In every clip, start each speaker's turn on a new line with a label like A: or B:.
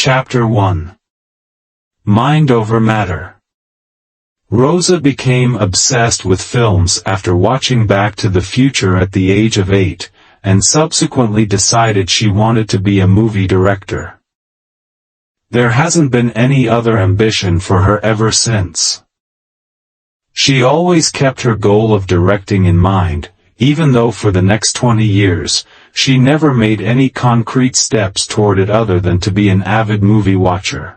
A: Chapter 1. Mind over Matter. Rosa became obsessed with films after watching Back to the Future at the age of 8, and subsequently decided she wanted to be a movie director. There hasn't been any other ambition for her ever since. She always kept her goal of directing in mind, even though for the next 20 years, she never made any concrete steps toward it other than to be an avid movie watcher.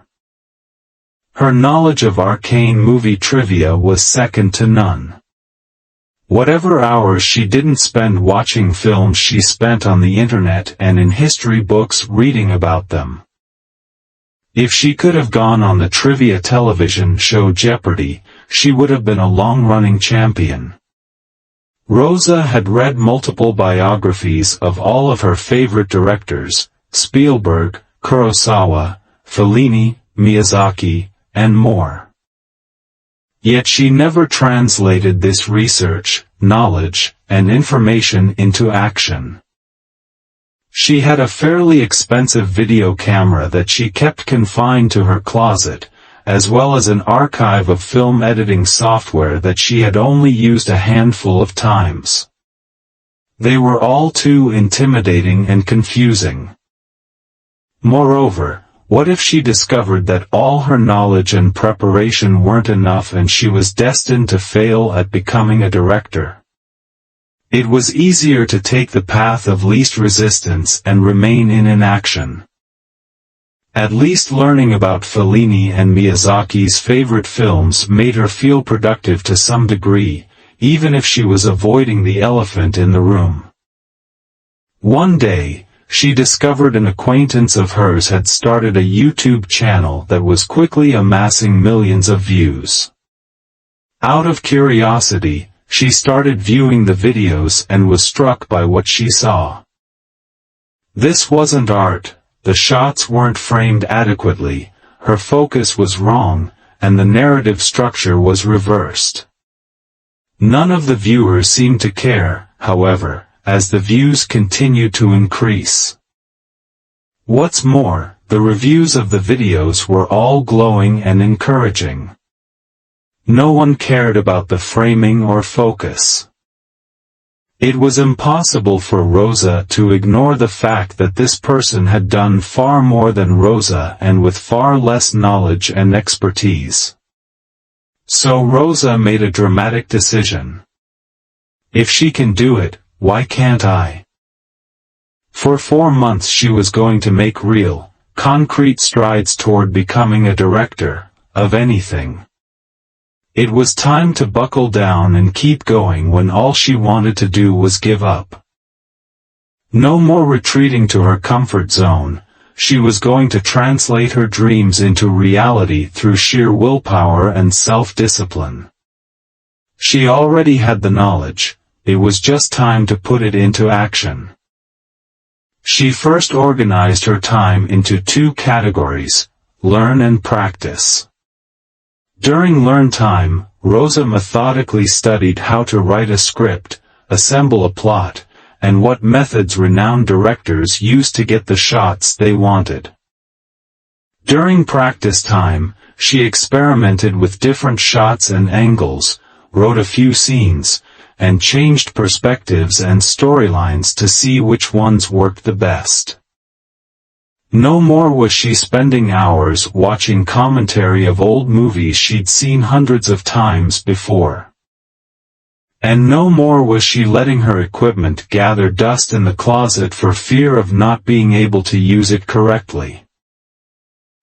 A: Her knowledge of arcane movie trivia was second to none. Whatever hours she didn't spend watching films, she spent on the internet and in history books reading about them. If she could have gone on the trivia television show Jeopardy, she would have been a long-running champion. Rosa had read multiple biographies of all of her favorite directors, Spielberg, Kurosawa, Fellini, Miyazaki, and more. Yet she never translated this research, knowledge, and information into action. She had a fairly expensive video camera that she kept confined to her closet, as well as an archive of film editing software that she had only used a handful of times. They were all too intimidating and confusing. Moreover, what if she discovered that all her knowledge and preparation weren't enough and she was destined to fail at becoming a director? It was easier to take the path of least resistance and remain in inaction. At least learning about Fellini and Miyazaki's favorite films made her feel productive to some degree, even if she was avoiding the elephant in the room. One day, she discovered an acquaintance of hers had started a YouTube channel that was quickly amassing millions of views. Out of curiosity, she started viewing the videos and was struck by what she saw. This wasn't art. The shots weren't framed adequately, her focus was wrong, and the narrative structure was reversed. None of the viewers seemed to care, however, as the views continued to increase. What's more, the reviews of the videos were all glowing and encouraging. No one cared about the framing or focus. It was impossible for Rosa to ignore the fact that this person had done far more than Rosa and with far less knowledge and expertise. So Rosa made a dramatic decision. If she can do it, why can't I? For 4 months she was going to make real, concrete strides toward becoming a director, of anything. It was time to buckle down and keep going when all she wanted to do was give up. No more retreating to her comfort zone, she was going to translate her dreams into reality through sheer willpower and self-discipline. She already had the knowledge, it was just time to put it into action. She first organized her time into 2 categories, learn and practice. During learn time, Rosa methodically studied how to write a script, assemble a plot, and what methods renowned directors used to get the shots they wanted. During practice time, she experimented with different shots and angles, wrote a few scenes, and changed perspectives and storylines to see which ones worked the best. No more was she spending hours watching commentary of old movies she'd seen hundreds of times before. And no more was she letting her equipment gather dust in the closet for fear of not being able to use it correctly.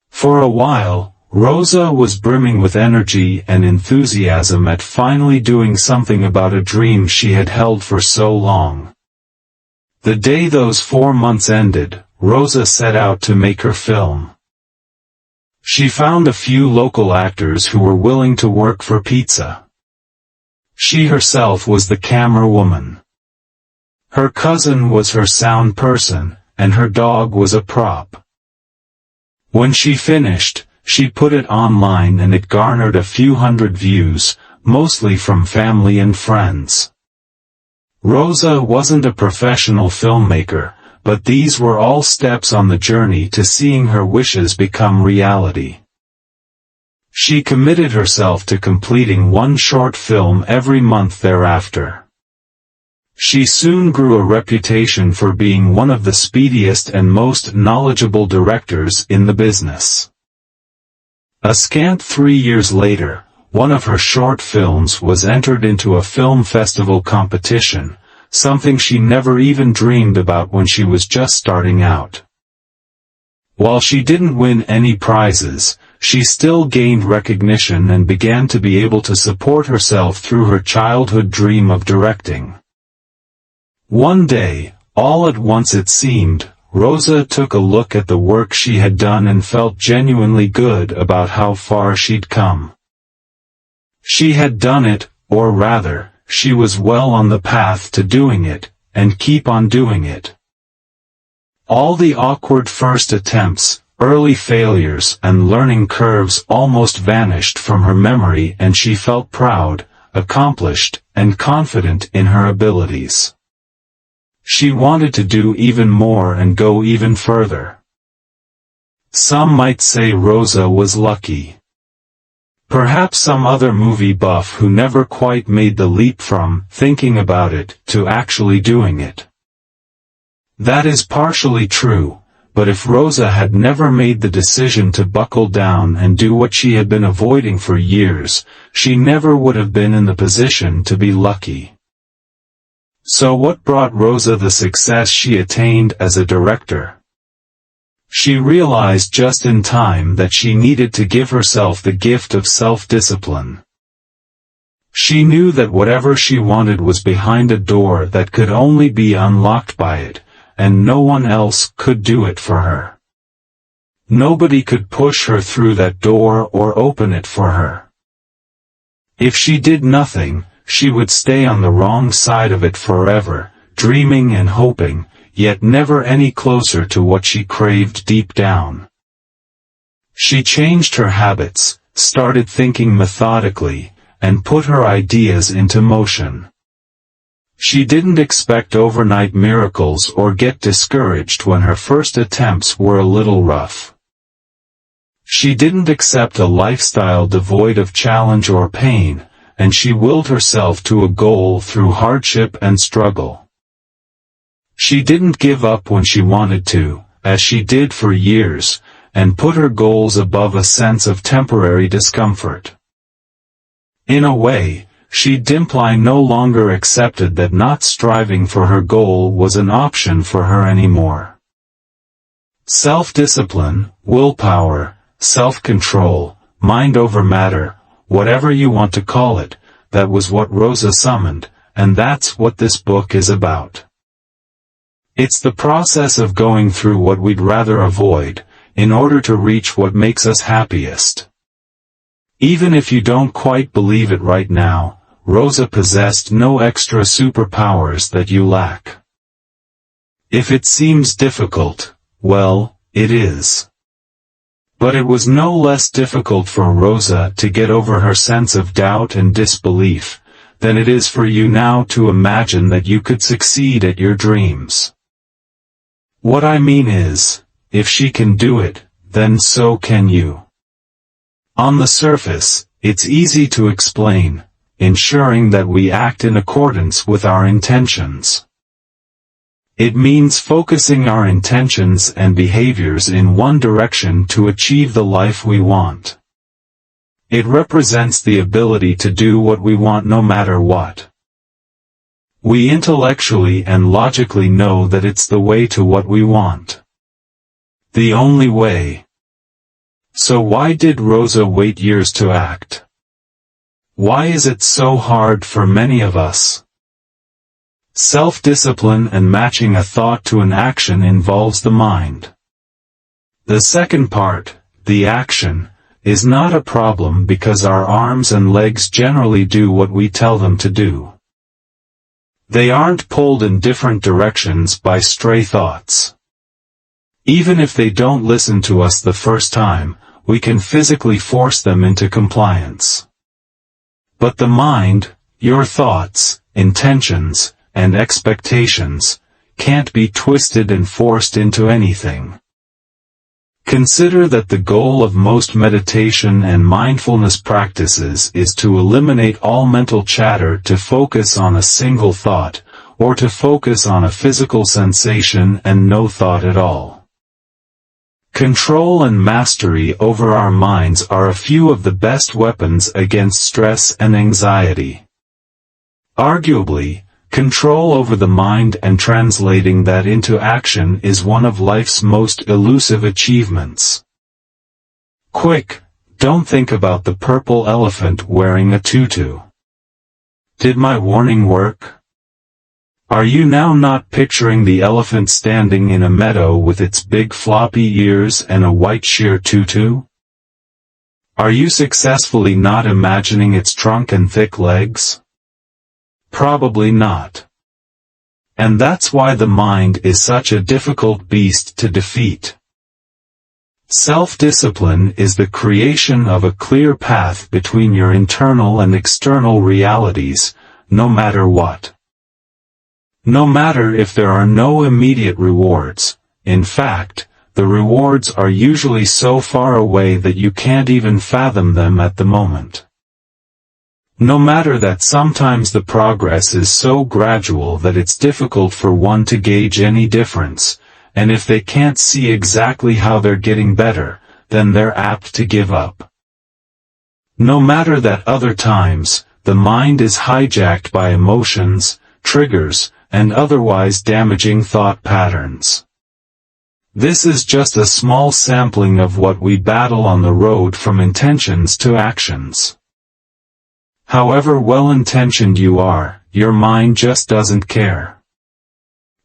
A: For a while, Rosa was brimming with energy and enthusiasm at finally doing something about a dream she had held for so long. The day those 4 months ended, Rosa set out to make her film. She found a few local actors who were willing to work for pizza. She herself was the camera woman. Her cousin was her sound person, and her dog was a prop. When she finished, she put it online and it garnered a few hundred views, mostly from family and friends. Rosa wasn't a professional filmmaker, but these were all steps on the journey to seeing her wishes become reality. She committed herself to completing one short film every month thereafter. She soon grew a reputation for being one of the speediest and most knowledgeable directors in the business. A scant 3 years later, one of her short films was entered into a film festival competition, something she never even dreamed about when she was just starting out. While she didn't win any prizes, she still gained recognition and began to be able to support herself through her childhood dream of directing. One day, all at once it seemed, Rosa took a look at the work she had done and felt genuinely good about how far she'd come. She had done it, or rather, she was well on the path to doing it, and keep on doing it. All the awkward first attempts, early failures and learning curves almost vanished from her memory, and she felt proud, accomplished, and confident in her abilities. She wanted to do even more and go even further. Some might say Rosa was lucky. Perhaps some other movie buff who never quite made the leap from thinking about it to actually doing it. That is partially true, but if Rosa had never made the decision to buckle down and do what she had been avoiding for years, she never would have been in the position to be lucky. So what brought Rosa the success she attained as a director? She realized just in time that she needed to give herself the gift of self-discipline. She knew that whatever she wanted was behind a door that could only be unlocked by it, and no one else could do it for her. Nobody could push her through that door or open it for her. If she did nothing, she would stay on the wrong side of it forever, dreaming and hoping, yet never any closer to what she craved deep down. She changed her habits, started thinking methodically, and put her ideas into motion. She didn't expect overnight miracles or get discouraged when her first attempts were a little rough. She didn't accept a lifestyle devoid of challenge or pain, and she willed herself to a goal through hardship and struggle. She didn't give up when she wanted to, as she did for years, and put her goals above a sense of temporary discomfort. In a way, she no longer accepted that not striving for her goal was an option for her anymore. Self-discipline, willpower, self-control, mind over matter, whatever you want to call it, that was what Rosa summoned, and that's what this book is about. It's the process of going through what we'd rather avoid, in order to reach what makes us happiest. Even if you don't quite believe it right now, Rosa possessed no extra superpowers that you lack. If it seems difficult, well, it is. But it was no less difficult for Rosa to get over her sense of doubt and disbelief, than it is for you now to imagine that you could succeed at your dreams. What I mean is, if she can do it, then so can you. On the surface, it's easy to explain, ensuring that we act in accordance with our intentions. It means focusing our intentions and behaviors in one direction to achieve the life we want. It represents the ability to do what we want no matter what. We intellectually and logically know that it's the way to what we want. The only way. So why did Rosa wait years to act? Why is it so hard for many of us? Self-discipline and matching a thought to an action involves the mind. The second part, the action, is not a problem because our arms and legs generally do what we tell them to do. They aren't pulled in different directions by stray thoughts. Even if they don't listen to us the first time, we can physically force them into compliance. But the mind, your thoughts, intentions, and expectations, can't be twisted and forced into anything. Consider that the goal of most meditation and mindfulness practices is to eliminate all mental chatter to focus on a single thought, or to focus on a physical sensation and no thought at all. Control and mastery over our minds are a few of the best weapons against stress and anxiety. Arguably, control over the mind and translating that into action is one of life's most elusive achievements. Quick, don't think about the purple elephant wearing a tutu. Did my warning work? Are you now not picturing the elephant standing in a meadow with its big floppy ears and a white sheer tutu? Are you successfully not imagining its trunk and thick legs? Probably not. And that's why the mind is such a difficult beast to defeat. Self-discipline is the creation of a clear path between your internal and external realities, no matter what. No matter if there are no immediate rewards. In fact, the rewards are usually so far away that you can't even fathom them at the moment. No matter that sometimes the progress is so gradual that it's difficult for one to gauge any difference, and if they can't see exactly how they're getting better, then they're apt to give up. No matter that other times, the mind is hijacked by emotions, triggers, and otherwise damaging thought patterns. This is just a small sampling of what we battle on the road from intentions to actions. However well-intentioned you are, your mind just doesn't care.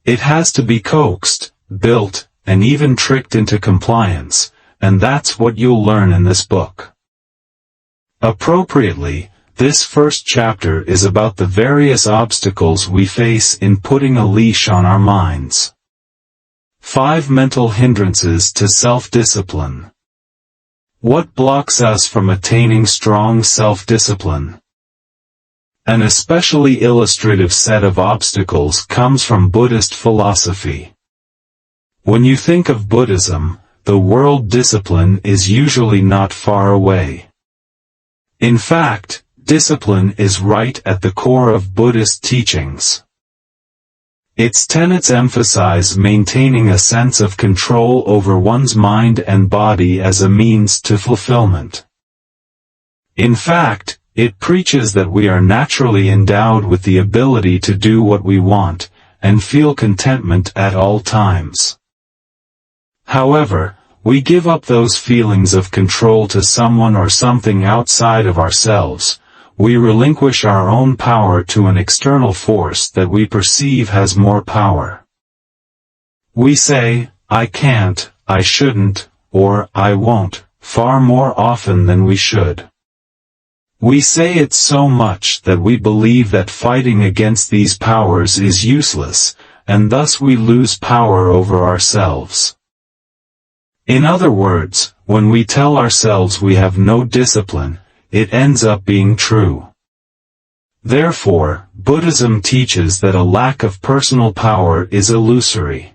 A: It has to be coaxed, built, and even tricked into compliance, and that's what you'll learn in this book. Appropriately, this first chapter is about the various obstacles we face in putting a leash on our minds. 5 mental hindrances to self-discipline. What blocks us from attaining strong self-discipline? An especially illustrative set of obstacles comes from Buddhist philosophy. When you think of Buddhism, the word discipline is usually not far away. In fact, discipline is right at the core of Buddhist teachings. Its tenets emphasize maintaining a sense of control over one's mind and body as a means to fulfillment. In fact, it preaches that we are naturally endowed with the ability to do what we want, and feel contentment at all times. However, we give up those feelings of control to someone or something outside of ourselves. We relinquish our own power to an external force that we perceive has more power. We say, I can't, I shouldn't, or I won't, far more often than we should. We say it so much that we believe that fighting against these powers is useless, and thus we lose power over ourselves. In other words, when we tell ourselves we have no discipline, it ends up being true. Therefore, Buddhism teaches that a lack of personal power is illusory.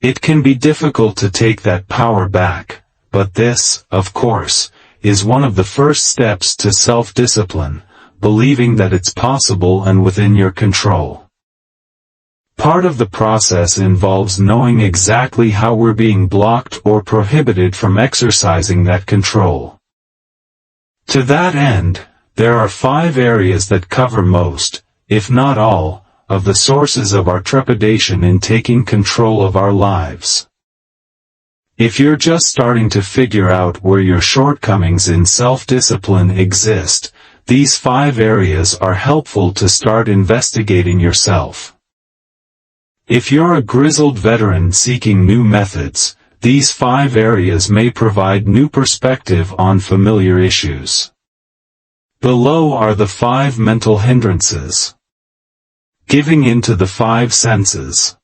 A: It can be difficult to take that power back, but this, of course, is one of the first steps to self-discipline, believing that it's possible and within your control. Part of the process involves knowing exactly how we're being blocked or prohibited from exercising that control. To that end, there are 5 areas that cover most, if not all, of the sources of our trepidation in taking control of our lives. If you're just starting to figure out where your shortcomings in self-discipline exist, these 5 areas are helpful to start investigating yourself. If you're a grizzled veteran seeking new methods, these 5 areas may provide new perspective on familiar issues. Below are the 5 mental hindrances. Giving in to the 5 senses.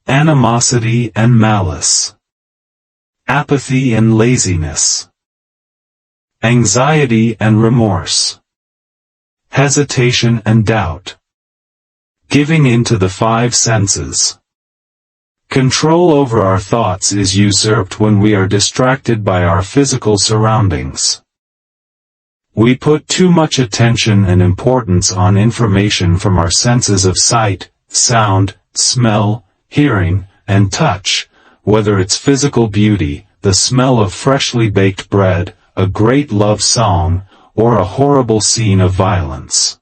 A: Animosity and malice. Apathy and laziness. Anxiety and remorse. Hesitation and doubt. Giving in to the five senses. Control over our thoughts is usurped when we are distracted by our physical surroundings. We put too much attention and importance on information from our senses of sight, sound, smell, hearing, and touch, whether it's physical beauty, the smell of freshly baked bread, a great love song, or a horrible scene of violence.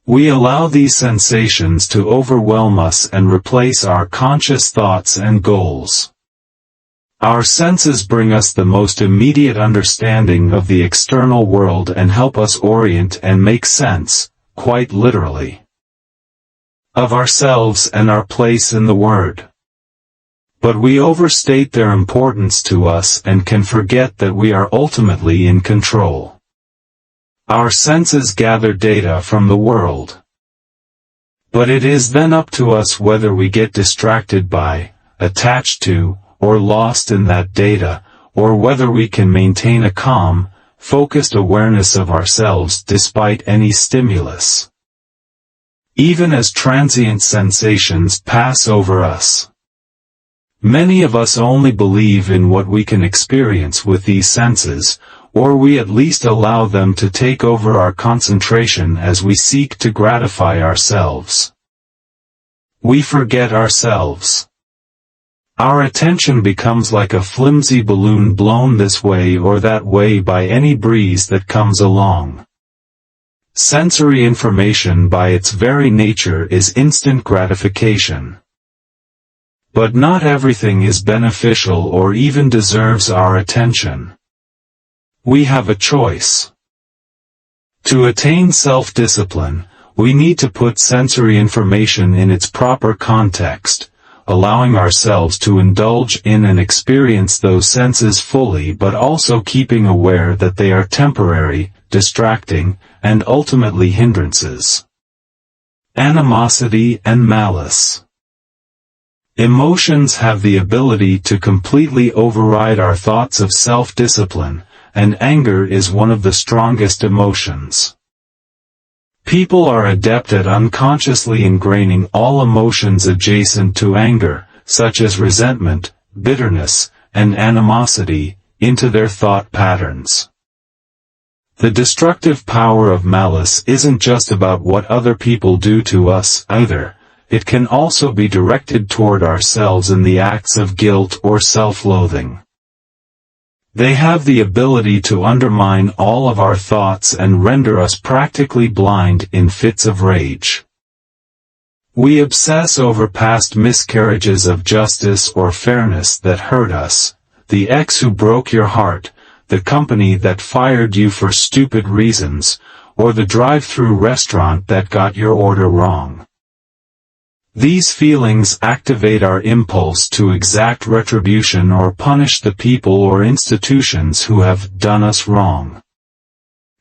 A: We allow these sensations to overwhelm us and replace our conscious thoughts and goals. Our senses bring us the most immediate understanding of the external world and help us orient and make sense, quite literally, of ourselves and our place in the world. But we overstate their importance to us and can forget that we are ultimately in control. Our senses gather data from the world. But it is then up to us whether we get distracted by, attached to, or lost in that data, or whether we can maintain a calm, focused awareness of ourselves despite any stimulus. Even as transient sensations pass over us. Many of us only believe in what we can experience with these senses, or we at least allow them to take over our concentration as we seek to gratify ourselves. We forget ourselves. Our attention becomes like a flimsy balloon blown this way or that way by any breeze that comes along. Sensory information by its very nature is instant gratification. But not everything is beneficial or even deserves our attention. We have a choice. To attain self-discipline, we need to put sensory information in its proper context, allowing ourselves to indulge in and experience those senses fully but also keeping aware that they are temporary, distracting, and ultimately hindrances. Animosity and malice. Emotions have the ability to completely override our thoughts of self-discipline, and anger is one of the strongest emotions. People are adept at unconsciously ingraining all emotions adjacent to anger, such as resentment, bitterness, and animosity, into their thought patterns. The destructive power of malice isn't just about what other people do to us, either. It can also be directed toward ourselves in the acts of guilt or self-loathing. They have the ability to undermine all of our thoughts and render us practically blind in fits of rage. We obsess over past miscarriages of justice or fairness that hurt us, the ex who broke your heart, the company that fired you for stupid reasons, or the drive-through restaurant that got your order wrong. These feelings activate our impulse to exact retribution or punish the people or institutions who have done us wrong.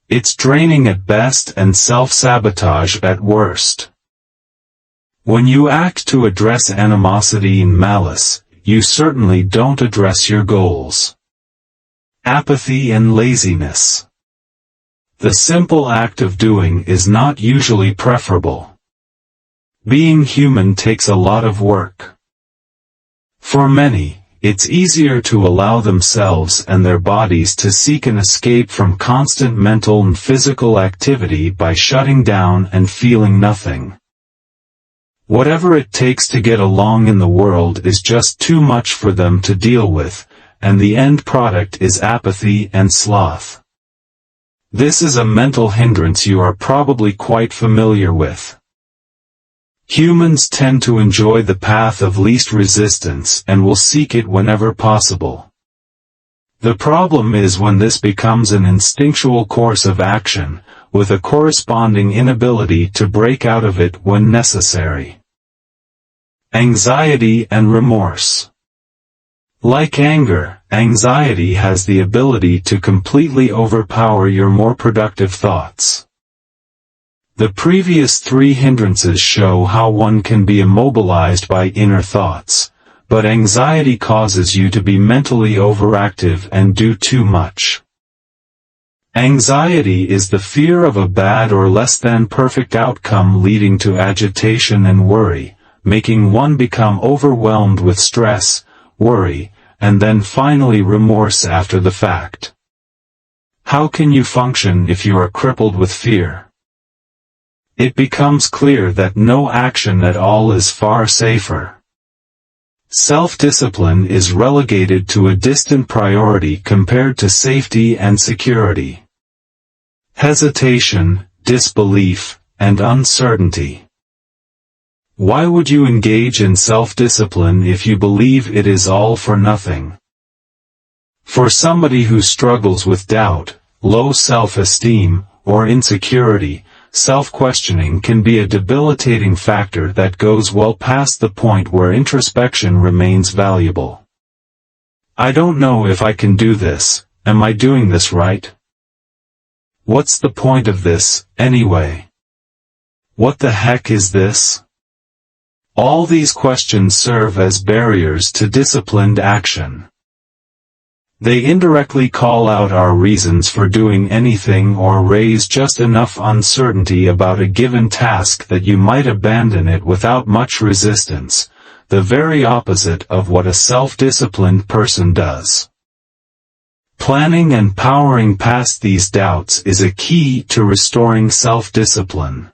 A: It's draining at best and self-sabotage at worst. When you act to address animosity and malice, you certainly don't address your goals. Apathy and laziness. The simple act of doing is not usually preferable. Being human takes a lot of work. For many, it's easier to allow themselves and their bodies to seek an escape from constant mental and physical activity by shutting down and feeling nothing. Whatever it takes to get along in the world is just too much for them to deal with, and the end product is apathy and sloth. This is a mental hindrance you are probably quite familiar with. Humans tend to enjoy the path of least resistance and will seek it whenever possible. The problem is when this becomes an instinctual course of action, with a corresponding inability to break out of it when necessary. Anxiety and remorse. Like anger, anxiety has the ability to completely overpower your more productive thoughts. The previous three hindrances show how one can be immobilized by inner thoughts, but anxiety causes you to be mentally overactive and do too much. Anxiety is the fear of a bad or less than perfect outcome leading to agitation and worry, making one become overwhelmed with stress, worry, and then finally remorse after the fact. How can you function if you are crippled with fear? It becomes clear that no action at all is far safer. Self-discipline is relegated to a distant priority compared to safety and security. Hesitation, disbelief, and uncertainty. Why would you engage in self-discipline if you believe it is all for nothing? For somebody who struggles with doubt, low self-esteem, or insecurity, self-questioning can be a debilitating factor that goes well past the point where introspection remains valuable. I don't know if I can do this. Am I doing this right? What's the point of this, anyway? What the heck is this? All these questions serve as barriers to disciplined action. They indirectly call out our reasons for doing anything or raise just enough uncertainty about a given task that you might abandon it without much resistance, the very opposite of what a self-disciplined person does. Planning and powering past these doubts is a key to restoring self-discipline.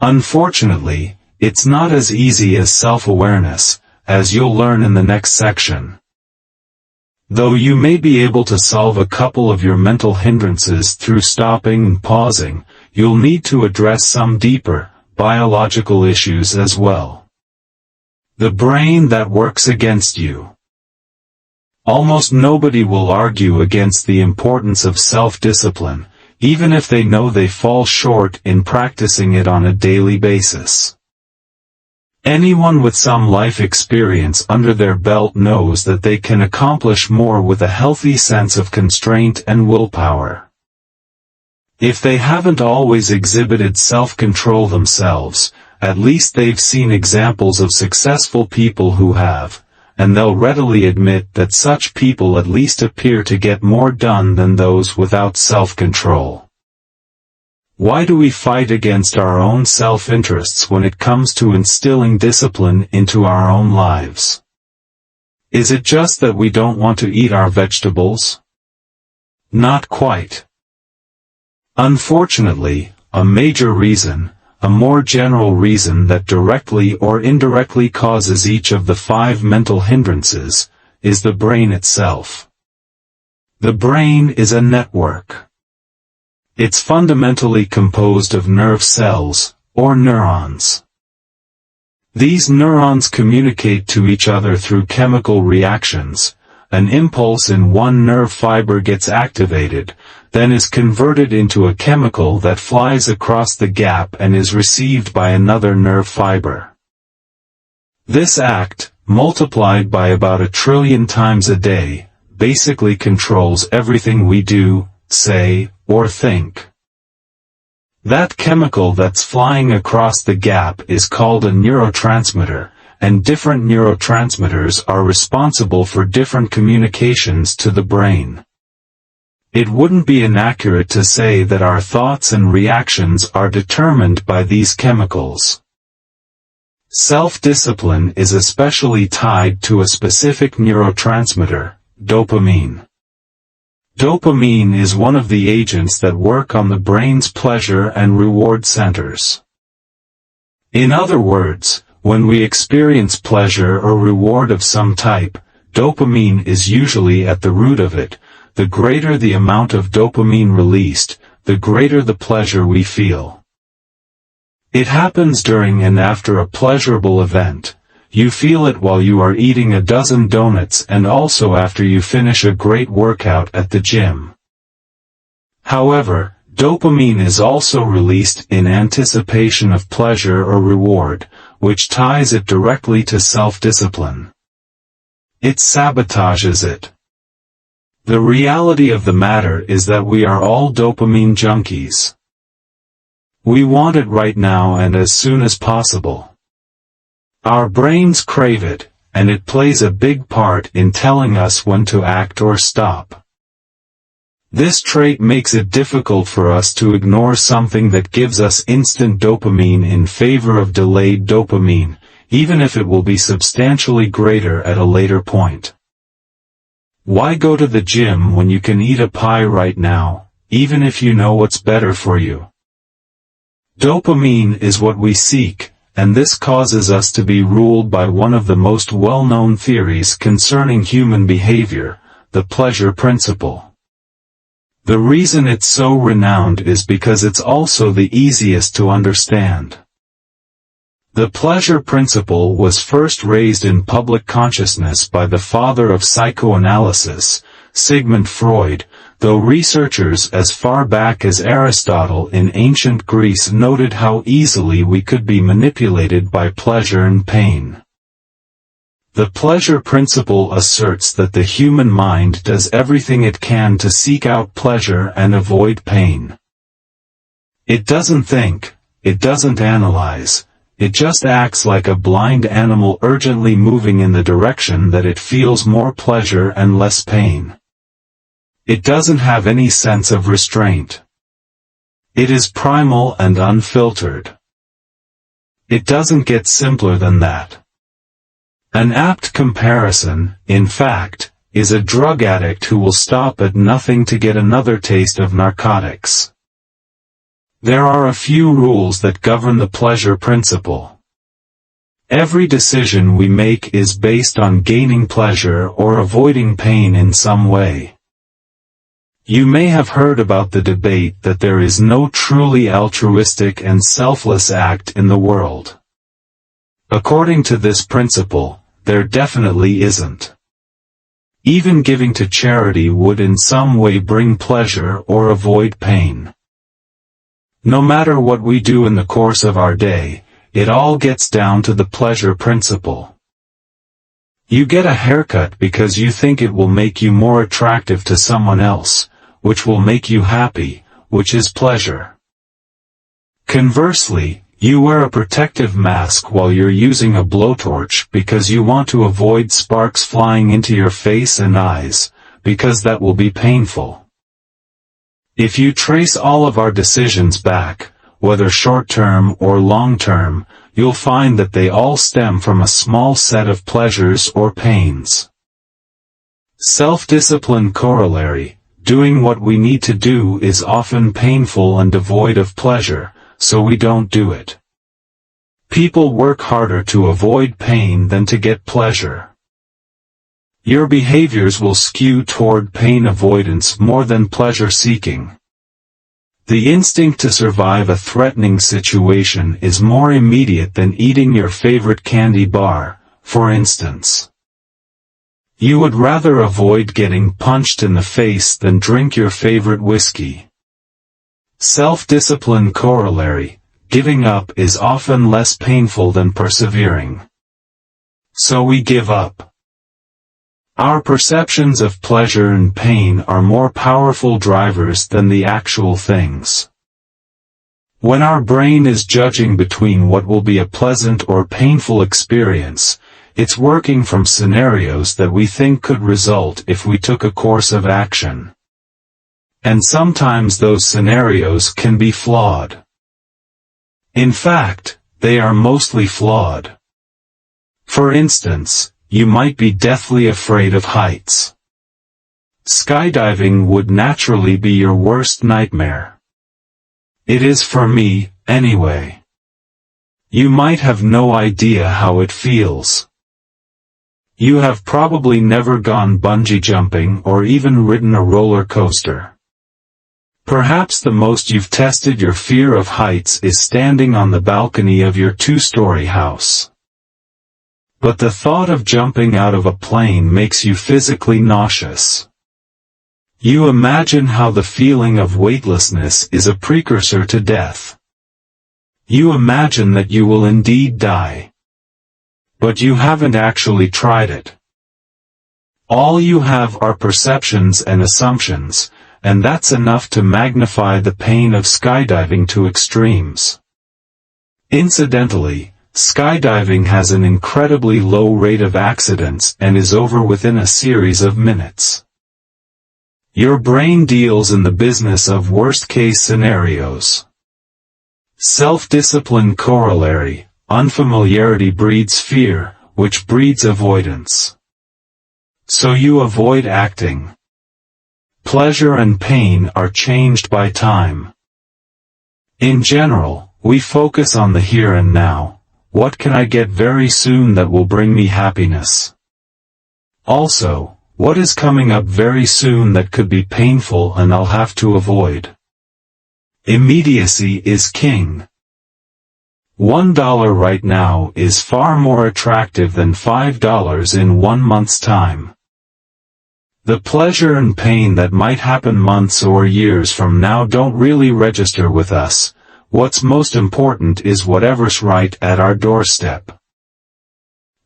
A: Unfortunately, it's not as easy as self-awareness, as you'll learn in the next section. Though you may be able to solve a couple of your mental hindrances through stopping and pausing, you'll need to address some deeper, biological issues as well. The brain that works against you. Almost nobody will argue against the importance of self-discipline, even if they know they fall short in practicing it on a daily basis. Anyone with some life experience under their belt knows that they can accomplish more with a healthy sense of constraint and willpower. If they haven't always exhibited self-control themselves, at least they've seen examples of successful people who have, and they'll readily admit that such people at least appear to get more done than those without self-control. Why do we fight against our own self-interests when it comes to instilling discipline into our own lives? Is it just that we don't want to eat our vegetables? Not quite. Unfortunately, a major reason, a more general reason that directly or indirectly causes each of the 5 mental hindrances, is the brain itself. The brain is a network. It's fundamentally composed of nerve cells, or neurons. These neurons communicate to each other through chemical reactions. An impulse in one nerve fiber gets activated, then is converted into a chemical that flies across the gap and is received by another nerve fiber. This act, multiplied by about 1 trillion times a day, basically controls everything we do, say, or think. That chemical that's flying across the gap is called a neurotransmitter, and different neurotransmitters are responsible for different communications to the brain. It wouldn't be inaccurate to say that our thoughts and reactions are determined by these chemicals. Self-discipline is especially tied to a specific neurotransmitter, dopamine. Dopamine is one of the agents that work on the brain's pleasure and reward centers. In other words, when we experience pleasure or reward of some type, dopamine is usually at the root of it. The greater the amount of dopamine released, the greater the pleasure we feel. It happens during and after a pleasurable event. You feel it while you are eating a dozen donuts and also after you finish a great workout at the gym. However, dopamine is also released in anticipation of pleasure or reward, which ties it directly to self-discipline. It sabotages it. The reality of the matter is that we are all dopamine junkies. We want it right now and as soon as possible. Our brains crave it, and it plays a big part in telling us when to act or stop. This trait makes it difficult for us to ignore something that gives us instant dopamine in favor of delayed dopamine, even if it will be substantially greater at a later point. Why go to the gym when you can eat a pie right now, even if you know what's better for you? Dopamine is what we seek, and this causes us to be ruled by one of the most well-known theories concerning human behavior, the pleasure principle. The reason it's so renowned is because it's also the easiest to understand. The pleasure principle was first raised in public consciousness by the father of psychoanalysis, Sigmund Freud, though researchers as far back as Aristotle in ancient Greece noted how easily we could be manipulated by pleasure and pain. The pleasure principle asserts that the human mind does everything it can to seek out pleasure and avoid pain. It doesn't think, it doesn't analyze, it just acts like a blind animal urgently moving in the direction that it feels more pleasure and less pain. It doesn't have any sense of restraint. It is primal and unfiltered. It doesn't get simpler than that. An apt comparison, in fact, is a drug addict who will stop at nothing to get another taste of narcotics. There are a few rules that govern the pleasure principle. Every decision we make is based on gaining pleasure or avoiding pain in some way. You may have heard about the debate that there is no truly altruistic and selfless act in the world. According to this principle, there definitely isn't. Even giving to charity would in some way bring pleasure or avoid pain. No matter what we do in the course of our day, it all gets down to the pleasure principle. You get a haircut because you think it will make you more attractive to someone else, which will make you happy, which is pleasure. Conversely, you wear a protective mask while you're using a blowtorch because you want to avoid sparks flying into your face and eyes, because that will be painful. If you trace all of our decisions back, whether short-term or long-term, you'll find that they all stem from a small set of pleasures or pains. Self-discipline corollary: doing what we need to do is often painful and devoid of pleasure, so we don't do it. People work harder to avoid pain than to get pleasure. Your behaviors will skew toward pain avoidance more than pleasure seeking. The instinct to survive a threatening situation is more immediate than eating your favorite candy bar, for instance. You would rather avoid getting punched in the face than drink your favorite whiskey. Self-discipline corollary: giving up is often less painful than persevering. So we give up. Our perceptions of pleasure and pain are more powerful drivers than the actual things. When our brain is judging between what will be a pleasant or painful experience, it's working from scenarios that we think could result if we took a course of action. And sometimes those scenarios can be flawed. In fact, they are mostly flawed. For instance, you might be deathly afraid of heights. Skydiving would naturally be your worst nightmare. It is for me, anyway. You might have no idea how it feels. You have probably never gone bungee jumping or even ridden a roller coaster. Perhaps the most you've tested your fear of heights is standing on the balcony of your 2-story house. But the thought of jumping out of a plane makes you physically nauseous. You imagine how the feeling of weightlessness is a precursor to death. You imagine that you will indeed die. But you haven't actually tried it. All you have are perceptions and assumptions, and that's enough to magnify the pain of skydiving to extremes. Incidentally, skydiving has an incredibly low rate of accidents and is over within a series of minutes. Your brain deals in the business of worst-case scenarios. Self-discipline corollary: unfamiliarity breeds fear, which breeds avoidance. So you avoid acting. Pleasure and pain are changed by time. In general, we focus on the here and now. What can I get very soon that will bring me happiness? Also, what is coming up very soon that could be painful and I'll have to avoid? Immediacy is king. $1 right now is far more attractive than $5 in 1 month's time. The pleasure and pain that might happen months or years from now don't really register with us. What's most important is whatever's right at our doorstep.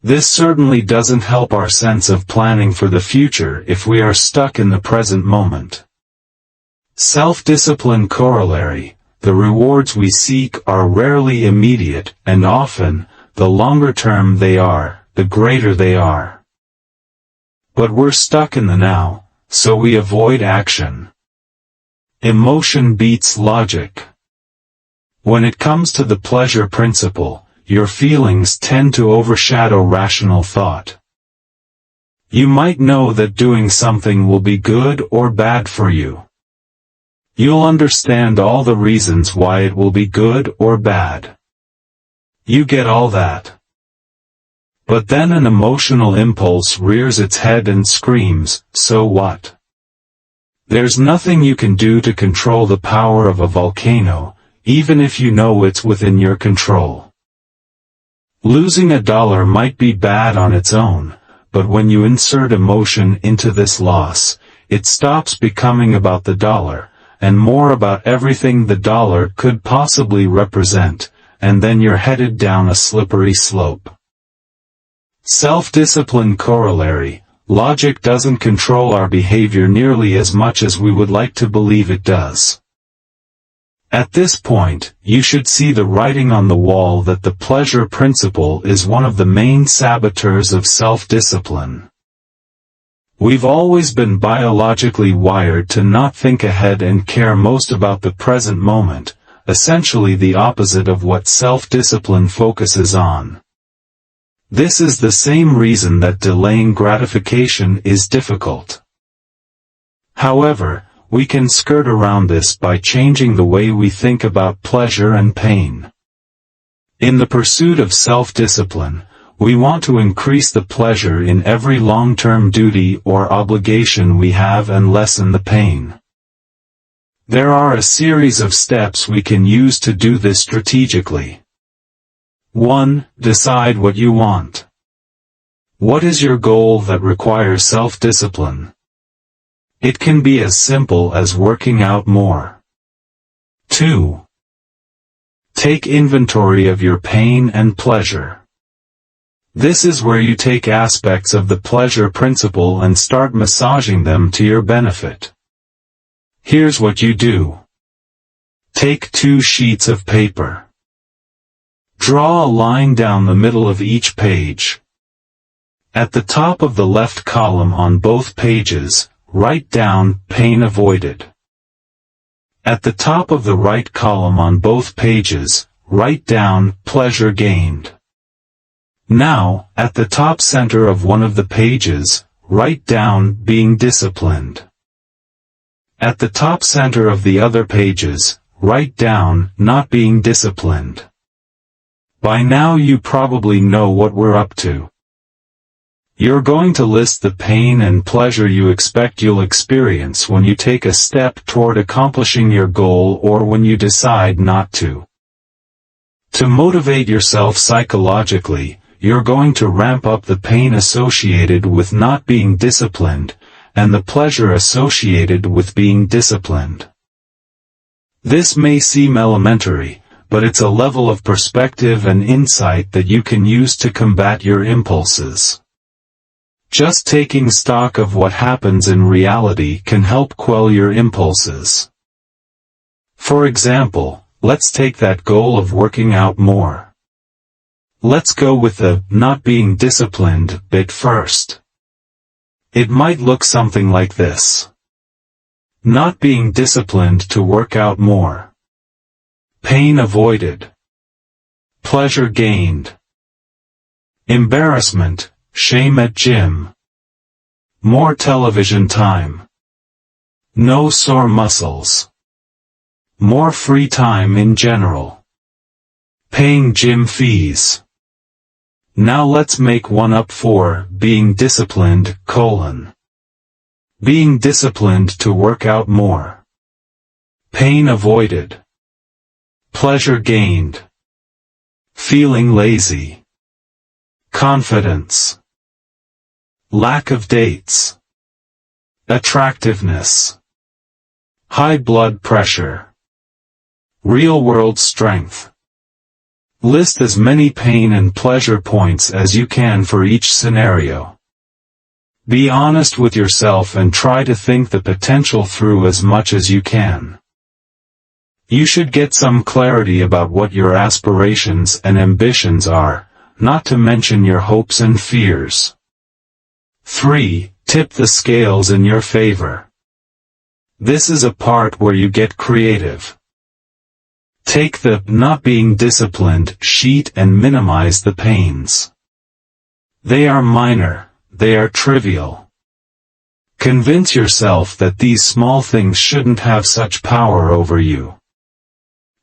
A: This certainly doesn't help our sense of planning for the future if we are stuck in the present moment. Self-discipline corollary: the rewards we seek are rarely immediate, and often, the longer term they are, the greater they are. But we're stuck in the now, so we avoid action. Emotion beats logic. When it comes to the pleasure principle, your feelings tend to overshadow rational thought. You might know that doing something will be good or bad for you. You'll understand all the reasons why it will be good or bad. You get all that. But then an emotional impulse rears its head and screams, "So what?" There's nothing you can do to control the power of a volcano, even if you know it's within your control. Losing $1 might be bad on its own, but when you insert emotion into this loss, it stops becoming about the dollar, and more about everything the dollar could possibly represent, and then you're headed down a slippery slope. Self-discipline corollary: logic doesn't control our behavior nearly as much as we would like to believe it does. At this point, you should see the writing on the wall that the pleasure principle is one of the main saboteurs of self-discipline. We've always been biologically wired to not think ahead and care most about the present moment, essentially the opposite of what self-discipline focuses on. This is the same reason that delaying gratification is difficult. However, we can skirt around this by changing the way we think about pleasure and pain. In the pursuit of self-discipline, we want to increase the pleasure in every long-term duty or obligation we have and lessen the pain. There are a series of steps we can use to do this strategically. 1. Decide what you want. What is your goal that requires self-discipline? It can be as simple as working out more. 2. Take inventory of your pain and pleasure. This is where you take aspects of the pleasure principle and start massaging them to your benefit. Here's what you do. Take 2 sheets of paper. Draw a line down the middle of each page. At the top of the left column on both pages, write down "pain avoided." At the top of the right column on both pages, write down "pleasure gained." Now, at the top center of one of the pages, write down "being disciplined." At the top center of the other pages, write down "not being disciplined." By now you probably know what we're up to. You're going to list the pain and pleasure you expect you'll experience when you take a step toward accomplishing your goal or when you decide not to. To motivate yourself psychologically, you're going to ramp up the pain associated with not being disciplined, and the pleasure associated with being disciplined. This may seem elementary, but it's a level of perspective and insight that you can use to combat your impulses. Just taking stock of what happens in reality can help quell your impulses. For example, let's take that goal of working out more. Let's go with the "not being disciplined" bit first. It might look something like this. Not being disciplined to work out more. Pain avoided. Pleasure gained. Embarrassment, shame at gym. More television time. No sore muscles. More free time in general. Paying gym fees. Now let's make one up for being disciplined, Being disciplined to work out more. Pain avoided. Pleasure gained. Feeling lazy. Confidence. Lack of dates. Attractiveness. High blood pressure. Real-world strength. List as many pain and pleasure points as you can for each scenario. Be honest with yourself and try to think the potential through as much as you can. You should get some clarity about what your aspirations and ambitions are, not to mention your hopes and fears. 3. Tip the scales in your favor. This is a part where you get creative. Take the not being disciplined sheet and minimize the pains. They are minor, they are trivial. Convince yourself that these small things shouldn't have such power over you.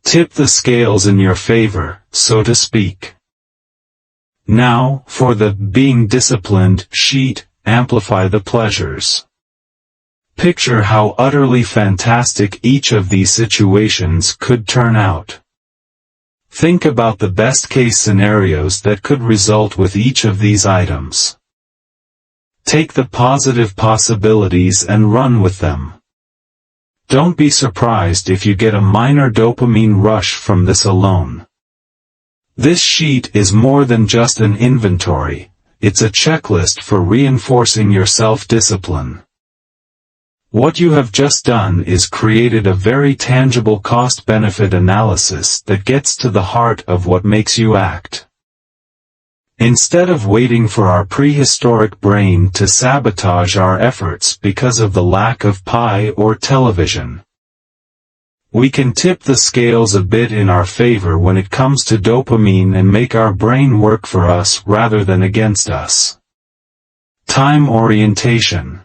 A: Tip the scales in your favor, so to speak. Now, for the being disciplined sheet, amplify the pleasures. Picture how utterly fantastic each of these situations could turn out. Think about the best-case scenarios that could result with each of these items. Take the positive possibilities and run with them. Don't be surprised if you get a minor dopamine rush from this alone. This sheet is more than just an inventory, it's a checklist for reinforcing your self-discipline. What you have just done is created a very tangible cost-benefit analysis that gets to the heart of what makes you act. Instead of waiting for our prehistoric brain to sabotage our efforts because of the lack of pie or television, we can tip the scales a bit in our favor when it comes to dopamine and make our brain work for us rather than against us. Time orientation.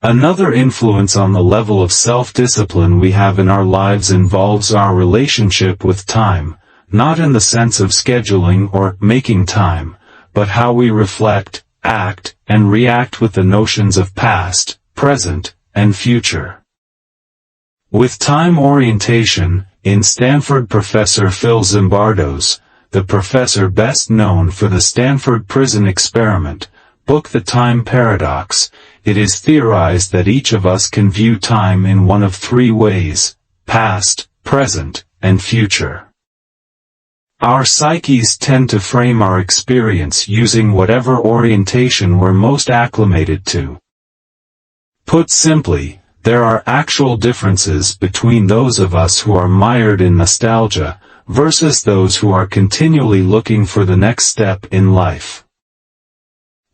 A: Another influence on the level of self-discipline we have in our lives involves our relationship with time, not in the sense of scheduling or making time, but how we reflect, act, and react with the notions of past, present, and future. With time orientation, in Stanford Professor Phil Zimbardo's, the professor best known for the Stanford Prison Experiment, book The Time Paradox, it is theorized that each of us can view time in one of three ways: past, present, and future. Our psyches tend to frame our experience using whatever orientation we're most acclimated to. Put simply, there are actual differences between those of us who are mired in nostalgia, versus those who are continually looking for the next step in life.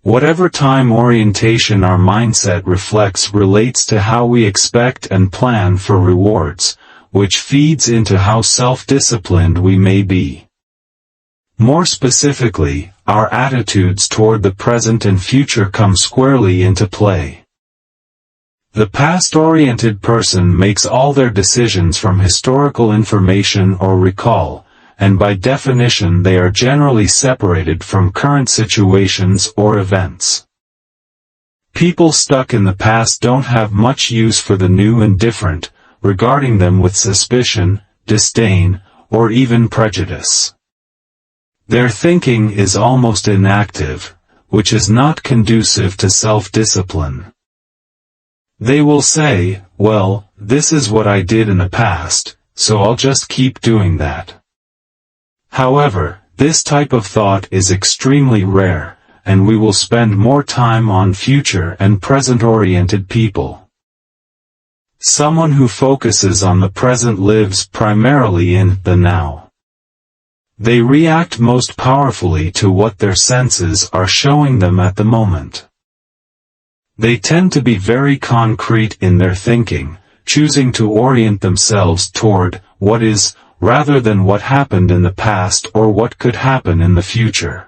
A: Whatever time orientation our mindset reflects relates to how we expect and plan for rewards, which feeds into how self-disciplined we may be. More specifically, our attitudes toward the present and future come squarely into play. The past-oriented person makes all their decisions from historical information or recall, and by definition they are generally separated from current situations or events. People stuck in the past don't have much use for the new and different, regarding them with suspicion, disdain, or even prejudice. Their thinking is almost inactive, which is not conducive to self-discipline. They will say, well, this is what I did in the past, so I'll just keep doing that. However, this type of thought is extremely rare, and we will spend more time on future and present-oriented people. Someone who focuses on the present lives primarily in the now. They react most powerfully to what their senses are showing them at the moment. They tend to be very concrete in their thinking, choosing to orient themselves toward what is, rather than what happened in the past or what could happen in the future.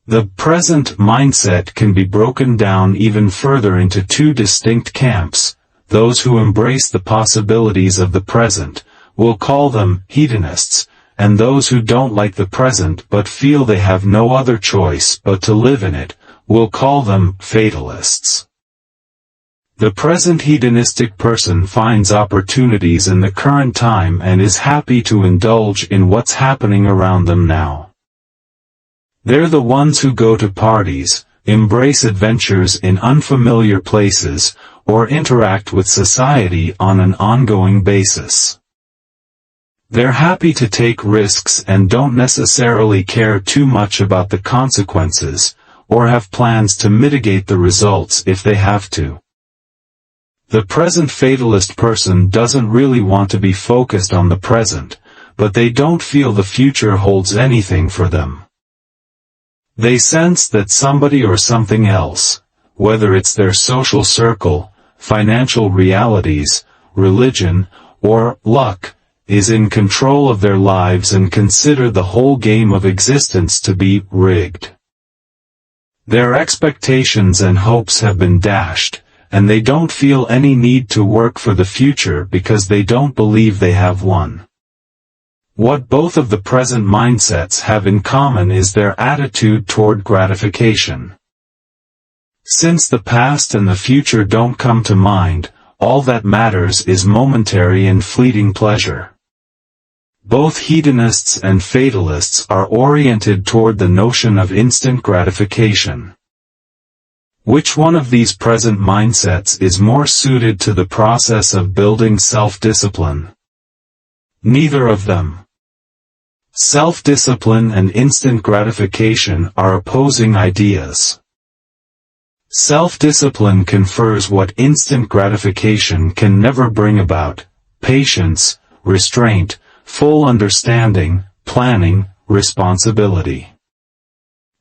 A: The present mindset can be broken down even further into two distinct camps. Those who embrace the possibilities of the present, we'll call them hedonists, and those who don't like the present but feel they have no other choice but to live in it, we'll call them fatalists. The present hedonistic person finds opportunities in the current time and is happy to indulge in what's happening around them now. They're the ones who go to parties, embrace adventures in unfamiliar places, or interact with society on an ongoing basis. They're happy to take risks and don't necessarily care too much about the consequences, or have plans to mitigate the results if they have to. The present fatalist person doesn't really want to be focused on the present, but they don't feel the future holds anything for them. They sense that somebody or something else, whether it's their social circle, financial realities, religion, or luck, is in control of their lives and consider the whole game of existence to be rigged. Their expectations and hopes have been dashed, and they don't feel any need to work for the future because they don't believe they have one. What both of the present mindsets have in common is their attitude toward gratification. Since the past and the future don't come to mind, all that matters is momentary and fleeting pleasure. Both hedonists and fatalists are oriented toward the notion of instant gratification. Which one of these present mindsets is more suited to the process of building self-discipline? Neither of them. Self-discipline and instant gratification are opposing ideas. Self-discipline confers what instant gratification can never bring about: patience, restraint, full understanding, planning, responsibility.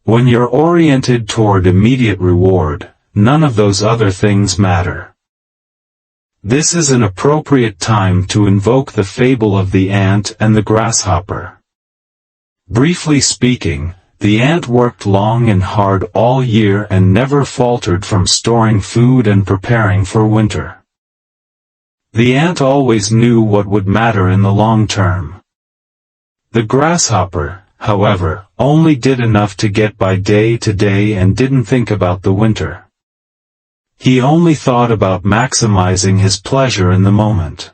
A: When you're oriented toward immediate reward, none of those other things matter. This is an appropriate time to invoke the fable of the ant and the grasshopper. Briefly speaking, the ant worked long and hard all year and never faltered from storing food and preparing for winter. The ant always knew what would matter in the long term. The grasshopper, however, only did enough to get by day to day and didn't think about the winter. He only thought about maximizing his pleasure in the moment.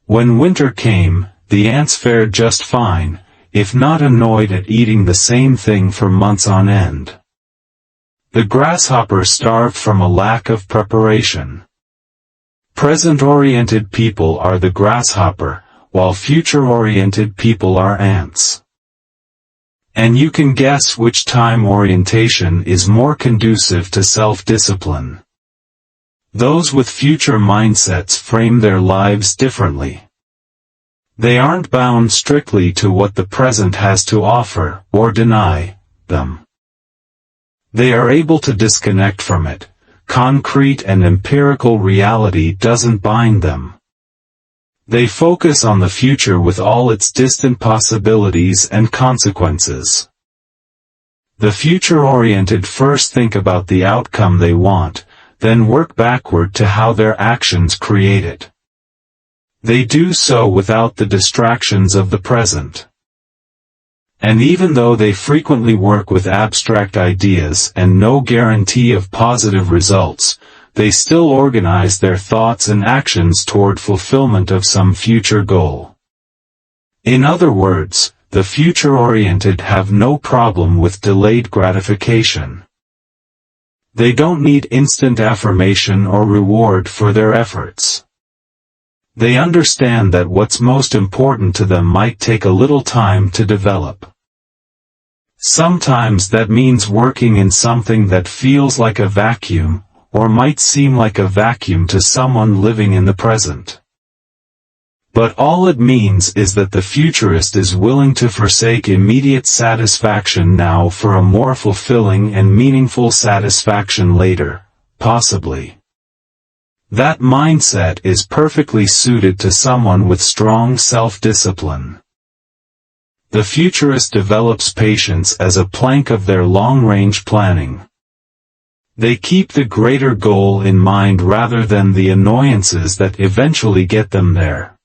A: When winter came, the ants fared just fine, if not annoyed at eating the same thing for months on end. The grasshopper starved from a lack of preparation. Present-oriented people are the grasshopper, while future-oriented people are ants. And you can guess which time orientation is more conducive to self-discipline. Those with future mindsets frame their lives differently. They aren't bound strictly to what the present has to offer, or deny them. They are able to disconnect from it. Concrete and empirical reality doesn't bind them. They focus on the future with all its distant possibilities and consequences. The future-oriented first think about the outcome they want, then work backward to how their actions create it. They do so without the distractions of the present. And even though they frequently work with abstract ideas and no guarantee of positive results, they still organize their thoughts and actions toward fulfillment of some future goal. In other words, the future-oriented have no problem with delayed gratification. They don't need instant affirmation or reward for their efforts. They understand that what's most important to them might take a little time to develop. Sometimes that means working in something that feels like a vacuum, or might seem like a vacuum to someone living in the present. But all it means is that the futurist is willing to forsake immediate satisfaction now for a more fulfilling and meaningful satisfaction later, possibly. That mindset is perfectly suited to someone with strong self-discipline. The futurist develops patience as a plank of their long-range planning. They keep the greater goal in mind rather than the annoyances that eventually get them there.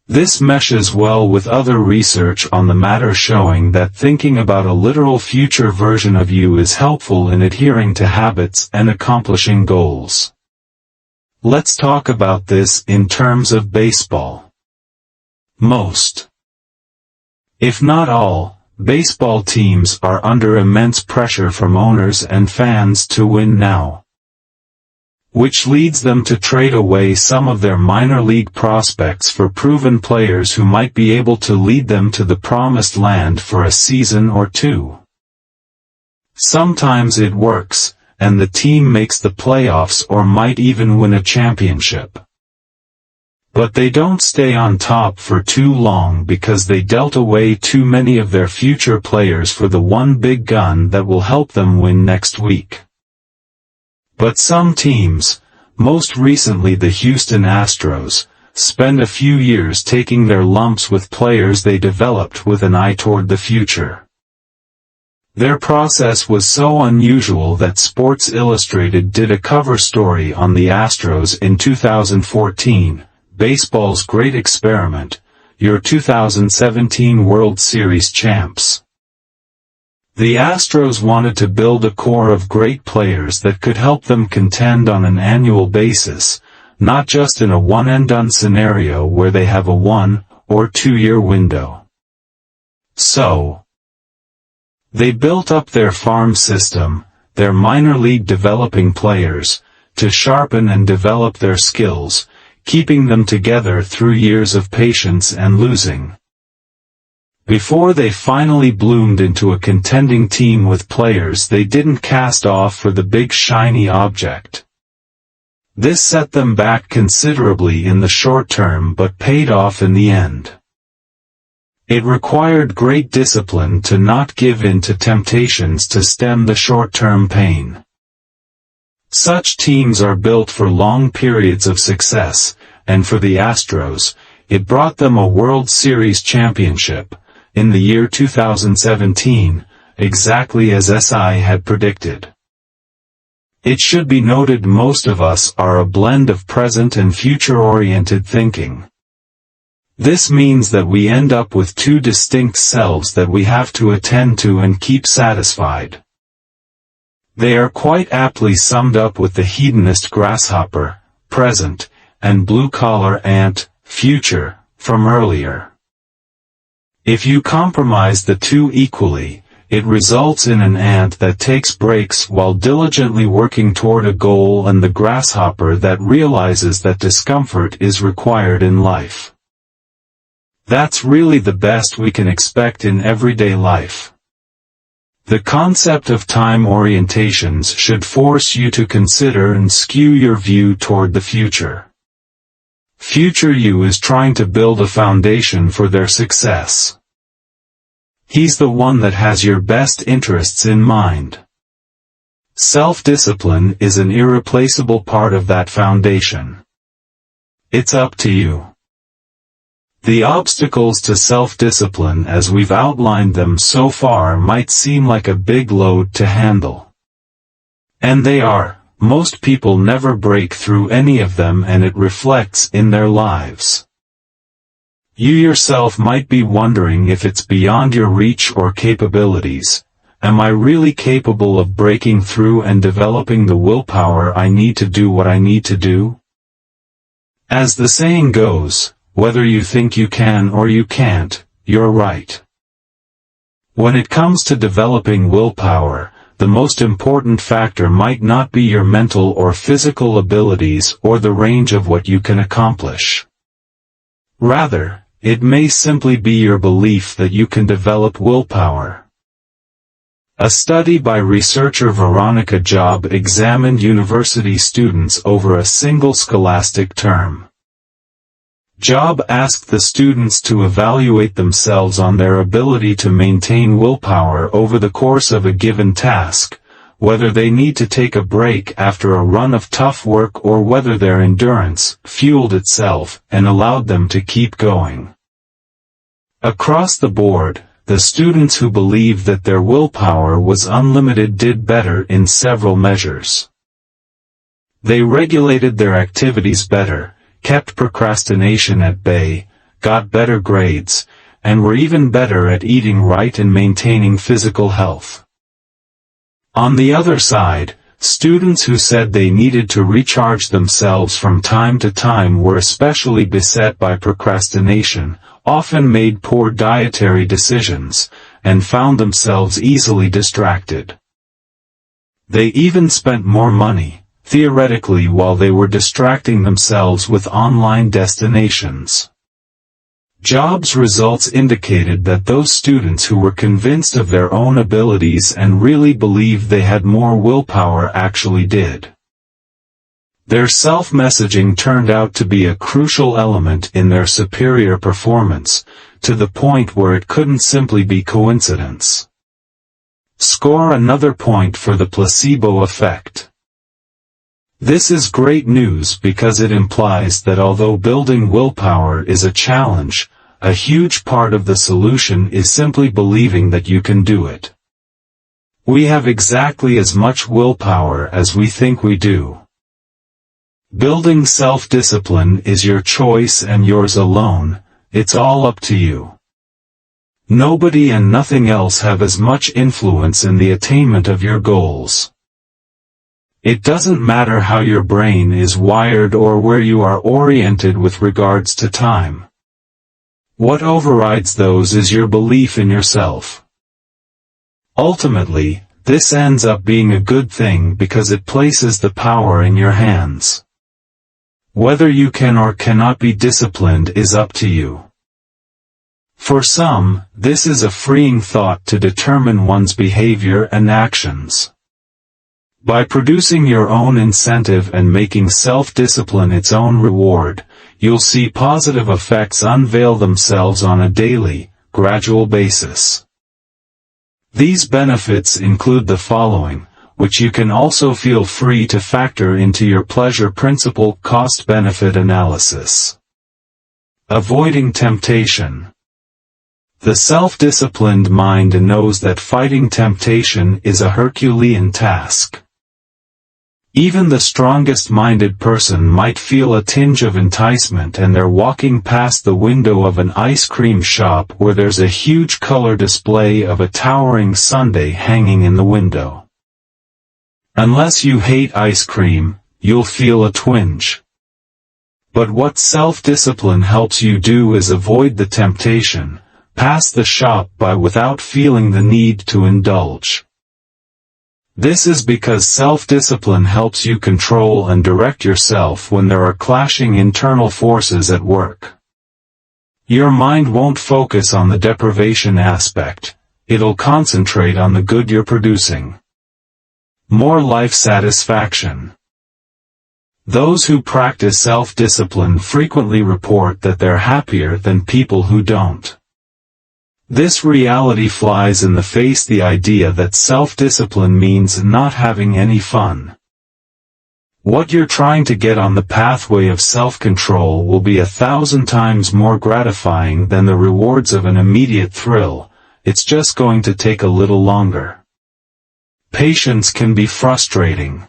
A: This meshes well with other research on the matter showing that thinking about a literal future version of you is helpful in adhering to habits and accomplishing goals. Let's talk about this in terms of baseball. Most, if not all, baseball teams are under immense pressure from owners and fans to win now, which leads them to trade away some of their minor league prospects for proven players who might be able to lead them to the promised land for a season or two. Sometimes it works, and the team makes the playoffs or might even win a championship. But they don't stay on top for too long because they dealt away too many of their future players for the one big gun that will help them win next week. But some teams, most recently the Houston Astros, spend a few years taking their lumps with players they developed with an eye toward the future. Their process was so unusual that Sports Illustrated did a cover story on the Astros in 2014, Baseball's Great Experiment, your 2017 World Series champs. The Astros wanted to build a core of great players that could help them contend on an annual basis, not just in a one-and-done scenario where they have a 1 or 2 year window. So, they built up their farm system, their minor league developing players, to sharpen and develop their skills, keeping them together through years of patience and losing. Before they finally bloomed into a contending team with players they didn't cast off for the big shiny object. This set them back considerably in the short term but paid off in the end. It required great discipline to not give in to temptations to stem the short-term pain. Such teams are built for long periods of success, and for the Astros, it brought them a World Series championship, in the year 2017, exactly as SI had predicted. It should be noted most of us are a blend of present and future-oriented thinking. This means that we end up with two distinct selves that we have to attend to and keep satisfied. They are quite aptly summed up with the hedonist grasshopper, present, and blue-collar ant, future, from earlier. If you compromise the two equally, it results in an ant that takes breaks while diligently working toward a goal and the grasshopper that realizes that discomfort is required in life. That's really the best we can expect in everyday life. The concept of time orientations should force you to consider and skew your view toward the future. Future you is trying to build a foundation for their success. He's the one that has your best interests in mind. Self-discipline is an irreplaceable part of that foundation. It's up to you. The obstacles to self-discipline as we've outlined them so far might seem like a big load to handle. And they are. Most people never break through any of them and it reflects in their lives. You yourself might be wondering if it's beyond your reach or capabilities. Am I really capable of breaking through and developing the willpower I need to do what I need to do? As the saying goes, whether you think you can or you can't, you're right. When it comes to developing willpower, the most important factor might not be your mental or physical abilities or the range of what you can accomplish. Rather, it may simply be your belief that you can develop willpower. A study by researcher Veronica Job examined university students over a single scholastic term. Job asked the students to evaluate themselves on their ability to maintain willpower over the course of a given task, whether they need to take a break after a run of tough work or whether their endurance fueled itself and allowed them to keep going. Across the board, the students who believed that their willpower was unlimited did better in several measures. They regulated their activities better, kept procrastination at bay, got better grades, and were even better at eating right and maintaining physical health. On the other side, students who said they needed to recharge themselves from time to time were especially beset by procrastination, often made poor dietary decisions, and found themselves easily distracted. They even spent more money, theoretically, while they were distracting themselves with online destinations. Job's results indicated that those students who were convinced of their own abilities and really believed they had more willpower actually did. Their self-messaging turned out to be a crucial element in their superior performance, to the point where it couldn't simply be coincidence. Score another point for the placebo effect. This is great news because it implies that although building willpower is a challenge, a huge part of the solution is simply believing that you can do it. We have exactly as much willpower as we think we do. Building self-discipline is your choice and yours alone, it's all up to you. Nobody and nothing else have as much influence in the attainment of your goals. It doesn't matter how your brain is wired or where you are oriented with regards to time. What overrides those is your belief in yourself. Ultimately, this ends up being a good thing because it places the power in your hands. Whether you can or cannot be disciplined is up to you. For some, this is a freeing thought to determine one's behavior and actions. By producing your own incentive and making self-discipline its own reward, you'll see positive effects unveil themselves on a daily, gradual basis. These benefits include the following, which you can also feel free to factor into your pleasure principle cost-benefit analysis. Avoiding temptation. The self-disciplined mind knows that fighting temptation is a Herculean task. Even the strongest-minded person might feel a tinge of enticement and they're walking past the window of an ice cream shop where there's a huge color display of a towering sundae hanging in the window. Unless you hate ice cream, you'll feel a twinge. But what self-discipline helps you do is avoid the temptation, pass the shop by without feeling the need to indulge. This is because self-discipline helps you control and direct yourself when there are clashing internal forces at work. Your mind won't focus on the deprivation aspect, it'll concentrate on the good you're producing. More life satisfaction. Those who practice self-discipline frequently report that they're happier than people who don't. This reality flies in the face the idea that self-discipline means not having any fun. What you're trying to get on the pathway of self-control will be 1,000 times more gratifying than the rewards of an immediate thrill, it's just going to take a little longer. Patience can be frustrating.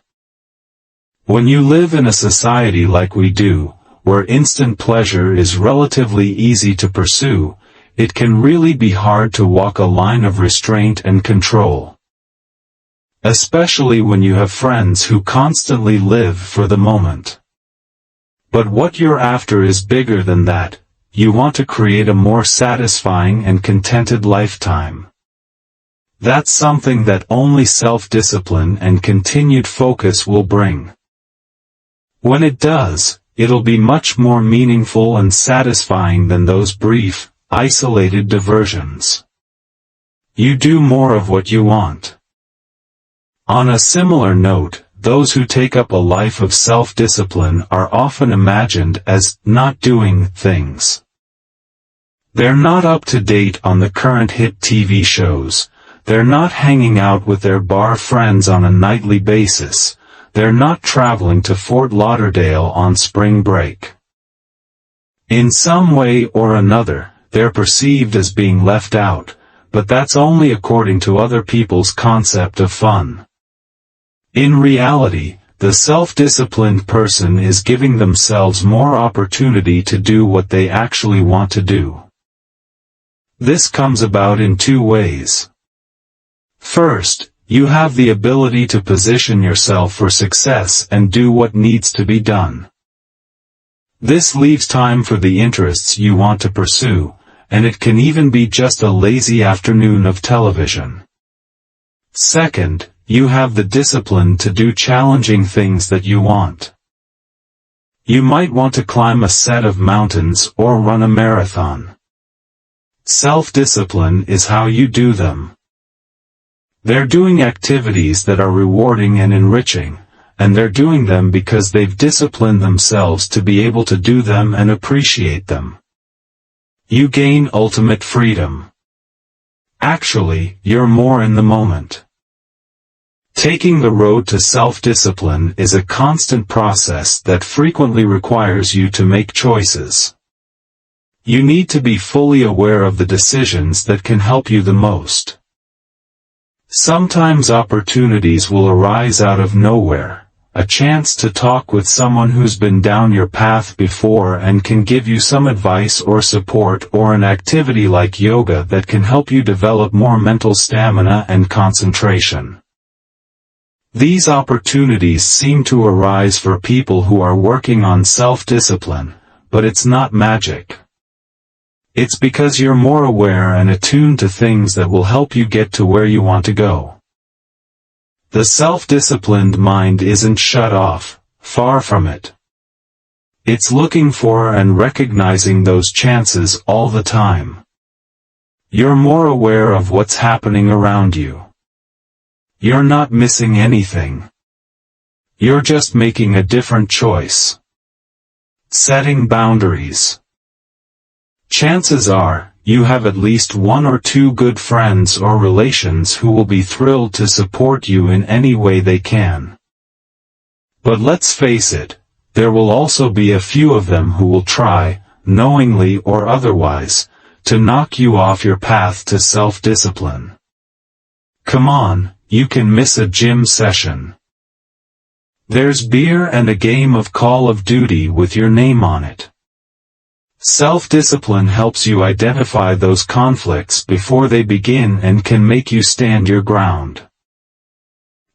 A: When you live in a society like we do, where instant pleasure is relatively easy to pursue, it can really be hard to walk a line of restraint and control. Especially when you have friends who constantly live for the moment. But what you're after is bigger than that, you want to create a more satisfying and contented lifetime. That's something that only self-discipline and continued focus will bring. When it does, it'll be much more meaningful and satisfying than those brief, isolated diversions. You do more of what you want. On a similar note, those who take up a life of self-discipline are often imagined as not doing things. They're not up to date on the current hit TV shows, they're not hanging out with their bar friends on a nightly basis, they're not traveling to Fort Lauderdale on spring break. In some way or another, they're perceived as being left out, but that's only according to other people's concept of fun. In reality, the self-disciplined person is giving themselves more opportunity to do what they actually want to do. This comes about in two ways. First, you have the ability to position yourself for success and do what needs to be done. This leaves time for the interests you want to pursue, and it can even be just a lazy afternoon of television. Second, you have the discipline to do challenging things that you want. You might want to climb a set of mountains or run a marathon. Self-discipline is how you do them. They're doing activities that are rewarding and enriching, and they're doing them because they've disciplined themselves to be able to do them and appreciate them. You gain ultimate freedom. Actually, you're more in the moment. Taking the road to self-discipline is a constant process that frequently requires you to make choices. You need to be fully aware of the decisions that can help you the most. Sometimes opportunities will arise out of nowhere, a chance to talk with someone who's been down your path before and can give you some advice or support, or an activity like yoga that can help you develop more mental stamina and concentration. These opportunities seem to arise for people who are working on self-discipline, but it's not magic. It's because you're more aware and attuned to things that will help you get to where you want to go. The self-disciplined mind isn't shut off, far from it. It's looking for and recognizing those chances all the time. You're more aware of what's happening around you. You're not missing anything. You're just making a different choice. Setting boundaries. Chances are, you have at least one or two good friends or relations who will be thrilled to support you in any way they can. But let's face it, there will also be a few of them who will try, knowingly or otherwise, to knock you off your path to self-discipline. Come on, you can miss a gym session. There's beer and a game of Call of Duty with your name on it. Self-discipline helps you identify those conflicts before they begin and can make you stand your ground.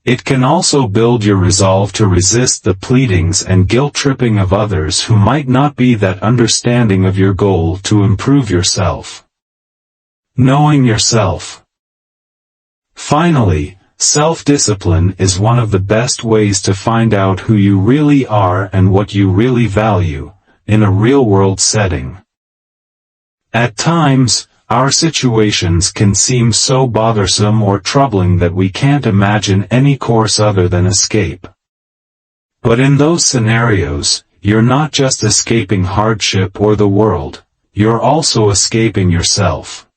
A: It can also build your resolve to resist the pleadings and guilt-tripping of others who might not be that understanding of your goal to improve yourself. Knowing yourself. Finally, self-discipline is one of the best ways to find out who you really are and what you really value, in a real-world setting. At times, our situations can seem so bothersome or troubling that we can't imagine any course other than escape. But in those scenarios, you're not just escaping hardship or the world, you're also escaping yourself.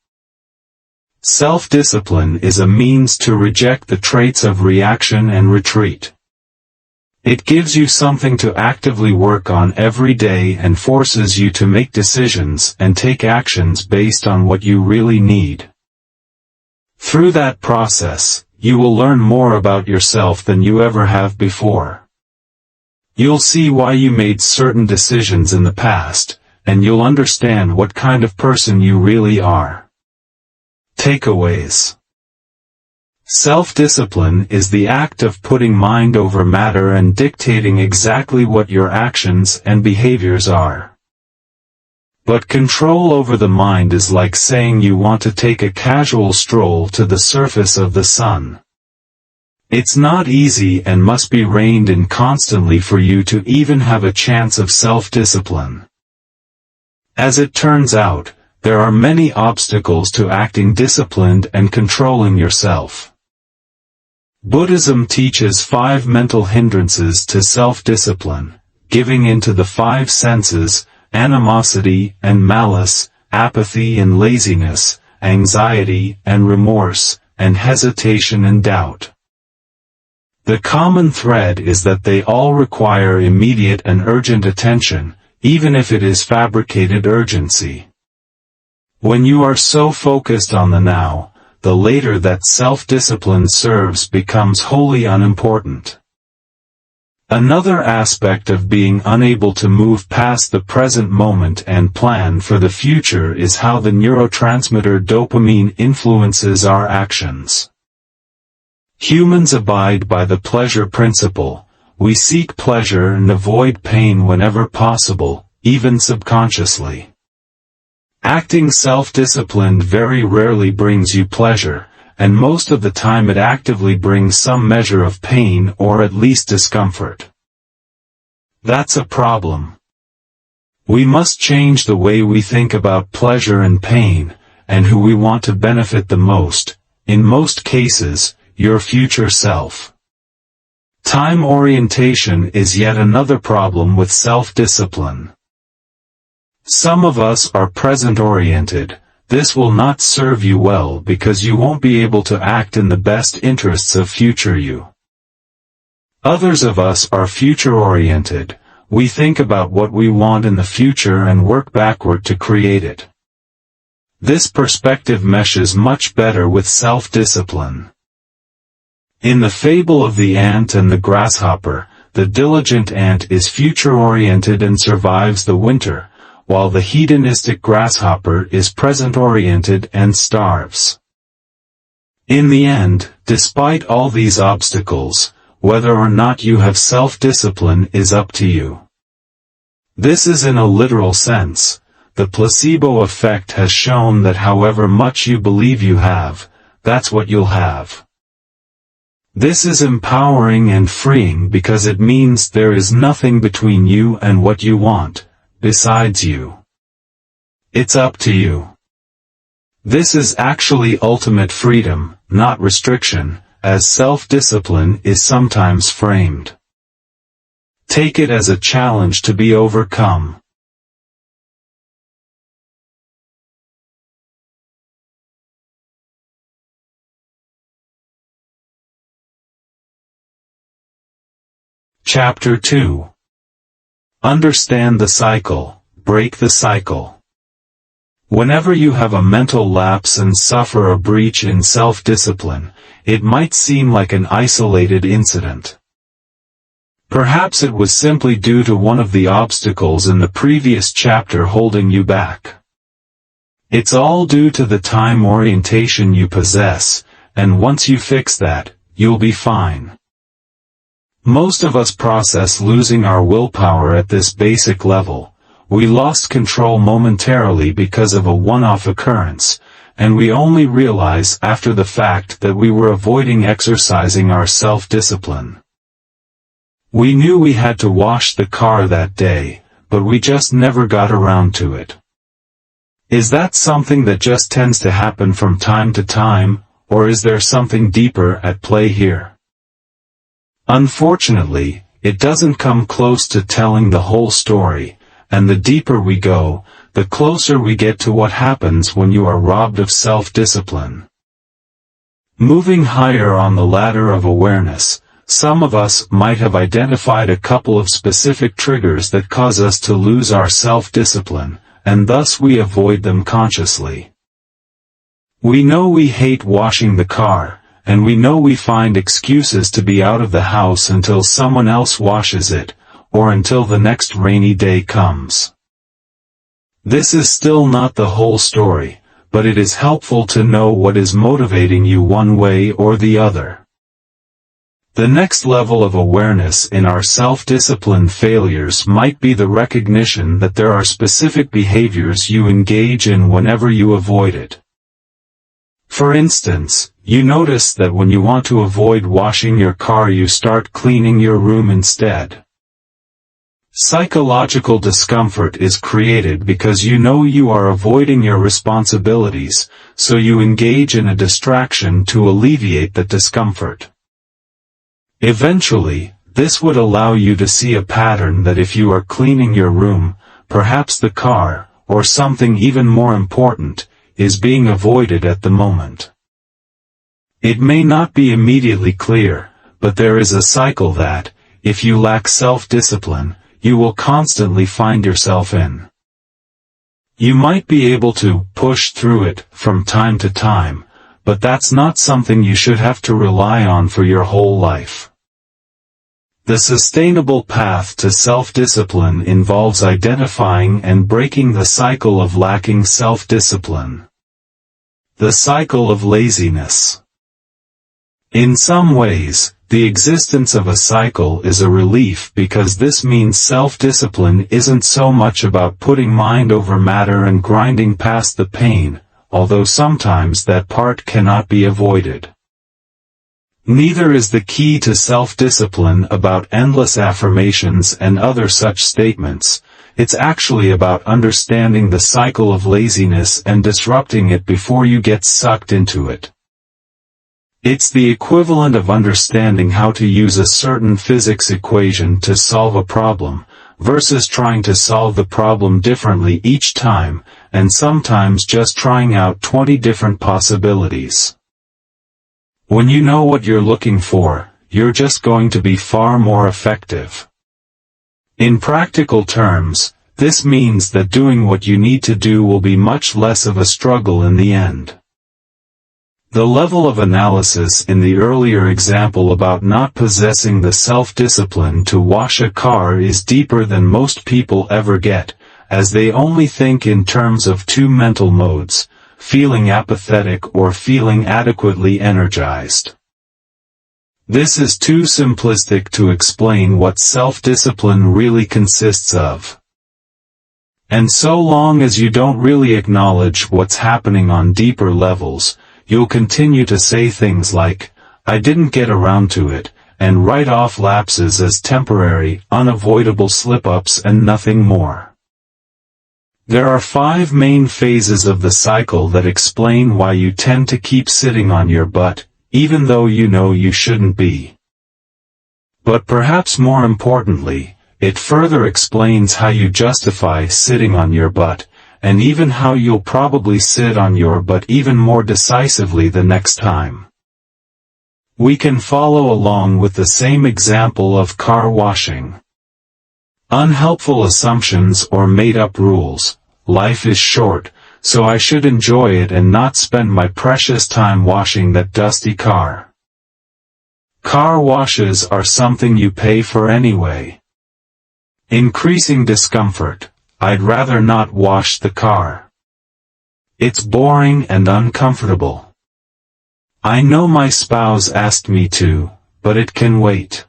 A: Self-discipline is a means to reject the traits of reaction and retreat. It gives you something to actively work on every day and forces you to make decisions and take actions based on what you really need. Through that process, you will learn more about yourself than you ever have before. You'll see why you made certain decisions in the past, and you'll understand what kind of person you really are. Takeaways. Self-discipline is the act of putting mind over matter and dictating exactly what your actions and behaviors are. But control over the mind is like saying you want to take a casual stroll to the surface of the sun. It's not easy and must be reined in constantly for you to even have a chance of self-discipline. As it turns out, there are many obstacles to acting disciplined and controlling yourself. Buddhism teaches 5 mental hindrances to self-discipline: giving into the 5 senses, animosity and malice, apathy and laziness, anxiety and remorse, and hesitation and doubt. The common thread is that they all require immediate and urgent attention, even if it is fabricated urgency. When you are so focused on the now, the later that self-discipline serves becomes wholly unimportant. Another aspect of being unable to move past the present moment and plan for the future is how the neurotransmitter dopamine influences our actions. Humans abide by the pleasure principle. We seek pleasure and avoid pain whenever possible, even subconsciously. Acting self-disciplined very rarely brings you pleasure, and most of the time it actively brings some measure of pain or at least discomfort. That's a problem. We must change the way we think about pleasure and pain, and who we want to benefit the most, in most cases, your future self. Time orientation is yet another problem with self-discipline. Some of us are present-oriented. This will not serve you well because you won't be able to act in the best interests of future you. Others of us are future-oriented. We think about what we want in the future and work backward to create it. This perspective meshes much better with self-discipline. In the fable of the ant and the grasshopper, the diligent ant is future-oriented and survives the winter, while the hedonistic grasshopper is present-oriented and starves. In the end, despite all these obstacles, whether or not you have self-discipline is up to you. This is in a literal sense. The placebo effect has shown that however much you believe you have, that's what you'll have. This is empowering and freeing because it means there is nothing between you and what you want, besides you. It's up to you. This is actually ultimate freedom, not restriction, as self-discipline is sometimes framed. Take it as a challenge to be overcome. Chapter 2. Understand the cycle, break the cycle. Whenever you have a mental lapse and suffer a breach in self-discipline, it might seem like an isolated incident. Perhaps it was simply due to one of the obstacles in the previous chapter holding you back. It's all due to the time orientation you possess, and once you fix that, you'll be fine. Most of us process losing our willpower at this basic level. We lost control momentarily because of a one-off occurrence, and we only realize after the fact that we were avoiding exercising our self-discipline. We knew we had to wash the car that day, but we just never got around to it. Is that something that just tends to happen from time to time, or is there something deeper at play here? Unfortunately, it doesn't come close to telling the whole story, and the deeper we go, the closer we get to what happens when you are robbed of self-discipline. Moving higher on the ladder of awareness, some of us might have identified a couple of specific triggers that cause us to lose our self-discipline, and thus we avoid them consciously. We know we hate washing the car, and we know we find excuses to be out of the house until someone else washes it, or until the next rainy day comes. This is still not the whole story, but it is helpful to know what is motivating you one way or the other. The next level of awareness in our self-discipline failures might be the recognition that there are specific behaviors you engage in whenever you avoid it. For instance, you notice that when you want to avoid washing your car you start cleaning your room instead. Psychological discomfort is created because you know you are avoiding your responsibilities, so you engage in a distraction to alleviate that discomfort. Eventually, this would allow you to see a pattern that if you are cleaning your room, perhaps the car, or something even more important, is being avoided at the moment. It may not be immediately clear, but there is a cycle that, if you lack self-discipline, you will constantly find yourself in. You might be able to push through it from time to time, but that's not something you should have to rely on for your whole life. The sustainable path to self-discipline involves identifying and breaking the cycle of lacking self-discipline. The cycle of laziness. In some ways, the existence of a cycle is a relief because this means self-discipline isn't so much about putting mind over matter and grinding past the pain, although sometimes that part cannot be avoided. Neither is the key to self-discipline about endless affirmations and other such statements. It's actually about understanding the cycle of laziness and disrupting it before you get sucked into it. It's the equivalent of understanding how to use a certain physics equation to solve a problem, versus trying to solve the problem differently each time, and sometimes just trying out 20 different possibilities. When you know what you're looking for, you're just going to be far more effective. In practical terms, this means that doing what you need to do will be much less of a struggle in the end. The level of analysis in the earlier example about not possessing the self-discipline to wash a car is deeper than most people ever get, as they only think in terms of two mental modes: feeling apathetic or feeling adequately energized. This is too simplistic to explain what self-discipline really consists of. And so long as you don't really acknowledge what's happening on deeper levels, you'll continue to say things like, "I didn't get around to it," and write off lapses as temporary, unavoidable slip-ups and nothing more. There are 5 main phases of the cycle that explain why you tend to keep sitting on your butt, even though you know you shouldn't be. But perhaps more importantly, it further explains how you justify sitting on your butt, and even how you'll probably sit on your butt even more decisively the next time. We can follow along with the same example of car washing. Unhelpful assumptions or made-up rules. Life is short, so I should enjoy it and not spend my precious time washing that dusty car. Car washes are something you pay for anyway. Increasing discomfort. I'd rather not wash the car. It's boring and uncomfortable. I know my spouse asked me to, but it can wait.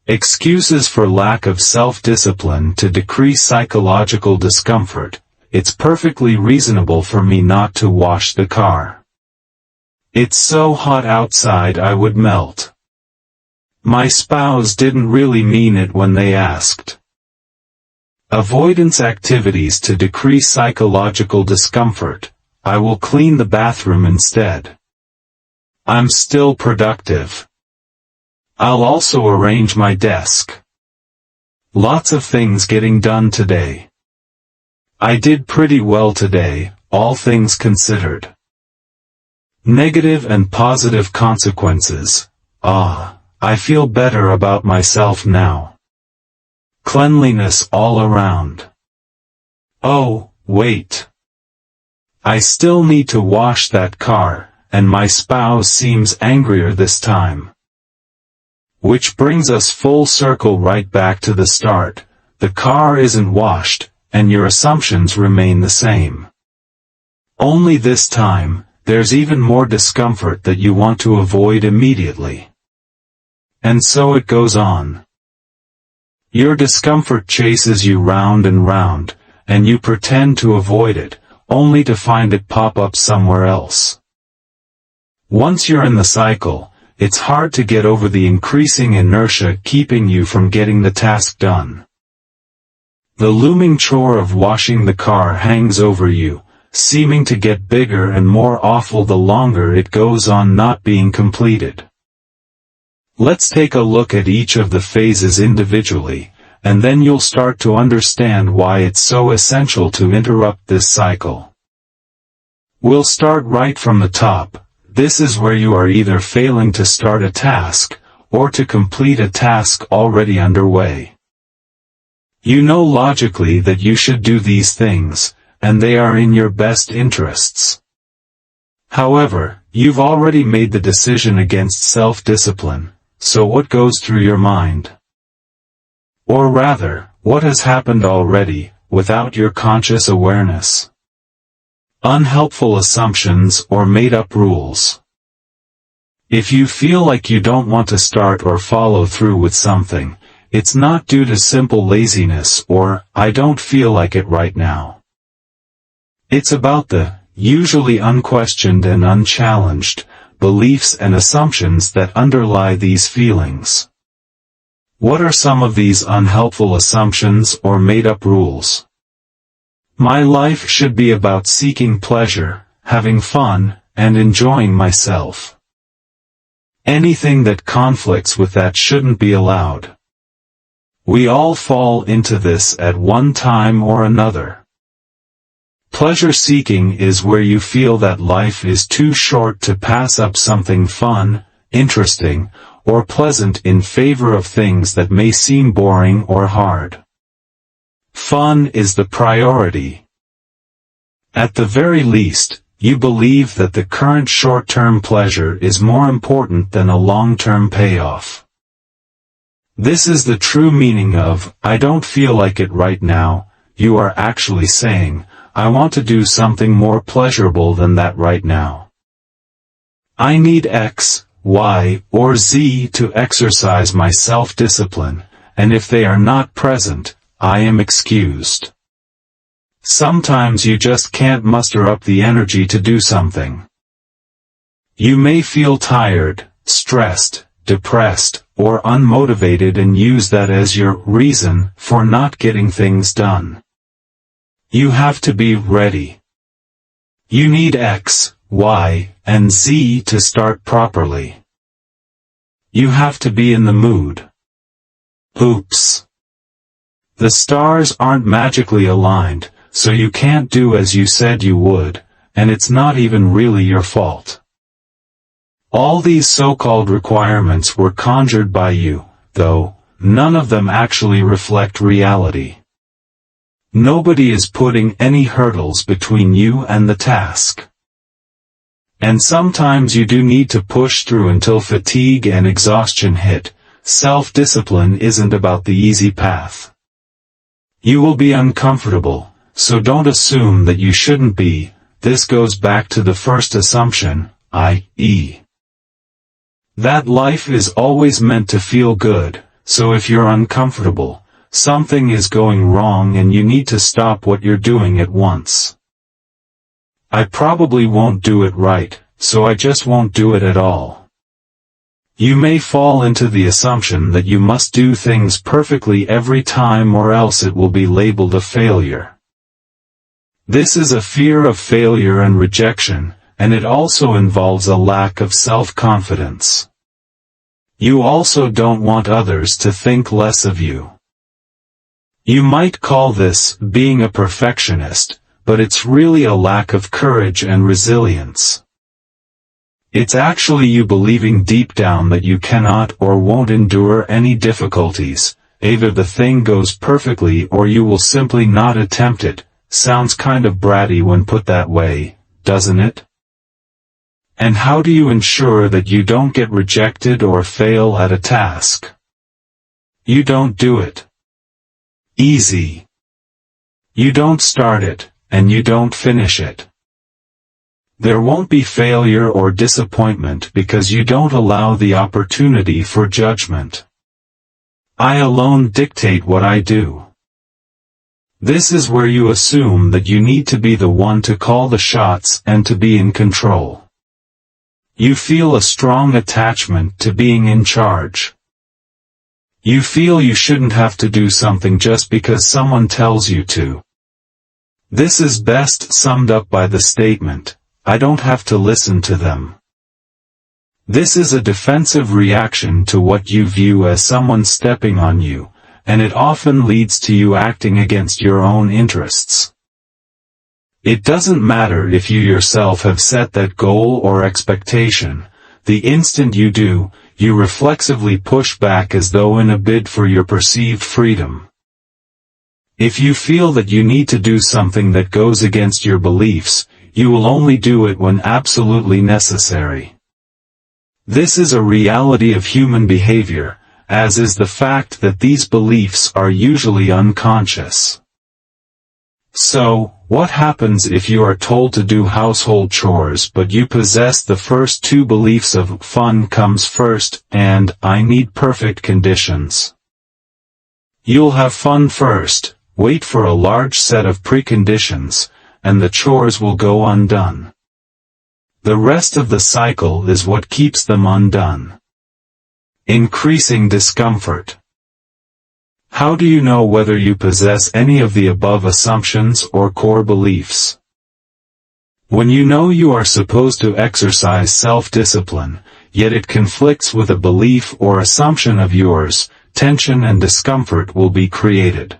A: Excuses for lack of self-discipline to decrease psychological discomfort. It's perfectly reasonable for me not to wash the car. It's so hot outside I would melt. My spouse didn't really mean it when they asked. Avoidance activities to decrease psychological discomfort. I will clean the bathroom instead. I'm still productive. I'll also arrange my desk. Lots of things getting done today. I did pretty well today, all things considered. Negative and positive consequences. I feel better about myself now. Cleanliness all around. Oh, wait. I still need to wash that car, and my spouse seems angrier this time. Which brings us full circle right back to the start. The car isn't washed, and your assumptions remain the same. Only this time, there's even more discomfort that you want to avoid immediately. And so it goes on. Your discomfort chases you round and round, and you pretend to avoid it, only to find it pop up somewhere else. Once you're in the cycle, it's hard to get over the increasing inertia keeping you from getting the task done. The looming chore of washing the car hangs over you, seeming to get bigger and more awful the longer it goes on not being completed. Let's take a look at each of the phases individually, and then you'll start to understand why it's so essential to interrupt this cycle. We'll start right from the top. This is where you are either failing to start a task, or to complete a task already underway. You know logically that you should do these things, and they are in your best interests. However, you've already made the decision against self-discipline, so what goes through your mind? Or rather, what has happened already, without your conscious awareness? Unhelpful assumptions or made-up rules. If you feel like you don't want to start or follow through with something, it's not due to simple laziness or, "I don't feel like it right now." It's about the, usually unquestioned and unchallenged, beliefs and assumptions that underlie these feelings. What are some of these unhelpful assumptions or made-up rules? My life should be about seeking pleasure, having fun, and enjoying myself. Anything that conflicts with that shouldn't be allowed. We all fall into this at one time or another. Pleasure-seeking is where you feel that life is too short to pass up something fun, interesting, or pleasant in favor of things that may seem boring or hard. Fun is the priority. At the very least, you believe that the current short-term pleasure is more important than a long-term payoff. This is the true meaning of, "I don't feel like it right now." You are actually saying, "I want to do something more pleasurable than that right now. I need X, Y, or Z to exercise my self-discipline, and if they are not present, I am excused." Sometimes you just can't muster up the energy to do something. You may feel tired, stressed, depressed, or unmotivated and use that as your reason for not getting things done. You have to be ready. You need X, Y, and Z to start properly. You have to be in the mood. Oops. The stars aren't magically aligned, so you can't do as you said you would, and it's not even really your fault. All these so-called requirements were conjured by you, though none of them actually reflect reality. Nobody is putting any hurdles between you and the task. And sometimes you do need to push through until fatigue and exhaustion hit. Self-discipline isn't about the easy path. You will be uncomfortable, so don't assume that you shouldn't be. This goes back to the first assumption, i.e., that life is always meant to feel good, so if you're uncomfortable, something is going wrong and you need to stop what you're doing at once. I probably won't do it right, so I just won't do it at all. You may fall into the assumption that you must do things perfectly every time or else it will be labeled a failure. This is a fear of failure and rejection, and it also involves a lack of self-confidence. You also don't want others to think less of you. You might call this being a perfectionist, but it's really a lack of courage and resilience. It's actually you believing deep down that you cannot or won't endure any difficulties. Either the thing goes perfectly or you will simply not attempt it. Sounds kind of bratty when put that way, doesn't it? And how do you ensure that you don't get rejected or fail at a task? You don't do it. Easy. You don't start it, and you don't finish it. There won't be failure or disappointment because you don't allow the opportunity for judgment. I alone dictate what I do. This is where you assume that you need to be the one to call the shots and to be in control. You feel a strong attachment to being in charge. You feel you shouldn't have to do something just because someone tells you to. This is best summed up by the statement, "I don't have to listen to them." This is a defensive reaction to what you view as someone stepping on you, and it often leads to you acting against your own interests. It doesn't matter if you yourself have set that goal or expectation. The instant you do, you reflexively push back as though in a bid for your perceived freedom. If you feel that you need to do something that goes against your beliefs, you will only do it when absolutely necessary. This is a reality of human behavior, as is the fact that these beliefs are usually unconscious. So, what happens if you are told to do household chores but you possess the first two beliefs of fun comes first and I need perfect conditions? You'll have fun first, wait for a large set of preconditions, and the chores will go undone. The rest of the cycle is what keeps them undone. Increasing discomfort. How do you know whether you possess any of the above assumptions or core beliefs? When you know you are supposed to exercise self-discipline, yet it conflicts with a belief or assumption of yours, tension and discomfort will be created.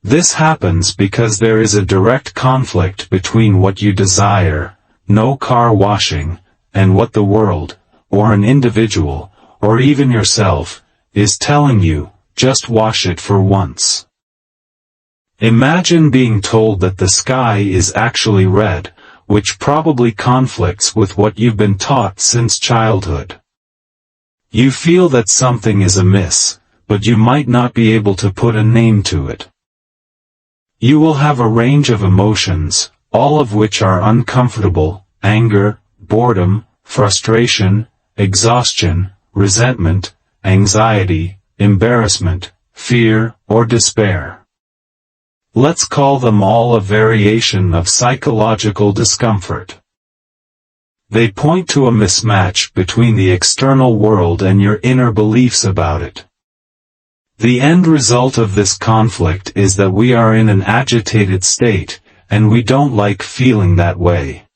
A: This happens because there is a direct conflict between what you desire, no car washing, and what the world, or an individual, or even yourself, is telling you, just wash it for once. Imagine being told that the sky is actually red, which probably conflicts with what you've been taught since childhood. You feel that something is amiss, but you might not be able to put a name to it. You will have a range of emotions, all of which are uncomfortable: anger, boredom, frustration, exhaustion, resentment, anxiety, embarrassment, fear, or despair. Let's call them all a variation of psychological discomfort. They point to a mismatch between the external world and your inner beliefs about it. The end result of this conflict is that we are in an agitated state, and we don't like feeling that way.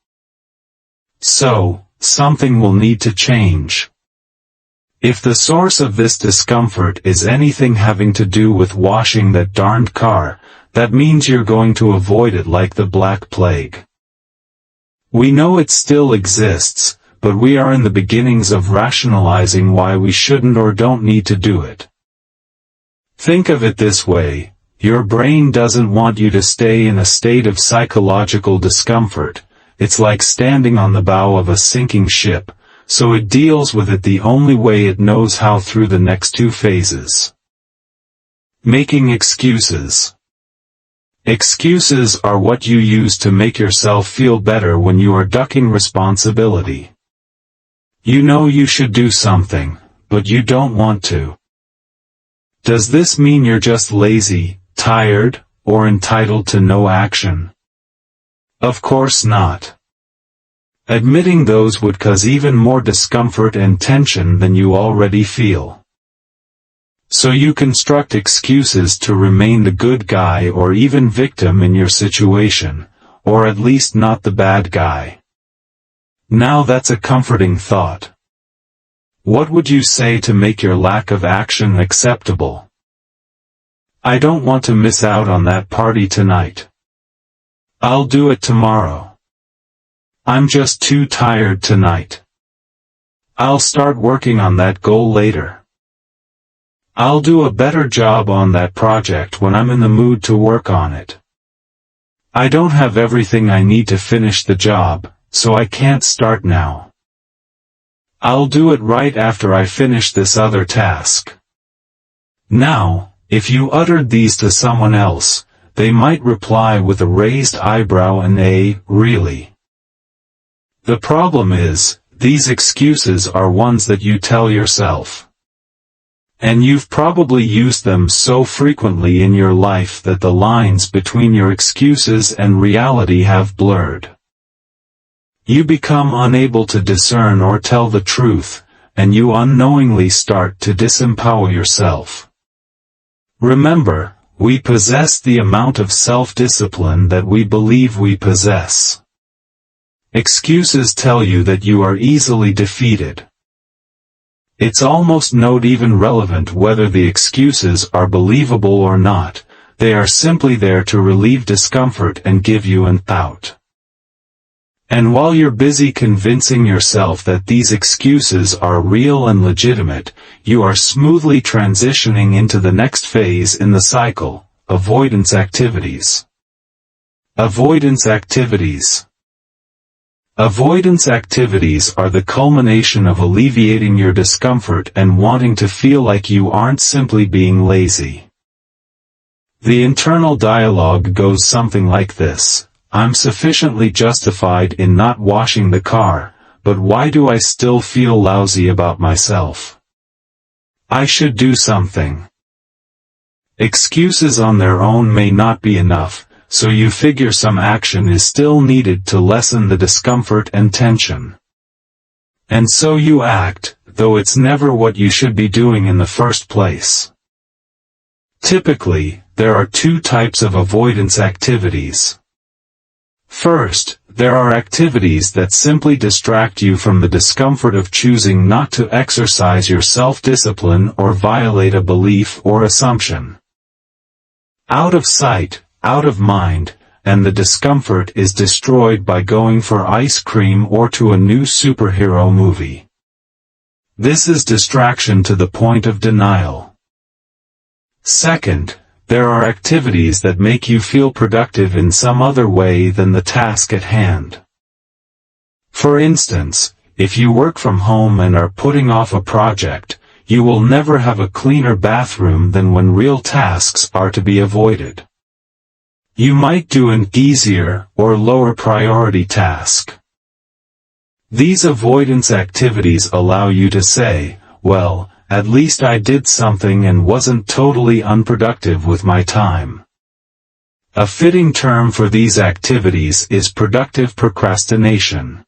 A: So, something will need to change. If the source of this discomfort is anything having to do with washing that darned car, that means you're going to avoid it like the Black Plague. We know it still exists, but we are in the beginnings of rationalizing why we shouldn't or don't need to do it. Think of it this way: your brain doesn't want you to stay in a state of psychological discomfort. It's like standing on the bow of a sinking ship, so it deals with it the only way it knows how through the next two phases. Making excuses. Excuses are what you use to make yourself feel better when you are ducking responsibility. You know you should do something, but you don't want to. Does this mean you're just lazy, tired, or entitled to no action? Of course not. Admitting those would cause even more discomfort and tension than you already feel. So you construct excuses to remain the good guy or even victim in your situation, or at least not the bad guy. Now that's a comforting thought. What would you say to make your lack of action acceptable? I don't want to miss out on that party tonight. I'll do it tomorrow. I'm just too tired tonight. I'll start working on that goal later. I'll do a better job on that project when I'm in the mood to work on it. I don't have everything I need to finish the job, so I can't start now. I'll do it right after I finish this other task. Now, if you uttered these to someone else, they might reply with a raised eyebrow and a, "Really?" The problem is, these excuses are ones that you tell yourself. And you've probably used them so frequently in your life that the lines between your excuses and reality have blurred. You become unable to discern or tell the truth, and you unknowingly start to disempower yourself. Remember, we possess the amount of self-discipline that we believe we possess. Excuses tell you that you are easily defeated. It's almost not even relevant whether the excuses are believable or not, they are simply there to relieve discomfort and give you an out. And while you're busy convincing yourself that these excuses are real and legitimate, you are smoothly transitioning into the next phase in the cycle, avoidance activities. Avoidance activities. Avoidance activities are the culmination of alleviating your discomfort and wanting to feel like you aren't simply being lazy. The internal dialogue goes something like this. I'm sufficiently justified in not washing the car, but why do I still feel lousy about myself? I should do something. Excuses on their own may not be enough, so you figure some action is still needed to lessen the discomfort and tension. And so you act, though it's never what you should be doing in the first place. Typically, there are two types of avoidance activities. First, there are activities that simply distract you from the discomfort of choosing not to exercise your self-discipline or violate a belief or assumption. Out of sight, out of mind, and the discomfort is destroyed by going for ice cream or to a new superhero movie. This is distraction to the point of denial. Second, there are activities that make you feel productive in some other way than the task at hand. For instance, if you work from home and are putting off a project, you will never have a cleaner bathroom than when real tasks are to be avoided. You might do an easier or lower priority task. These avoidance activities allow you to say, well, at least I did something and wasn't totally unproductive with my time. A fitting term for these activities is productive procrastination.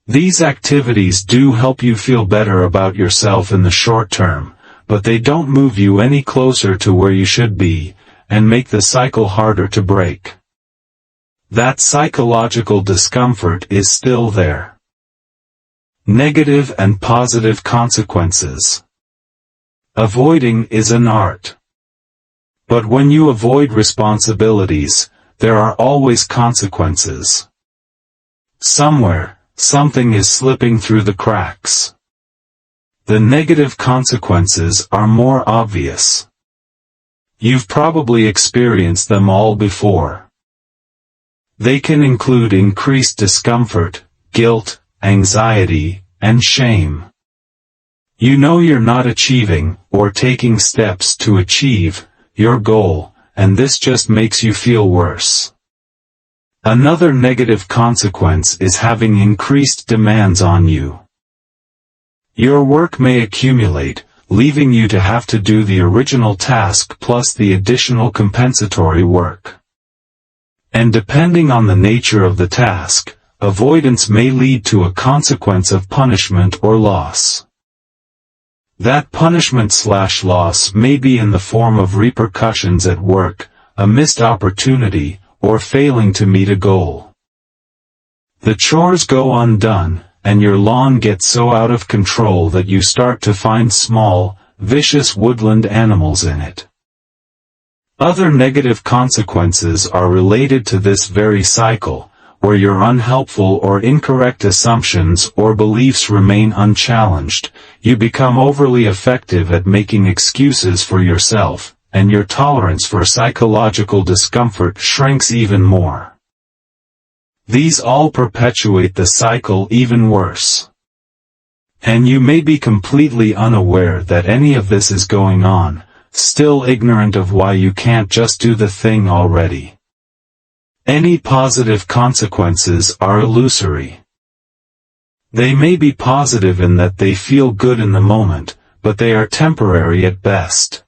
A: These activities do help you feel better about yourself in the short term, but they don't move you any closer to where you should be, and make the cycle harder to break. That psychological discomfort is still there. Negative and positive consequences. Avoiding is an art. But when you avoid responsibilities, there are always consequences. Somewhere, something is slipping through the cracks. The negative consequences are more obvious. You've probably experienced them all before. They can include increased discomfort, guilt, anxiety, and shame. You know you're not achieving, or taking steps to achieve, your goal, and this just makes you feel worse. Another negative consequence is having increased demands on you. Your work may accumulate, leaving you to have to do the original task plus the additional compensatory work. And depending on the nature of the task, avoidance may lead to a consequence of punishment or loss. That punishment/loss may be in the form of repercussions at work, a missed opportunity, or failing to meet a goal. The chores go undone, and your lawn gets so out of control that you start to find small, vicious woodland animals in it. Other negative consequences are related to this very cycle, where your unhelpful or incorrect assumptions or beliefs remain unchallenged, you become overly effective at making excuses for yourself, and your tolerance for psychological discomfort shrinks even more. These all perpetuate the cycle even worse. And you may be completely unaware that any of this is going on, still ignorant of why you can't just do the thing already. Any positive consequences are illusory. They may be positive in that they feel good in the moment, but they are temporary at best.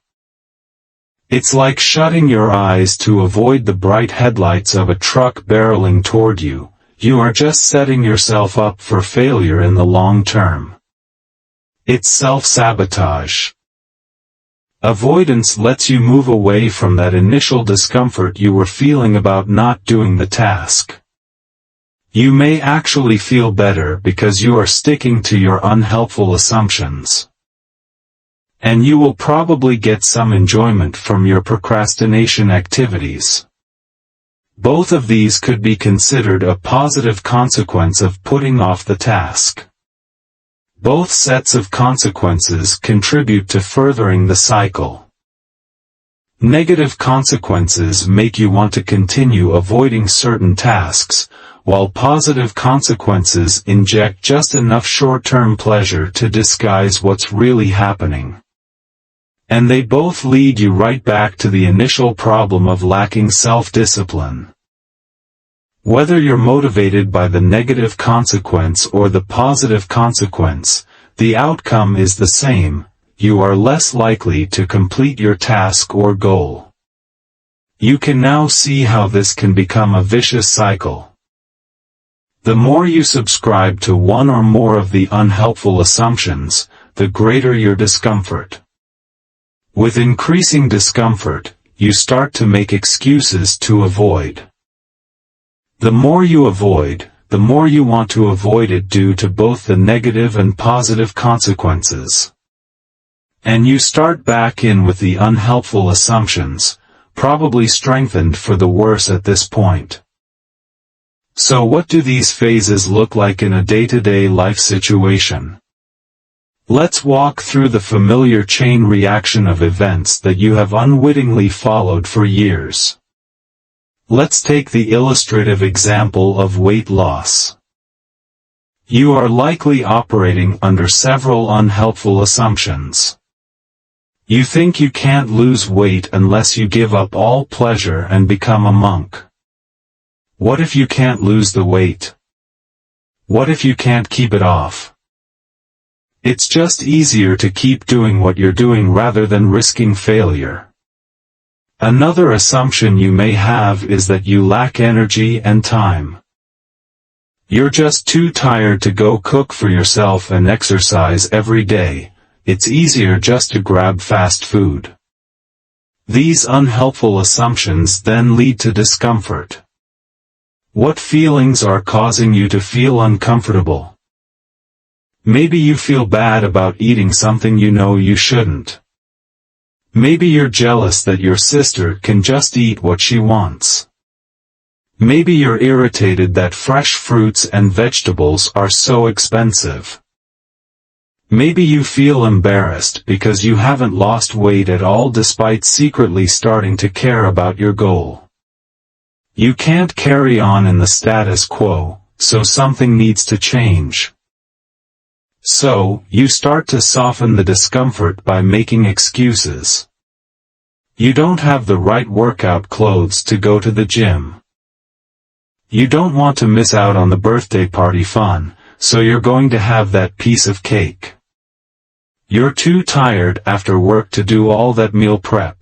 A: It's like shutting your eyes to avoid the bright headlights of a truck barreling toward you. You are just setting yourself up for failure in the long term. It's self-sabotage. Avoidance lets you move away from that initial discomfort you were feeling about not doing the task. You may actually feel better because you are sticking to your unhelpful assumptions. And you will probably get some enjoyment from your procrastination activities. Both of these could be considered a positive consequence of putting off the task. Both sets of consequences contribute to furthering the cycle. Negative consequences make you want to continue avoiding certain tasks, while positive consequences inject just enough short-term pleasure to disguise what's really happening. And they both lead you right back to the initial problem of lacking self-discipline. Whether you're motivated by the negative consequence or the positive consequence, the outcome is the same: you are less likely to complete your task or goal. You can now see how this can become a vicious cycle. The more you subscribe to one or more of the unhelpful assumptions, the greater your discomfort. With increasing discomfort, you start to make excuses to avoid. The more you avoid, the more you want to avoid it due to both the negative and positive consequences. And you start back in with the unhelpful assumptions, probably strengthened for the worse at this point. So what do these phases look like in a day-to-day life situation? Let's walk through the familiar chain reaction of events that you have unwittingly followed for years. Let's take the illustrative example of weight loss. You are likely operating under several unhelpful assumptions. You think you can't lose weight unless you give up all pleasure and become a monk. What if you can't lose the weight? What if you can't keep it off? It's just easier to keep doing what you're doing rather than risking failure. Another assumption you may have is that you lack energy and time. You're just too tired to go cook for yourself and exercise every day. It's easier just to grab fast food. These unhelpful assumptions then lead to discomfort. What feelings are causing you to feel uncomfortable? Maybe you feel bad about eating something you know you shouldn't. Maybe you're jealous that your sister can just eat what she wants. Maybe you're irritated that fresh fruits and vegetables are so expensive. Maybe you feel embarrassed because you haven't lost weight at all despite secretly starting to care about your goal. You can't carry on in the status quo, so something needs to change. So, you start to soften the discomfort by making excuses. You don't have the right workout clothes to go to the gym. You don't want to miss out on the birthday party fun, so you're going to have that piece of cake. You're too tired after work to do all that meal prep.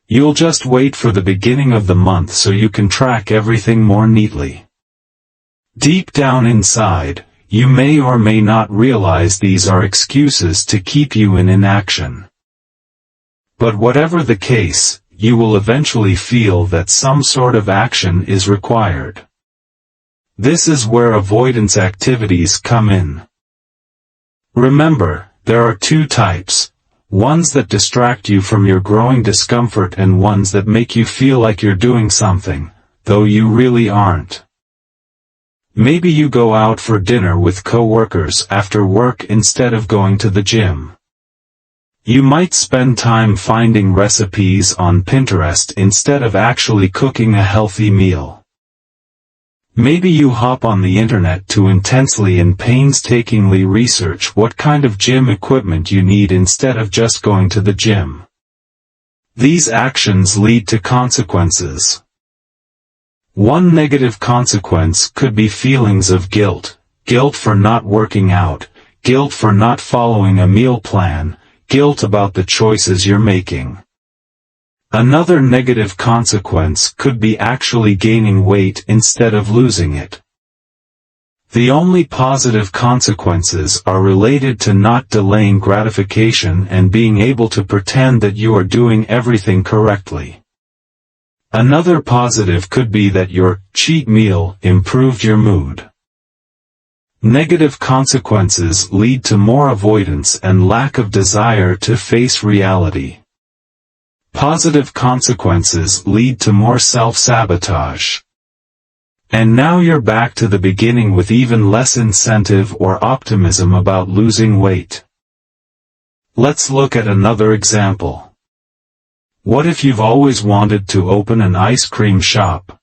A: You'll just wait for the beginning of the month so you can track everything more neatly. Deep down inside, you may or may not realize these are excuses to keep you in inaction. But whatever the case, you will eventually feel that some sort of action is required. This is where avoidance activities come in. Remember, there are two types, ones that distract you from your growing discomfort and ones that make you feel like you're doing something, though you really aren't. Maybe you go out for dinner with coworkers after work instead of going to the gym. You might spend time finding recipes on Pinterest instead of actually cooking a healthy meal. Maybe you hop on the internet to intensely and painstakingly research what kind of gym equipment you need instead of just going to the gym. These actions lead to consequences. One negative consequence could be feelings of guilt, guilt for not working out, guilt for not following a meal plan, guilt about the choices you're making. Another negative consequence could be actually gaining weight instead of losing it. The only positive consequences are related to not delaying gratification and being able to pretend that you are doing everything correctly. Another positive could be that your cheat meal improved your mood. Negative consequences lead to more avoidance and lack of desire to face reality. Positive consequences lead to more self-sabotage. And now you're back to the beginning with even less incentive or optimism about losing weight. Let's look at another example. What if you've always wanted to open an ice cream shop?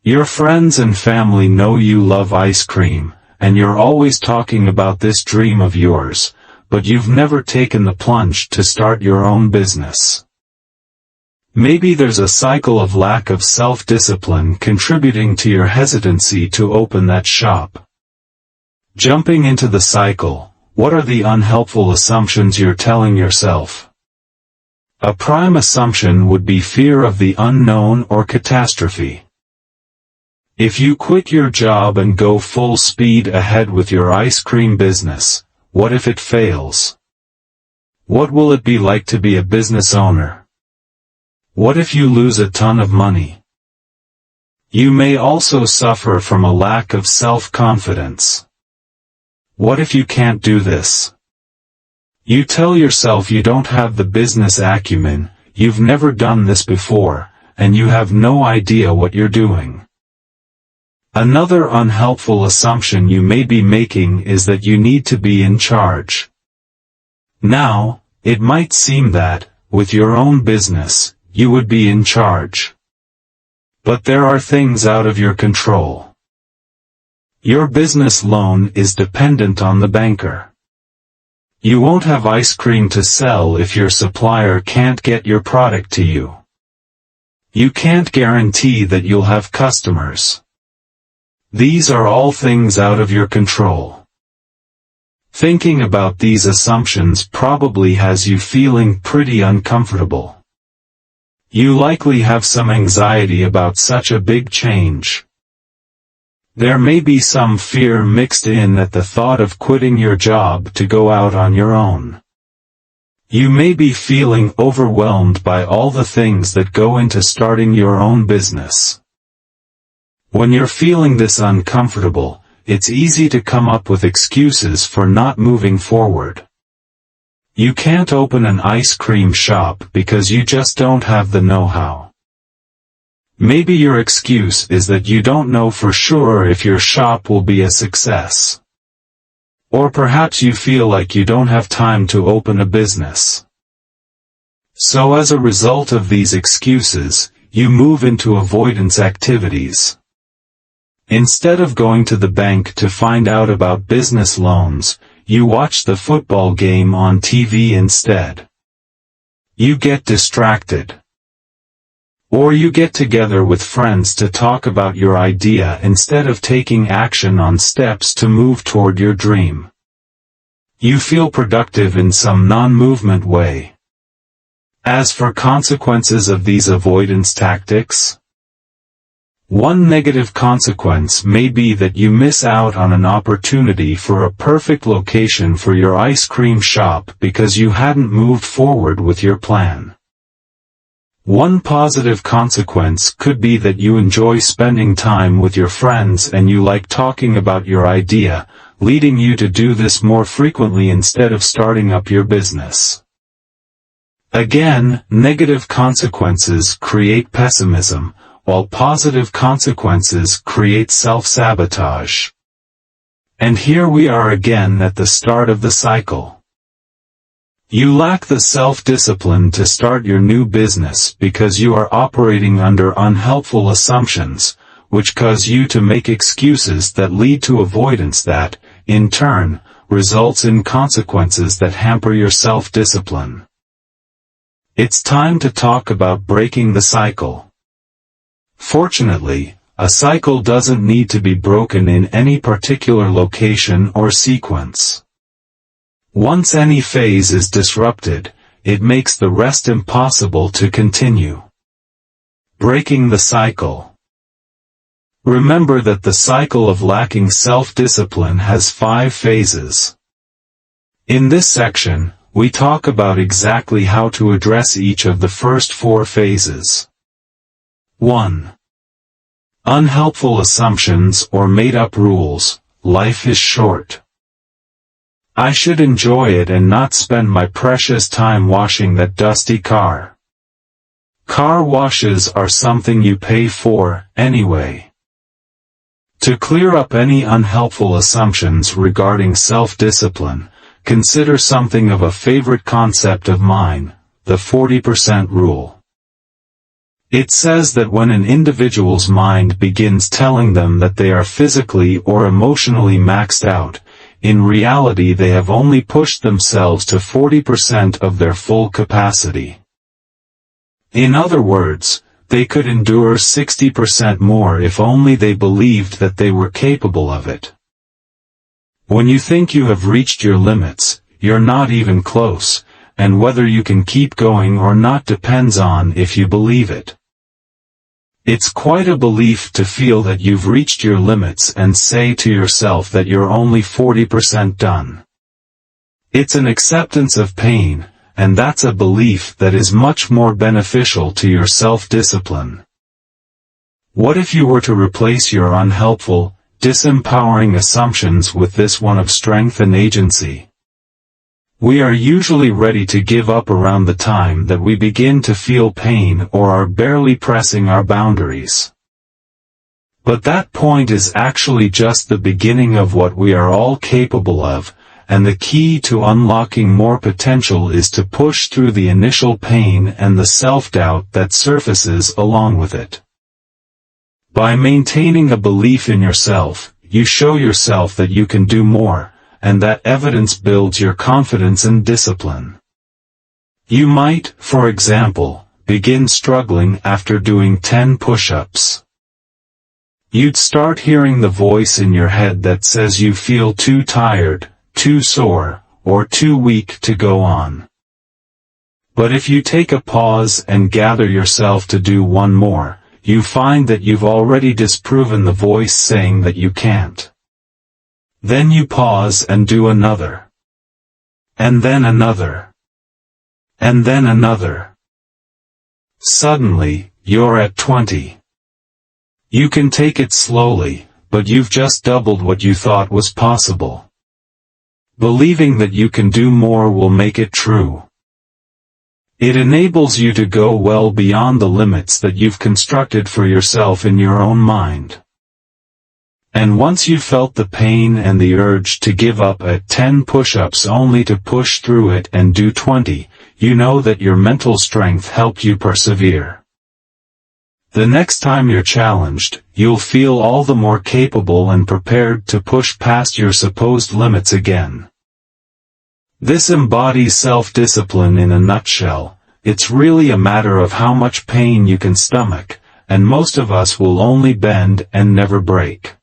A: Your friends and family know you love ice cream, and you're always talking about this dream of yours, but you've never taken the plunge to start your own business. Maybe there's a cycle of lack of self-discipline contributing to your hesitancy to open that shop. Jumping into the cycle, what are the unhelpful assumptions you're telling yourself? A prime assumption would be fear of the unknown or catastrophe. If you quit your job and go full speed ahead with your ice cream business, what if it fails? What will it be like to be a business owner? What if you lose a ton of money? You may also suffer from a lack of self-confidence. What if you can't do this? You tell yourself you don't have the business acumen, you've never done this before, and you have no idea what you're doing. Another unhelpful assumption you may be making is that you need to be in charge. Now, it might seem that, with your own business, you would be in charge. But there are things out of your control. Your business loan is dependent on the banker. You won't have ice cream to sell if your supplier can't get your product to you. You can't guarantee that you'll have customers. These are all things out of your control. Thinking about these assumptions probably has you feeling pretty uncomfortable. You likely have some anxiety about such a big change. There may be some fear mixed in at the thought of quitting your job to go out on your own. You may be feeling overwhelmed by all the things that go into starting your own business. When you're feeling this uncomfortable, it's easy to come up with excuses for not moving forward. You can't open an ice cream shop because you just don't have the know-how. Maybe your excuse is that you don't know for sure if your shop will be a success. Or perhaps you feel like you don't have time to open a business. So as a result of these excuses, you move into avoidance activities. Instead of going to the bank to find out about business loans, you watch the football game on TV instead. You get distracted. Or you get together with friends to talk about your idea instead of taking action on steps to move toward your dream. You feel productive in some non-movement way. As for consequences of these avoidance tactics, one negative consequence may be that you miss out on an opportunity for a perfect location for your ice cream shop because you hadn't moved forward with your plan. One positive consequence could be that you enjoy spending time with your friends and you like talking about your idea, leading you to do this more frequently instead of starting up your business. Again, negative consequences create pessimism, while positive consequences create self-sabotage. And here we are again at the start of the cycle. You lack the self-discipline to start your new business because you are operating under unhelpful assumptions, which cause you to make excuses that lead to avoidance that, in turn, results in consequences that hamper your self-discipline. It's time to talk about breaking the cycle. Fortunately, a cycle doesn't need to be broken in any particular location or sequence. Once any phase is disrupted, it makes the rest impossible to continue. Breaking the cycle. Remember that the cycle of lacking self-discipline has 5 phases. In this section, we talk about exactly how to address each of the first 4 phases. 1. Unhelpful assumptions or made-up rules. Life is short. I should enjoy it and not spend my precious time washing that dusty car. Car washes are something you pay for, anyway. To clear up any unhelpful assumptions regarding self-discipline, consider something of a favorite concept of mine, the 40% rule. It says that when an individual's mind begins telling them that they are physically or emotionally maxed out, in reality they have only pushed themselves to 40% of their full capacity. In other words, they could endure 60% more if only they believed that they were capable of it. When you think you have reached your limits, you're not even close, and whether you can keep going or not depends on if you believe it. It's quite a belief to feel that you've reached your limits and say to yourself that you're only 40% done. It's an acceptance of pain, and that's a belief that is much more beneficial to your self-discipline. What if you were to replace your unhelpful, disempowering assumptions with this one of strength and agency? We are usually ready to give up around the time that we begin to feel pain or are barely pressing our boundaries. But that point is actually just the beginning of what we are all capable of, and the key to unlocking more potential is to push through the initial pain and the self-doubt that surfaces along with it. By maintaining a belief in yourself, you show yourself that you can do more, and that evidence builds your confidence and discipline. You might, for example, begin struggling after doing 10 push-ups. You'd start hearing the voice in your head that says you feel too tired, too sore, or too weak to go on. But if you take a pause and gather yourself to do one more, you find that you've already disproven the voice saying that you can't. Then you pause and do another. And then another. And then another. Suddenly, you're at 20. You can take it slowly, but you've just doubled what you thought was possible. Believing that you can do more will make it true. It enables you to go well beyond the limits that you've constructed for yourself in your own mind. And once you've felt the pain and the urge to give up at 10 push-ups only to push through it and do 20, you know that your mental strength helped you persevere. The next time you're challenged, you'll feel all the more capable and prepared to push past your supposed limits again. This embodies self-discipline in a nutshell. It's really a matter of how much pain you can stomach, and most of us will only bend and never break.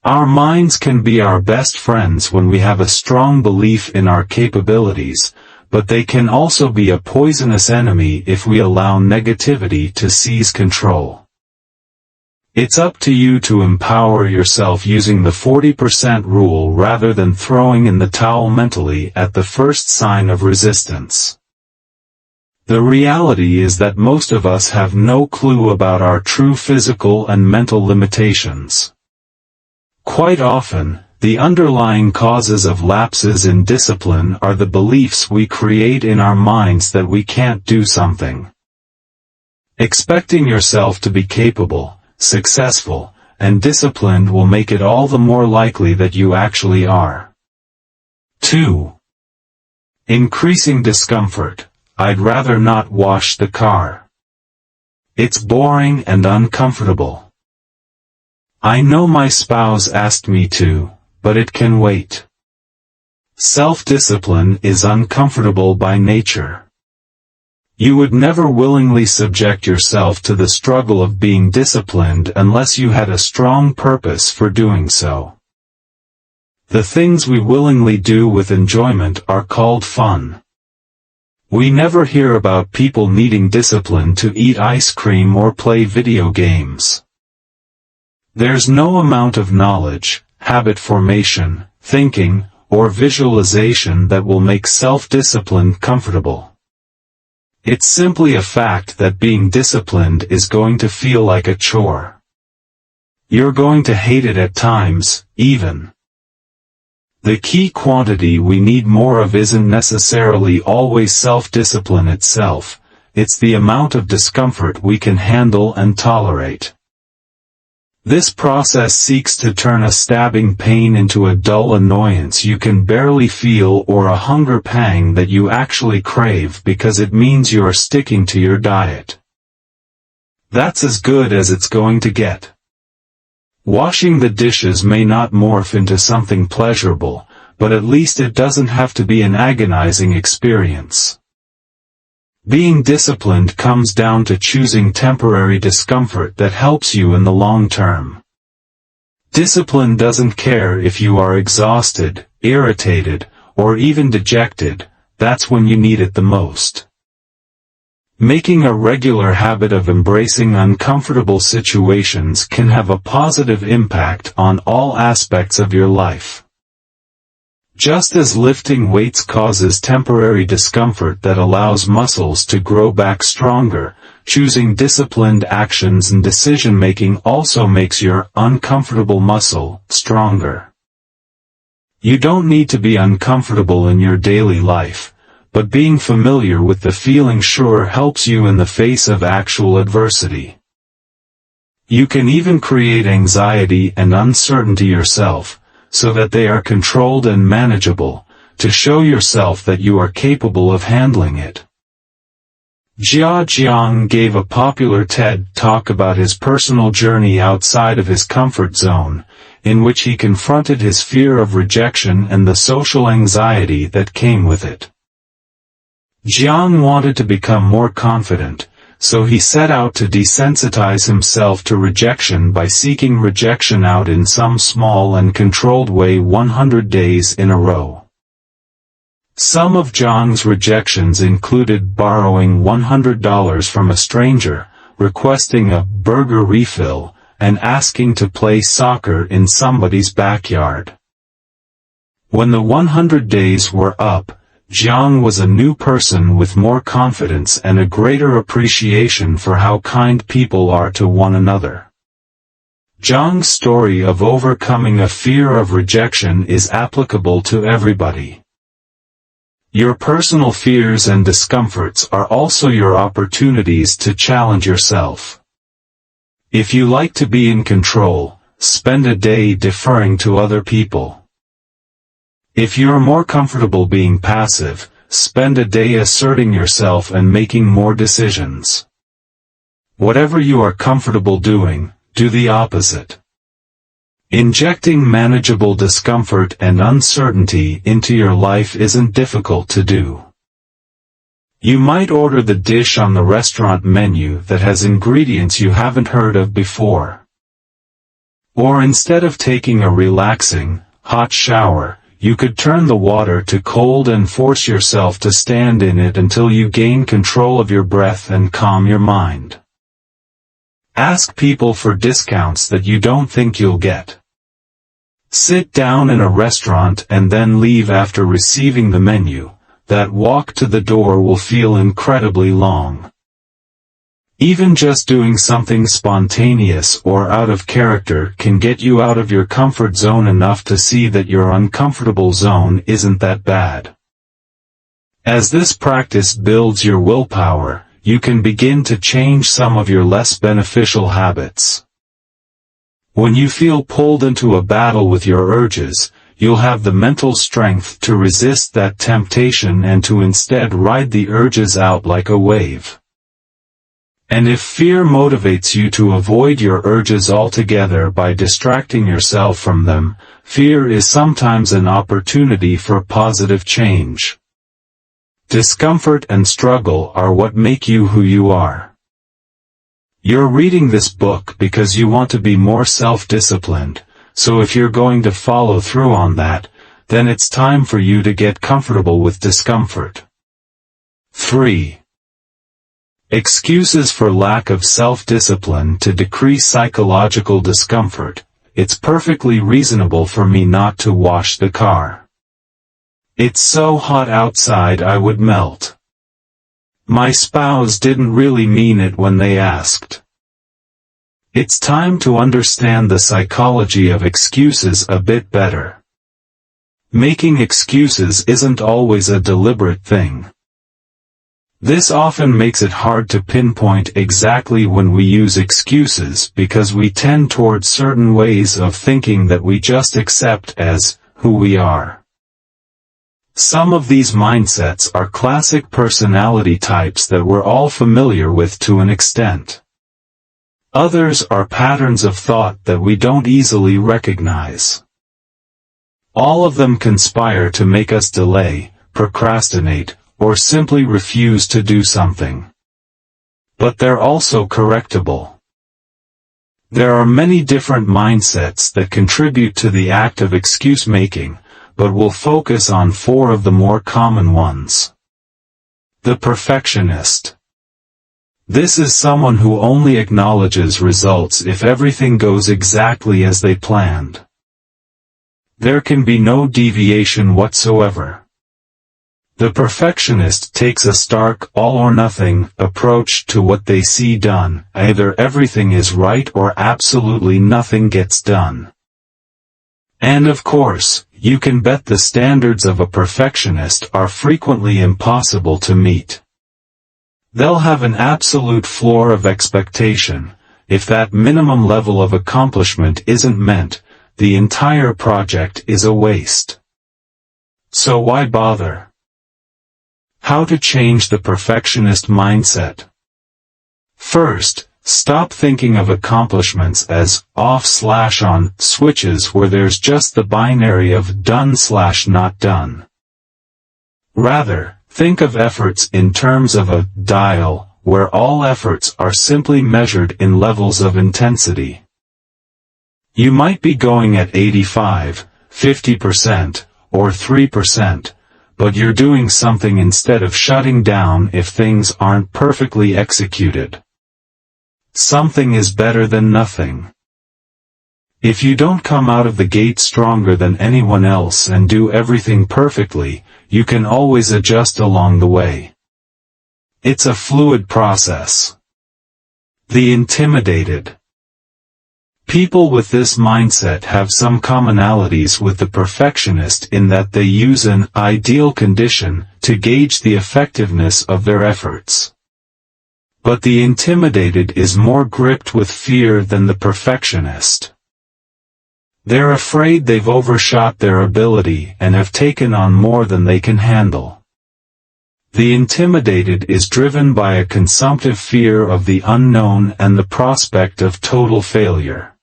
A: Our minds can be our best friends when we have a strong belief in our capabilities, but they can also be a poisonous enemy if we allow negativity to seize control. It's up to you to empower yourself using the 40% rule rather than throwing in the towel mentally at the first sign of resistance. The reality is that most of us have no clue about our true physical and mental limitations. Quite often, the underlying causes of lapses in discipline are the beliefs we create in our minds that we can't do something. Expecting yourself to be capable, successful, and disciplined will make it all the more likely that you actually are. 2. Increasing discomfort. I'd rather not wash the car. It's boring and uncomfortable. I know my spouse asked me to, but it can wait. Self-discipline is uncomfortable by nature. You would never willingly subject yourself to the struggle of being disciplined unless you had a strong purpose for doing so. The things we willingly do with enjoyment are called fun. We never hear about people needing discipline to eat ice cream or play video games. There's no amount of knowledge, habit formation, thinking, or visualization that will make self-discipline comfortable. It's simply a fact that being disciplined is going to feel like a chore. You're going to hate it at times, even. The key quantity we need more of isn't necessarily always self-discipline itself, it's the amount of discomfort we can handle and tolerate. This process seeks to turn a stabbing pain into a dull annoyance you can barely feel or a hunger pang that you actually crave because it means you are sticking to your diet. That's as good as it's going to get. Washing the dishes may not morph into something pleasurable, but at least it doesn't have to be an agonizing experience. Being disciplined comes down to choosing temporary discomfort that helps you in the long term. Discipline doesn't care if you are exhausted, irritated, or even dejected, that's when you need it the most. Making a regular habit of embracing uncomfortable situations can have a positive impact on all aspects of your life. Just as lifting weights causes temporary discomfort that allows muscles to grow back stronger, choosing disciplined actions and decision-making also makes your uncomfortable muscle stronger. You don't need to be uncomfortable in your daily life, but being familiar with the feeling sure helps you in the face of actual adversity. You can even create anxiety and uncertainty yourself, so that they are controlled and manageable, to show yourself that you are capable of handling it. Jia Jiang gave a popular TED Talk about his personal journey outside of his comfort zone, in which he confronted his fear of rejection and the social anxiety that came with it. Jiang wanted to become more confident, so he set out to desensitize himself to rejection by seeking rejection out in some small and controlled way 100 days in a row. Some of Jiang's rejections included borrowing $100 from a stranger, requesting a burger refill, and asking to play soccer in somebody's backyard. When the 100 days were up, Jiang was a new person with more confidence and a greater appreciation for how kind people are to one another. Jiang's story of overcoming a fear of rejection is applicable to everybody. Your personal fears and discomforts are also your opportunities to challenge yourself. If you like to be in control, spend a day deferring to other people. If you're more comfortable being passive, spend a day asserting yourself and making more decisions. Whatever you are comfortable doing, do the opposite. Injecting manageable discomfort and uncertainty into your life isn't difficult to do. You might order the dish on the restaurant menu that has ingredients you haven't heard of before. Or instead of taking a relaxing, hot shower, you could turn the water to cold and force yourself to stand in it until you gain control of your breath and calm your mind. Ask people for discounts that you don't think you'll get. Sit down in a restaurant and then leave after receiving the menu. That walk to the door will feel incredibly long. Even just doing something spontaneous or out of character can get you out of your comfort zone enough to see that your uncomfortable zone isn't that bad. As this practice builds your willpower, you can begin to change some of your less beneficial habits. When you feel pulled into a battle with your urges, you'll have the mental strength to resist that temptation and to instead ride the urges out like a wave. And if fear motivates you to avoid your urges altogether by distracting yourself from them, fear is sometimes an opportunity for positive change. Discomfort and struggle are what make you who you are. You're reading this book because you want to be more self-disciplined, so if you're going to follow through on that, then it's time for you to get comfortable with discomfort. 3. Excuses for lack of self-discipline to decrease psychological discomfort. It's perfectly reasonable for me not to wash the car. It's so hot outside I would melt. My spouse didn't really mean it when they asked. It's time to understand the psychology of excuses a bit better. Making excuses isn't always a deliberate thing. This often makes it hard to pinpoint exactly when we use excuses because we tend towards certain ways of thinking that we just accept as who we are. Some of these mindsets are classic personality types that we're all familiar with to an extent. Others are patterns of thought that we don't easily recognize. All of them conspire to make us delay, procrastinate, or simply refuse to do something. But they're also correctable. There are many different mindsets that contribute to the act of excuse-making, but we'll focus on 4 of the more common ones. The perfectionist. This is someone who only acknowledges results if everything goes exactly as they planned. There can be no deviation whatsoever. The perfectionist takes a stark, all-or-nothing approach to what they see done. Either everything is right or absolutely nothing gets done. And of course, you can bet the standards of a perfectionist are frequently impossible to meet. They'll have an absolute floor of expectation. If that minimum level of accomplishment isn't met, the entire project is a waste. So why bother? How to change the perfectionist mindset? First, stop thinking of accomplishments as off/on switches where there's just the binary of done/not done. Rather, think of efforts in terms of a dial, where all efforts are simply measured in levels of intensity. You might be going at 85, 50%, or 3%, but you're doing something instead of shutting down if things aren't perfectly executed. Something is better than nothing. If you don't come out of the gate stronger than anyone else and do everything perfectly, you can always adjust along the way. It's a fluid process. The intimidated. People with this mindset have some commonalities with the perfectionist in that they use an ideal condition to gauge the effectiveness of their efforts. But the intimidated is more gripped with fear than the perfectionist. They're afraid they've overshot their ability and have taken on more than they can handle. The intimidated is driven by a consumptive fear of the unknown and the prospect of total failure.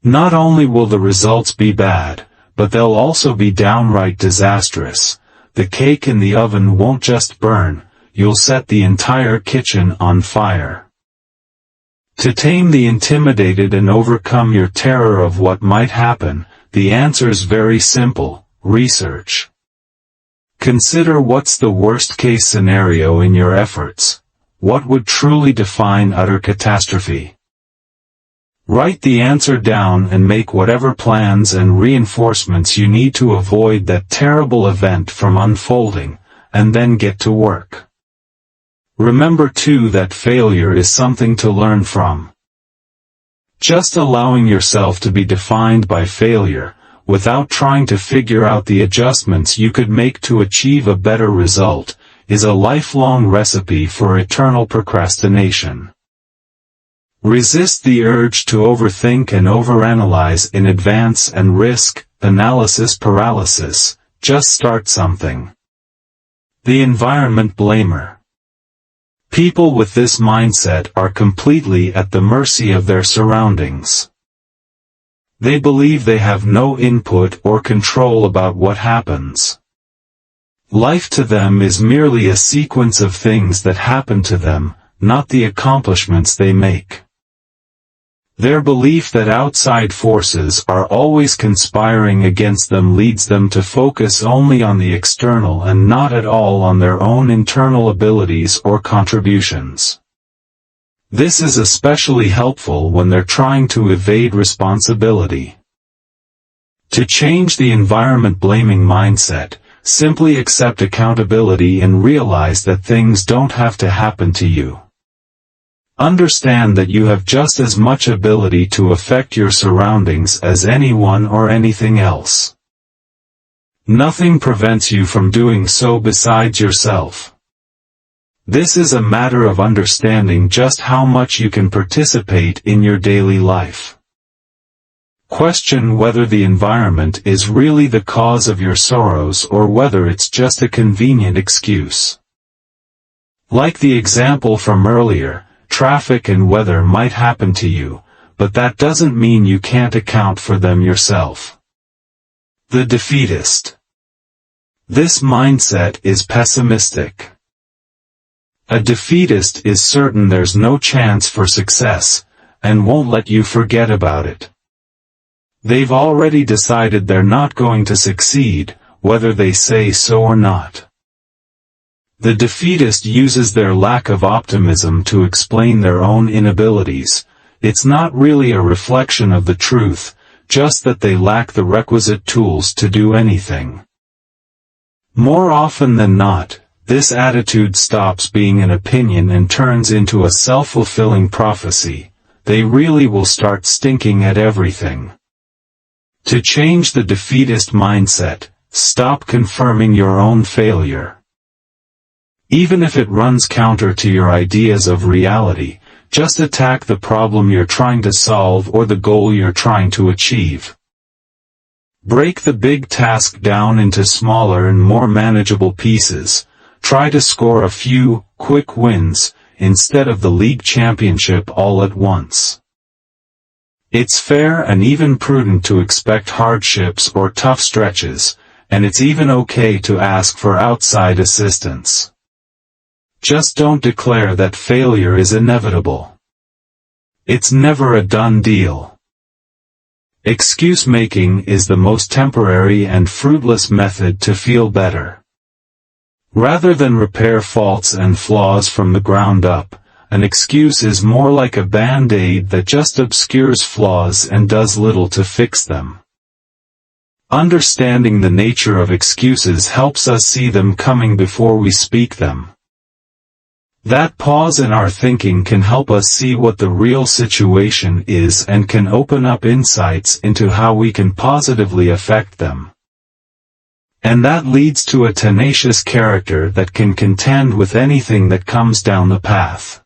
A: Not only will the results be bad, but they'll also be downright disastrous. The cake in the oven won't just burn, you'll set the entire kitchen on fire. To tame the intimidated and overcome your terror of what might happen, the answer's very simple: research. Consider what's the worst-case scenario in your efforts. What would truly define utter catastrophe? Write the answer down and make whatever plans and reinforcements you need to avoid that terrible event from unfolding, and then get to work. Remember too that failure is something to learn from. Just allowing yourself to be defined by failure, without trying to figure out the adjustments you could make to achieve a better result, is a lifelong recipe for eternal procrastination. Resist the urge to overthink and overanalyze in advance and risk analysis paralysis. Just start something. The environment blamer. People with this mindset are completely at the mercy of their surroundings. They believe they have no input or control about what happens. Life to them is merely a sequence of things that happen to them, not the accomplishments they make. Their belief that outside forces are always conspiring against them leads them to focus only on the external and not at all on their own internal abilities or contributions. This is especially helpful when they're trying to evade responsibility. To change the environment blaming mindset, simply accept accountability and realize that things don't have to happen to you. Understand that you have just as much ability to affect your surroundings as anyone or anything else. Nothing prevents you from doing so besides yourself. This is a matter of understanding just how much you can participate in your daily life. Question whether the environment is really the cause of your sorrows or whether it's just a convenient excuse. Like the example from earlier, traffic and weather might happen to you, but that doesn't mean you can't account for them yourself. The defeatist. This mindset is pessimistic. A defeatist is certain there's no chance for success, and won't let you forget about it. They've already decided they're not going to succeed, whether they say so or not. The defeatist uses their lack of optimism to explain their own inabilities. It's not really a reflection of the truth, just that they lack the requisite tools to do anything. More often than not, this attitude stops being an opinion and turns into a self-fulfilling prophecy. They really will start stinking at everything. To change the defeatist mindset, stop confirming your own failure. Even if it runs counter to your ideas of reality, just attack the problem you're trying to solve or the goal you're trying to achieve. Break the big task down into smaller and more manageable pieces. Try to score a few quick wins, instead of the league championship all at once. It's fair and even prudent to expect hardships or tough stretches, and it's even okay to ask for outside assistance. Just don't declare that failure is inevitable. It's never a done deal. Excuse-making is the most temporary and fruitless method to feel better. Rather than repair faults and flaws from the ground up, an excuse is more like a band-aid that just obscures flaws and does little to fix them. Understanding the nature of excuses helps us see them coming before we speak them. That pause in our thinking can help us see what the real situation is and can open up insights into how we can positively affect them. And that leads to a tenacious character that can contend with anything that comes down the path.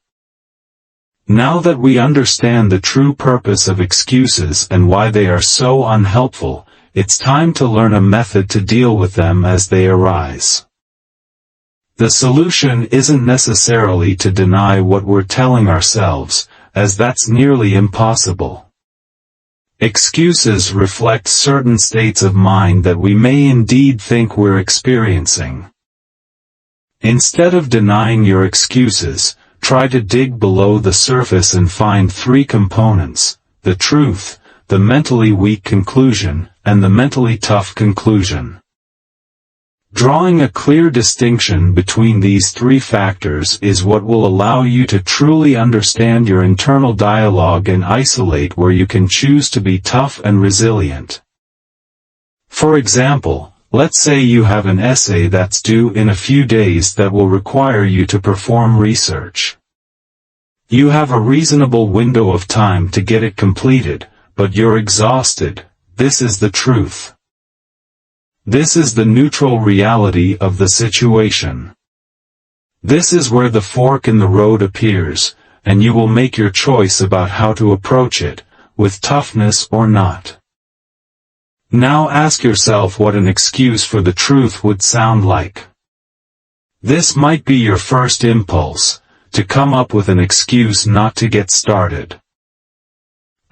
A: Now that we understand the true purpose of excuses and why they are so unhelpful, it's time to learn a method to deal with them as they arise. The solution isn't necessarily to deny what we're telling ourselves, as that's nearly impossible. Excuses reflect certain states of mind that we may indeed think we're experiencing. Instead of denying your excuses, try to dig below the surface and find three components: the truth, the mentally weak conclusion, and the mentally tough conclusion. Drawing a clear distinction between these three factors is what will allow you to truly understand your internal dialogue and isolate where you can choose to be tough and resilient. For example, let's say you have an essay that's due in a few days that will require you to perform research. You have a reasonable window of time to get it completed, but you're exhausted. This is the truth. This is the neutral reality of the situation. This is where the fork in the road appears, and you will make your choice about how to approach it, with toughness or not. Now ask yourself what an excuse for the truth would sound like. This might be your first impulse, to come up with an excuse not to get started.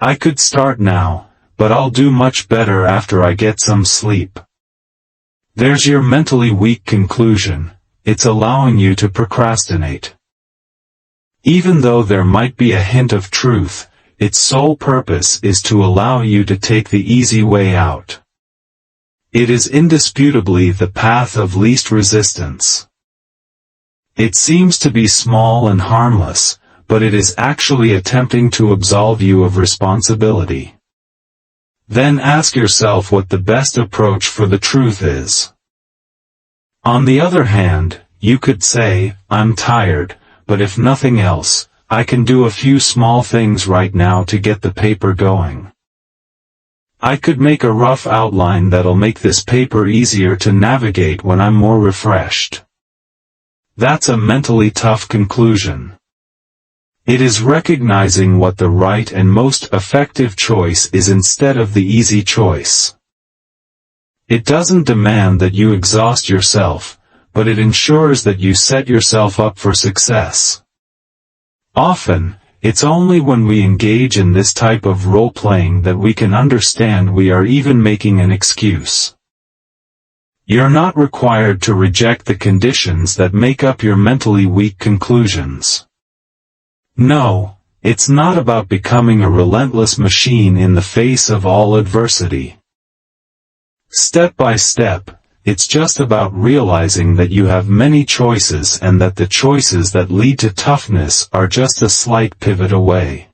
A: I could start now, but I'll do much better after I get some sleep. There's your mentally weak conclusion. It's allowing you to procrastinate. Even though there might be a hint of truth, its sole purpose is to allow you to take the easy way out. It is indisputably the path of least resistance. It seems to be small and harmless, but it is actually attempting to absolve you of responsibility. Then ask yourself what the best approach for the truth is. On the other hand, you could say, I'm tired, but if nothing else, I can do a few small things right now to get the paper going. I could make a rough outline that'll make this paper easier to navigate when I'm more refreshed. That's a mentally tough conclusion. It is recognizing what the right and most effective choice is instead of the easy choice. It doesn't demand that you exhaust yourself, but it ensures that you set yourself up for success. Often, it's only when we engage in this type of role-playing that we can understand we are even making an excuse. You're not required to reject the conditions that make up your mentally weak conclusions. No, it's not about becoming a relentless machine in the face of all adversity. Step by step, it's just about realizing that you have many choices and that the choices that lead to toughness are just a slight pivot away.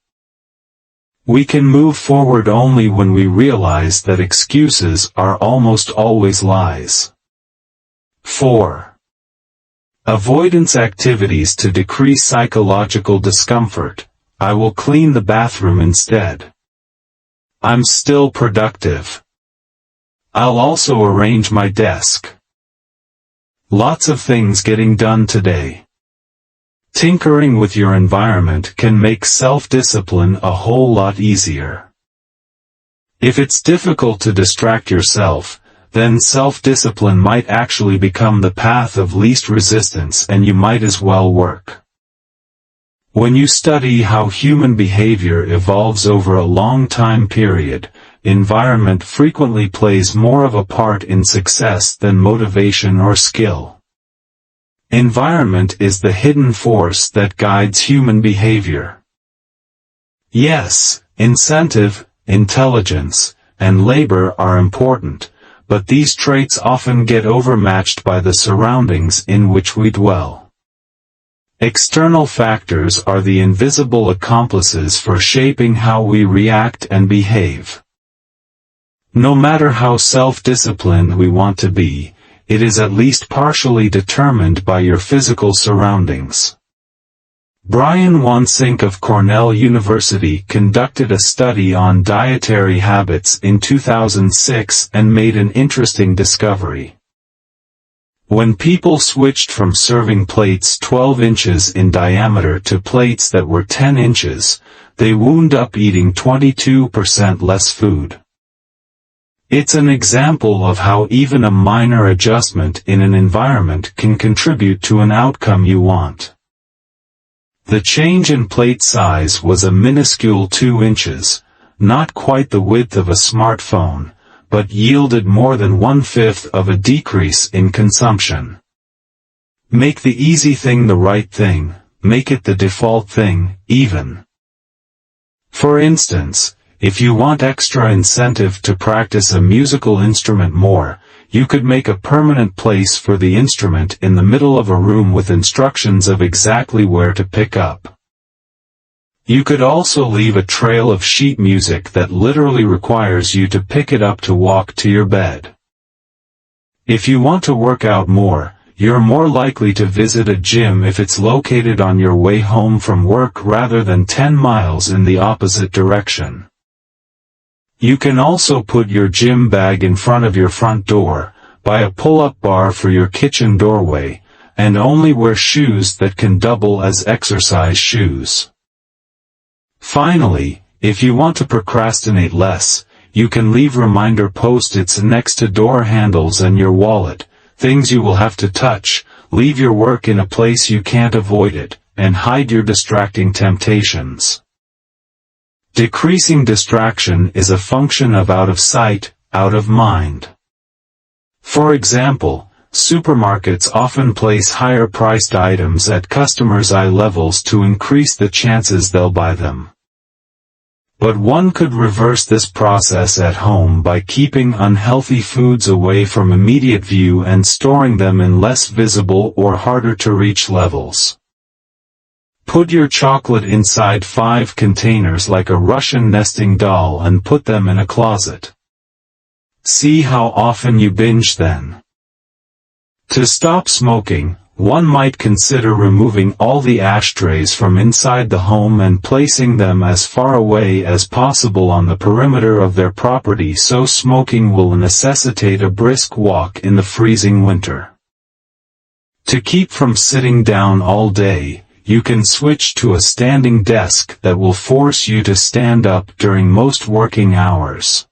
A: We can move forward only when we realize that excuses are almost always lies. 4. Avoidance activities to decrease psychological discomfort. I will clean the bathroom instead. I'm still productive. I'll also arrange my desk. Lots of things getting done today. Tinkering with your environment can make self-discipline a whole lot easier. If it's difficult to distract yourself, then self-discipline might actually become the path of least resistance and you might as well work. When you study how human behavior evolves over a long time period, environment frequently plays more of a part in success than motivation or skill. Environment is the hidden force that guides human behavior. Yes, incentive, intelligence, and labor are important, but these traits often get overmatched by the surroundings in which we dwell. External factors are the invisible accomplices for shaping how we react and behave. No matter how self-disciplined we want to be, it is at least partially determined by your physical surroundings. Brian Wansink of Cornell University conducted a study on dietary habits in 2006 and made an interesting discovery. When people switched from serving plates 12 inches in diameter to plates that were 10 inches, they wound up eating 22% less food. It's an example of how even a minor adjustment in an environment can contribute to an outcome you want. The change in plate size was a minuscule 2 inches, not quite the width of a smartphone, but yielded more than 1/5 of a decrease in consumption. Make the easy thing the right thing, make it the default thing, even. For instance, if you want extra incentive to practice a musical instrument more, you could make a permanent place for the instrument in the middle of a room with instructions of exactly where to pick up. You could also leave a trail of sheet music that literally requires you to pick it up to walk to your bed. If you want to work out more, you're more likely to visit a gym if it's located on your way home from work rather than 10 miles in the opposite direction. You can also put your gym bag in front of your front door, buy a pull-up bar for your kitchen doorway, and only wear shoes that can double as exercise shoes. Finally, if you want to procrastinate less, you can leave reminder post-its next to door handles and your wallet, things you will have to touch, leave your work in a place you can't avoid it, and hide your distracting temptations. Decreasing distraction is a function of out of sight, out of mind. For example, supermarkets often place higher-priced items at customers' eye levels to increase the chances they'll buy them. But one could reverse this process at home by keeping unhealthy foods away from immediate view and storing them in less visible or harder-to-reach levels. Put your chocolate inside 5 containers like a Russian nesting doll and put them in a closet. See how often you binge then. To stop smoking, one might consider removing all the ashtrays from inside the home and placing them as far away as possible on the perimeter of their property, so smoking will necessitate a brisk walk in the freezing winter. To keep from sitting down all day, you can switch to a standing desk that will force you to stand up during most working hours.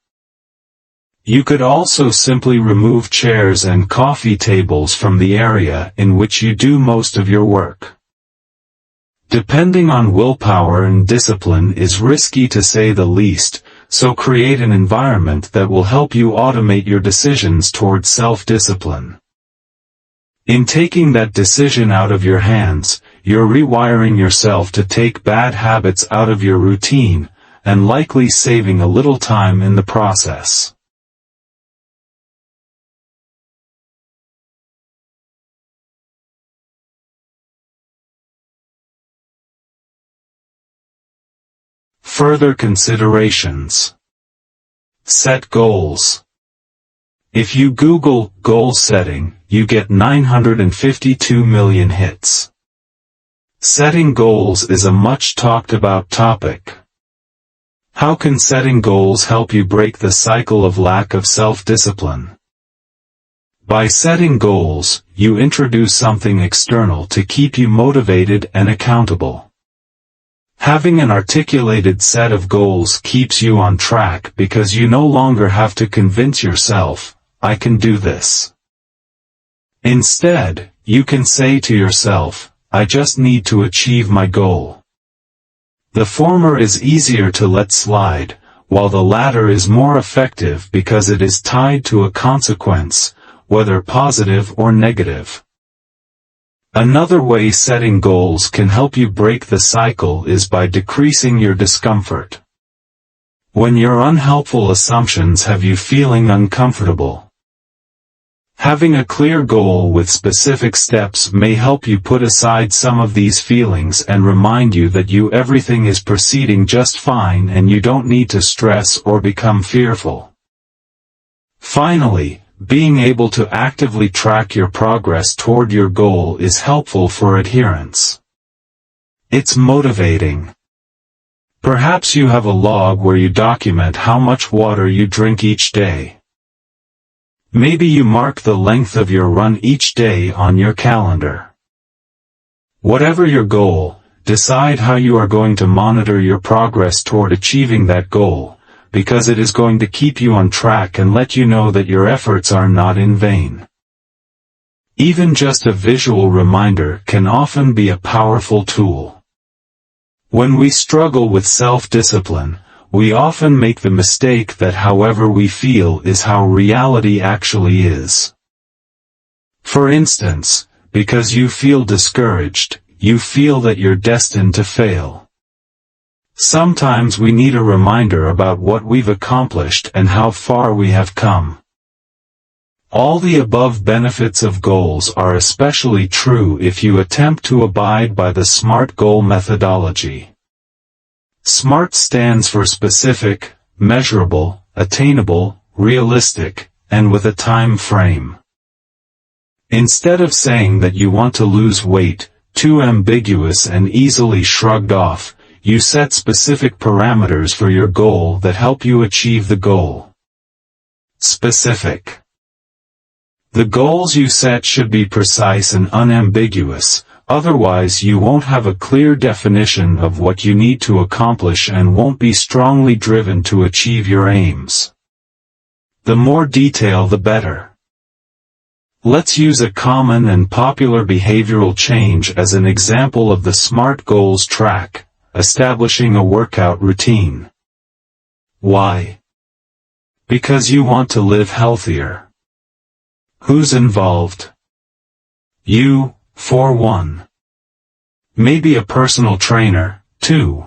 A: You could also simply remove chairs and coffee tables from the area in which you do most of your work. Depending on willpower and discipline is risky to say the least, so create an environment that will help you automate your decisions towards self-discipline. In taking that decision out of your hands, you're rewiring yourself to take bad habits out of your routine, and likely saving a little time in the process. Further considerations. Set goals. If you Google goal setting, you get 952 million hits. Setting goals is a much talked about topic. How can setting goals help you break the cycle of lack of self-discipline? By setting goals, you introduce something external to keep you motivated and accountable. Having an articulated set of goals keeps you on track because you no longer have to convince yourself, "I can do this." Instead, you can say to yourself, "I just need to achieve my goal." The former is easier to let slide, while the latter is more effective because it is tied to a consequence, whether positive or negative. Another way setting goals can help you break the cycle is by decreasing your discomfort. When your unhelpful assumptions have you feeling uncomfortable. Having a clear goal with specific steps may help you put aside some of these feelings and remind you that everything is proceeding just fine and you don't need to stress or become fearful. Finally, being able to actively track your progress toward your goal is helpful for adherence. It's motivating. Perhaps you have a log where you document how much water you drink each day. Maybe you mark the length of your run each day on your calendar. Whatever your goal, decide how you are going to monitor your progress toward achieving that goal, because it is going to keep you on track and let you know that your efforts are not in vain. Even just a visual reminder can often be a powerful tool. When we struggle with self-discipline, we often make the mistake that however we feel is how reality actually is. For instance, because you feel discouraged, you feel that you're destined to fail. Sometimes we need a reminder about what we've accomplished and how far we have come. All the above benefits of goals are especially true if you attempt to abide by the SMART goal methodology. SMART stands for specific, measurable, attainable, realistic, and with a time frame. Instead of saying that you want to lose weight, too ambiguous and easily shrugged off, you set specific parameters for your goal that help you achieve the goal. Specific. The goals you set should be precise and unambiguous, otherwise you won't have a clear definition of what you need to accomplish and won't be strongly driven to achieve your aims. The more detail the better. Let's use a common and popular behavioral change as an example of the SMART goals track. Establishing a workout routine. Why? Because you want to live healthier. Who's involved? You, for one. Maybe a personal trainer, too.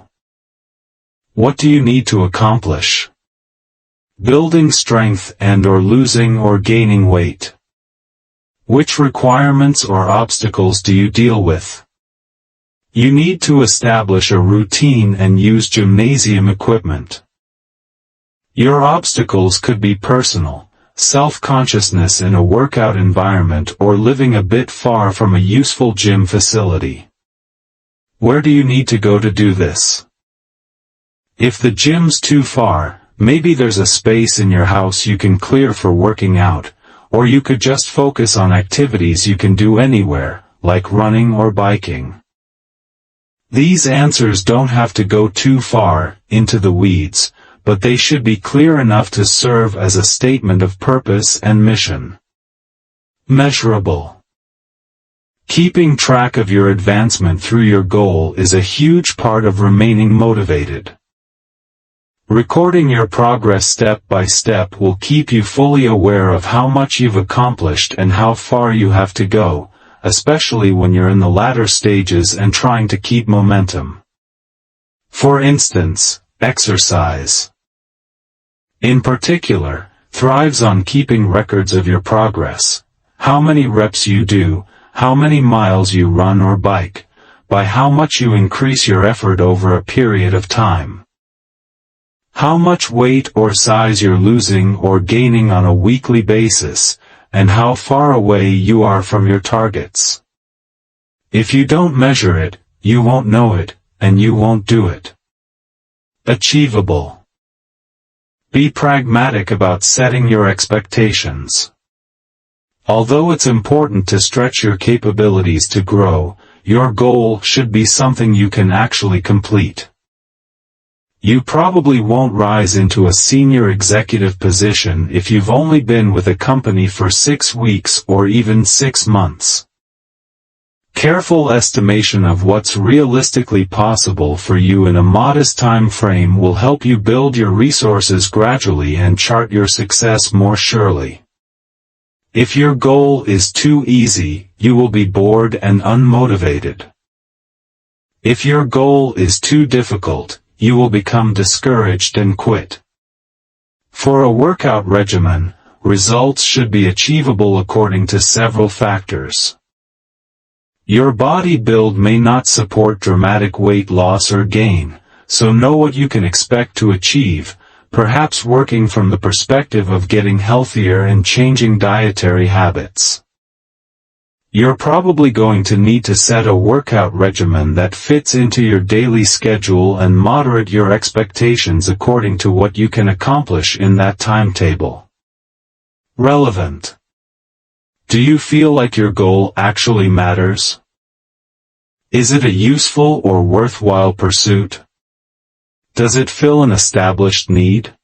A: What do you need to accomplish? Building strength and/or losing or gaining weight. Which requirements or obstacles do you deal with? You need to establish a routine and use gymnasium equipment. Your obstacles could be personal, self-consciousness in a workout environment, or living a bit far from a useful gym facility. Where do you need to go to do this? If the gym's too far, maybe there's a space in your house you can clear for working out, or you could just focus on activities you can do anywhere, like running or biking. These answers don't have to go too far into the weeds, but they should be clear enough to serve as a statement of purpose and mission. Measurable. Keeping track of your advancement through your goal is a huge part of remaining motivated. Recording your progress step by step will keep you fully aware of how much you've accomplished and how far you have to go, especially when you're in the latter stages and trying to keep momentum. For instance, exercise, in particular, thrives on keeping records of your progress, how many reps you do, how many miles you run or bike, by how much you increase your effort over a period of time, how much weight or size you're losing or gaining on a weekly basis, and how far away you are from your targets. If you don't measure it, you won't know it, and you won't do it. Achievable. Be pragmatic about setting your expectations. Although it's important to stretch your capabilities to grow, your goal should be something you can actually complete. You probably won't rise into a senior executive position if you've only been with a company for 6 weeks or even 6 months. Careful estimation of what's realistically possible for you in a modest time frame will help you build your resources gradually and chart your success more surely. If your goal is too easy, you will be bored and unmotivated. If your goal is too difficult, you will become discouraged and quit. For a workout regimen, results should be achievable according to several factors. Your body build may not support dramatic weight loss or gain, so know what you can expect to achieve, perhaps working from the perspective of getting healthier and changing dietary habits. You're probably going to need to set a workout regimen that fits into your daily schedule and moderate your expectations according to what you can accomplish in that timetable. Relevant. Do you feel like your goal actually matters? Is it a useful or worthwhile pursuit? Does it fill an established need?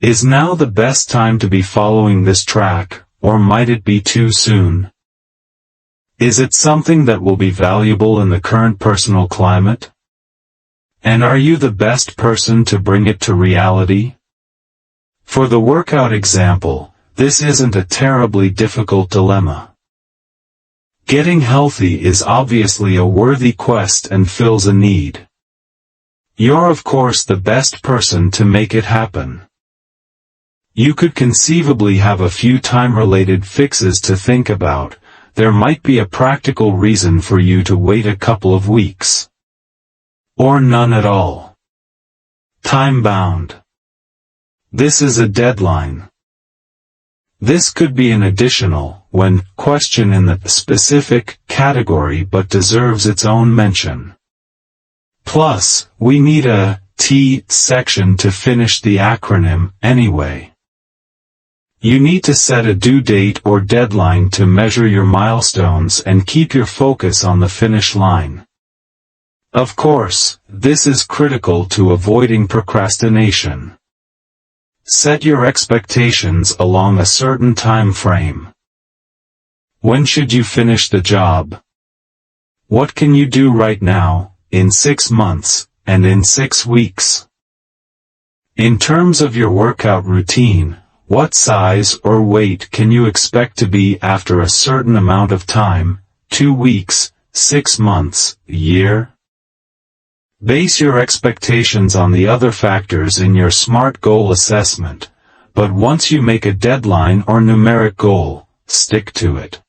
A: Is now the best time to be following this track, or might it be too soon? Is it something that will be valuable in the current personal climate? And are you the best person to bring it to reality? For the workout example, this isn't a terribly difficult dilemma. Getting healthy is obviously a worthy quest and fills a need. You're of course the best person to make it happen. You could conceivably have a few time-related fixes to think about. There might be a practical reason for you to wait a couple of weeks. Or none at all. Time-bound. This is a deadline. This could be an additional, question in the specific category but deserves its own mention. Plus, we need a T section to finish the acronym anyway. You need to set a due date or deadline to measure your milestones and keep your focus on the finish line. Of course, this is critical to avoiding procrastination. Set your expectations along a certain time frame. When should you finish the job? What can you do right now, in 6 months, and in 6 weeks? In terms of your workout routine, what size or weight can you expect to be after a certain amount of time, 2 weeks, 6 months, a year? Base your expectations on the other factors in your SMART goal assessment, but once you make a deadline or numeric goal, stick to it.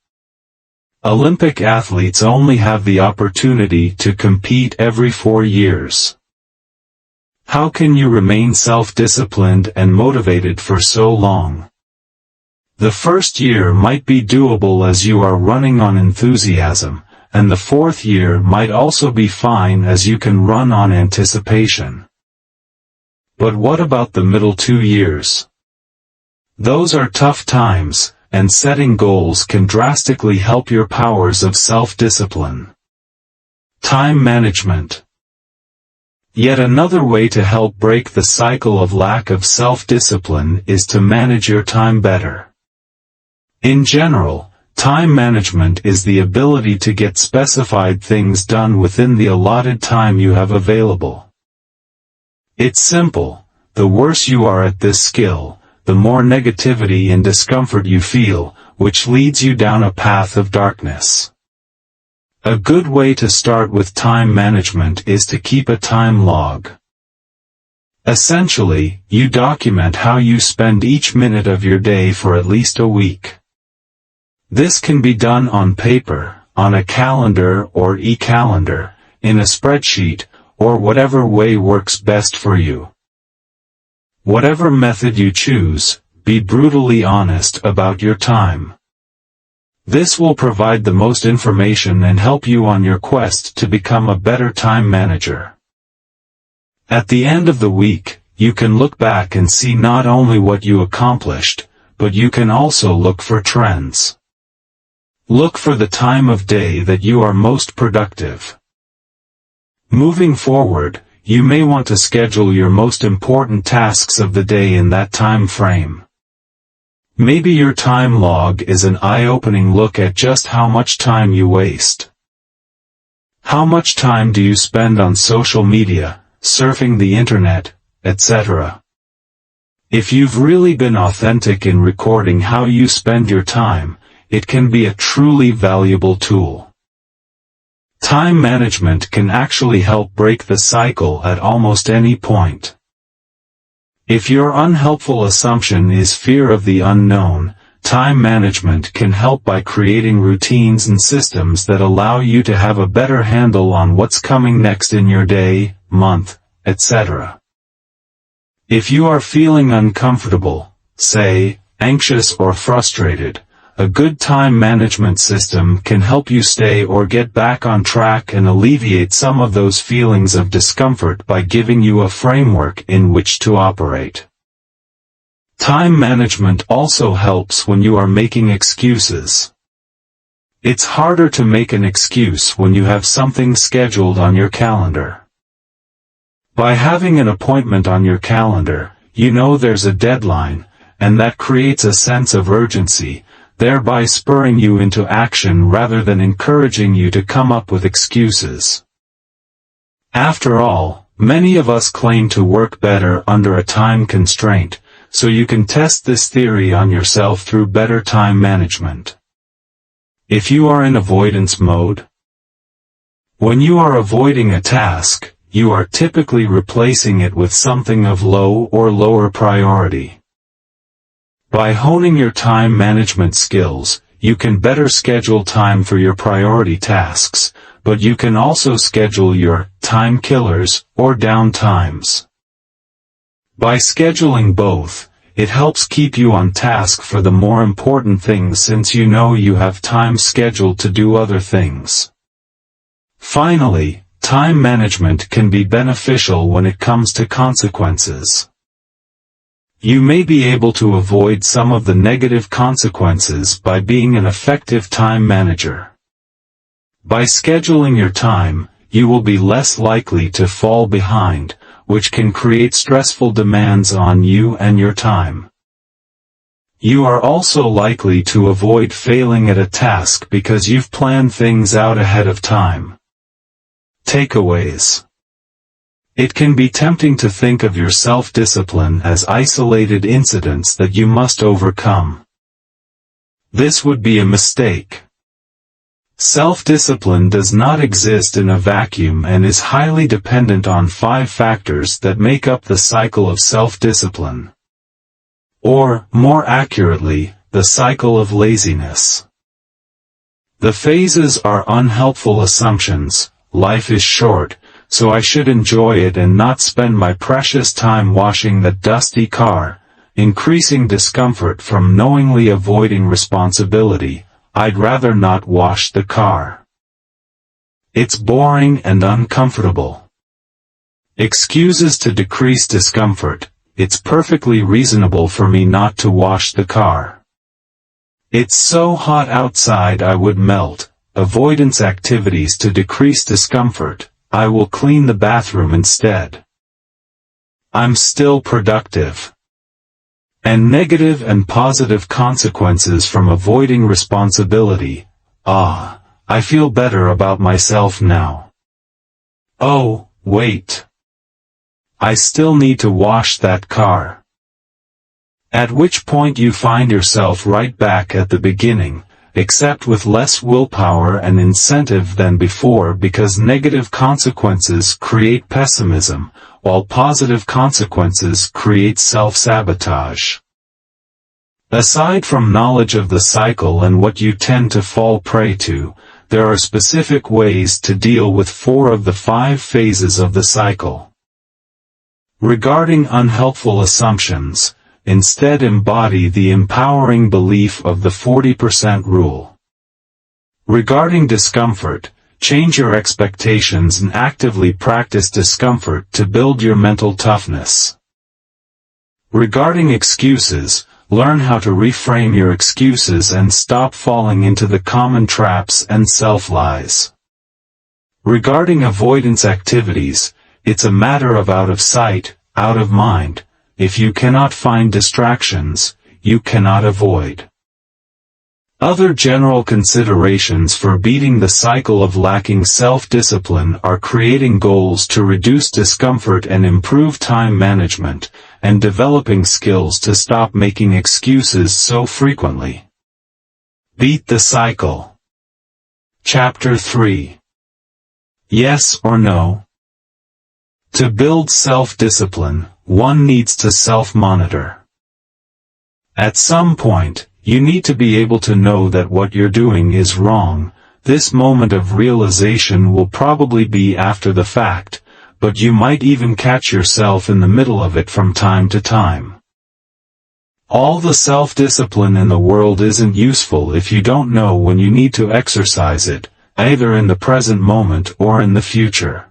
A: Olympic athletes only have the opportunity to compete every 4 years. How can you remain self-disciplined and motivated for so long? The first year might be doable as you are running on enthusiasm, and the fourth year might also be fine as you can run on anticipation. But what about the middle 2 years? Those are tough times, and setting goals can drastically help your powers of self-discipline. Time management. Yet another way to help break the cycle of lack of self-discipline is to manage your time better. In general, time management is the ability to get specified things done within the allotted time you have available. It's simple: the worse you are at this skill, the more negativity and discomfort you feel, which leads you down a path of darkness. A good way to start with time management is to keep a time log. Essentially, you document how you spend each minute of your day for at least a week. This can be done on paper, on a calendar or e-calendar, in a spreadsheet, or whatever way works best for you. Whatever method you choose, be brutally honest about your time. This will provide the most information and help you on your quest to become a better time manager. At the end of the week, you can look back and see not only what you accomplished, but you can also look for trends. Look for the time of day that you are most productive. Moving forward, you may want to schedule your most important tasks of the day in that time frame. Maybe your time log is an eye-opening look at just how much time you waste. How much time do you spend on social media, surfing the internet, etc.? If you've really been authentic in recording how you spend your time, it can be a truly valuable tool. Time management can actually help break the cycle at almost any point. If your unhelpful assumption is fear of the unknown, time management can help by creating routines and systems that allow you to have a better handle on what's coming next in your day, month, etc. If you are feeling uncomfortable, say, anxious or frustrated, a good time management system can help you stay or get back on track and alleviate some of those feelings of discomfort by giving you a framework in which to operate. Time management also helps when you are making excuses. It's harder to make an excuse when you have something scheduled on your calendar. By having an appointment on your calendar, you know there's a deadline, and that creates a sense of urgency, thereby spurring you into action rather than encouraging you to come up with excuses. After all, many of us claim to work better under a time constraint, so you can test this theory on yourself through better time management. If you are in avoidance mode, when you are avoiding a task, you are typically replacing it with something of low or lower priority. By honing your time management skills, you can better schedule time for your priority tasks, but you can also schedule your time killers or down times. By scheduling both, it helps keep you on task for the more important things since you know you have time scheduled to do other things. Finally, time management can be beneficial when it comes to consequences. You may be able to avoid some of the negative consequences by being an effective time manager. By scheduling your time, you will be less likely to fall behind, which can create stressful demands on you and your time. You are also likely to avoid failing at a task because you've planned things out ahead of time. Takeaways. It can be tempting to think of your self-discipline as isolated incidents that you must overcome. This would be a mistake. Self-discipline does not exist in a vacuum and is highly dependent on 5 factors that make up the cycle of self-discipline. Or, more accurately, the cycle of laziness. The phases are unhelpful assumptions. Life is short, so I should enjoy it and not spend my precious time washing that dusty car, increasing discomfort from knowingly avoiding responsibility. I'd rather not wash the car. It's boring and uncomfortable. Excuses to decrease discomfort. It's perfectly reasonable for me not to wash the car. It's so hot outside I would melt. Avoidance activities to decrease discomfort. I will clean the bathroom instead. I'm still productive. And negative and positive consequences from avoiding responsibility. I feel better about myself now. Oh, wait. I still need to wash that car. At which point you find yourself right back at the beginning, except with less willpower and incentive than before, because negative consequences create pessimism, while positive consequences create self-sabotage. Aside from knowledge of the cycle and what you tend to fall prey to, there are specific ways to deal with 4 of the 5 phases of the cycle. Regarding unhelpful assumptions, instead embody the empowering belief of the 40% rule. Regarding discomfort, change your expectations and actively practice discomfort to build your mental toughness. Regarding excuses, learn how to reframe your excuses and stop falling into the common traps and self-lies. Regarding avoidance activities, it's a matter of out of sight, out of mind. If you cannot find distractions, you cannot avoid. Other general considerations for beating the cycle of lacking self-discipline are creating goals to reduce discomfort and improve time management, and developing skills to stop making excuses so frequently. Beat the cycle. Chapter 3. Yes or no? To build self-discipline, one needs to self-monitor. At some point, you need to be able to know that what you're doing is wrong. This moment of realization will probably be after the fact, but you might even catch yourself in the middle of it from time to time. All the self-discipline in the world isn't useful if you don't know when you need to exercise it, either in the present moment or in the future.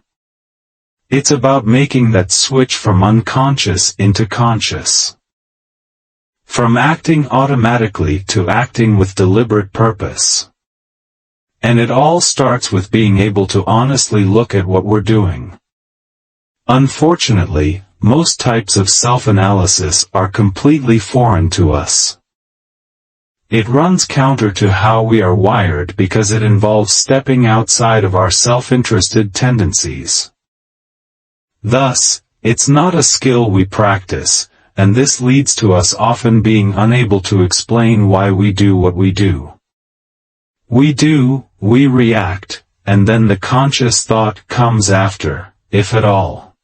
A: It's about making that switch from unconscious into conscious. From acting automatically to acting with deliberate purpose. And it all starts with being able to honestly look at what we're doing. Unfortunately, most types of self-analysis are completely foreign to us. It runs counter to how we are wired because it involves stepping outside of our self-interested tendencies. Thus, it's not a skill we practice, and this leads to us often being unable to explain why we do what we do. We react, and then the conscious thought comes after, if at all.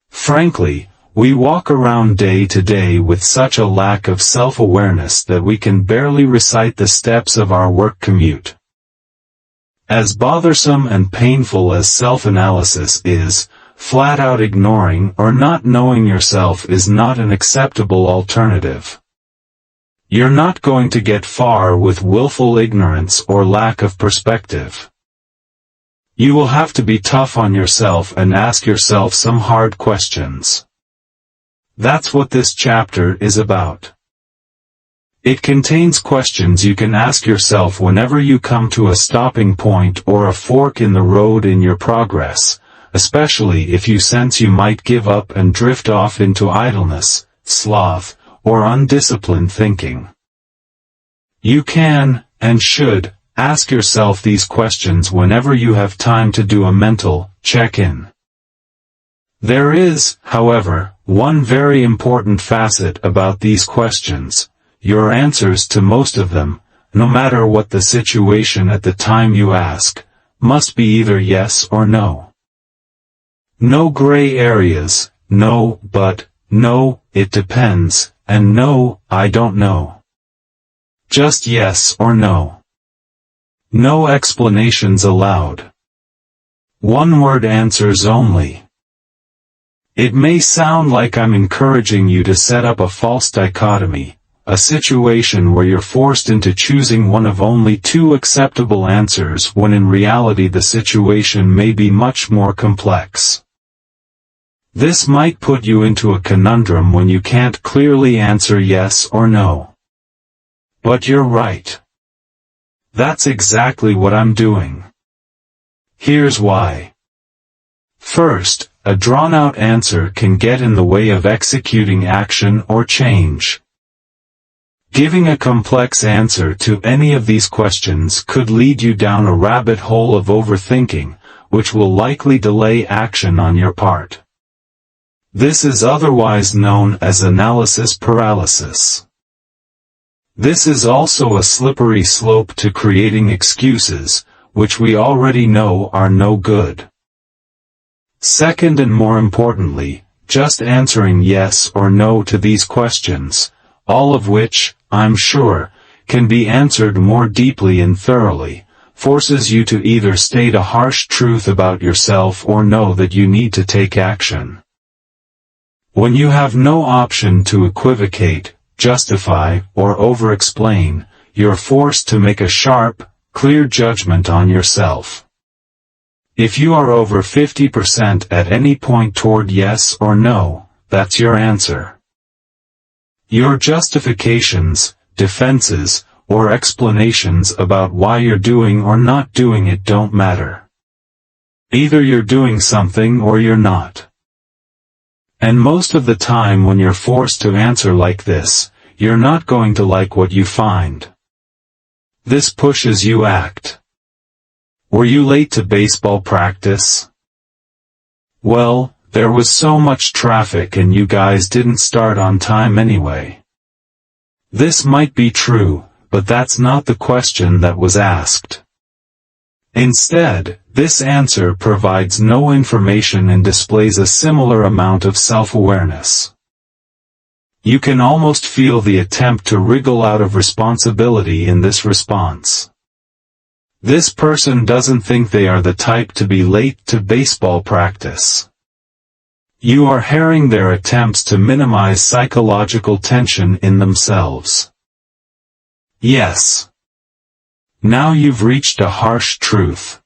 A: Frankly, we walk around day to day with such a lack of self-awareness that we can barely recite the steps of our work commute. As bothersome and painful as self-analysis is, flat-out ignoring or not knowing yourself is not an acceptable alternative. You're not going to get far with willful ignorance or lack of perspective. You will have to be tough on yourself and ask yourself some hard questions. That's what this chapter is about. It contains questions you can ask yourself whenever you come to a stopping point or a fork in the road in your progress, especially if you sense you might give up and drift off into idleness, sloth, or undisciplined thinking. You can, and should, ask yourself these questions whenever you have time to do a mental check-in. There is, however, one very important facet about these questions. Your answers to most of them, no matter what the situation at the time you ask, must be either yes or no. No gray areas, no, but, no, it depends, and no, I don't know. Just yes or no. No explanations allowed. One-word answers only. It may sound like I'm encouraging you to set up a false dichotomy, a situation where you're forced into choosing one of only two acceptable answers when in reality the situation may be much more complex. This might put you into a conundrum when you can't clearly answer yes or no. But you're right. That's exactly what I'm doing. Here's why. First, a drawn-out answer can get in the way of executing action or change. Giving a complex answer to any of these questions could lead you down a rabbit hole of overthinking, which will likely delay action on your part. This is otherwise known as analysis paralysis. This is also a slippery slope to creating excuses, which we already know are no good. Second, and more importantly, just answering yes or no to these questions, all of which, I'm sure, can be answered more deeply and thoroughly, forces you to either state a harsh truth about yourself or know that you need to take action. When you have no option to equivocate, justify, or over-explain, you're forced to make a sharp, clear judgment on yourself. If you are over 50% at any point toward yes or no, that's your answer. Your justifications, defenses, or explanations about why you're doing or not doing it don't matter. Either you're doing something or you're not. And most of the time when you're forced to answer like this, you're not going to like what you find. This pushes you act. Were you late to baseball practice? Well, there was so much traffic and you guys didn't start on time anyway. This might be true, but that's not the question that was asked. Instead, this answer provides no information and displays a similar amount of self-awareness. You can almost feel the attempt to wriggle out of responsibility in this response. This person doesn't think they are the type to be late to baseball practice. You are hearing their attempts to minimize psychological tension in themselves. Yes. Now you've reached a harsh truth.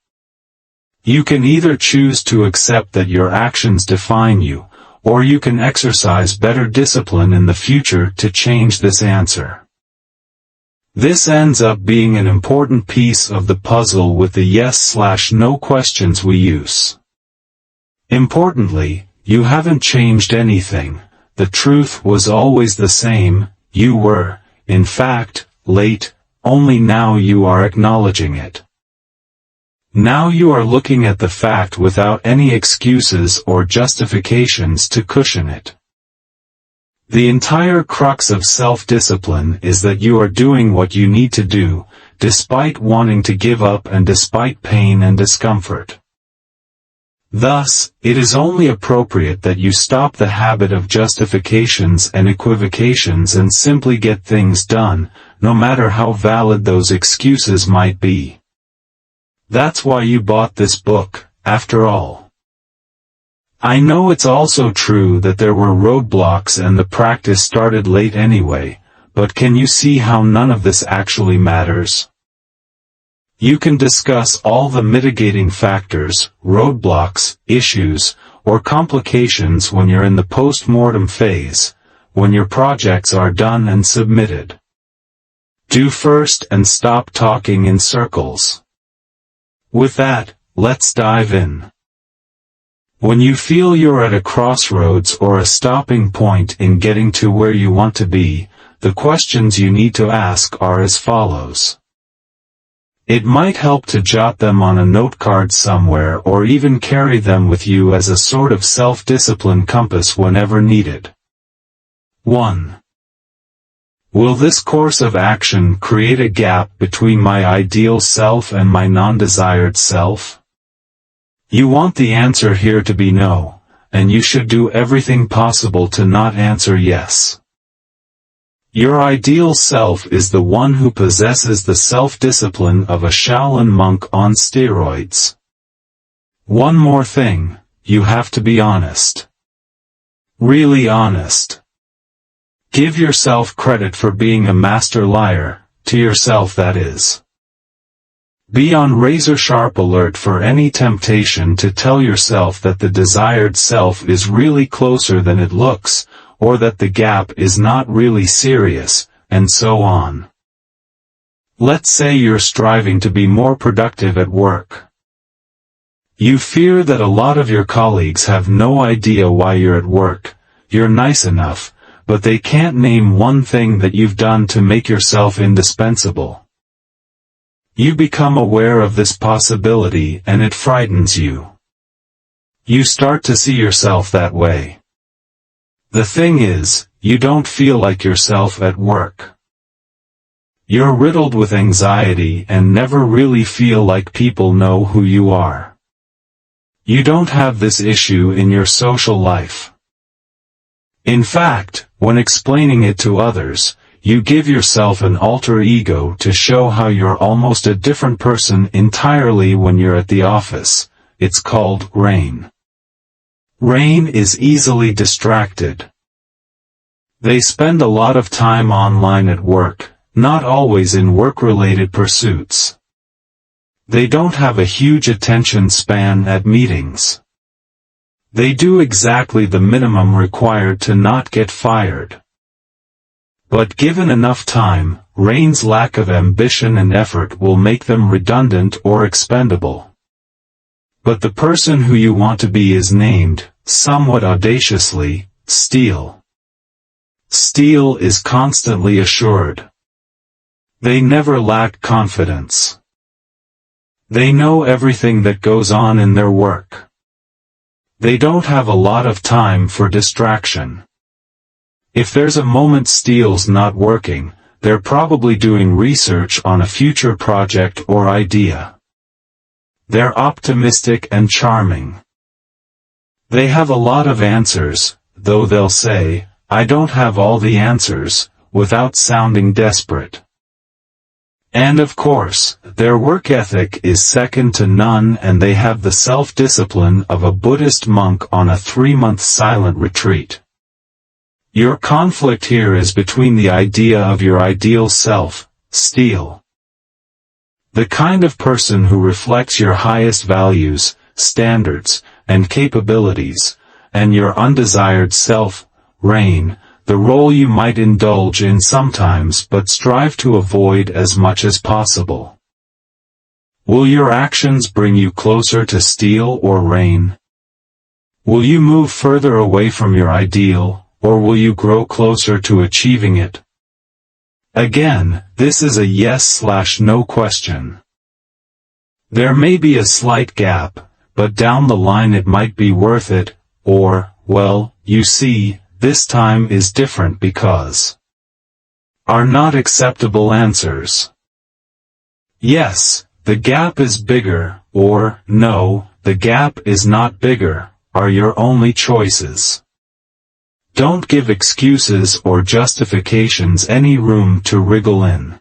A: You can either choose to accept that your actions define you, or you can exercise better discipline in the future to change this answer. This ends up being an important piece of the puzzle with the yes/no questions we use. Importantly, you haven't changed anything. The truth was always the same. You were, in fact, late, only now you are acknowledging it. Now you are looking at the fact without any excuses or justifications to cushion it. The entire crux of self-discipline is that you are doing what you need to do, despite wanting to give up and despite pain and discomfort. Thus, it is only appropriate that you stop the habit of justifications and equivocations and simply get things done, no matter how valid those excuses might be. That's why you bought this book, after all. I know it's also true that there were roadblocks and the practice started late anyway, but can you see how none of this actually matters? You can discuss all the mitigating factors, roadblocks, issues, or complications when you're in the post-mortem phase, when your projects are done and submitted. Do first and stop talking in circles. With that, let's dive in. When you feel you're at a crossroads or a stopping point in getting to where you want to be, the questions you need to ask are as follows. It might help to jot them on a note card somewhere or even carry them with you as a sort of self-discipline compass whenever needed. 1. Will this course of action create a gap between my ideal self and my non-desired self? You want the answer here to be no, and you should do everything possible to not answer yes. Your ideal self is the one who possesses the self-discipline of a Shaolin monk on steroids. One more thing, you have to be honest. Really honest. Give yourself credit for being a master liar, to yourself that is. Be on razor-sharp alert for any temptation to tell yourself that the desired self is really closer than it looks, or that the gap is not really serious, and so on. Let's say you're striving to be more productive at work. You fear that a lot of your colleagues have no idea why you're at work. You're nice enough, but they can't name one thing that you've done to make yourself indispensable. You become aware of this possibility and it frightens you. You start to see yourself that way. The thing is, you don't feel like yourself at work. You're riddled with anxiety and never really feel like people know who you are. You don't have this issue in your social life. In fact, when explaining it to others, you give yourself an alter ego to show how you're almost a different person entirely when you're at the office. It's called rain. Rain is easily distracted. They spend a lot of time online at work, not always in work-related pursuits. They don't have a huge attention span at meetings. They do exactly the minimum required to not get fired. But given enough time, rain's lack of ambition and effort will make them redundant or expendable. But the person who you want to be is named, somewhat audaciously, steel. Steel is constantly assured. They never lack confidence. They know everything that goes on in their work. They don't have a lot of time for distraction. If there's a moment steel's not working, they're probably doing research on a future project or idea. They're optimistic and charming. They have a lot of answers, though they'll say, "I don't have all the answers," without sounding desperate. And of course, their work ethic is second to none and they have the self-discipline of a Buddhist monk on a 3-month silent retreat. Your conflict here is between the idea of your ideal self, steel. The kind of person who reflects your highest values, standards, and capabilities, and your undesired self, rain, the role you might indulge in sometimes but strive to avoid as much as possible. Will your actions bring you closer to steel or rain? Will you move further away from your ideal, or will you grow closer to achieving it? Again, this is a yes/no question. There may be a slight gap, but down the line it might be worth it, or, well, you see, this time is different because are not acceptable answers. Yes, the gap is bigger, or, no, the gap is not bigger, are your only choices. Don't give excuses or justifications any room to wriggle in.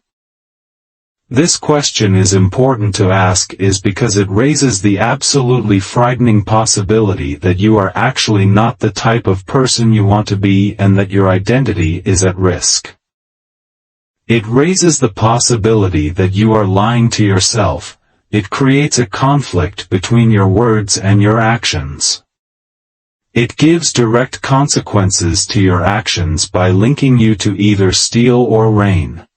A: This question is important to ask is because it raises the absolutely frightening possibility that you are actually not the type of person you want to be and that your identity is at risk. It raises the possibility that you are lying to yourself. It creates a conflict between your words and your actions. It gives direct consequences to your actions by linking you to either steel or rain.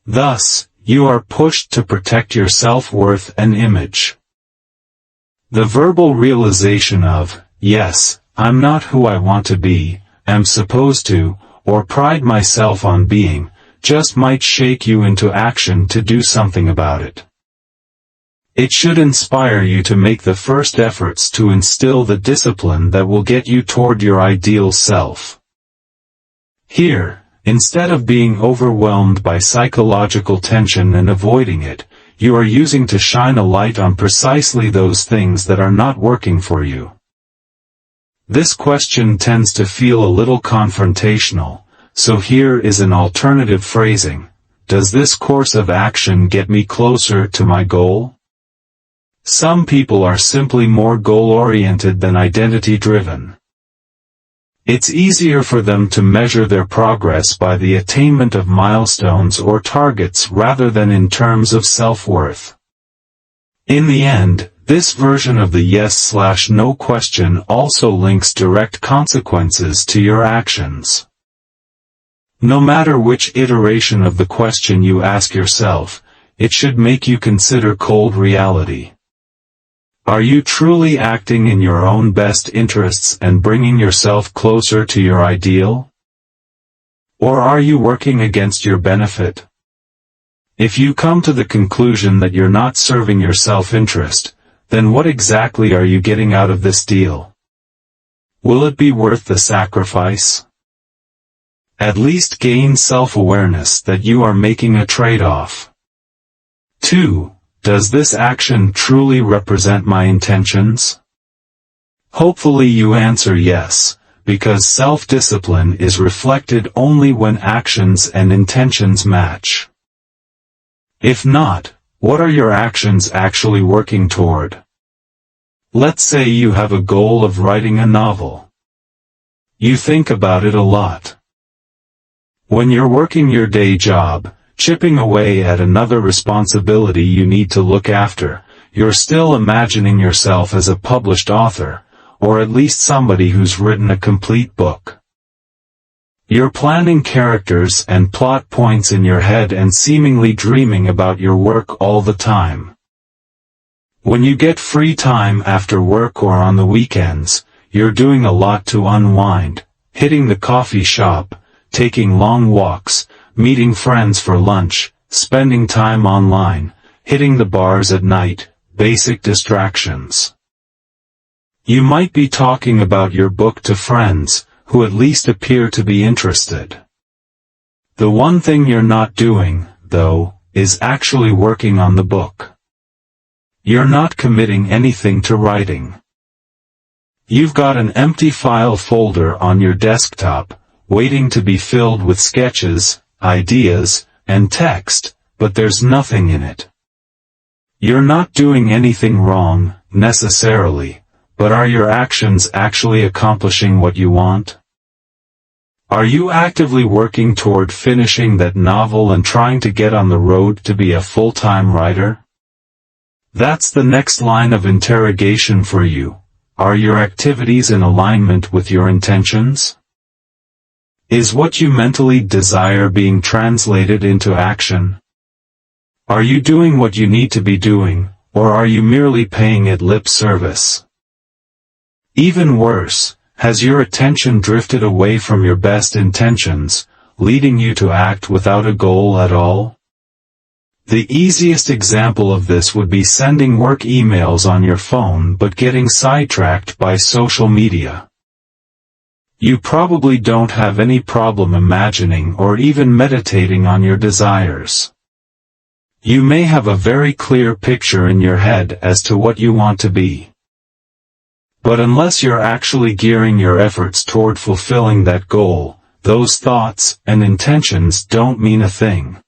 A: Thus, you are pushed to protect your self-worth and image. The verbal realization of, yes, I'm not who I want to be, am supposed to, or pride myself on being, just might shake you into action to do something about it. It should inspire you to make the first efforts to instill the discipline that will get you toward your ideal self. Here, instead of being overwhelmed by psychological tension and avoiding it, you are using to shine a light on precisely those things that are not working for you. This question tends to feel a little confrontational, so here is an alternative phrasing. Does this course of action get me closer to my goal? Some people are simply more goal-oriented than identity-driven. It's easier for them to measure their progress by the attainment of milestones or targets rather than in terms of self-worth. In the end, this version of the yes/no question also links direct consequences to your actions. No matter which iteration of the question you ask yourself, it should make you consider cold reality. Are you truly acting in your own best interests and bringing yourself closer to your ideal? Or are you working against your benefit? If you come to the conclusion that you're not serving your self-interest, then what exactly are you getting out of this deal? Will it be worth the sacrifice? At least gain self-awareness that you are making a trade-off. 2. Does this action truly represent my intentions? Hopefully you answer yes, because self-discipline is reflected only when actions and intentions match. If not, what are your actions actually working toward? Let's say you have a goal of writing a novel. You think about it a lot. When you're working your day job, chipping away at another responsibility you need to look after, you're still imagining yourself as a published author, or at least somebody who's written a complete book. You're planning characters and plot points in your head and seemingly dreaming about your work all the time. When you get free time after work or on the weekends, you're doing a lot to unwind, hitting the coffee shop, taking long walks, meeting friends for lunch, spending time online, hitting the bars at night, basic distractions. You might be talking about your book to friends, who at least appear to be interested. The one thing you're not doing, though, is actually working on the book. You're not committing anything to writing. You've got an empty file folder on your desktop, waiting to be filled with sketches, ideas, and text, but there's nothing in it. You're not doing anything wrong, necessarily, but are your actions actually accomplishing what you want? Are you actively working toward finishing that novel and trying to get on the road to be a full-time writer? That's the next line of interrogation for you. Are your activities in alignment with your intentions? Is what you mentally desire being translated into action? Are you doing what you need to be doing, or are you merely paying it lip service? Even worse, has your attention drifted away from your best intentions, leading you to act without a goal at all? The easiest example of this would be sending work emails on your phone but getting sidetracked by social media. You probably don't have any problem imagining or even meditating on your desires. You may have a very clear picture in your head as to what you want to be. But unless you're actually gearing your efforts toward fulfilling that goal, those thoughts and intentions don't mean a thing.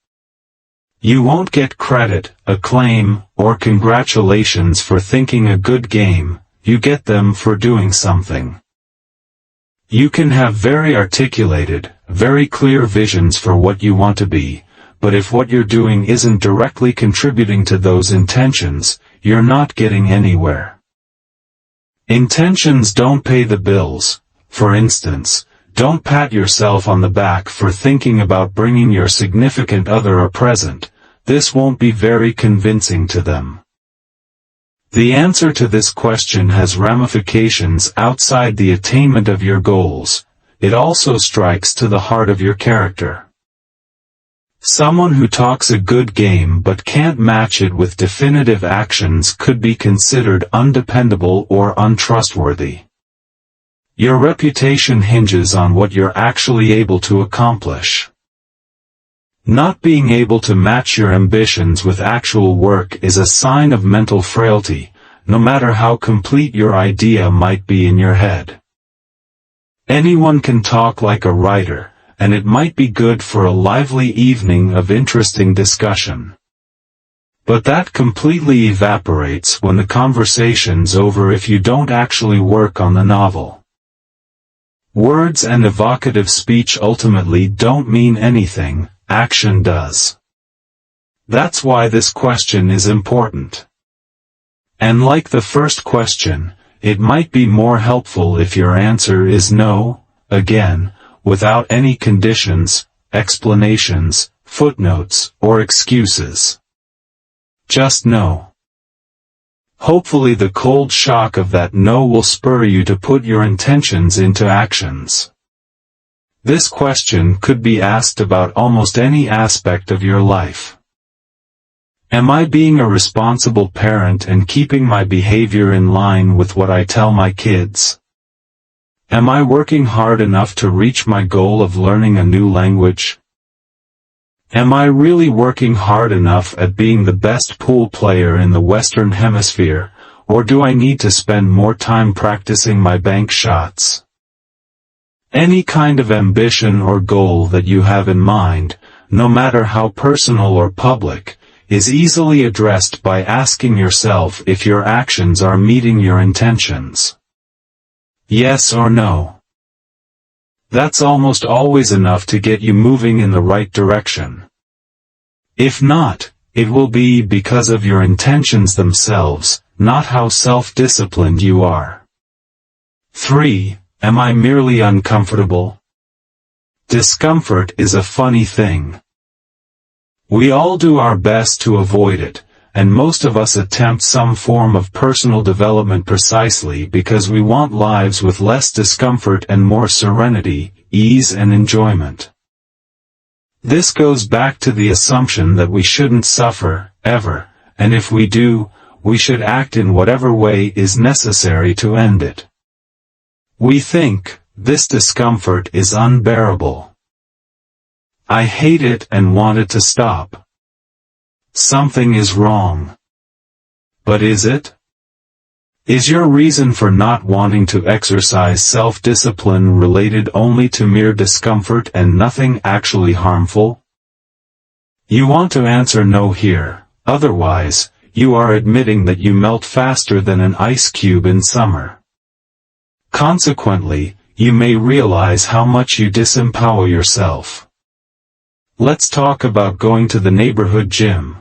A: You won't get credit, acclaim, or congratulations for thinking a good game, you get them for doing something. You can have very articulated, very clear visions for what you want to be, but if what you're doing isn't directly contributing to those intentions, you're not getting anywhere. Intentions don't pay the bills. For instance, don't pat yourself on the back for thinking about bringing your significant other a present. This won't be very convincing to them. The answer to this question has ramifications outside the attainment of your goals. It also strikes to the heart of your character. Someone who talks a good game but can't match it with definitive actions could be considered undependable or untrustworthy. Your reputation hinges on what you're actually able to accomplish. Not being able to match your ambitions with actual work is a sign of mental frailty, no matter how complete your idea might be in your head. Anyone can talk like a writer, and it might be good for a lively evening of interesting discussion. But that completely evaporates when the conversation's over if you don't actually work on the novel. Words and evocative speech ultimately don't mean anything, action does. That's why this question is important. And like the first question, it might be more helpful if your answer is no, again, without any conditions, explanations, footnotes, or excuses. Just no. Hopefully the cold shock of that no will spur you to put your intentions into actions. This question could be asked about almost any aspect of your life. Am I being a responsible parent and keeping my behavior in line with what I tell my kids? Am I working hard enough to reach my goal of learning a new language? Am I really working hard enough at being the best pool player in the Western Hemisphere, or do I need to spend more time practicing my bank shots? Any kind of ambition or goal that you have in mind, no matter how personal or public, is easily addressed by asking yourself if your actions are meeting your intentions. Yes or no? That's almost always enough to get you moving in the right direction. If not, it will be because of your intentions themselves, not how self-disciplined you are. 3. Am I merely uncomfortable? Discomfort is a funny thing. We all do our best to avoid it, and most of us attempt some form of personal development precisely because we want lives with less discomfort and more serenity, ease and enjoyment. This goes back to the assumption that we shouldn't suffer, ever, and if we do, we should act in whatever way is necessary to end it. We think, this discomfort is unbearable. I hate it and want it to stop. Something is wrong. But is it? Is your reason for not wanting to exercise self-discipline related only to mere discomfort and nothing actually harmful? You want to answer no here, otherwise, you are admitting that you melt faster than an ice cube in summer. Consequently, you may realize how much you disempower yourself. Let's talk about going to the neighborhood gym.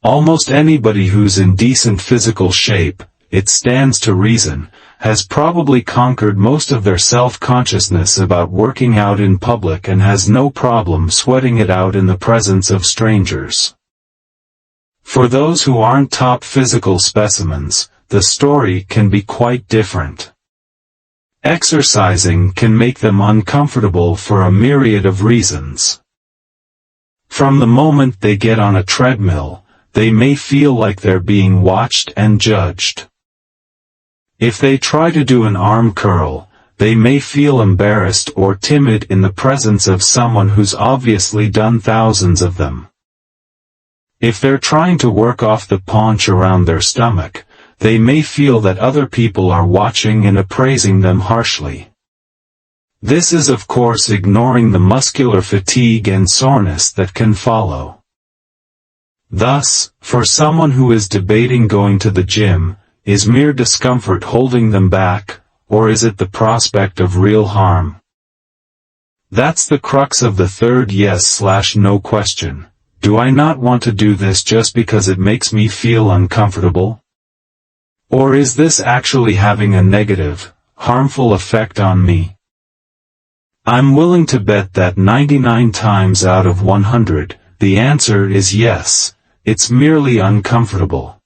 A: Almost anybody who's in decent physical shape, it stands to reason, has probably conquered most of their self-consciousness about working out in public and has no problem sweating it out in the presence of strangers. For those who aren't top physical specimens, the story can be quite different. Exercising can make them uncomfortable for a myriad of reasons. From the moment they get on a treadmill, they may feel like they're being watched and judged. If they try to do an arm curl, they may feel embarrassed or timid in the presence of someone who's obviously done thousands of them. If they're trying to work off the paunch around their stomach, they may feel that other people are watching and appraising them harshly. This is of course ignoring the muscular fatigue and soreness that can follow. Thus, for someone who is debating going to the gym, is mere discomfort holding them back, or is it the prospect of real harm? That's the crux of the third yes/no question. Do I not want to do this just because it makes me feel uncomfortable? Or is this actually having a negative, harmful effect on me? I'm willing to bet that 99 times out of 100, the answer is yes. It's merely uncomfortable.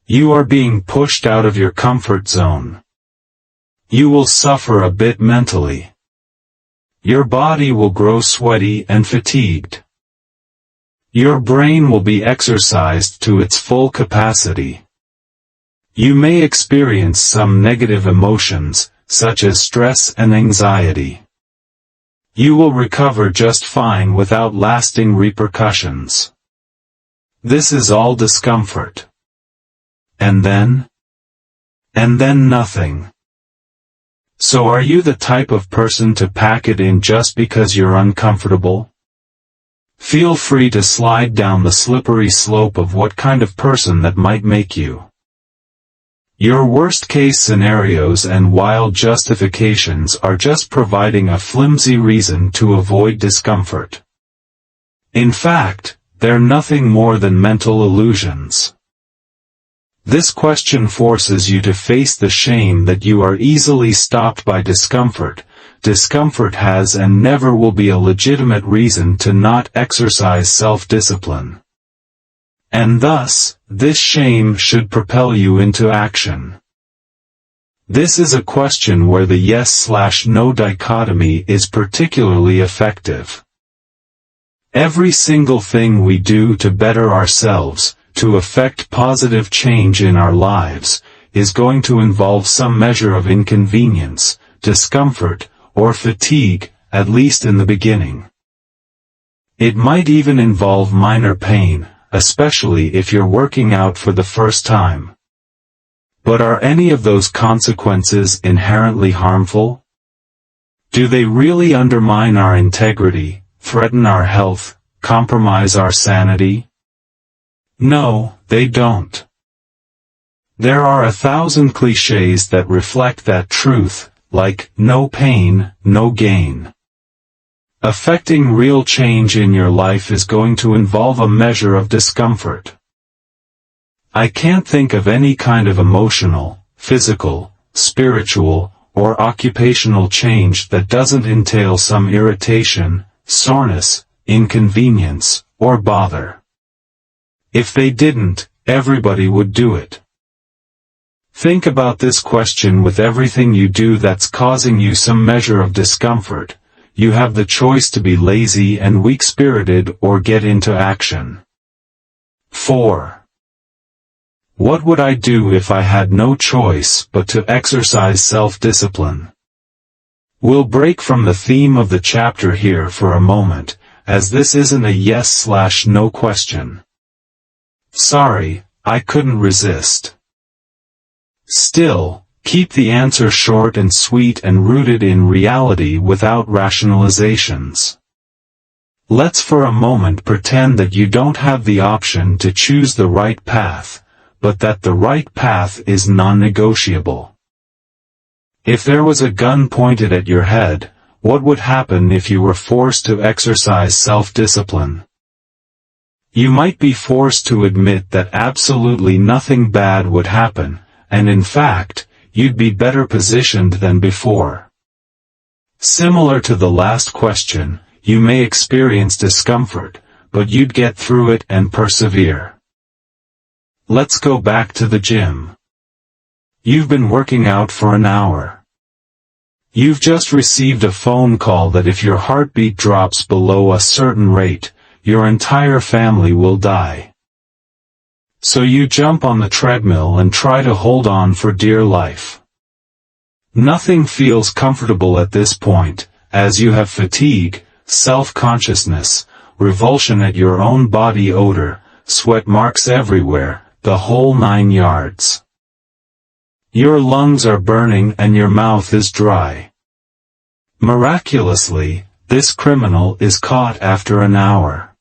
A: You are being pushed out of your comfort zone. You will suffer a bit mentally. Your body will grow sweaty and fatigued. Your brain will be exercised to its full capacity. You may experience some negative emotions, such as stress and anxiety. You will recover just fine without lasting repercussions. This is all discomfort. And then? And then nothing. So are you the type of person to pack it in just because you're uncomfortable? Feel free to slide down the slippery slope of what kind of person that might make you. Your worst-case scenarios and wild justifications are just providing a flimsy reason to avoid discomfort. In fact, they're nothing more than mental illusions. This question forces you to face the shame that you are easily stopped by discomfort. Discomfort has and never will be a legitimate reason to not exercise self-discipline. And thus, this shame should propel you into action. This is a question where the yes/no dichotomy is particularly effective. Every single thing we do to better ourselves, to effect positive change in our lives, is going to involve some measure of inconvenience, discomfort, or fatigue, at least in the beginning. It might even involve minor pain, especially if you're working out for the first time. But are any of those consequences inherently harmful? Do they really undermine our integrity, threaten our health, compromise our sanity? No, they don't. There are 1,000 cliches that reflect that truth, like, no pain, no gain. Affecting real change in your life is going to involve a measure of discomfort. I can't think of any kind of emotional, physical, spiritual, or occupational change that doesn't entail some irritation, soreness, inconvenience, or bother. If they didn't, everybody would do it. Think about this question with everything you do that's causing you some measure of discomfort. You have the choice to be lazy and weak-spirited or get into action. 4. What would I do if I had no choice but to exercise self-discipline? We'll break from the theme of the chapter here for a moment, as this isn't a yes/no question. Sorry, I couldn't resist. Still, keep the answer short and sweet and rooted in reality without rationalizations. Let's for a moment pretend that you don't have the option to choose the right path, but that the right path is non-negotiable. If there was a gun pointed at your head, what would happen if you were forced to exercise self-discipline? You might be forced to admit that absolutely nothing bad would happen, and in fact, you'd be better positioned than before. Similar to the last question, you may experience discomfort, but you'd get through it and persevere. Let's go back to the gym. You've been working out for an hour. You've just received a phone call that if your heartbeat drops below a certain rate, your entire family will die. So you jump on the treadmill and try to hold on for dear life. Nothing feels comfortable at this point, as you have fatigue, self-consciousness, revulsion at your own body odor, sweat marks everywhere, the whole 9 yards. Your lungs are burning and your mouth is dry. Miraculously, this criminal is caught after an hour.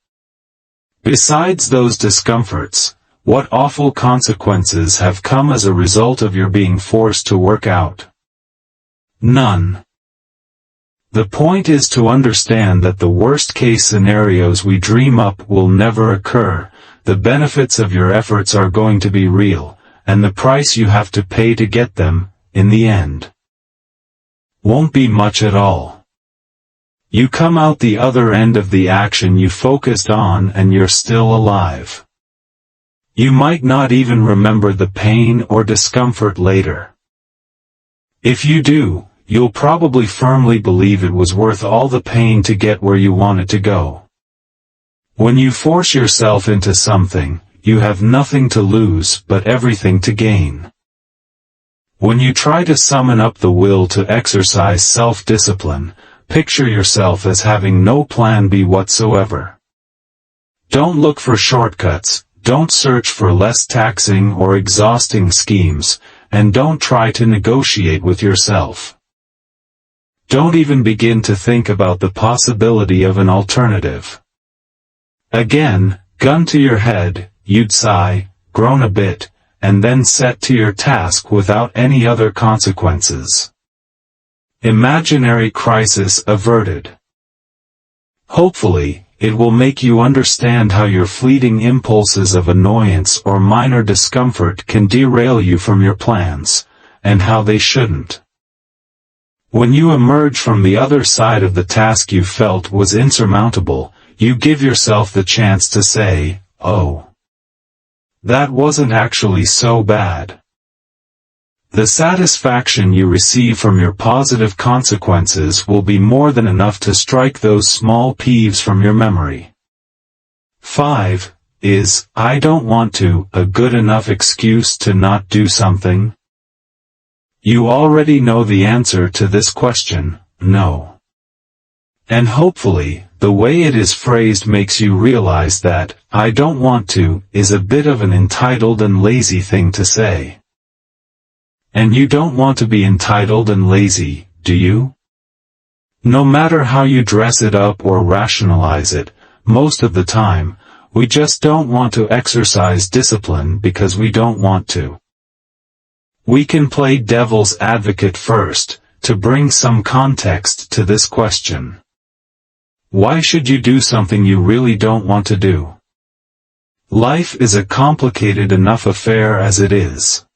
A: Besides those discomforts, what awful consequences have come as a result of your being forced to work out? None. The point is to understand that the worst-case scenarios we dream up will never occur. The benefits of your efforts are going to be real, and the price you have to pay to get them, in the end, won't be much at all. You come out the other end of the action you focused on and you're still alive. You might not even remember the pain or discomfort later. If you do, you'll probably firmly believe it was worth all the pain to get where you wanted to go. When you force yourself into something, you have nothing to lose but everything to gain. When you try to summon up the will to exercise self-discipline, picture yourself as having no plan B whatsoever. Don't look for shortcuts, don't search for less taxing or exhausting schemes, and don't try to negotiate with yourself. Don't even begin to think about the possibility of an alternative. Again, gun to your head, you'd sigh, groan a bit, and then set to your task without any other consequences. Imaginary crisis averted. Hopefully, it will make you understand how your fleeting impulses of annoyance or minor discomfort can derail you from your plans, and how they shouldn't. When you emerge from the other side of the task you felt was insurmountable, you give yourself the chance to say, "Oh, that wasn't actually so bad." The satisfaction you receive from your positive consequences will be more than enough to strike those small peeves from your memory. 5. Is "I don't want to" a good enough excuse to not do something? You already know the answer to this question, no. And hopefully, the way it is phrased makes you realize that "I don't want to" is a bit of an entitled and lazy thing to say. And you don't want to be entitled and lazy, do you? No matter how you dress it up or rationalize it, most of the time, we just don't want to exercise discipline because we don't want to. We can play devil's advocate first, to bring some context to this question. Why should you do something you really don't want to do? Life is a complicated enough affair as it is.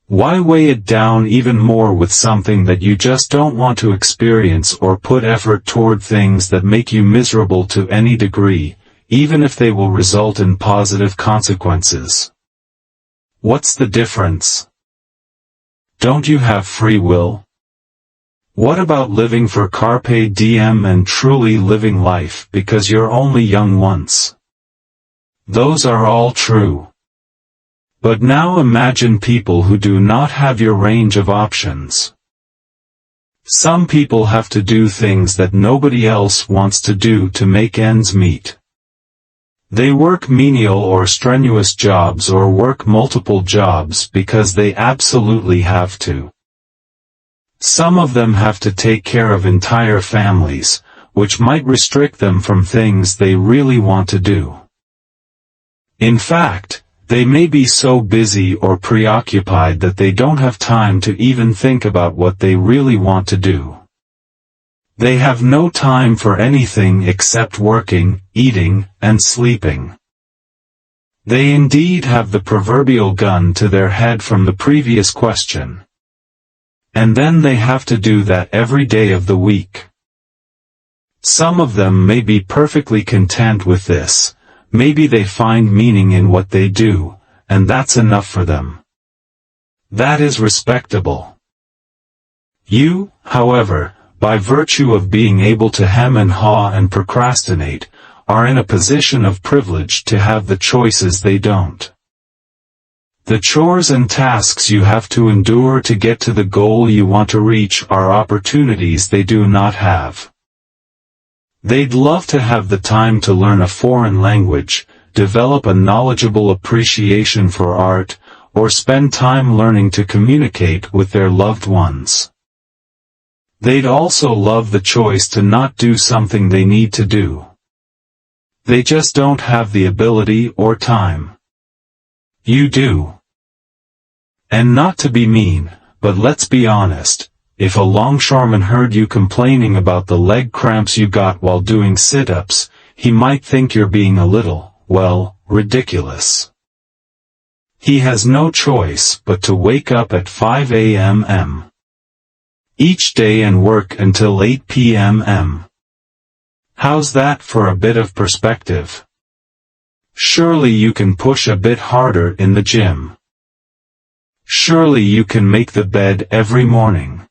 A: Why weigh it down even more with something that you just don't want to experience, or put effort toward things that make you miserable to any degree, even if they will result in positive consequences? What's the difference? Don't you have free will? What about living for carpe diem and truly living life because you're only young once? Those are all true. But now imagine people who do not have your range of options. Some people have to do things that nobody else wants to do to make ends meet. They work menial or strenuous jobs or work multiple jobs because they absolutely have to. Some of them have to take care of entire families, which might restrict them from things they really want to do. In fact, they may be so busy or preoccupied that they don't have time to even think about what they really want to do. They have no time for anything except working, eating, and sleeping. They indeed have the proverbial gun to their head from the previous question. And then they have to do that every day of the week. Some of them may be perfectly content with this. Maybe they find meaning in what they do, and that's enough for them. That is respectable. You, however, by virtue of being able to hem and haw and procrastinate, are in a position of privilege to have the choices they don't. The chores and tasks you have to endure to get to the goal you want to reach are opportunities they do not have. They'd love to have the time to learn a foreign language, develop a knowledgeable appreciation for art, or spend time learning to communicate with their loved ones. They'd also love the choice to not do something they need to do. They just don't have the ability or time. You do. And not to be mean, but let's be honest, if a longshoreman heard you complaining about the leg cramps you got while doing sit-ups, he might think you're being a little, well, ridiculous. He has no choice but to wake up at 5 a.m. each day and work until 8 p.m. How's that for a bit of perspective? Surely you can push a bit harder in the gym. Surely you can make the bed every morning.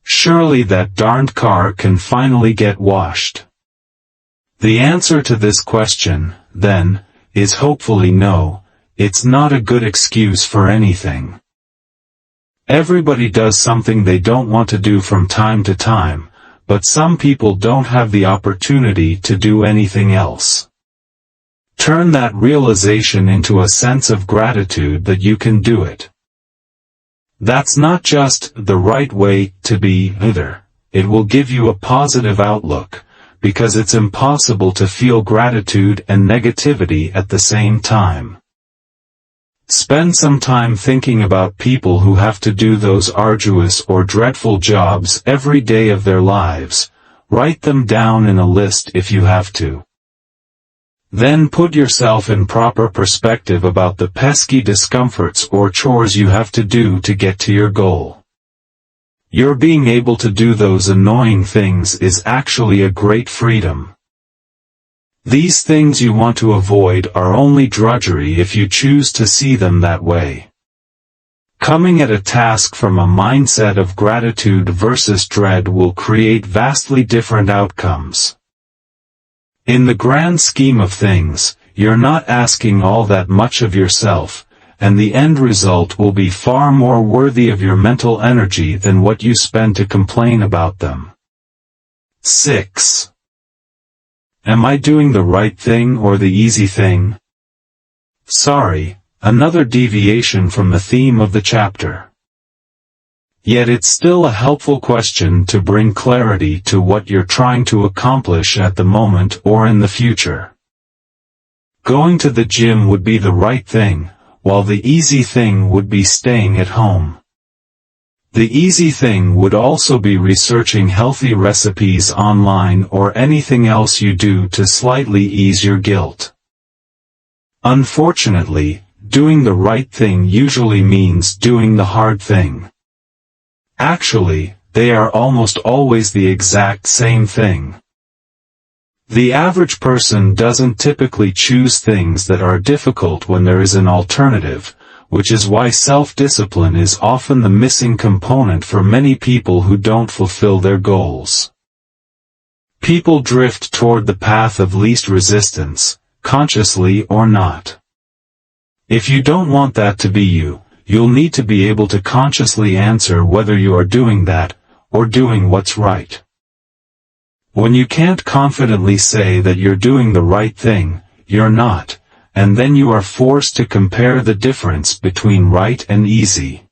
A: Surely that darned car can finally get washed. The answer to this question, then, is hopefully no. It's not a good excuse for anything. Everybody does something they don't want to do from time to time, but some people don't have the opportunity to do anything else. Turn that realization into a sense of gratitude that you can do it. That's not just the right way to be either. It will give you a positive outlook, because it's impossible to feel gratitude and negativity at the same time. Spend some time thinking about people who have to do those arduous or dreadful jobs every day of their lives. Write them down in a list if you have to. Then put yourself in proper perspective about the pesky discomforts or chores you have to do to get to your goal. Your being able to do those annoying things is actually a great freedom. These things you want to avoid are only drudgery if you choose to see them that way. Coming at a task from a mindset of gratitude versus dread will create vastly different outcomes. In the grand scheme of things, you're not asking all that much of yourself, and the end result will be far more worthy of your mental energy than what you spend to complain about them. 6. Am I doing the right thing or the easy thing? Sorry, another deviation from the theme of the chapter. Yet it's still a helpful question to bring clarity to what you're trying to accomplish at the moment or in the future. Going to the gym would be the right thing, while the easy thing would be staying at home. The easy thing would also be researching healthy recipes online or anything else you do to slightly ease your guilt. Unfortunately, doing the right thing usually means doing the hard thing. Actually, they are almost always the exact same thing. The average person doesn't typically choose things that are difficult when there is an alternative, which is why self-discipline is often the missing component for many people who don't fulfill their goals. People drift toward the path of least resistance, consciously or not. If you don't want that to be you, you'll need to be able to consciously answer whether you are doing that, or doing what's right. When you can't confidently say that you're doing the right thing, you're not, and then you are forced to compare the difference between right and easy.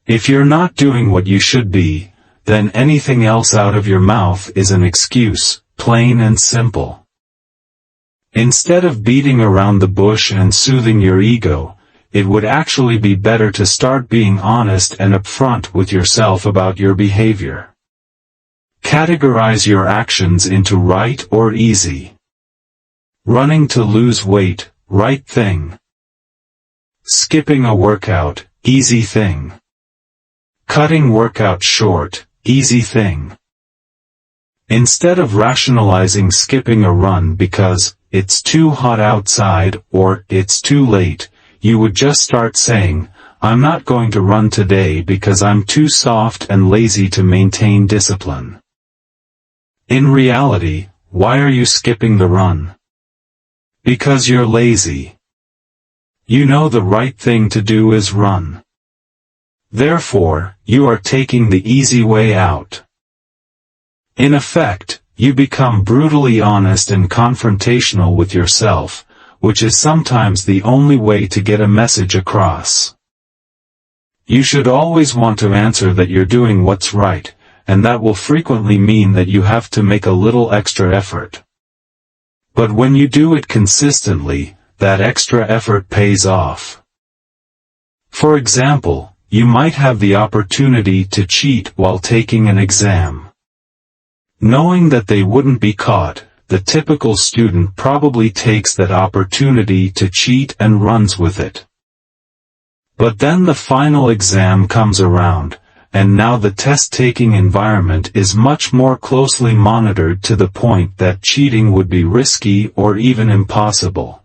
A: If you're not doing what you should be, then anything else out of your mouth is an excuse, plain and simple. Instead of beating around the bush and soothing your ego, it would actually be better to start being honest and upfront with yourself about your behavior. Categorize your actions into right or easy. Running to lose weight, right thing. Skipping a workout, easy thing. Cutting workout short, easy thing. Instead of rationalizing skipping a run because it's too hot outside or it's too late, you would just start saying, I'm not going to run today because I'm too soft and lazy to maintain discipline. In reality, why are you skipping the run? Because you're lazy. You know the right thing to do is run. Therefore, you are taking the easy way out. In effect, you become brutally honest and confrontational with yourself, which is sometimes the only way to get a message across. You should always want to answer that you're doing what's right, and that will frequently mean that you have to make a little extra effort. But when you do it consistently, that extra effort pays off. For example, you might have the opportunity to cheat while taking an exam. Knowing that they wouldn't be caught, the typical student probably takes that opportunity to cheat and runs with it. But then the final exam comes around, and now the test-taking environment is much more closely monitored to the point that cheating would be risky or even impossible.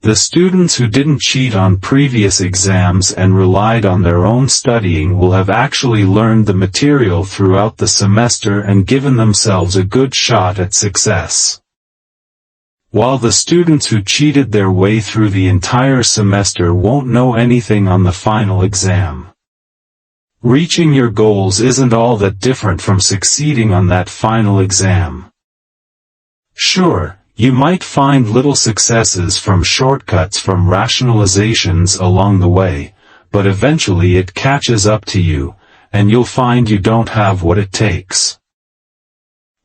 A: The students who didn't cheat on previous exams and relied on their own studying will have actually learned the material throughout the semester and given themselves a good shot at success. While the students who cheated their way through the entire semester won't know anything on the final exam. Reaching your goals isn't all that different from succeeding on that final exam. Sure, you might find little successes from shortcuts from rationalizations along the way, but eventually it catches up to you, and you'll find you don't have what it takes.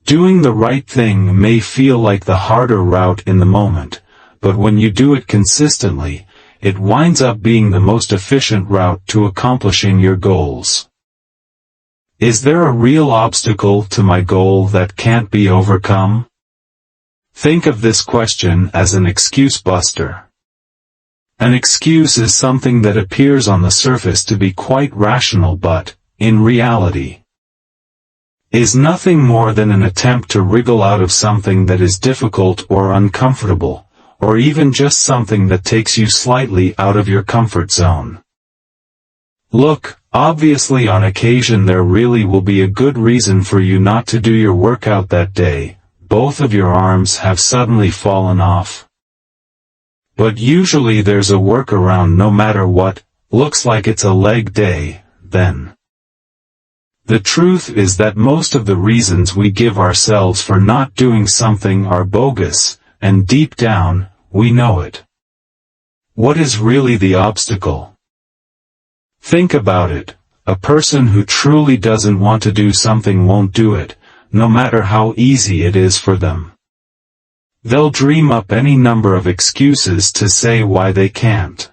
A: Doing the right thing may feel like the harder route in the moment, but when you do it consistently, it winds up being the most efficient route to accomplishing your goals. Is there a real obstacle to my goal that can't be overcome? Think of this question as an excuse buster. An excuse is something that appears on the surface to be quite rational but, in reality, is nothing more than an attempt to wriggle out of something that is difficult or uncomfortable, or even just something that takes you slightly out of your comfort zone. Look, obviously on occasion there really will be a good reason for you not to do your workout that day. Both of your arms have suddenly fallen off. But usually there's a workaround no matter what. Looks like it's a leg day, then. The truth is that most of the reasons we give ourselves for not doing something are bogus, and deep down, we know it. What is really the obstacle? Think about it. A person who truly doesn't want to do something won't do it, no matter how easy it is for them. They'll dream up any number of excuses to say why they can't.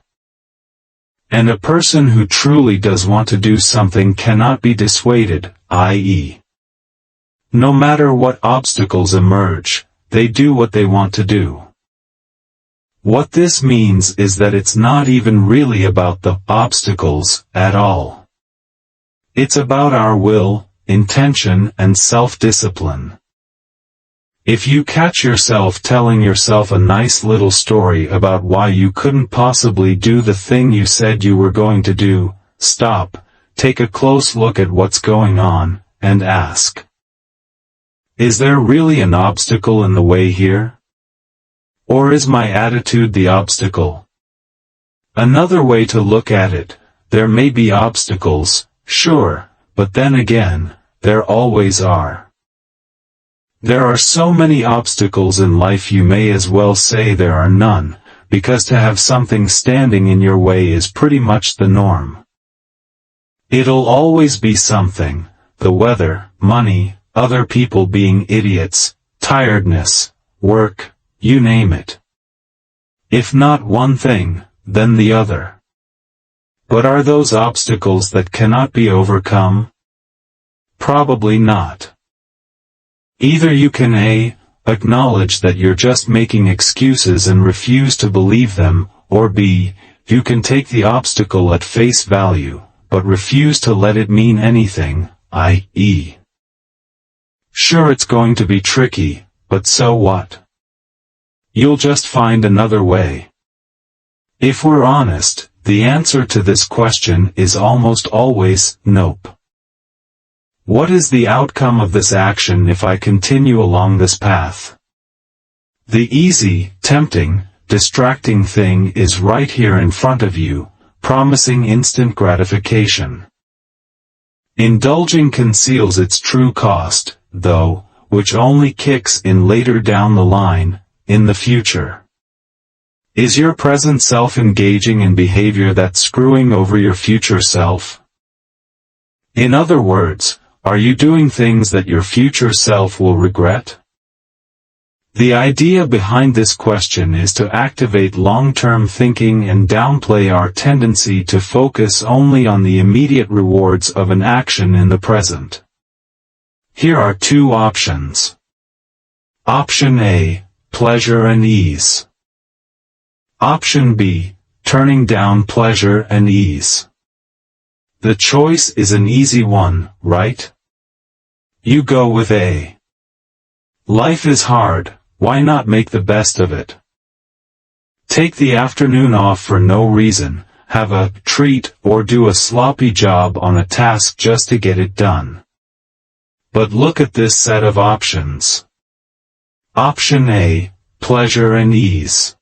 A: And a person who truly does want to do something cannot be dissuaded, i.e., no matter what obstacles emerge, they do what they want to do. What this means is that it's not even really about the obstacles at all. It's about our will, intention, and self-discipline. If you catch yourself telling yourself a nice little story about why you couldn't possibly do the thing you said you were going to do, stop, take a close look at what's going on, and ask, is there really an obstacle in the way here? Or is my attitude the obstacle? Another way to look at it, there may be obstacles, sure, but then again, there always are. There are so many obstacles in life you may as well say there are none, because to have something standing in your way is pretty much the norm. It'll always be something, the weather, money, other people being idiots, tiredness, work, you name it. If not one thing, then the other. But are those obstacles that cannot be overcome? Probably not. Either you can A, acknowledge that you're just making excuses and refuse to believe them, or B, you can take the obstacle at face value, but refuse to let it mean anything, i.e. Sure, it's going to be tricky, but so what? You'll just find another way. If we're honest, the answer to this question is almost always nope. What is the outcome of this action if I continue along this path? The easy, tempting, distracting thing is right here in front of you, promising instant gratification. Indulging conceals its true cost, though, which only kicks in later down the line, in the future. Is your present self engaging in behavior that's screwing over your future self? In other words, are you doing things that your future self will regret? The idea behind this question is to activate long-term thinking and downplay our tendency to focus only on the immediate rewards of an action in the present. Here are two options. Option A, pleasure and ease. Option B, turning down pleasure and ease. The choice is an easy one, right? You go with A. Life is hard, why not make the best of it? Take the afternoon off for no reason, have a treat, or do a sloppy job on a task just to get it done. But look at this set of options. Option A, pleasure and ease.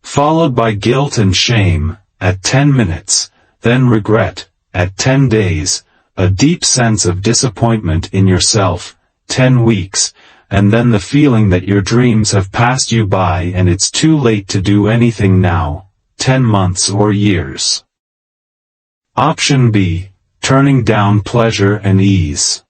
A: Followed by guilt and shame, at 10 minutes, then regret, at 10 days, a deep sense of disappointment in yourself, 10 weeks, and then the feeling that your dreams have passed you by and it's too late to do anything now, 10 months or years. Option B, turning down pleasure and ease.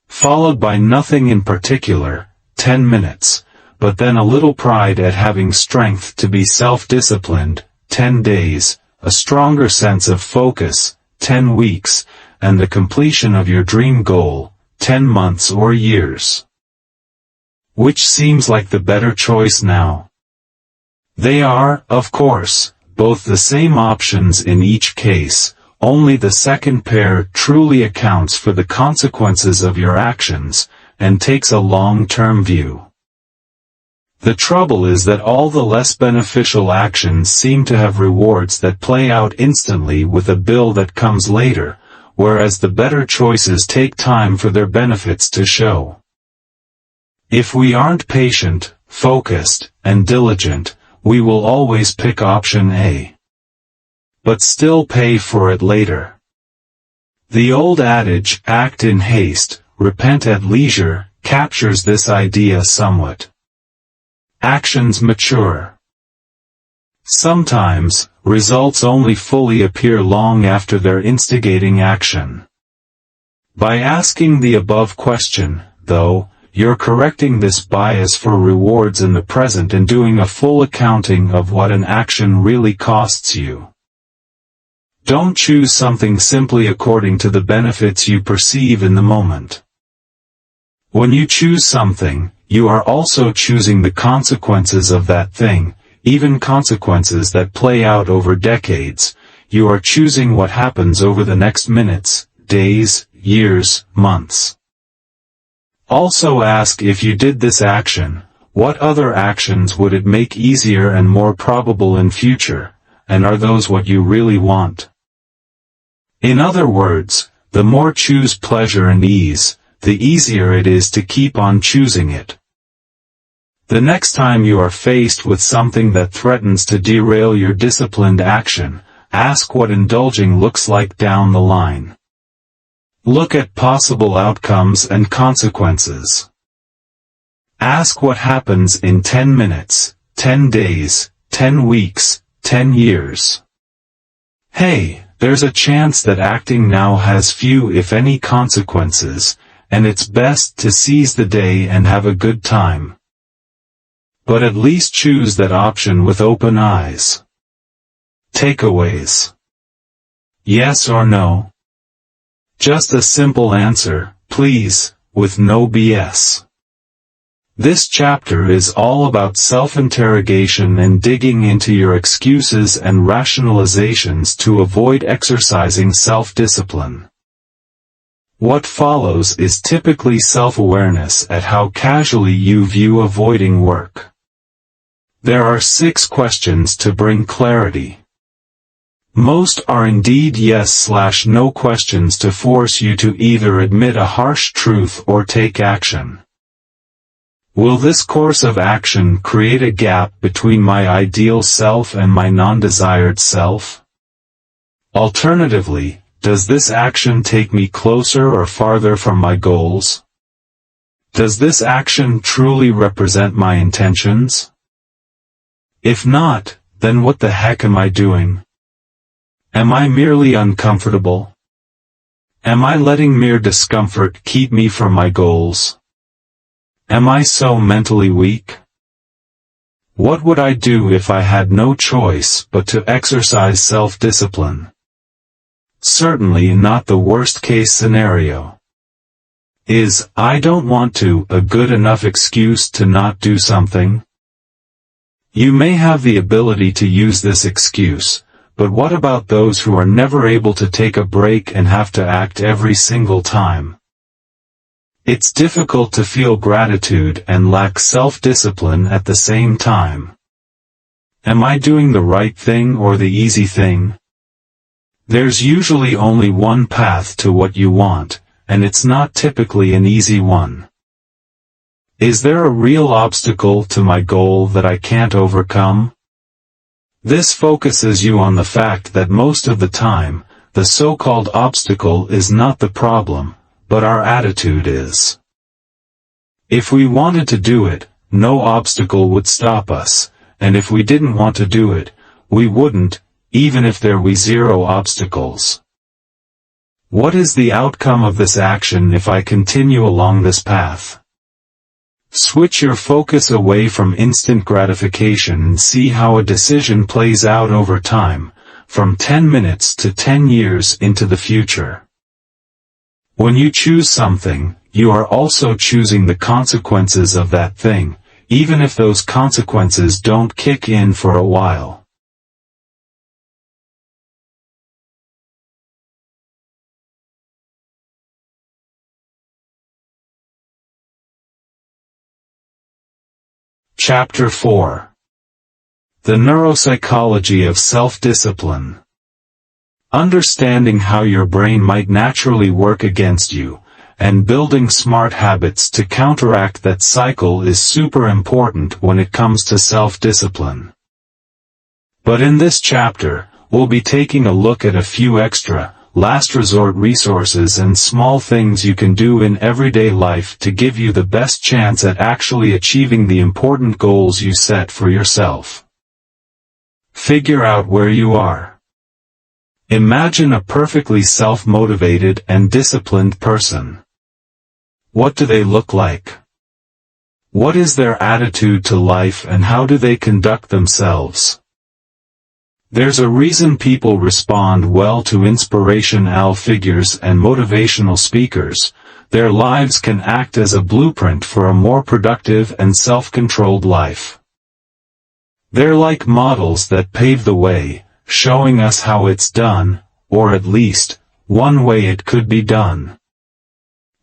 A: Followed by nothing in particular, 10 minutes, but then a little pride at having strength to be self-disciplined, 10 days, a stronger sense of focus, 10 weeks, and the completion of your dream goal, 10 months or years. Which seems like the better choice now? They are, of course, both the same options in each case, only the second pair truly accounts for the consequences of your actions, and takes a long-term view. The trouble is that all the less beneficial actions seem to have rewards that play out instantly with a bill that comes later, whereas the better choices take time for their benefits to show. If we aren't patient, focused, and diligent, we will always pick option A. But still pay for it later. The old adage, act in haste, repent at leisure, captures this idea somewhat. Actions mature. Sometimes, results only fully appear long after their instigating action. By asking the above question, though, you're correcting this bias for rewards in the present and doing a full accounting of what an action really costs you. Don't choose something simply according to the benefits you perceive in the moment. When you choose something, you are also choosing the consequences of that thing, even consequences that play out over decades. You are choosing what happens over the next minutes, days, years, months. Also ask, if you did this action, what other actions would it make easier and more probable in future, and are those what you really want? In other words, the more choose pleasure and ease, the easier it is to keep on choosing it. The next time you are faced with something that threatens to derail your disciplined action, ask what indulging looks like down the line. Look at possible outcomes and consequences. Ask what happens in 10 minutes, 10 days, 10 weeks, 10 years. Hey, there's a chance that acting now has few if any consequences, and it's best to seize the day and have a good time. But at least choose that option with open eyes. Takeaways. Yes or no? Just a simple answer, please, with no BS. This chapter is all about self-interrogation and digging into your excuses and rationalizations to avoid exercising self-discipline. What follows is typically self-awareness at how casually you view avoiding work. There are 6 questions to bring clarity. Most are indeed yes/no questions to force you to either admit a harsh truth or take action. Will this course of action create a gap between my ideal self and my non-desired self? Alternatively, does this action take me closer or farther from my goals? Does this action truly represent my intentions? If not, then what the heck am I doing? Am I merely uncomfortable? Am I letting mere discomfort keep me from my goals? Am I so mentally weak? What would I do if I had no choice but to exercise self-discipline? Certainly not the worst-case scenario. Is "I don't want to" a good enough excuse to not do something? You may have the ability to use this excuse, but what about those who are never able to take a break and have to act every single time? It's difficult to feel gratitude and lack self-discipline at the same time. Am I doing the right thing or the easy thing? There's usually only one path to what you want, and it's not typically an easy one. Is there a real obstacle to my goal that I can't overcome? This focuses you on the fact that most of the time, the so-called obstacle is not the problem, but our attitude is. If we wanted to do it, no obstacle would stop us, and if we didn't want to do it, we wouldn't, even if there were 0 obstacles. What is the outcome of this action if I continue along this path? Switch your focus away from instant gratification and see how a decision plays out over time, from 10 minutes to 10 years into the future. When you choose something, you are also choosing the consequences of that thing, even if those consequences don't kick in for a while. Chapter 4. The Neuropsychology of Self-Discipline. Understanding how your brain might naturally work against you, and building smart habits to counteract that cycle is super important when it comes to self-discipline. But in this chapter, we'll be taking a look at a few extra, last resort resources and small things you can do in everyday life to give you the best chance at actually achieving the important goals you set for yourself. Figure out where you are. Imagine a perfectly self-motivated and disciplined person. What do they look like? What is their attitude to life and how do they conduct themselves? There's a reason people respond well to inspirational figures and motivational speakers. Their lives can act as a blueprint for a more productive and self-controlled life. They're like models that pave the way, showing us how it's done, or at least, one way it could be done.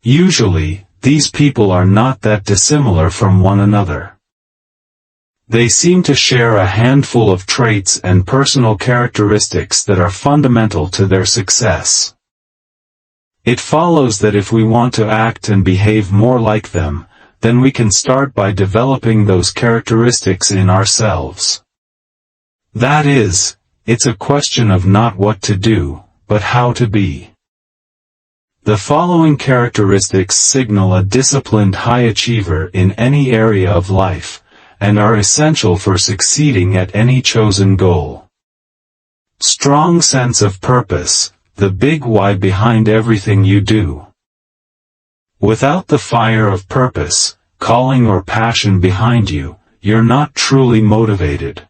A: Usually, these people are not that dissimilar from one another. They seem to share a handful of traits and personal characteristics that are fundamental to their success. It follows that if we want to act and behave more like them, then we can start by developing those characteristics in ourselves. That is, it's a question of not what to do, but how to be. The following characteristics signal a disciplined high achiever in any area of life, and are essential for succeeding at any chosen goal. Strong sense of purpose, the big why behind everything you do. Without the fire of purpose, calling or passion behind you, you're not truly motivated.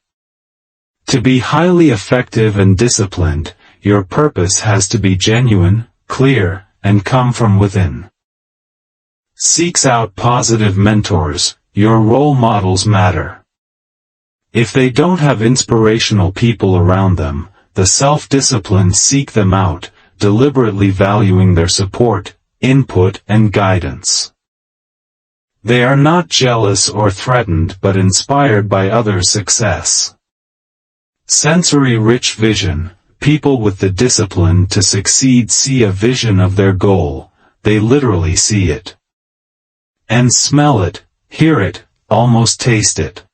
A: To be highly effective and disciplined, your purpose has to be genuine, clear, and come from within. Seeks out positive mentors. Your role models matter. If they don't have inspirational people around them, the self-disciplined seek them out, deliberately valuing their support, input, and guidance. They are not jealous or threatened but inspired by others' success. Sensory-rich vision. People with the discipline to succeed see a vision of their goal, they literally see it. And smell it, hear it, almost taste it.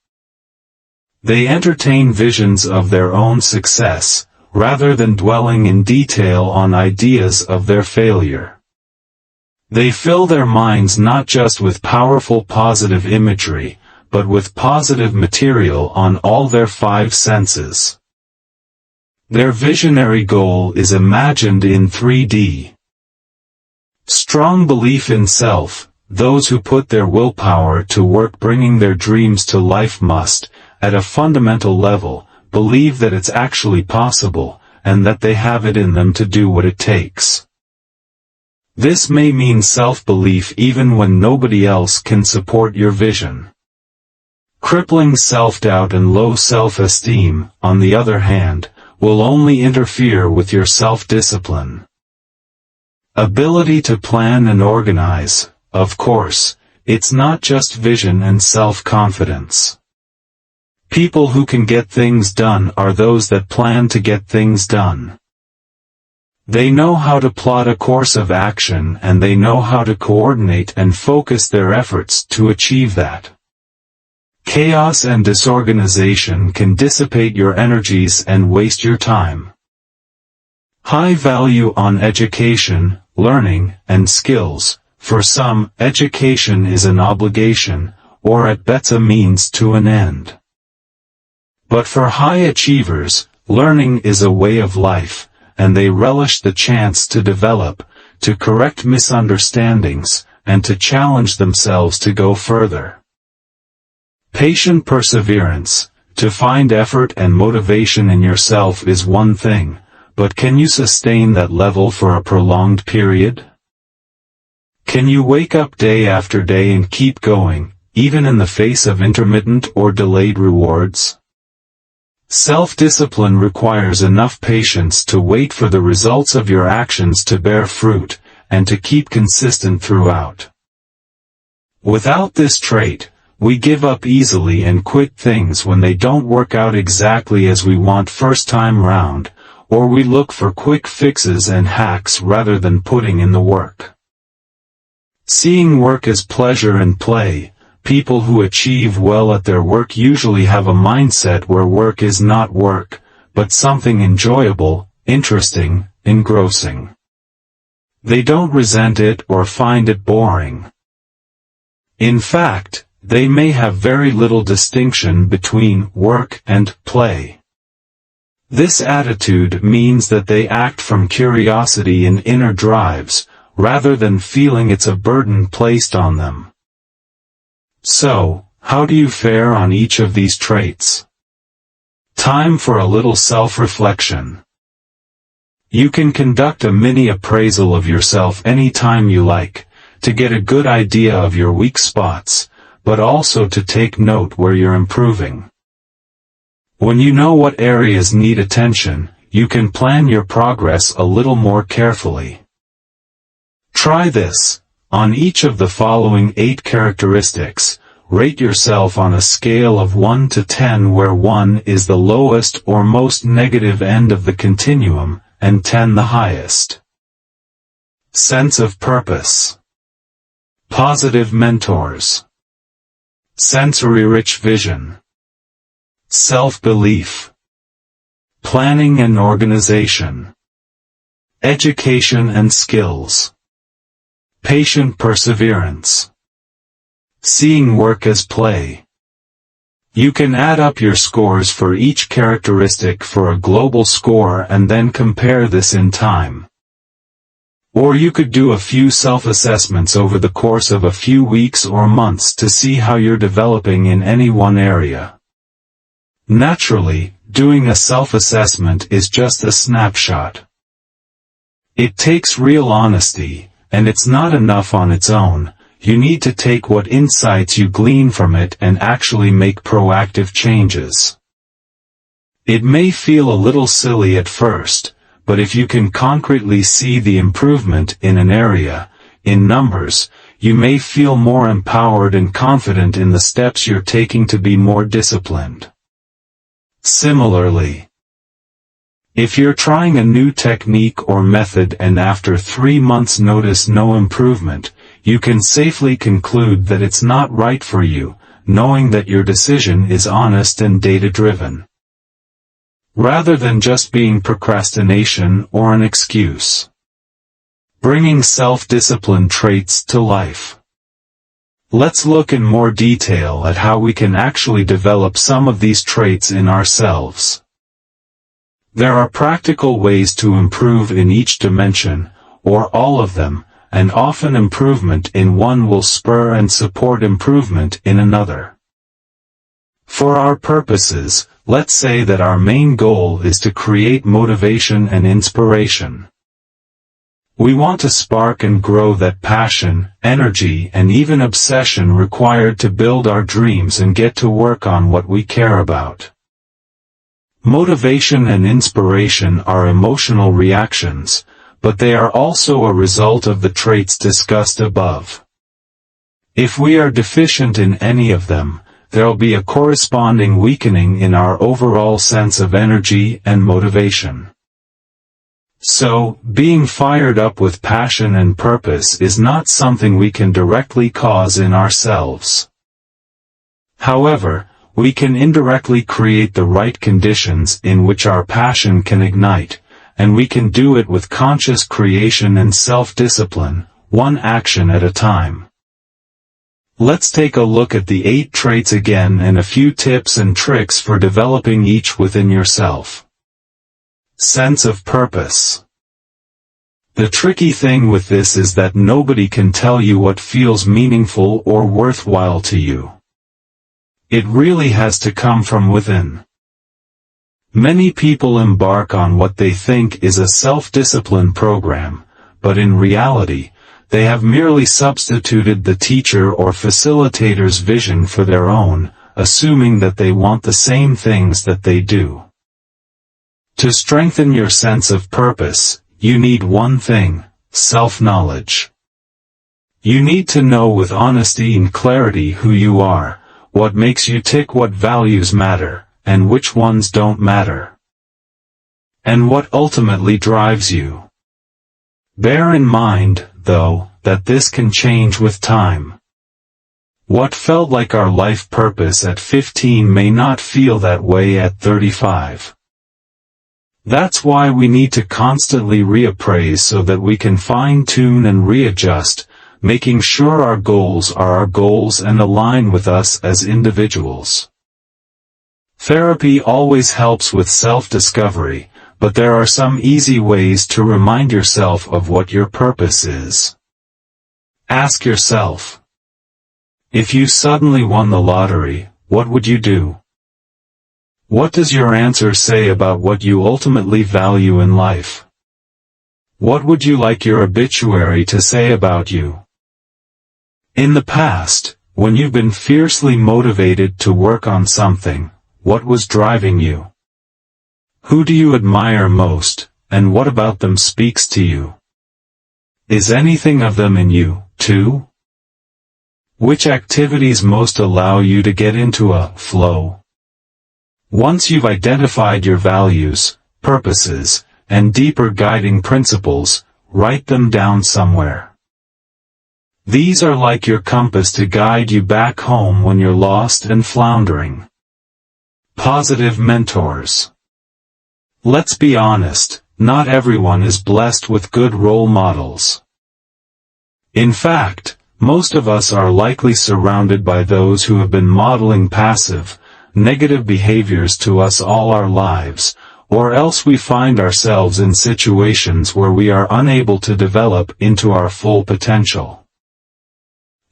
A: They entertain visions of their own success, rather than dwelling in detail on ideas of their failure. They fill their minds not just with powerful positive imagery, but with positive material on all their 5 senses. Their visionary goal is imagined in 3D. Strong belief in self. Those who put their willpower to work bringing their dreams to life must, at a fundamental level, believe that it's actually possible, and that they have it in them to do what it takes. This may mean self-belief even when nobody else can support your vision. Crippling self-doubt and low self-esteem, on the other hand, will only interfere with your self-discipline. Ability to plan and organize. Of course, it's not just vision and self-confidence. People who can get things done are those that plan to get things done. They know how to plot a course of action and they know how to coordinate and focus their efforts to achieve that. Chaos and disorganization can dissipate your energies and waste your time. High value on education, learning, and skills. For some, education is an obligation, or at best a means to an end. But for high achievers, learning is a way of life, and they relish the chance to develop, to correct misunderstandings, and to challenge themselves to go further. Patient perseverance. To find effort and motivation in yourself is one thing, but can you sustain that level for a prolonged period? Can you wake up day after day and keep going, even in the face of intermittent or delayed rewards? Self-discipline requires enough patience to wait for the results of your actions to bear fruit, and to keep consistent throughout. Without this trait, we give up easily and quit things when they don't work out exactly as we want first time round, or we look for quick fixes and hacks rather than putting in the work. Seeing work as pleasure and play, people who achieve well at their work usually have a mindset where work is not work, but something enjoyable, interesting, engrossing. They don't resent it or find it boring. In fact, they may have very little distinction between work and play. This attitude means that they act from curiosity and inner drives, rather than feeling it's a burden placed on them. So, how do you fare on each of these traits? Time for a little self-reflection. You can conduct a mini appraisal of yourself anytime you like, to get a good idea of your weak spots, but also to take note where you're improving. When you know what areas need attention, you can plan your progress a little more carefully. Try this. On each of the following 8 characteristics, rate yourself on a scale of 1 to 10, where 1 is the lowest or most negative end of the continuum, and 10 the highest. Sense of purpose. Positive mentors. Sensory-rich vision. Self-belief. Planning and organization. Education and skills. Patient perseverance. Seeing work as play. You can add up your scores for each characteristic for a global score and then compare this in time. Or you could do a few self-assessments over the course of a few weeks or months to see how you're developing in any one area. Naturally, doing a self-assessment is just a snapshot. It takes real honesty, and it's not enough on its own. You need to take what insights you glean from it and actually make proactive changes. It may feel a little silly at first, but if you can concretely see the improvement in an area, in numbers, you may feel more empowered and confident in the steps you're taking to be more disciplined. Similarly, if you're trying a new technique or method and after 3 months notice no improvement, you can safely conclude that it's not right for you, knowing that your decision is honest and data-driven, rather than just being procrastination or an excuse. Bringing self-discipline traits to life. Let's look in more detail at how we can actually develop some of these traits in ourselves. There are practical ways to improve in each dimension, or all of them, and often improvement in one will spur and support improvement in another. For our purposes, let's say that our main goal is to create motivation and inspiration. We want to spark and grow that passion, energy, and even obsession required to build our dreams and get to work on what we care about. Motivation and inspiration are emotional reactions, but they are also a result of the traits discussed above. If we are deficient in any of them, there'll be a corresponding weakening in our overall sense of energy and motivation. So, being fired up with passion and purpose is not something we can directly cause in ourselves. However, we can indirectly create the right conditions in which our passion can ignite, and we can do it with conscious creation and self-discipline, one action at a time. Let's take a look at the 8 traits again and a few tips and tricks for developing each within yourself. Sense of purpose. The tricky thing with this is that nobody can tell you what feels meaningful or worthwhile to you. It really has to come from within. Many people embark on what they think is a self-discipline program, but in reality, they have merely substituted the teacher or facilitator's vision for their own, assuming that they want the same things that they do. To strengthen your sense of purpose, you need one thing: self-knowledge. You need to know with honesty and clarity who you are, what makes you tick, what values matter, and which ones don't matter, and what ultimately drives you. Bear in mind, though, that this can change with time. What felt like our life purpose at 15 may not feel that way at 35. That's why we need to constantly reappraise so that we can fine-tune and readjust, making sure our goals are our goals and align with us as individuals. Therapy always helps with self-discovery, but there are some easy ways to remind yourself of what your purpose is. Ask yourself, if you suddenly won the lottery, what would you do? What does your answer say about what you ultimately value in life? What would you like your obituary to say about you? In the past, when you've been fiercely motivated to work on something, what was driving you? Who do you admire most, and what about them speaks to you? Is anything of them in you, too? Which activities most allow you to get into a flow? Once you've identified your values, purposes, and deeper guiding principles, write them down somewhere. These are like your compass to guide you back home when you're lost and floundering. Positive mentors. Let's be honest, not everyone is blessed with good role models. In fact, most of us are likely surrounded by those who have been modeling passive, negative behaviors to us all our lives, or else we find ourselves in situations where we are unable to develop into our full potential.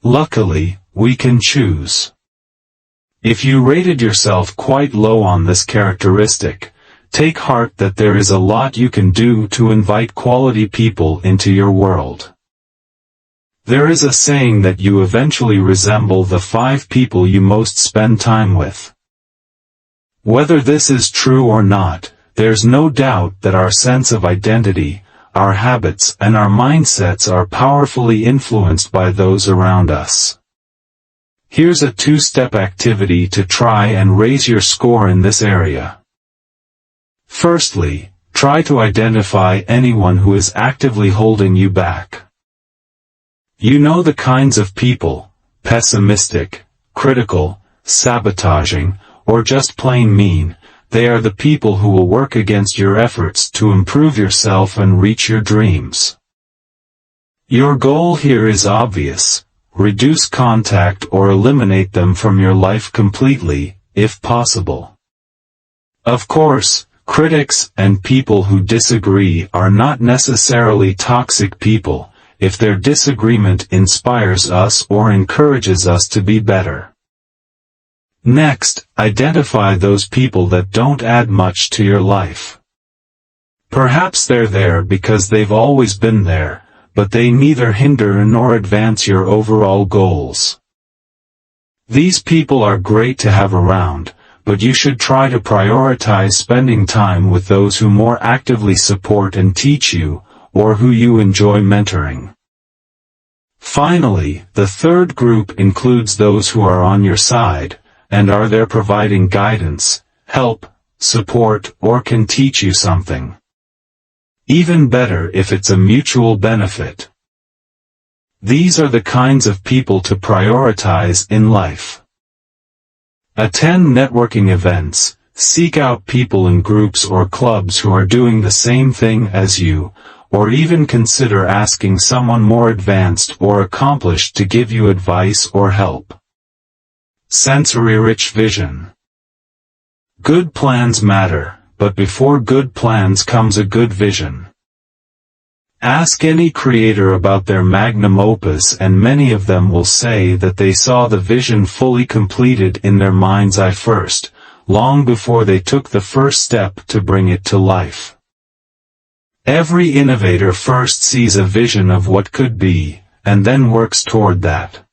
A: Luckily, we can choose. If you rated yourself quite low on this characteristic, take heart that there is a lot you can do to invite quality people into your world. There is a saying that you eventually resemble the 5 people you most spend time with. Whether this is true or not, there's no doubt that our sense of identity, our habits and our mindsets are powerfully influenced by those around us. Here's a 2-step activity to try and raise your score in this area. Firstly, try to identify anyone who is actively holding you back. You know the kinds of people, pessimistic, critical, sabotaging, or just plain mean. They are the people who will work against your efforts to improve yourself and reach your dreams. Your goal here is obvious: reduce contact or eliminate them from your life completely, if possible. Of course, critics and people who disagree are not necessarily toxic people, if their disagreement inspires us or encourages us to be better. Next, identify those people that don't add much to your life. Perhaps they're there because they've always been there, but they neither hinder nor advance your overall goals. These people are great to have around, but you should try to prioritize spending time with those who more actively support and teach you, or who you enjoy mentoring. Finally, the third group includes those who are on your side, and are there providing guidance, help, support, or can teach you something. Even better if it's a mutual benefit. These are the kinds of people to prioritize in life. Attend networking events, seek out people in groups or clubs who are doing the same thing as you, or even consider asking someone more advanced or accomplished to give you advice or help. Sensory-rich vision. Good plans matter, but before good plans comes a good vision. Ask any creator about their magnum opus and many of them will say that they saw the vision fully completed in their mind's eye first, long before they took the first step to bring it to life. Every innovator first sees a vision of what could be, and then works toward that.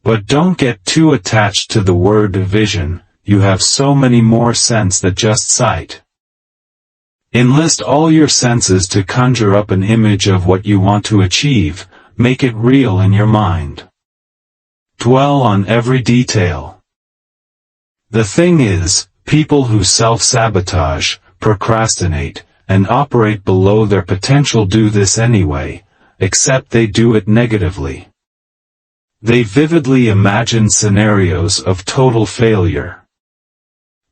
A: But don't get too attached to the word vision, you have so many more senses than just sight. Enlist all your senses to conjure up an image of what you want to achieve, make it real in your mind. Dwell on every detail. The thing is, people who self-sabotage, procrastinate, and operate below their potential do this anyway, except they do it negatively. They vividly imagine scenarios of total failure.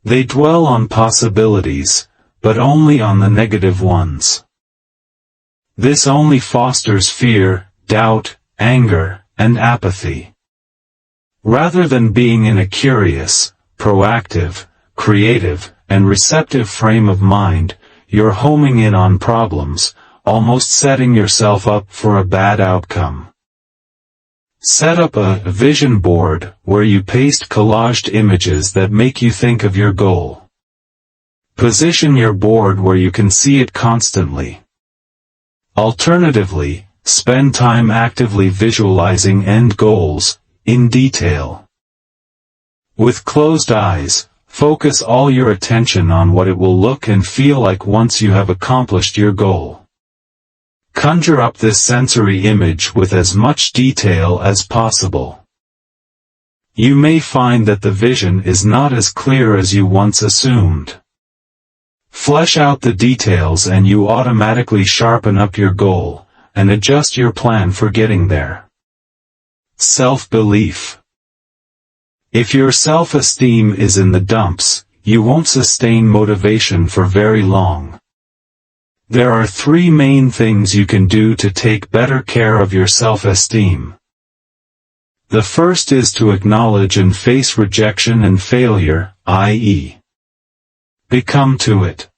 A: They dwell on possibilities, but only on the negative ones. This only fosters fear, doubt, anger, and apathy. Rather than being in a curious, proactive, creative, and receptive frame of mind, you're homing in on problems, almost setting yourself up for a bad outcome. Set up a vision board where you paste collaged images that make you think of your goal. Position your board where you can see it constantly. Alternatively, spend time actively visualizing end goals, in detail. With closed eyes, focus all your attention on what it will look and feel like once you have accomplished your goal. Conjure up this sensory image with as much detail as possible. You may find that the vision is not as clear as you once assumed. Flesh out the details and you automatically sharpen up your goal, and adjust your plan for getting there. Self-belief. If your self-esteem is in the dumps, you won't sustain motivation for very long. There are 3 main things you can do to take better care of your self-esteem. The first is to acknowledge and face rejection and failure, i.e., become to it.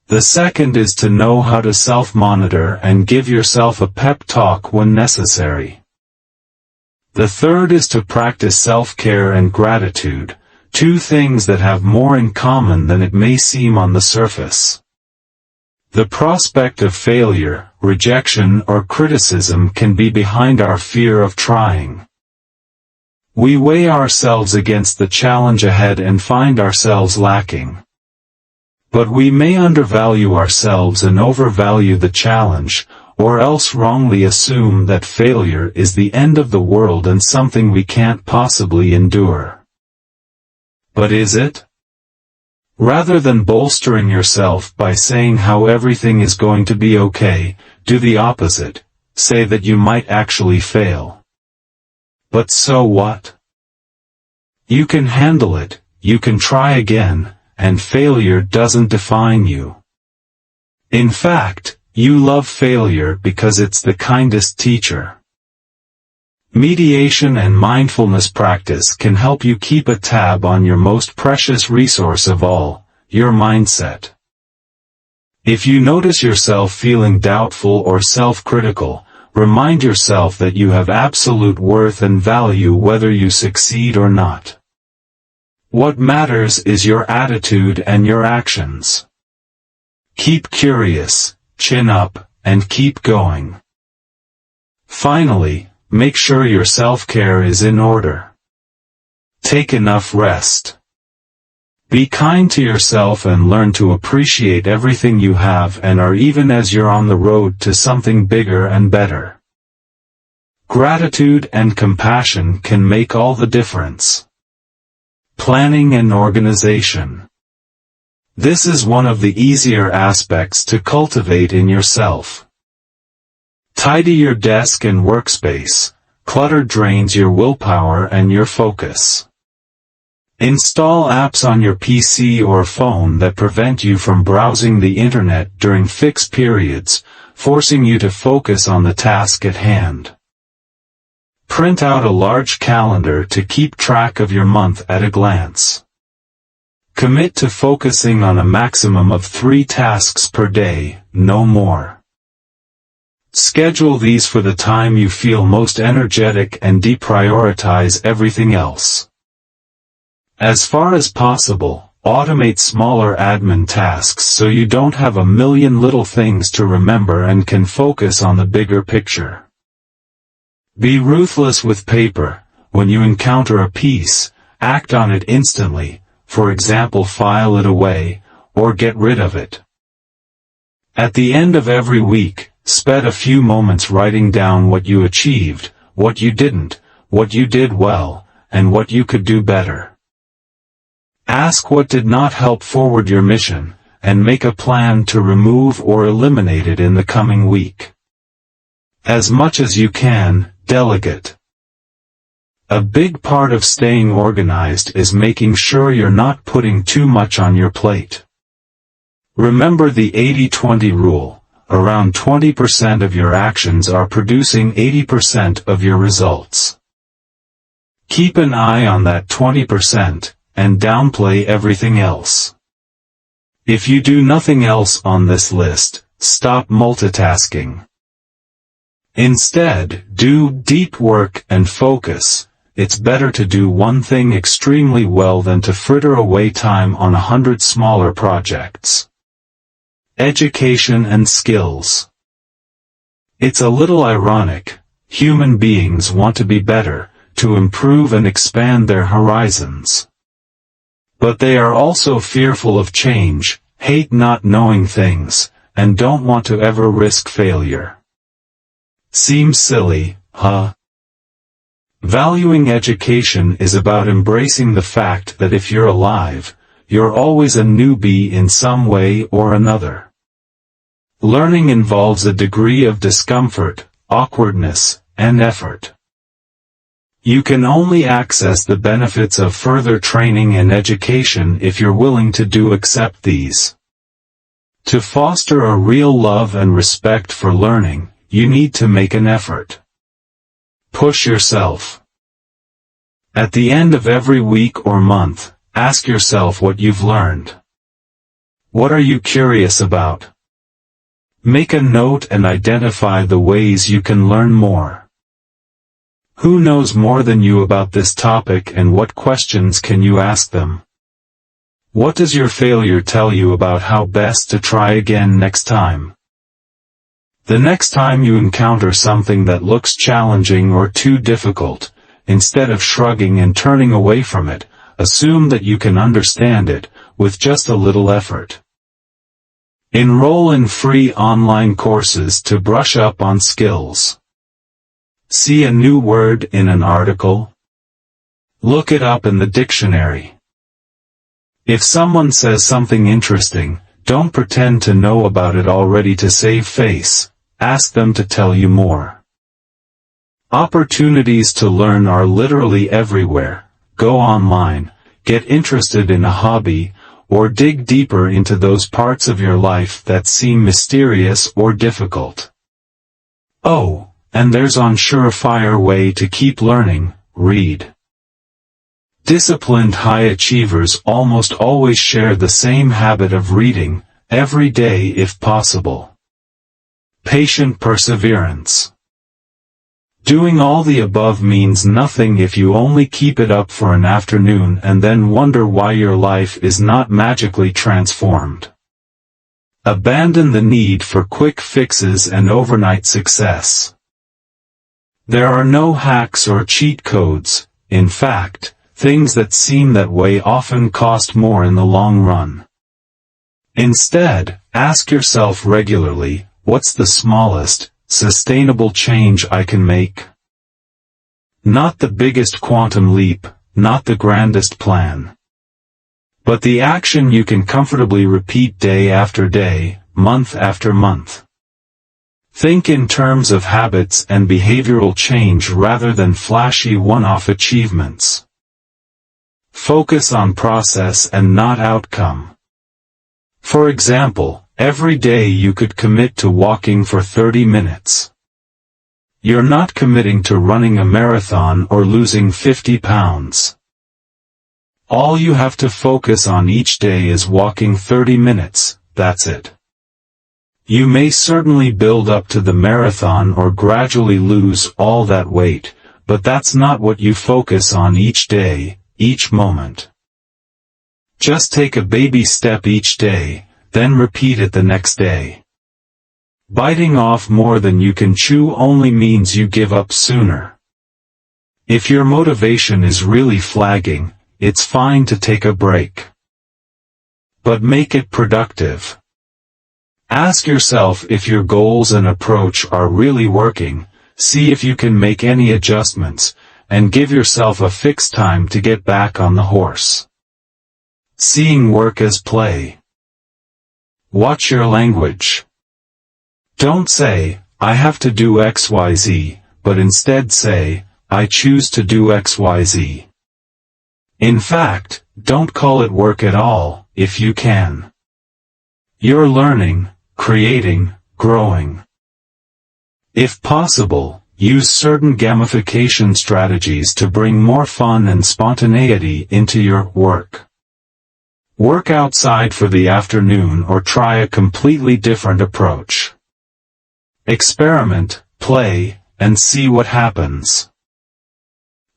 A: The second is to know how to self-monitor and give yourself a pep talk when necessary. The third is to practice self-care and gratitude, 2 things that have more in common than it may seem on the surface. The prospect of failure, rejection or criticism can be behind our fear of trying. We weigh ourselves against the challenge ahead and find ourselves lacking. But we may undervalue ourselves and overvalue the challenge, or else wrongly assume that failure is the end of the world and something we can't possibly endure. But is it? Rather than bolstering yourself by saying how everything is going to be okay, do the opposite, say that you might actually fail. But so what? You can handle it, you can try again, and failure doesn't define you. In fact, you love failure because it's the kindest teacher. Meditation and mindfulness practice can help you keep a tab on your most precious resource of all, your mindset. If you notice yourself feeling doubtful or self-critical, remind yourself that you have absolute worth and value whether you succeed or not. What matters is your attitude and your actions. Keep curious, chin up, and keep going. Finally, make sure your self-care is in order. Take enough rest. Be kind to yourself and learn to appreciate everything you have and are even as you're on the road to something bigger and better. Gratitude and compassion can make all the difference. Planning and organization. This is one of the easier aspects to cultivate in yourself. Tidy your desk and workspace. Clutter drains your willpower and your focus. Install apps on your PC or phone that prevent you from browsing the internet during fixed periods, forcing you to focus on the task at hand. Print out a large calendar to keep track of your month at a glance. Commit to focusing on a maximum of 3 tasks per day, no more. Schedule these for the time you feel most energetic and deprioritize everything else. As far as possible, automate smaller admin tasks so you don't have a million little things to remember and can focus on the bigger picture. Be ruthless with paper. When you encounter a piece, act on it instantly, for example, file it away, or get rid of it. At the end of every week, spend a few moments writing down what you achieved, what you didn't, what you did well, and what you could do better. Ask what did not help forward your mission, and make a plan to remove or eliminate it in the coming week. As much as you can, delegate. A big part of staying organized is making sure you're not putting too much on your plate. Remember the 80-20 rule. Around 20% of your actions are producing 80% of your results. Keep an eye on that 20%, and downplay everything else. If you do nothing else on this list, stop multitasking. Instead, do deep work and focus. It's better to do one thing extremely well than to fritter away time on 100 smaller projects. Education and skills. It's a little ironic. Human beings want to be better, to improve and expand their horizons. But they are also fearful of change, hate not knowing things, and don't want to ever risk failure. Seems silly, huh? Valuing education is about embracing the fact that if you're alive, you're always a newbie in some way or another. Learning involves a degree of discomfort, awkwardness, and effort. You can only access the benefits of further training and education if you're willing to accept these. To foster a real love and respect for learning, you need to make an effort. Push yourself. At the end of every week or month, ask yourself what you've learned. What are you curious about? Make a note and identify the ways you can learn more. Who knows more than you about this topic, and what questions can you ask them? What does your failure tell you about how best to try again next time? The next time you encounter something that looks challenging or too difficult, instead of shrugging and turning away from it, assume that you can understand it, with just a little effort. Enroll in free online courses to brush up on skills. See a new word in an article? Look it up in the dictionary. If someone says something interesting, don't pretend to know about it already to save face. Ask them to tell you more. Opportunities to learn are literally everywhere. Go online, get interested in a hobby, or dig deeper into those parts of your life that seem mysterious or difficult. Oh, and there's one surefire way to keep learning: read. Disciplined high achievers almost always share the same habit of reading, every day if possible. Patient perseverance. Doing all the above means nothing if you only keep it up for an afternoon and then wonder why your life is not magically transformed. Abandon the need for quick fixes and overnight success. There are no hacks or cheat codes. In fact, things that seem that way often cost more in the long run. Instead, ask yourself regularly, what's the smallest, sustainable change I can make? Not the biggest quantum leap, not the grandest plan, but the action you can comfortably repeat day after day, month after month. Think in terms of habits and behavioral change rather than flashy one-off achievements. Focus on process and not outcome. For example, every day you could commit to walking for 30 minutes. You're not committing to running a marathon or losing 50 pounds. All you have to focus on each day is walking 30 minutes, that's it. You may certainly build up to the marathon or gradually lose all that weight, but that's not what you focus on each day, each moment. Just take a baby step each day, then repeat it the next day. Biting off more than you can chew only means you give up sooner. If your motivation is really flagging, it's fine to take a break. But make it productive. Ask yourself if your goals and approach are really working, see if you can make any adjustments, and give yourself a fixed time to get back on the horse. Seeing work as play. Watch your language. Don't say, I have to do XYZ, but instead say, I choose to do XYZ. In fact, don't call it work at all, if you can. You're learning, creating, growing. If possible, use certain gamification strategies to bring more fun and spontaneity into your work. Work outside for the afternoon or try a completely different approach. Experiment, play, and see what happens.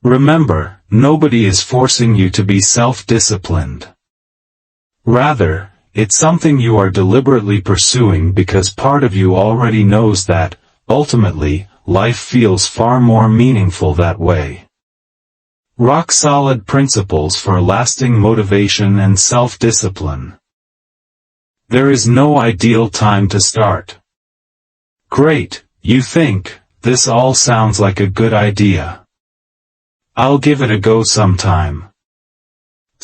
A: Remember, nobody is forcing you to be self-disciplined. Rather, it's something you are deliberately pursuing because part of you already knows that, ultimately, life feels far more meaningful that way. Rock-solid principles for lasting motivation and self-discipline. There is no ideal time to start. Great, you think, this all sounds like a good idea. I'll give it a go sometime.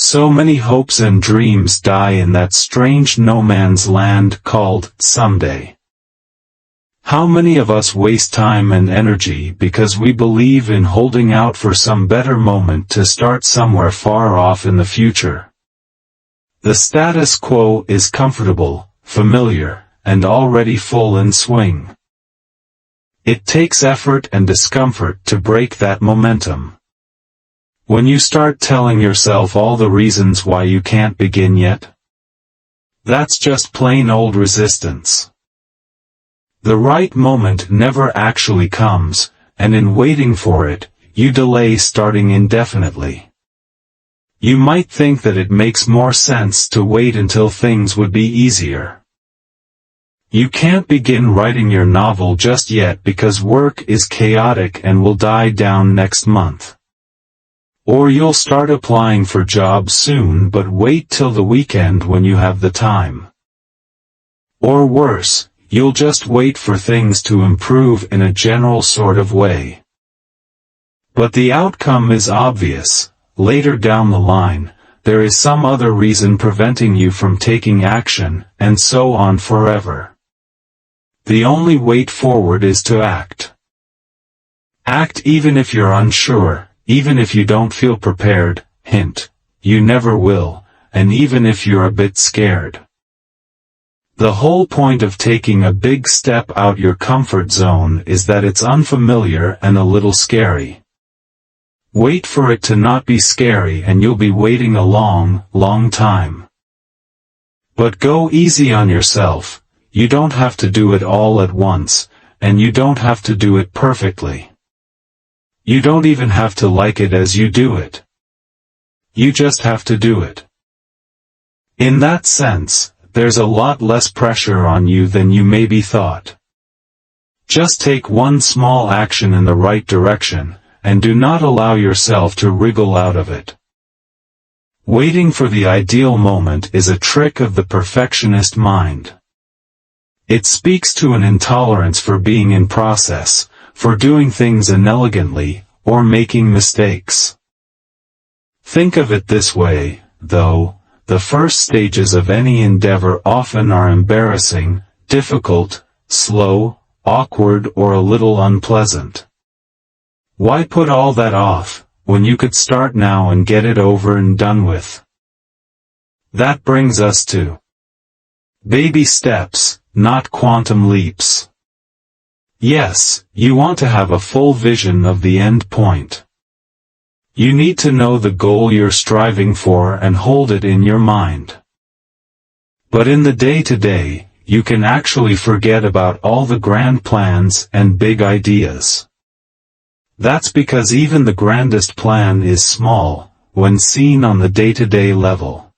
A: So many hopes and dreams die in that strange no-man's land called someday. How many of us waste time and energy because we believe in holding out for some better moment to start somewhere far off in the future? The status quo is comfortable, familiar, and already full in swing. It takes effort and discomfort to break that momentum. When you start telling yourself all the reasons why you can't begin yet, that's just plain old resistance. The right moment never actually comes, and in waiting for it, you delay starting indefinitely. You might think that it makes more sense to wait until things would be easier. You can't begin writing your novel just yet because work is chaotic and will die down next month. Or you'll start applying for jobs soon but wait till the weekend when you have the time. Or worse, you'll just wait for things to improve in a general sort of way. But the outcome is obvious. Later down the line, there is some other reason preventing you from taking action, and so on forever. The only way forward is to act. Act even if you're unsure. Even if you don't feel prepared, hint, you never will, and even if you're a bit scared. The whole point of taking a big step out your comfort zone is that it's unfamiliar and a little scary. Wait for it to not be scary and you'll be waiting a long, long time. But go easy on yourself, you don't have to do it all at once, and you don't have to do it perfectly. You don't even have to like it as you do it. You just have to do it. In that sense, there's a lot less pressure on you than you maybe thought. Just take one small action in the right direction, and do not allow yourself to wriggle out of it. Waiting for the ideal moment is a trick of the perfectionist mind. It speaks to an intolerance for being in process, for doing things inelegantly, or making mistakes. Think of it this way, though, the first stages of any endeavor often are embarrassing, difficult, slow, awkward or a little unpleasant. Why put all that off, when you could start now and get it over and done with? That brings us to baby steps, not quantum leaps. Yes, you want to have a full vision of the end point. You need to know the goal you're striving for and hold it in your mind. But in the day-to-day, you can actually forget about all the grand plans and big ideas. That's because even the grandest plan is small, when seen on the day-to-day level.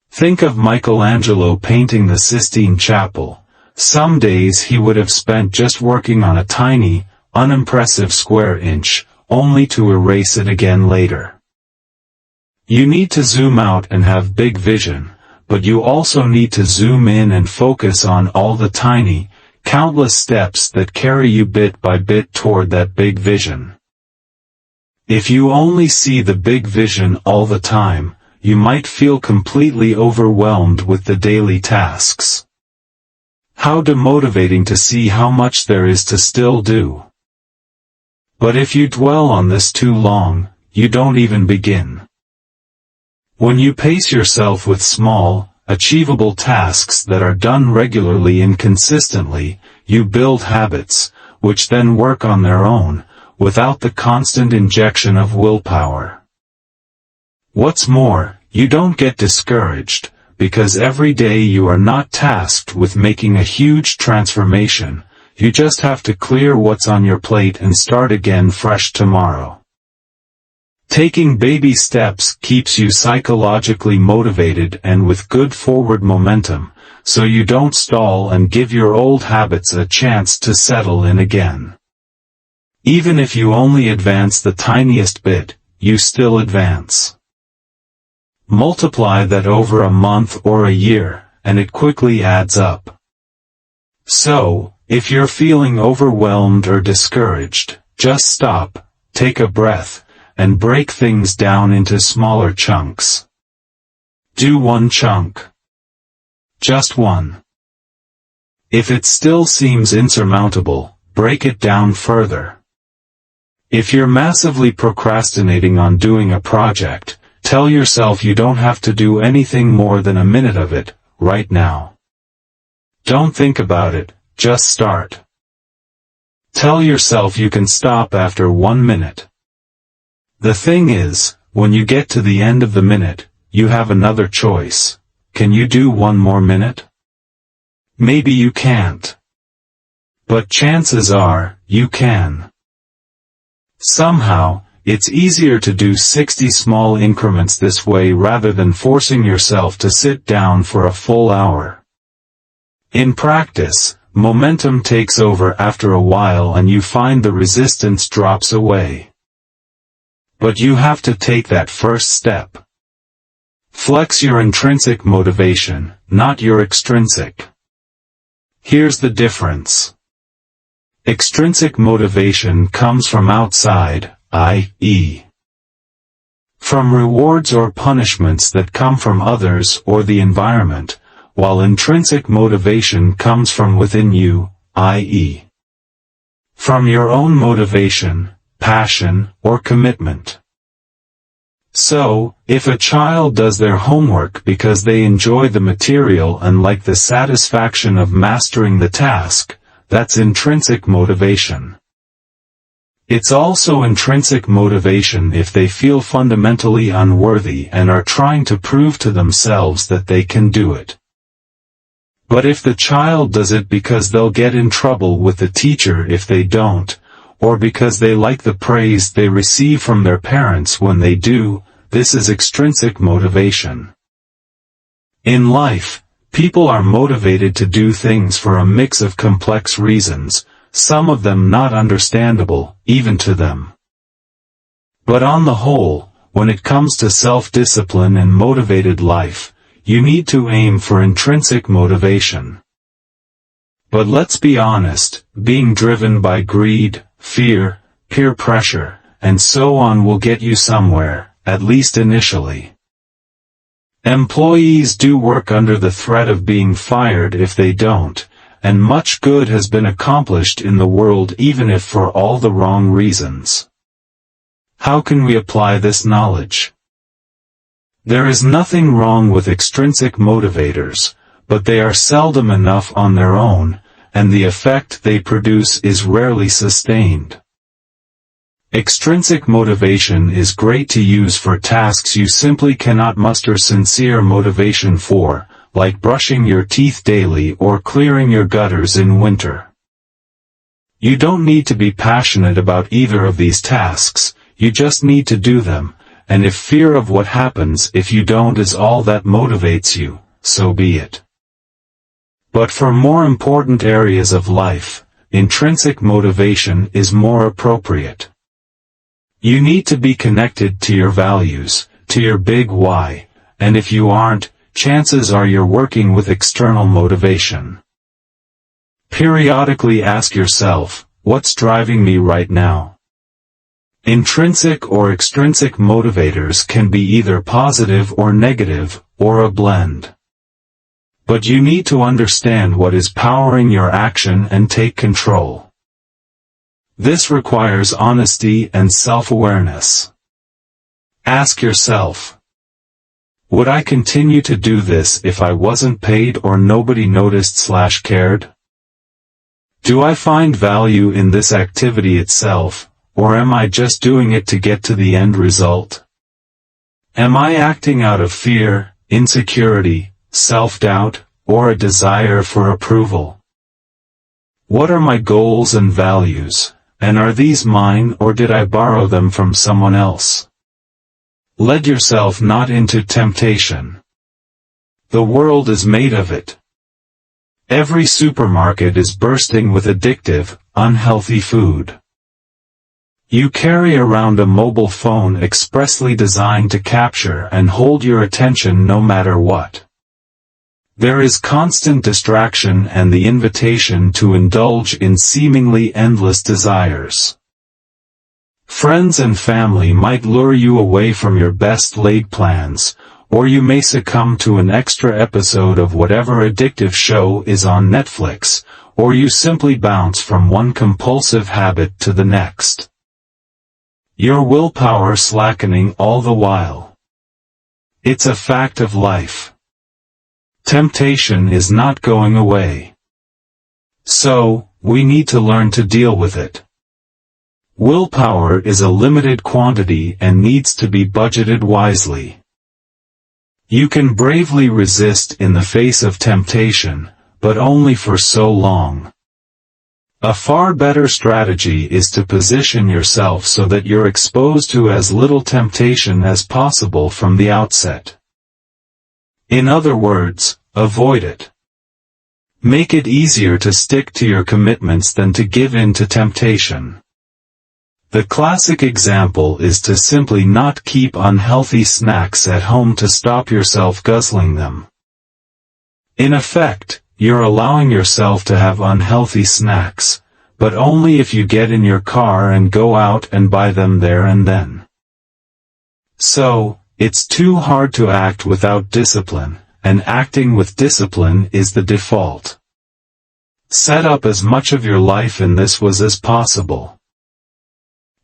A: Think of Michelangelo painting the Sistine Chapel. Some days he would have spent just working on a tiny, unimpressive square inch, only to erase it again later. You need to zoom out and have big vision, but you also need to zoom in and focus on all the tiny, countless steps that carry you bit by bit toward that big vision. If you only see the big vision all the time, you might feel completely overwhelmed with the daily tasks. How demotivating to see how much there is to still do. But if you dwell on this too long, you don't even begin. When you pace yourself with small, achievable tasks that are done regularly and consistently, you build habits, which then work on their own, without the constant injection of willpower. What's more, you don't get discouraged, because every day you are not tasked with making a huge transformation, you just have to clear what's on your plate and start again fresh tomorrow. Taking baby steps keeps you psychologically motivated and with good forward momentum, so you don't stall and give your old habits a chance to settle in again. Even if you only advance the tiniest bit, you still advance. Multiply that over a month or a year, and it quickly adds up. So, if you're feeling overwhelmed or discouraged, just stop, take a breath, and break things down into smaller chunks. Do one chunk. Just one. If it still seems insurmountable, break it down further. If you're massively procrastinating on doing a project, tell yourself you don't have to do anything more than a minute of it, right now. Don't think about it, just start. Tell yourself you can stop after 1 minute. The thing is, when you get to the end of the minute, you have another choice. Can you do 1 more minute? Maybe you can't. But chances are, you can. Somehow, it's easier to do 60 small increments this way rather than forcing yourself to sit down for a full hour. In practice, momentum takes over after a while and you find the resistance drops away. But you have to take that first step. Flex your intrinsic motivation, not your extrinsic. Here's the difference. Extrinsic motivation comes from outside, i.e., from rewards or punishments that come from others or the environment, while intrinsic motivation comes from within you, i.e., from your own motivation, passion, or commitment. So, if a child does their homework because they enjoy the material and like the satisfaction of mastering the task, that's intrinsic motivation. It's also intrinsic motivation if they feel fundamentally unworthy and are trying to prove to themselves that they can do it. But if the child does it because they'll get in trouble with the teacher if they don't, or because they like the praise they receive from their parents when they do, this is extrinsic motivation. In life, people are motivated to do things for a mix of complex reasons, some of them not understandable, even to them. But on the whole, when it comes to self-discipline and motivated life, you need to aim for intrinsic motivation. But let's be honest, being driven by greed, fear, peer pressure, and so on will get you somewhere, at least initially. Employees do work under the threat of being fired if they don't, and much good has been accomplished in the world even if for all the wrong reasons. How can we apply this knowledge? There is nothing wrong with extrinsic motivators, but they are seldom enough on their own, and the effect they produce is rarely sustained. Extrinsic motivation is great to use for tasks you simply cannot muster sincere motivation for, like brushing your teeth daily or clearing your gutters in winter. You don't need to be passionate about either of these tasks, you just need to do them, and if fear of what happens if you don't is all that motivates you, so be it. But for more important areas of life, intrinsic motivation is more appropriate. You need to be connected to your values, to your big why, and if you aren't, chances are you're working with external motivation. Periodically ask yourself, what's driving me right now? Intrinsic or extrinsic motivators can be either positive or negative, or a blend. But you need to understand what is powering your action and take control. This requires honesty and self-awareness. Ask yourself, would I continue to do this if I wasn't paid or nobody noticed/cared? Do I find value in this activity itself, or am I just doing it to get to the end result? Am I acting out of fear, insecurity, self-doubt, or a desire for approval? What are my goals and values, and are these mine or did I borrow them from someone else? Let yourself not into temptation. The world is made of it. Every supermarket is bursting with addictive, unhealthy food. You carry around a mobile phone expressly designed to capture and hold your attention no matter what. There is constant distraction and the invitation to indulge in seemingly endless desires. Friends and family might lure you away from your best-laid plans, or you may succumb to an extra episode of whatever addictive show is on Netflix, or you simply bounce from one compulsive habit to the next. Your willpower slackening all the while. It's a fact of life. Temptation is not going away. So, we need to learn to deal with it. Willpower is a limited quantity and needs to be budgeted wisely. You can bravely resist in the face of temptation, but only for so long. A far better strategy is to position yourself so that you're exposed to as little temptation as possible from the outset. In other words, avoid it. Make it easier to stick to your commitments than to give in to temptation. The classic example is to simply not keep unhealthy snacks at home to stop yourself guzzling them. In effect, you're allowing yourself to have unhealthy snacks, but only if you get in your car and go out and buy them there and then. So, it's too hard to act without discipline, and acting with discipline is the default. Set up as much of your life in this was as possible.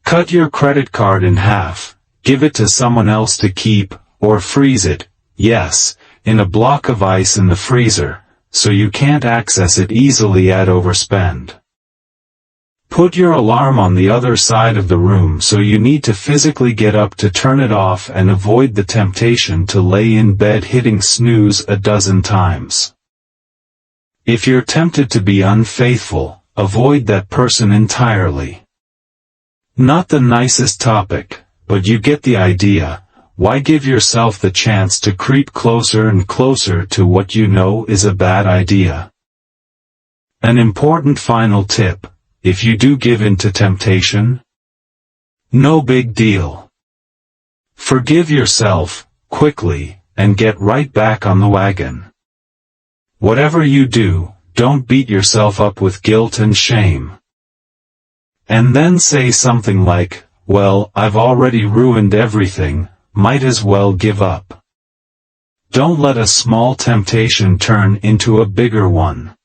A: Cut your credit card in half, give it to someone else to keep, or freeze it, yes, in a block of ice in the freezer, so you can't access it easily at overspend. Put your alarm on the other side of the room so you need to physically get up to turn it off and avoid the temptation to lay in bed hitting snooze a dozen times. If you're tempted to be unfaithful, avoid that person entirely. Not the nicest topic, but you get the idea. Why give yourself the chance to creep closer and closer to what you know is a bad idea? An important final tip, if you do give in to temptation, no big deal. Forgive yourself, quickly, and get right back on the wagon. Whatever you do, don't beat yourself up with guilt and shame. And then say something like, well, I've already ruined everything, might as well give up. Don't let a small temptation turn into a bigger one.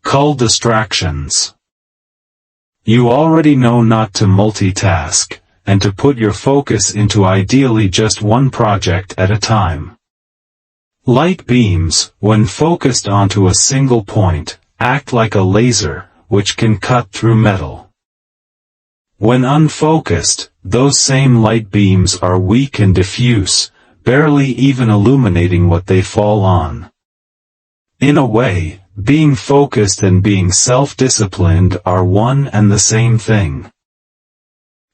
A: Cull distractions. You already know not to multitask, and to put your focus into ideally just one project at a time. Light beams, when focused onto a single point, act like a laser, which can cut through metal. When unfocused, those same light beams are weak and diffuse, barely even illuminating what they fall on. In a way, being focused and being self-disciplined are one and the same thing.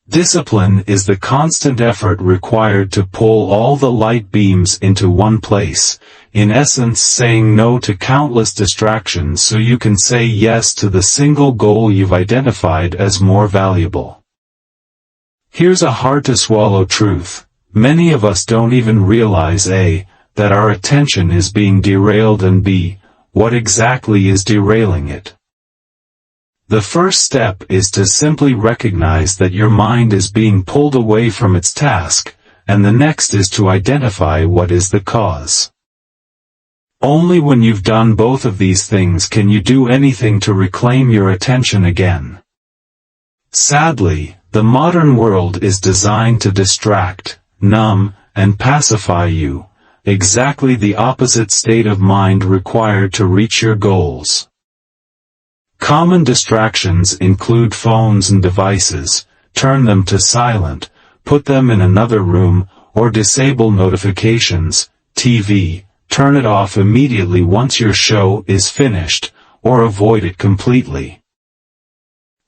A: Discipline is the constant effort required to pull all the light beams into one place, in essence saying no to countless distractions so you can say yes to the single goal you've identified as more valuable. Here's a hard-to-swallow truth. Many of us don't even realize A, that our attention is being derailed, and B, what exactly is derailing it. The first step is to simply recognize that your mind is being pulled away from its task, and the next is to identify what is the cause. Only when you've done both of these things can you do anything to reclaim your attention again. Sadly, the modern world is designed to distract, numb, and pacify you, exactly the opposite state of mind required to reach your goals. Common distractions include phones and devices. Turn them to silent, put them in another room, or disable notifications. TV, turn it off immediately once your show is finished, or avoid it completely.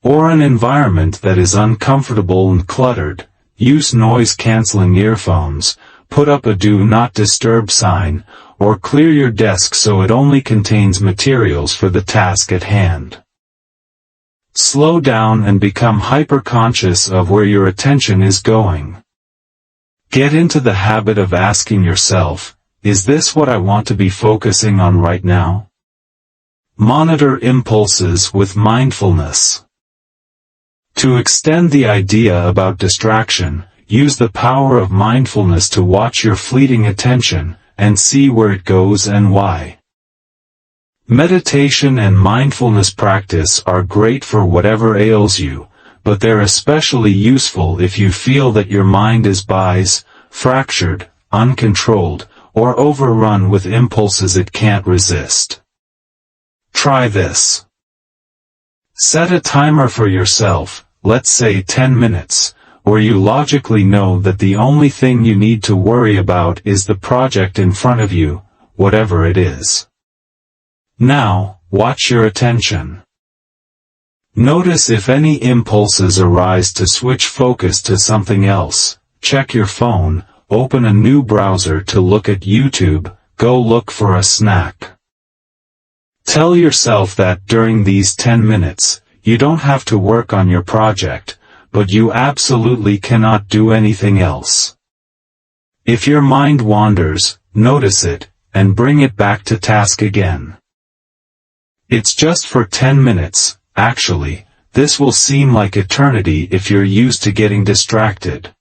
A: Or an environment that is uncomfortable and cluttered. Use noise-canceling earphones, put up a Do Not Disturb sign, or clear your desk so it only contains materials for the task at hand. Slow down and become hyper-conscious of where your attention is going. Get into the habit of asking yourself, is this what I want to be focusing on right now? Monitor impulses with mindfulness. To extend the idea about distraction, use the power of mindfulness to watch your fleeting attention, and see where it goes and why. Meditation and mindfulness practice are great for whatever ails you, but they're especially useful if you feel that your mind is fractured, uncontrolled, or overrun with impulses it can't resist. Try this. Set a timer for yourself, let's say 10 minutes, where you logically know that the only thing you need to worry about is the project in front of you, whatever it is. Now, watch your attention. Notice if any impulses arise to switch focus to something else. Check your phone, open a new browser to look at YouTube, go look for a snack. Tell yourself that during these 10 minutes, you don't have to work on your project, but you absolutely cannot do anything else. If your mind wanders, notice it, and bring it back to task again. It's just for 10 minutes, actually. This will seem like eternity if you're used to getting distracted.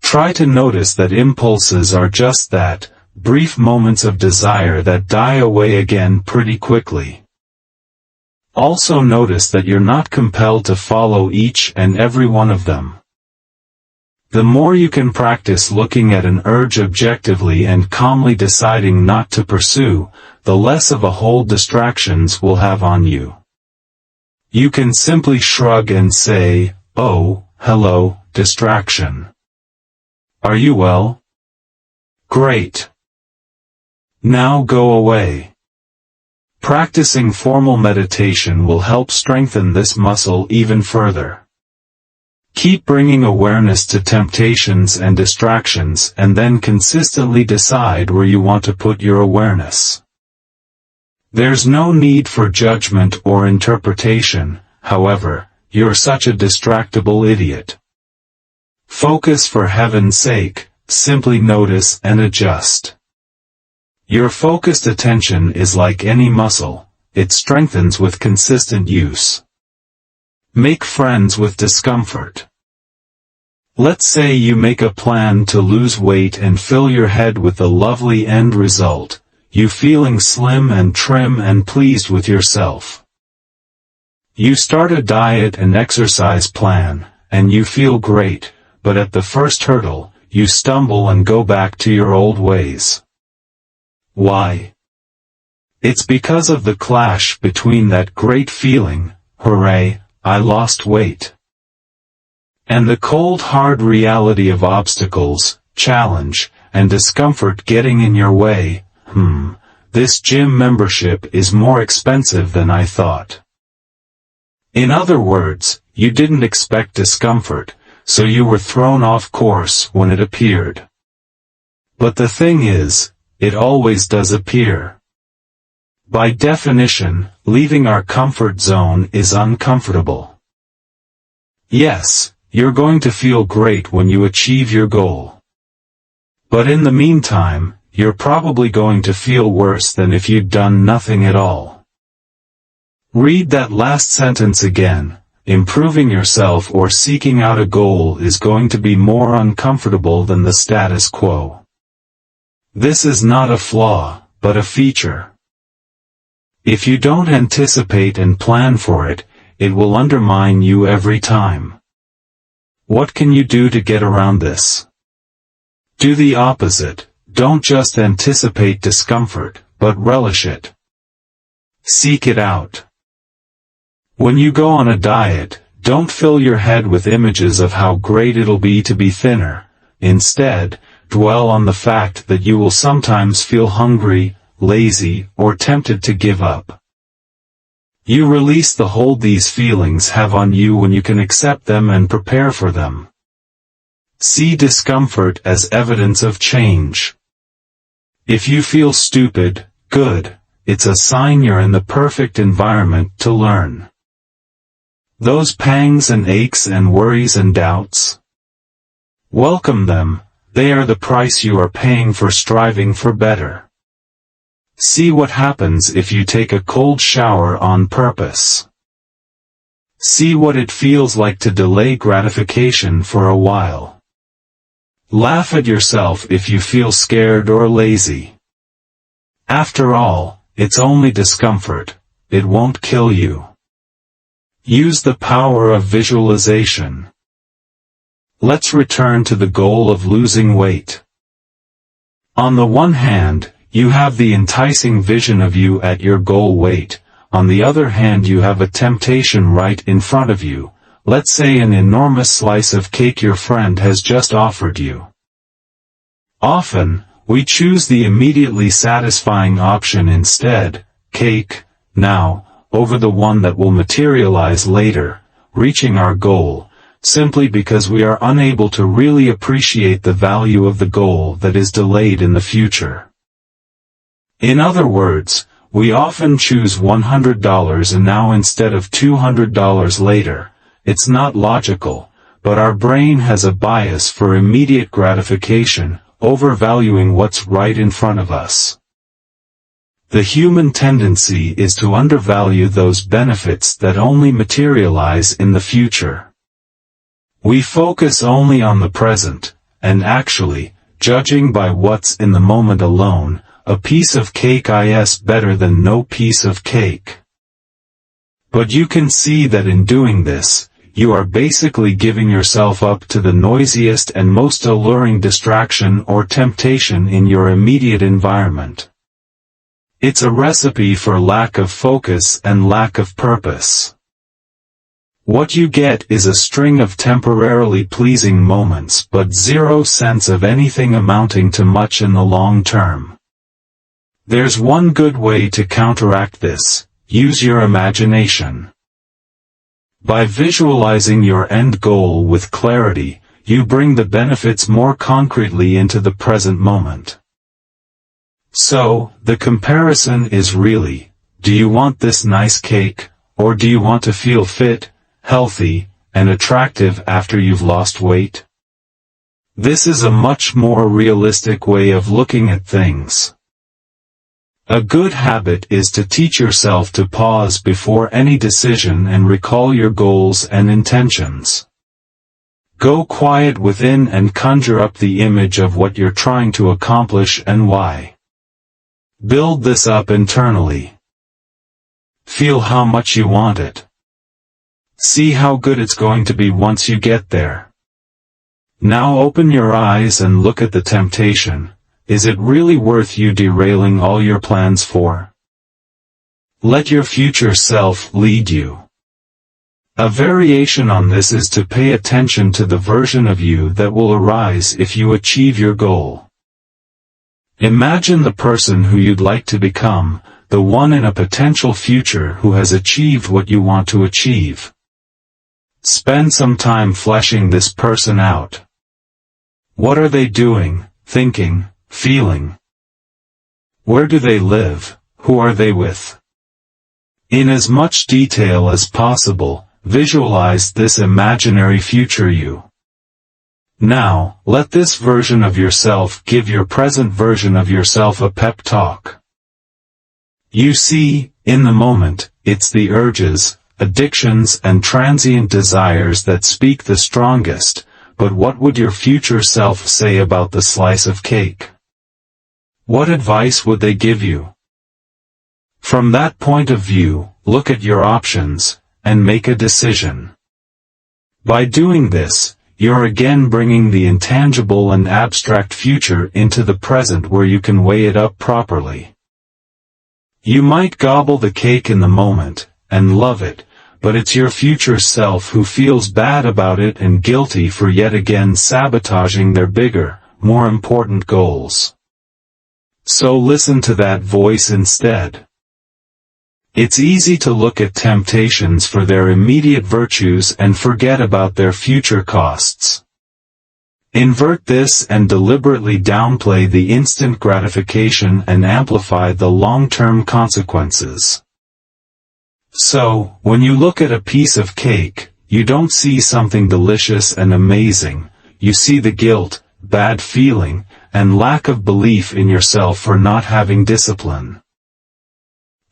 A: Try to notice that impulses are just that, brief moments of desire that die away again pretty quickly. Also notice that you're not compelled to follow each and every one of them. The more you can practice looking at an urge objectively and calmly deciding not to pursue, the less of a hold distractions will have on you. You can simply shrug and say, "Oh, hello, distraction. Are you well? Great. Now go away." Practicing formal meditation will help strengthen this muscle even further. Keep bringing awareness to temptations and distractions, and then consistently decide where you want to put your awareness. There's no need for judgment or interpretation, however. You're such a distractible idiot. Focus for heaven's sake, simply notice and adjust. Your focused attention is like any muscle, it strengthens with consistent use. Make friends with discomfort. Let's say you make a plan to lose weight and fill your head with the lovely end result, you feeling slim and trim and pleased with yourself. You start a diet and exercise plan, and you feel great, but at the first hurdle, you stumble and go back to your old ways. Why? It's because of the clash between that great feeling, hooray, I lost weight, and the cold hard reality of obstacles, challenge, and discomfort getting in your way. this gym membership is more expensive than I thought. In other words, you didn't expect discomfort, so you were thrown off course when it appeared. But the thing is, it always does appear. By definition, leaving our comfort zone is uncomfortable. Yes, you're going to feel great when you achieve your goal. But in the meantime, you're probably going to feel worse than if you'd done nothing at all. Read that last sentence again. Improving yourself or seeking out a goal is going to be more uncomfortable than the status quo. This is not a flaw, but a feature. If you don't anticipate and plan for it, it will undermine you every time. What can you do to get around this? Do the opposite. Don't just anticipate discomfort, but relish it. Seek it out. When you go on a diet, don't fill your head with images of how great it'll be to be thinner. Instead, dwell on the fact that you will sometimes feel hungry, lazy, or tempted to give up. You release the hold these feelings have on you when you can accept them and prepare for them. See discomfort as evidence of change. If you feel stupid, good, it's a sign you're in the perfect environment to learn. Those pangs and aches and worries and doubts? Welcome them, they are the price you are paying for striving for better. See what happens if you take a cold shower on purpose. See what it feels like to delay gratification for a while. Laugh at yourself if you feel scared or lazy. After all, it's only discomfort, it won't kill you. Use the power of visualization. Let's return to the goal of losing weight. On the one hand, you have the enticing vision of you at your goal weight. On the other hand, you have a temptation right in front of you. Let's say an enormous slice of cake your friend has just offered you. Often, we choose the immediately satisfying option instead, cake, now, over the one that will materialize later, reaching our goal, simply because we are unable to really appreciate the value of the goal that is delayed in the future. In other words, we often choose $100 now instead of $200 later. It's not logical, but our brain has a bias for immediate gratification, overvaluing what's right in front of us. The human tendency is to undervalue those benefits that only materialize in the future. We focus only on the present, and actually, judging by what's in the moment alone, a piece of cake is better than no piece of cake. But you can see that in doing this, you are basically giving yourself up to the noisiest and most alluring distraction or temptation in your immediate environment. It's a recipe for lack of focus and lack of purpose. What you get is a string of temporarily pleasing moments but zero sense of anything amounting to much in the long term. There's one good way to counteract this: use your imagination. By visualizing your end goal with clarity, you bring the benefits more concretely into the present moment. So, the comparison is really, do you want this nice cake, or do you want to feel fit, healthy, and attractive after you've lost weight? This is a much more realistic way of looking at things. A good habit is to teach yourself to pause before any decision and recall your goals and intentions. Go quiet within and conjure up the image of what you're trying to accomplish and why. Build this up internally. Feel how much you want it. See how good it's going to be once you get there. Now open your eyes and look at the temptation. Is it really worth you derailing all your plans for? Let your future self lead you. A variation on this is to pay attention to the version of you that will arise if you achieve your goal. Imagine the person who you'd like to become, the one in a potential future who has achieved what you want to achieve. Spend some time fleshing this person out. What are they doing, thinking, feeling? Where do they live? Who are they with? In as much detail as possible, visualize this imaginary future you. Now, let this version of yourself give your present version of yourself a pep talk. You see, in the moment, it's the urges, addictions and transient desires that speak the strongest, but what would your future self say about the slice of cake? What advice would they give you? From that point of view, look at your options, and make a decision. By doing this, you're again bringing the intangible and abstract future into the present where you can weigh it up properly. You might gobble the cake in the moment, and love it, but it's your future self who feels bad about it and guilty for yet again sabotaging their bigger, more important goals. So listen to that voice instead. It's easy to look at temptations for their immediate virtues and forget about their future costs. Invert this and deliberately downplay the instant gratification and amplify the long-term consequences. So, when you look at a piece of cake, you don't see something delicious and amazing, you see the guilt, bad feeling, and lack of belief in yourself for not having discipline.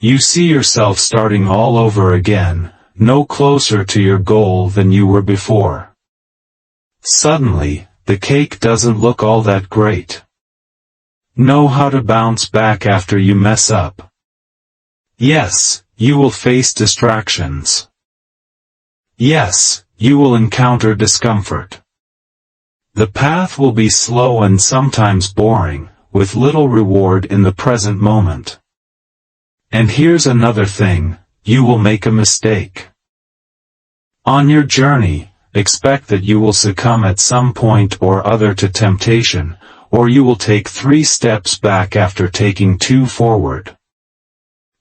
A: You see yourself starting all over again, no closer to your goal than you were before. Suddenly, the cake doesn't look all that great. Know how to bounce back after you mess up. Yes, you will face distractions. Yes, you will encounter discomfort. The path will be slow and sometimes boring, with little reward in the present moment. And here's another thing, you will make a mistake. On your journey, expect that you will succumb at some point or other to temptation, or you will take 3 steps back after taking 2 forward.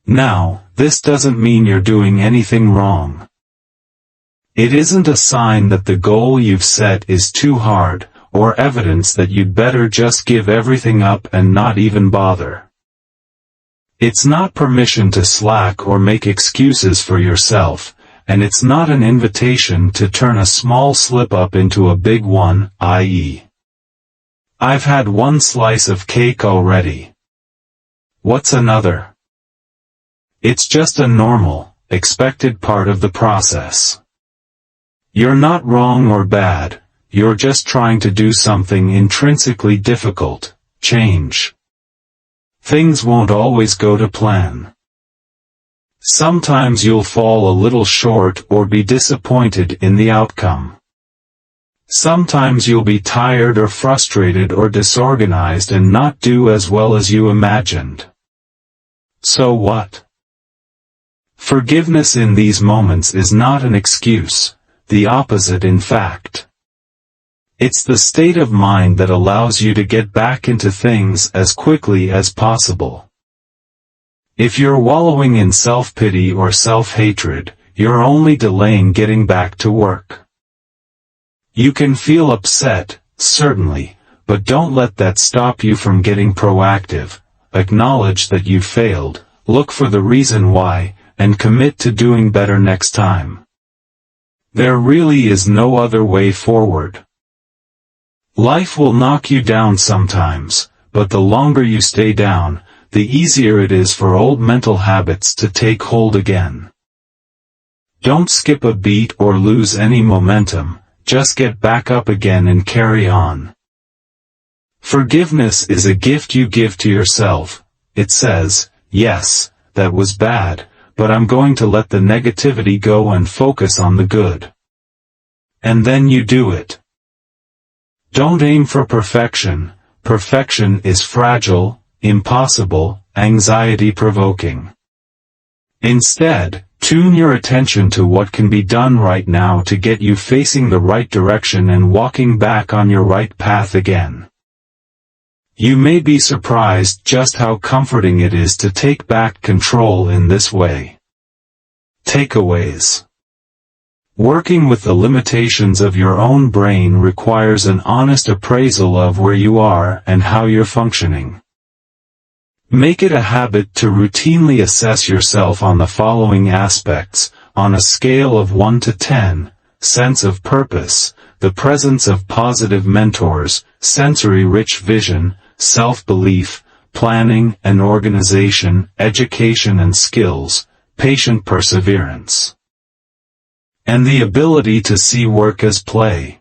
A: Now, this doesn't mean you're doing anything wrong. It isn't a sign that the goal you've set is too hard, or evidence that you'd better just give everything up and not even bother. It's not permission to slack or make excuses for yourself, and it's not an invitation to turn a small slip-up into a big one, i.e., I've had 1 slice of cake already. What's another? It's just a normal, expected part of the process. You're not wrong or bad, you're just trying to do something intrinsically difficult, change. Things won't always go to plan. Sometimes you'll fall a little short or be disappointed in the outcome. Sometimes you'll be tired or frustrated or disorganized and not do as well as you imagined. So what? Forgiveness in these moments is not an excuse, the opposite in fact. It's the state of mind that allows you to get back into things as quickly as possible. If you're wallowing in self-pity or self-hatred, you're only delaying getting back to work. You can feel upset, certainly, but don't let that stop you from getting proactive. Acknowledge that you failed, look for the reason why, and commit to doing better next time. There really is no other way forward. Life will knock you down sometimes, but the longer you stay down, the easier it is for old mental habits to take hold again. Don't skip a beat or lose any momentum, just get back up again and carry on. Forgiveness is a gift you give to yourself. It says, yes, that was bad, but I'm going to let the negativity go and focus on the good. And then you do it. Don't aim for perfection. Perfection is fragile, impossible, anxiety-provoking. Instead, tune your attention to what can be done right now to get you facing the right direction and walking back on your right path again. You may be surprised just how comforting it is to take back control in this way. Takeaways. Working with the limitations of your own brain requires an honest appraisal of where you are and how you're functioning. Make it a habit to routinely assess yourself on the following aspects, on a scale of 1 to 10, sense of purpose, the presence of positive mentors, sensory-rich vision, self-belief, planning and organization, education and skills, patient perseverance, and the ability to see work as play.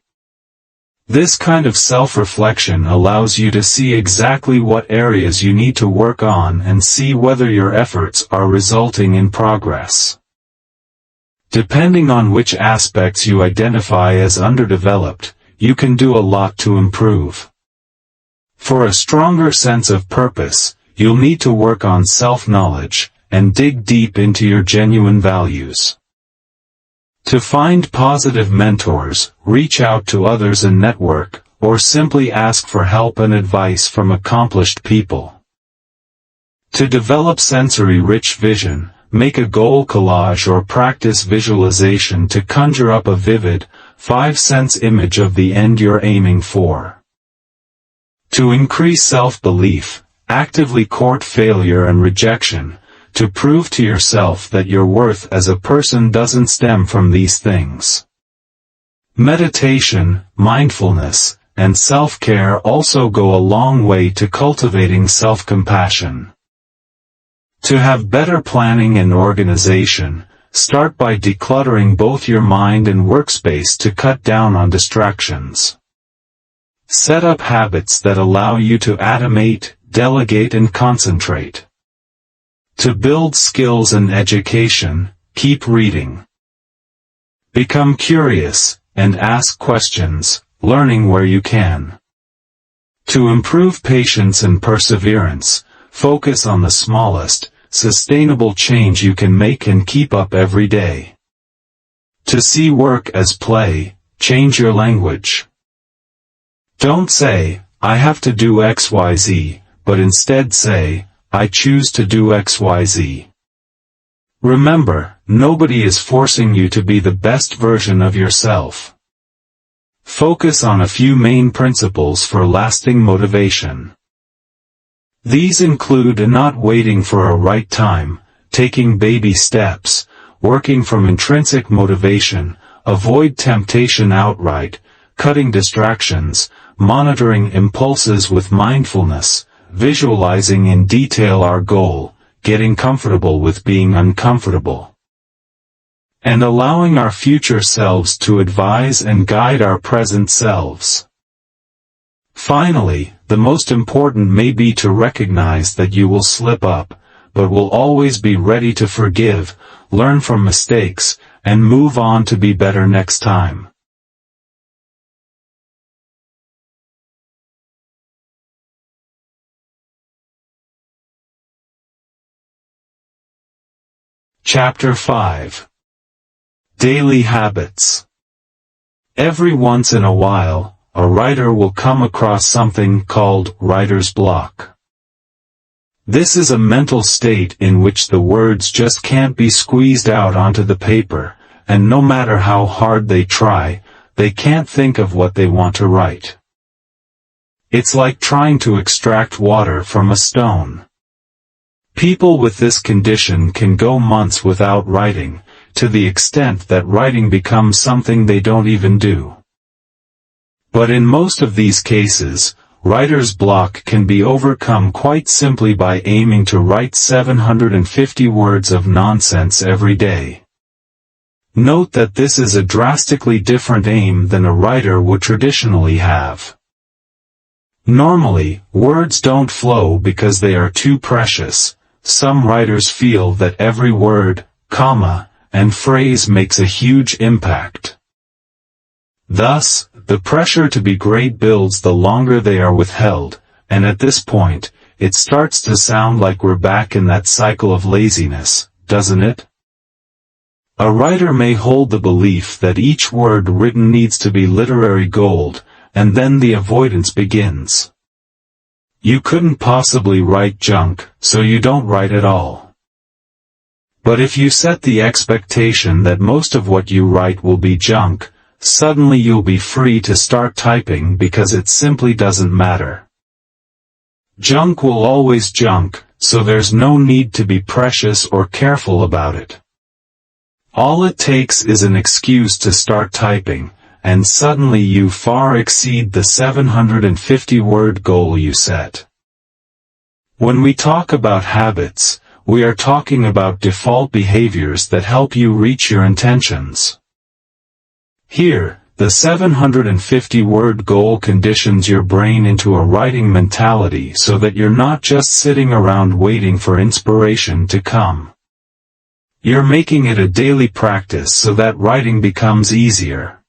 A: This kind of self-reflection allows you to see exactly what areas you need to work on and see whether your efforts are resulting in progress. Depending on which aspects you identify as underdeveloped, you can do a lot to improve. For a stronger sense of purpose, you'll need to work on self-knowledge and dig deep into your genuine values. To find positive mentors, reach out to others and network, or simply ask for help and advice from accomplished people. To develop sensory-rich vision, make a goal collage or practice visualization to conjure up a vivid, 5-sense image of the end you're aiming for. To increase self-belief, actively court failure and rejection, to prove to yourself that your worth as a person doesn't stem from these things. Meditation, mindfulness, and self-care also go a long way to cultivating self-compassion. To have better planning and organization, start by decluttering both your mind and workspace to cut down on distractions. Set up habits that allow you to automate, delegate and concentrate. To build skills and education, keep reading. Become curious, and ask questions, learning where you can. To improve patience and perseverance, focus on the smallest, sustainable change you can make and keep up every day. To see work as play, change your language. Don't say, I have to do XYZ, but instead say, I choose to do XYZ. Remember, nobody is forcing you to be the best version of yourself. Focus on a few main principles for lasting motivation. These include not waiting for a right time, taking baby steps, working from intrinsic motivation, avoid temptation outright, cutting distractions, monitoring impulses with mindfulness, visualizing in detail our goal, getting comfortable with being uncomfortable, and allowing our future selves to advise and guide our present selves. Finally, the most important may be to recognize that you will slip up, but will always be ready to forgive, learn from mistakes, and move on to be better next time. Chapter 5. Daily Habits. Every once in a while, a writer will come across something called writer's block. This is a mental state in which the words just can't be squeezed out onto the paper, and no matter how hard they try, they can't think of what they want to write. It's like trying to extract water from a stone. People with this condition can go months without writing, to the extent that writing becomes something they don't even do. But in most of these cases, writer's block can be overcome quite simply by aiming to write 750 words of nonsense every day. Note that this is a drastically different aim than a writer would traditionally have. Normally, words don't flow because they are too precious. Some writers feel that every word, comma, and phrase makes a huge impact. Thus, the pressure to be great builds the longer they are withheld, and at this point, it starts to sound like we're back in that cycle of laziness, doesn't it? A writer may hold the belief that each word written needs to be literary gold, and then the avoidance begins. You couldn't possibly write junk, so you don't write at all. But if you set the expectation that most of what you write will be junk, suddenly you'll be free to start typing because it simply doesn't matter. Junk will always junk, so there's no need to be precious or careful about it. All it takes is an excuse to start typing, and suddenly you far exceed the 750-word goal you set. When we talk about habits, we are talking about default behaviors that help you reach your intentions. Here, the 750-word goal conditions your brain into a writing mentality so that you're not just sitting around waiting for inspiration to come. You're making it a daily practice so that writing becomes easier.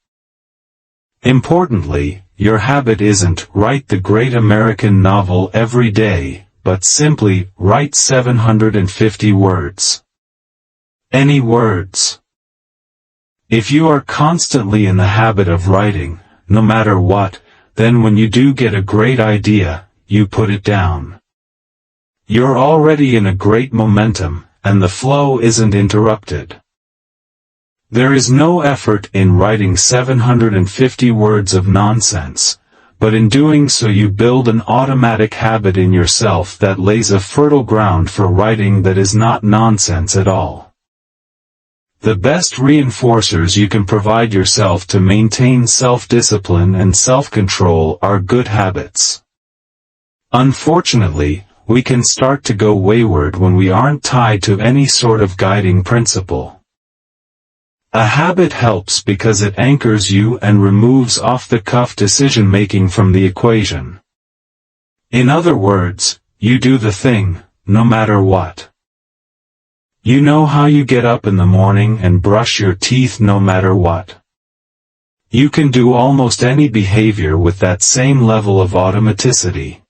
A: Importantly, your habit isn't write the great American novel every day, but simply write 750 words. Any words. If you are constantly in the habit of writing, no matter what, then when you do get a great idea, you put it down. You're already in a great momentum, and the flow isn't interrupted. There is no effort in writing 750 words of nonsense, but in doing so you build an automatic habit in yourself that lays a fertile ground for writing that is not nonsense at all. The best reinforcers you can provide yourself to maintain self-discipline and self-control are good habits. Unfortunately, we can start to go wayward when we aren't tied to any sort of guiding principle. A habit helps because it anchors you and removes off-the-cuff decision-making from the equation. In other words, you do the thing, no matter what. You know how you get up in the morning and brush your teeth no matter what. You can do almost any behavior with that same level of automaticity.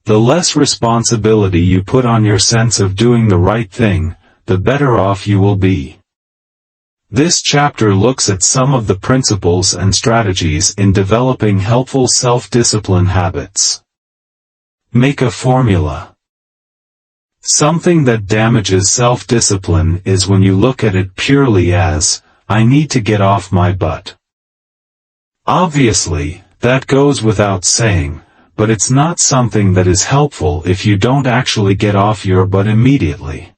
A: The less responsibility you put on your sense of doing the right thing, the better off you will be. This chapter looks at some of the principles and strategies in developing helpful self-discipline habits. Make a formula. Something that damages self-discipline is when you look at it purely as, I need to get off my butt. Obviously, that goes without saying, but it's not something that is helpful if you don't actually get off your butt immediately.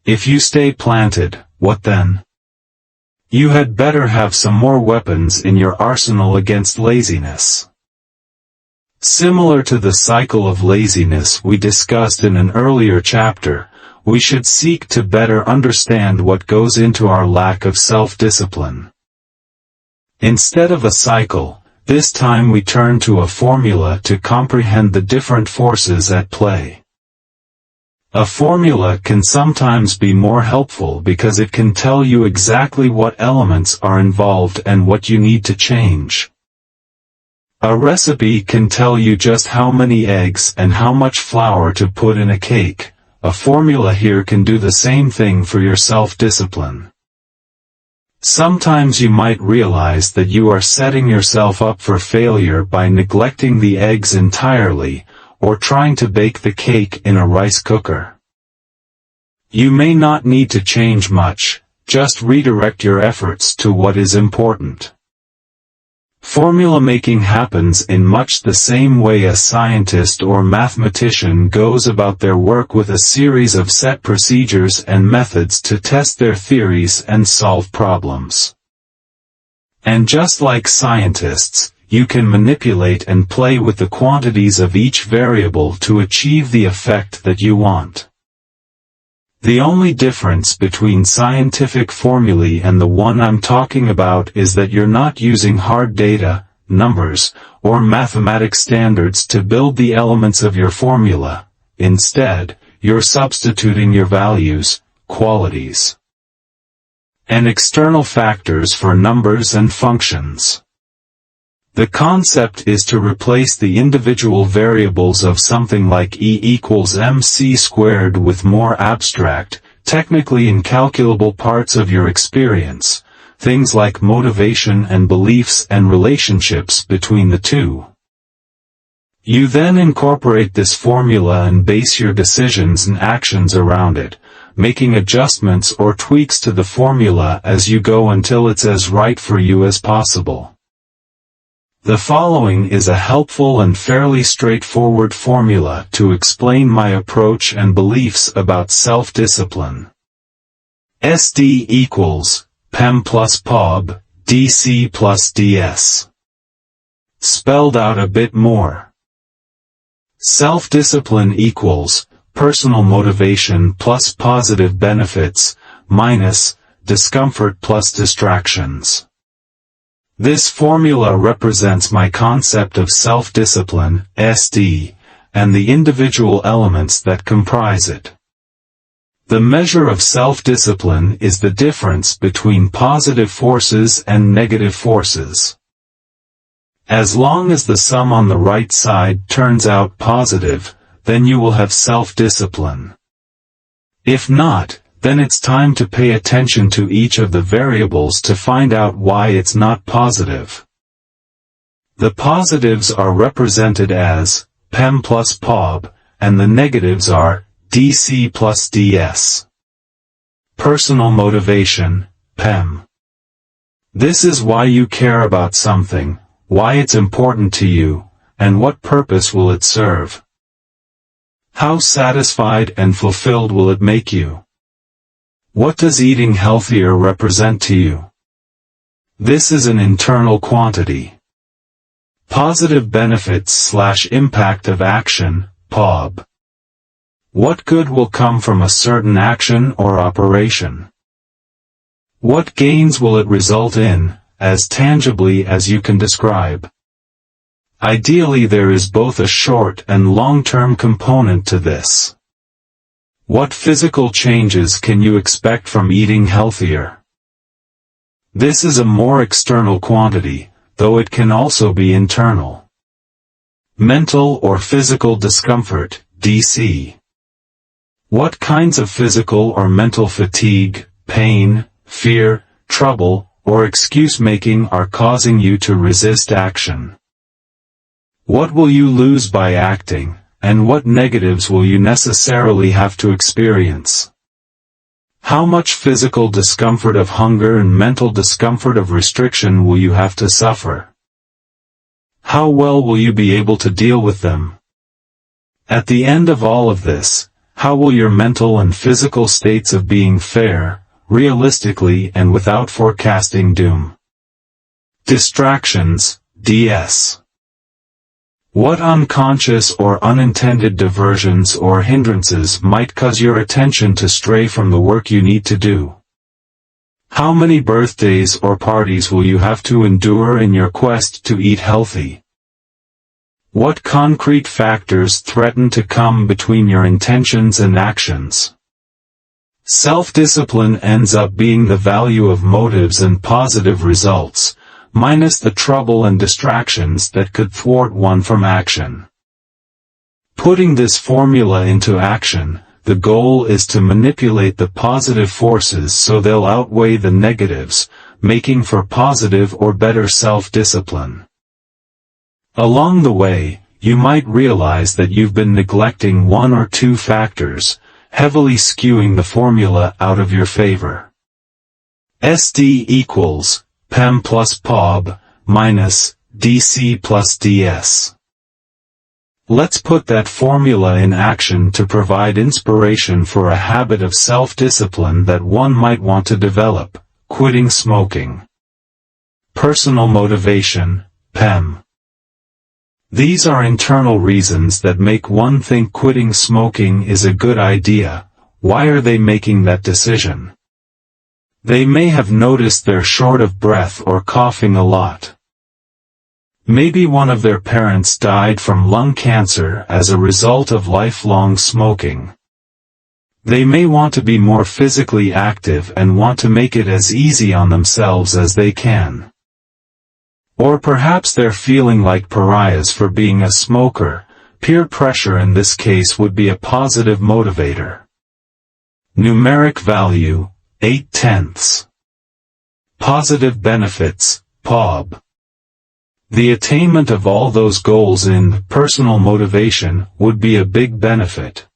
A: If you stay planted, what then? You had better have some more weapons in your arsenal against laziness. Similar to the cycle of laziness we discussed in an earlier chapter, we should seek to better understand what goes into our lack of self-discipline. Instead of a cycle, this time we turn to a formula to comprehend the different forces at play. A formula can sometimes be more helpful because it can tell you exactly what elements are involved and what you need to change. A recipe can tell you just how many eggs and how much flour to put in a cake. A formula here can do the same thing for your self-discipline. Sometimes you might realize that you are setting yourself up for failure by neglecting the eggs entirely, or trying to bake the cake in a rice cooker. You may not need to change much, just redirect your efforts to what is important. Formula making happens in much the same way a scientist or mathematician goes about their work, with a series of set procedures and methods to test their theories and solve problems. And just like scientists, you can manipulate and play with the quantities of each variable to achieve the effect that you want. The only difference between scientific formulae and the one I'm talking about is that you're not using hard data, numbers, or mathematics standards to build the elements of your formula. Instead, you're substituting your values, qualities, and external factors for numbers and functions. The concept is to replace the individual variables of something like E equals mc squared with more abstract, technically incalculable parts of your experience, things like motivation and beliefs and relationships between the two. You then incorporate this formula and base your decisions and actions around it, making adjustments or tweaks to the formula as you go until it's as right for you as possible. The following is a helpful and fairly straightforward formula to explain my approach and beliefs about self-discipline. SD equals PEM plus POB, DC plus DS. Spelled out a bit more. Self-discipline equals personal motivation plus positive benefits, minus discomfort plus distractions. This formula represents my concept of self-discipline, SD, and the individual elements that comprise it. The measure of self-discipline is the difference between positive forces and negative forces. As long as the sum on the right side turns out positive, then you will have self-discipline. If not, then it's time to pay attention to each of the variables to find out why it's not positive. The positives are represented as PEM plus POB, and the negatives are DC plus DS. Personal motivation, PEM. This is why you care about something, why it's important to you, and what purpose will it serve. How satisfied and fulfilled will it make you? What does eating healthier represent to you? This is an internal quantity. Positive benefits/impact of action, POB. What good will come from a certain action or operation? What gains will it result in, as tangibly as you can describe? Ideally, there is both a short and long-term component to this. What physical changes can you expect from eating healthier? This is a more external quantity, though it can also be internal. Mental or physical discomfort, DC. What kinds of physical or mental fatigue, pain, fear, trouble, or excuse-making are causing you to resist action? What will you lose by acting, and what negatives will you necessarily have to experience? How much physical discomfort of hunger and mental discomfort of restriction will you have to suffer? How well will you be able to deal with them? At the end of all of this, how will your mental and physical states of being fare, realistically and without forecasting doom? Distractions, DS. What unconscious or unintended diversions or hindrances might cause your attention to stray from the work you need to do? How many birthdays or parties will you have to endure in your quest to eat healthy? What concrete factors threaten to come between your intentions and actions? Self-discipline ends up being the value of motives and positive results, minus the trouble and distractions that could thwart one from action. Putting this formula into action, the goal is to manipulate the positive forces so they'll outweigh the negatives, making for positive or better self-discipline. Along the way, you might realize that you've been neglecting one or two factors, heavily skewing the formula out of your favor. SD equals PEM plus POB, minus DC plus DS. Let's put that formula in action to provide inspiration for a habit of self-discipline that one might want to develop: quitting smoking. Personal motivation, PEM. These are internal reasons that make one think quitting smoking is a good idea. Why are they making that decision? They may have noticed they're short of breath or coughing a lot. Maybe one of their parents died from lung cancer as a result of lifelong smoking. They may want to be more physically active and want to make it as easy on themselves as they can. Or perhaps they're feeling like pariahs for being a smoker. Peer pressure in this case would be a positive motivator. Numeric value, 8/10. Positive benefits, POB. The attainment of all those goals in personal motivation would be a big benefit.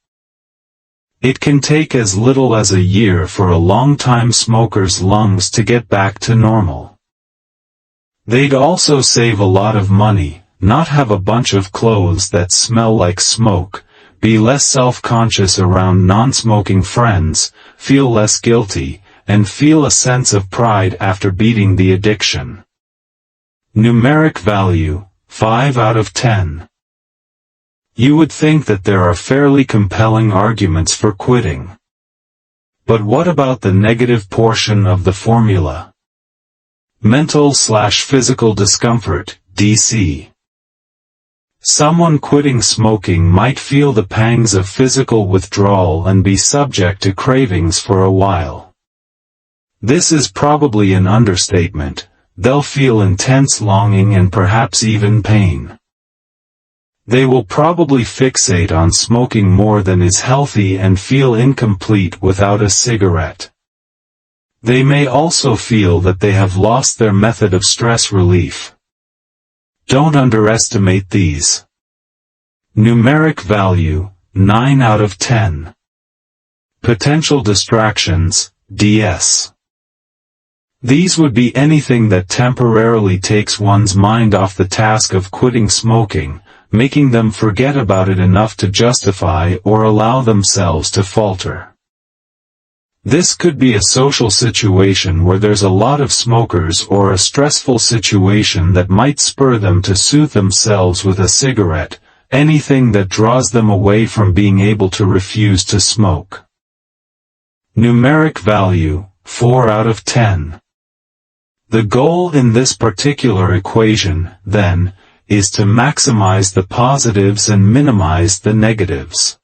A: It can take as little as a year for a long-time smoker's lungs to get back to normal. They'd also save a lot of money, not have a bunch of clothes that smell like smoke, be less self-conscious around non-smoking friends, feel less guilty, and feel a sense of pride after beating the addiction. Numeric value, 5 out of 10. You would think that there are fairly compelling arguments for quitting. But what about the negative portion of the formula? Mental/physical discomfort, DC. Someone quitting smoking might feel the pangs of physical withdrawal and be subject to cravings for a while. This is probably an understatement. They'll feel intense longing and perhaps even pain. They will probably fixate on smoking more than is healthy and feel incomplete without a cigarette. They may also feel that they have lost their method of stress relief. Don't underestimate these. Numeric value, 9 out of 10. Potential distractions, DS. These would be anything that temporarily takes one's mind off the task of quitting smoking, making them forget about it enough to justify or allow themselves to falter. This could be a social situation where there's a lot of smokers or a stressful situation that might spur them to soothe themselves with a cigarette, anything that draws them away from being able to refuse to smoke. Numeric value, 4 out of 10. The goal in this particular equation, then, is to maximize the positives and minimize the negatives.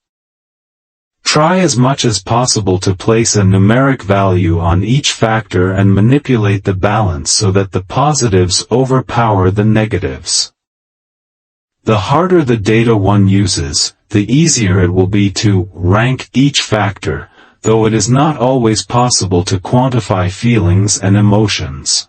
A: Try as much as possible to place a numeric value on each factor and manipulate the balance so that the positives overpower the negatives. The harder the data one uses, the easier it will be to rank each factor, though it is not always possible to quantify feelings and emotions.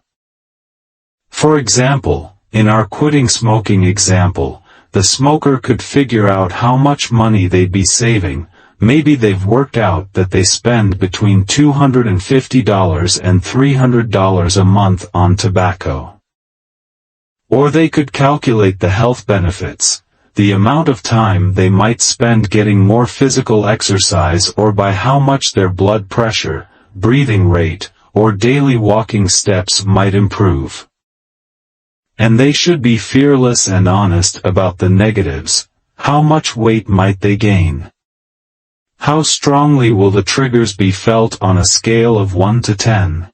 A: For example, in our quitting smoking example, the smoker could figure out how much money they'd be saving. Maybe they've worked out that they spend between $250 and $300 a month on tobacco. Or they could calculate the health benefits, the amount of time they might spend getting more physical exercise, or by how much their blood pressure, breathing rate, or daily walking steps might improve. And they should be fearless and honest about the negatives. How much weight might they gain? How strongly will the triggers be felt on a scale of 1 to 10?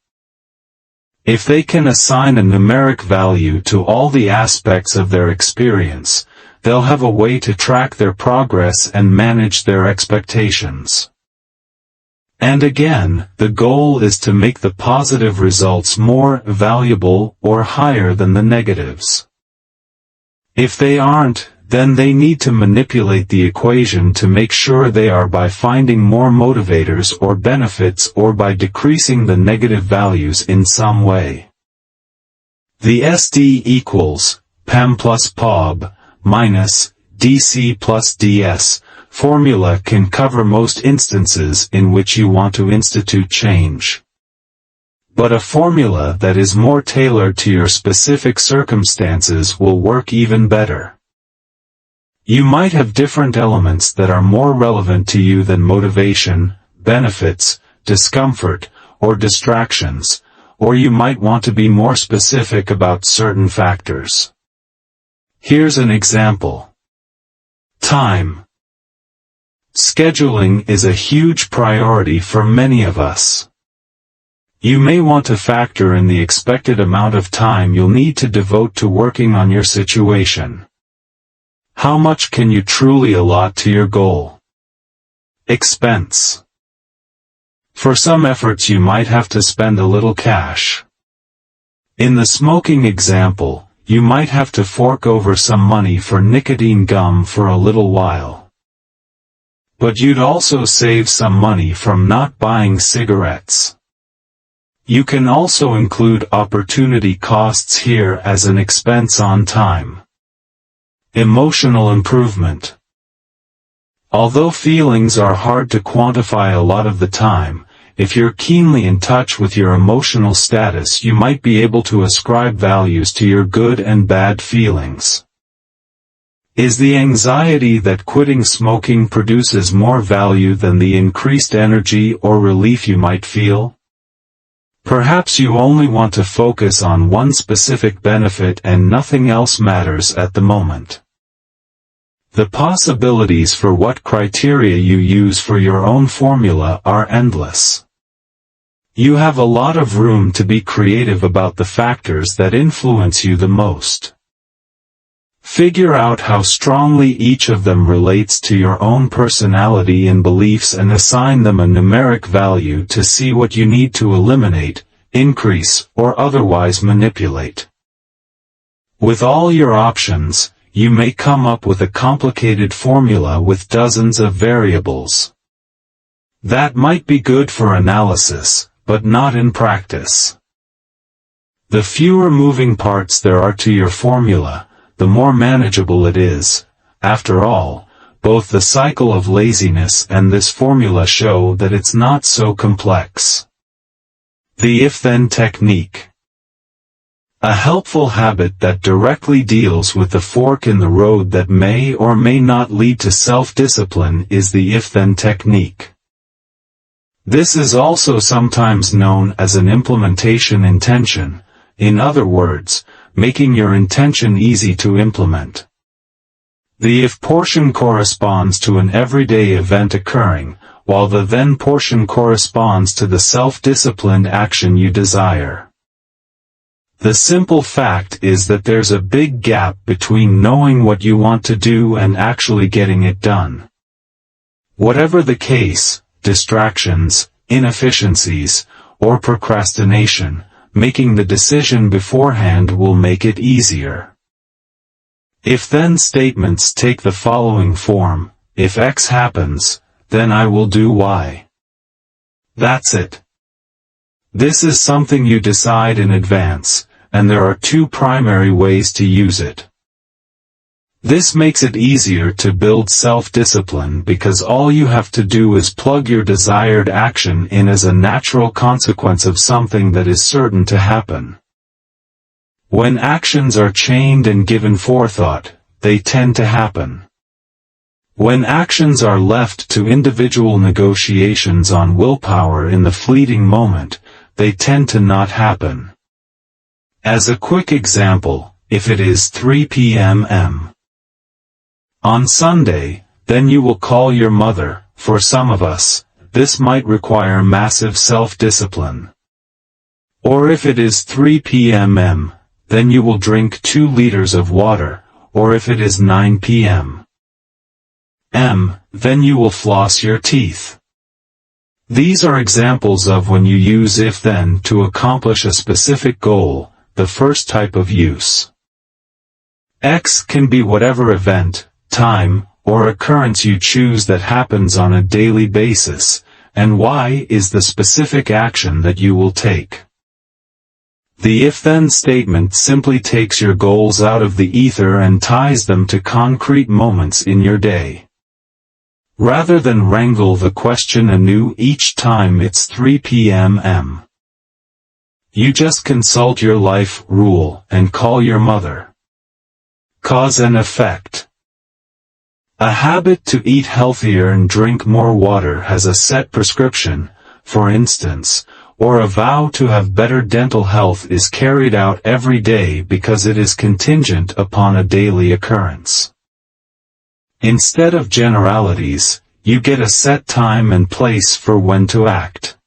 A: If they can assign a numeric value to all the aspects of their experience, they'll have a way to track their progress and manage their expectations. And again, the goal is to make the positive results more valuable or higher than the negatives. If they aren't, then they need to manipulate the equation to make sure they are by finding more motivators or benefits or by decreasing the negative values in some way. The SD equals PEM plus POB minus DC plus DS formula can cover most instances in which you want to institute change. But a formula that is more tailored to your specific circumstances will work even better. You might have different elements that are more relevant to you than motivation, benefits, discomfort, or distractions, or you might want to be more specific about certain factors. Here's an example. Time. Scheduling is a huge priority for many of us. You may want to factor in the expected amount of time you'll need to devote to working on your situation. How much can you truly allot to your goal? Expense. For some efforts you might have to spend a little cash. In the smoking example, you might have to fork over some money for nicotine gum for a little while. But you'd also save some money from not buying cigarettes. You can also include opportunity costs here as an expense on time. Emotional improvement. Although feelings are hard to quantify a lot of the time, if you're keenly in touch with your emotional status, you might be able to ascribe values to your good and bad feelings. Is the anxiety that quitting smoking produces more value than the increased energy or relief you might feel? Perhaps you only want to focus on one specific benefit and nothing else matters at the moment. The possibilities for what criteria you use for your own formula are endless. You have a lot of room to be creative about the factors that influence you the most. Figure out how strongly each of them relates to your own personality and beliefs and assign them a numeric value to see what you need to eliminate, increase, or otherwise manipulate. With all your options, you may come up with a complicated formula with dozens of variables. That might be good for analysis, but not in practice. The fewer moving parts there are to your formula, the more manageable it is. After all, both the cycle of laziness and this formula show that it's not so complex. The if-then technique. A helpful habit that directly deals with the fork in the road that may or may not lead to self-discipline is the if-then technique. This is also sometimes known as an implementation intention, in other words, making your intention easy to implement. The if portion corresponds to an everyday event occurring, while the then portion corresponds to the self-disciplined action you desire. The simple fact is that there's a big gap between knowing what you want to do and actually getting it done. Whatever the case, distractions, inefficiencies, or procrastination, making the decision beforehand will make it easier. If-then statements take the following form: if X happens, then I will do Y. That's it. This is something you decide in advance, and there are two primary ways to use it. This makes it easier to build self-discipline because all you have to do is plug your desired action in as a natural consequence of something that is certain to happen. When actions are chained and given forethought, they tend to happen. When actions are left to individual negotiations on willpower in the fleeting moment, they tend to not happen. As a quick example, if it is 3 p.m. on Sunday, then you will call your mother. For some of us, this might require massive self-discipline. Or if it is 3 p.m., then you will drink 2 liters of water, or if it is 9 p.m., then you will floss your teeth. These are examples of when you use if-then to accomplish a specific goal, the first type of use. X can be whatever event, time, or occurrence you choose that happens on a daily basis, and Y is the specific action that you will take. The if-then statement simply takes your goals out of the ether and ties them to concrete moments in your day. Rather than wrangle the question anew each time it's 3 p.m. You just consult your life rule and call your mother. Cause and effect. A habit to eat healthier and drink more water has a set prescription, for instance, or a vow to have better dental health is carried out every day because it is contingent upon a daily occurrence. Instead of generalities, you get a set time and place for when to act.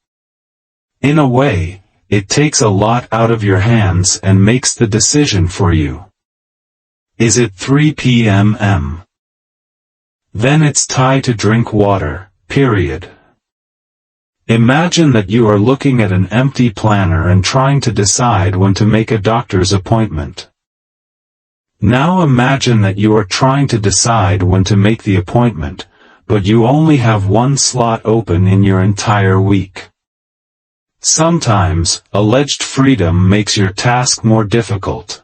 A: In a way, it takes a lot out of your hands and makes the decision for you. Is it 3 p.m.? Then it's time to drink water, period. Imagine that you are looking at an empty planner and trying to decide when to make a doctor's appointment. Now imagine that you are trying to decide when to make the appointment, but you only have one slot open in your entire week. Sometimes, alleged freedom makes your task more difficult.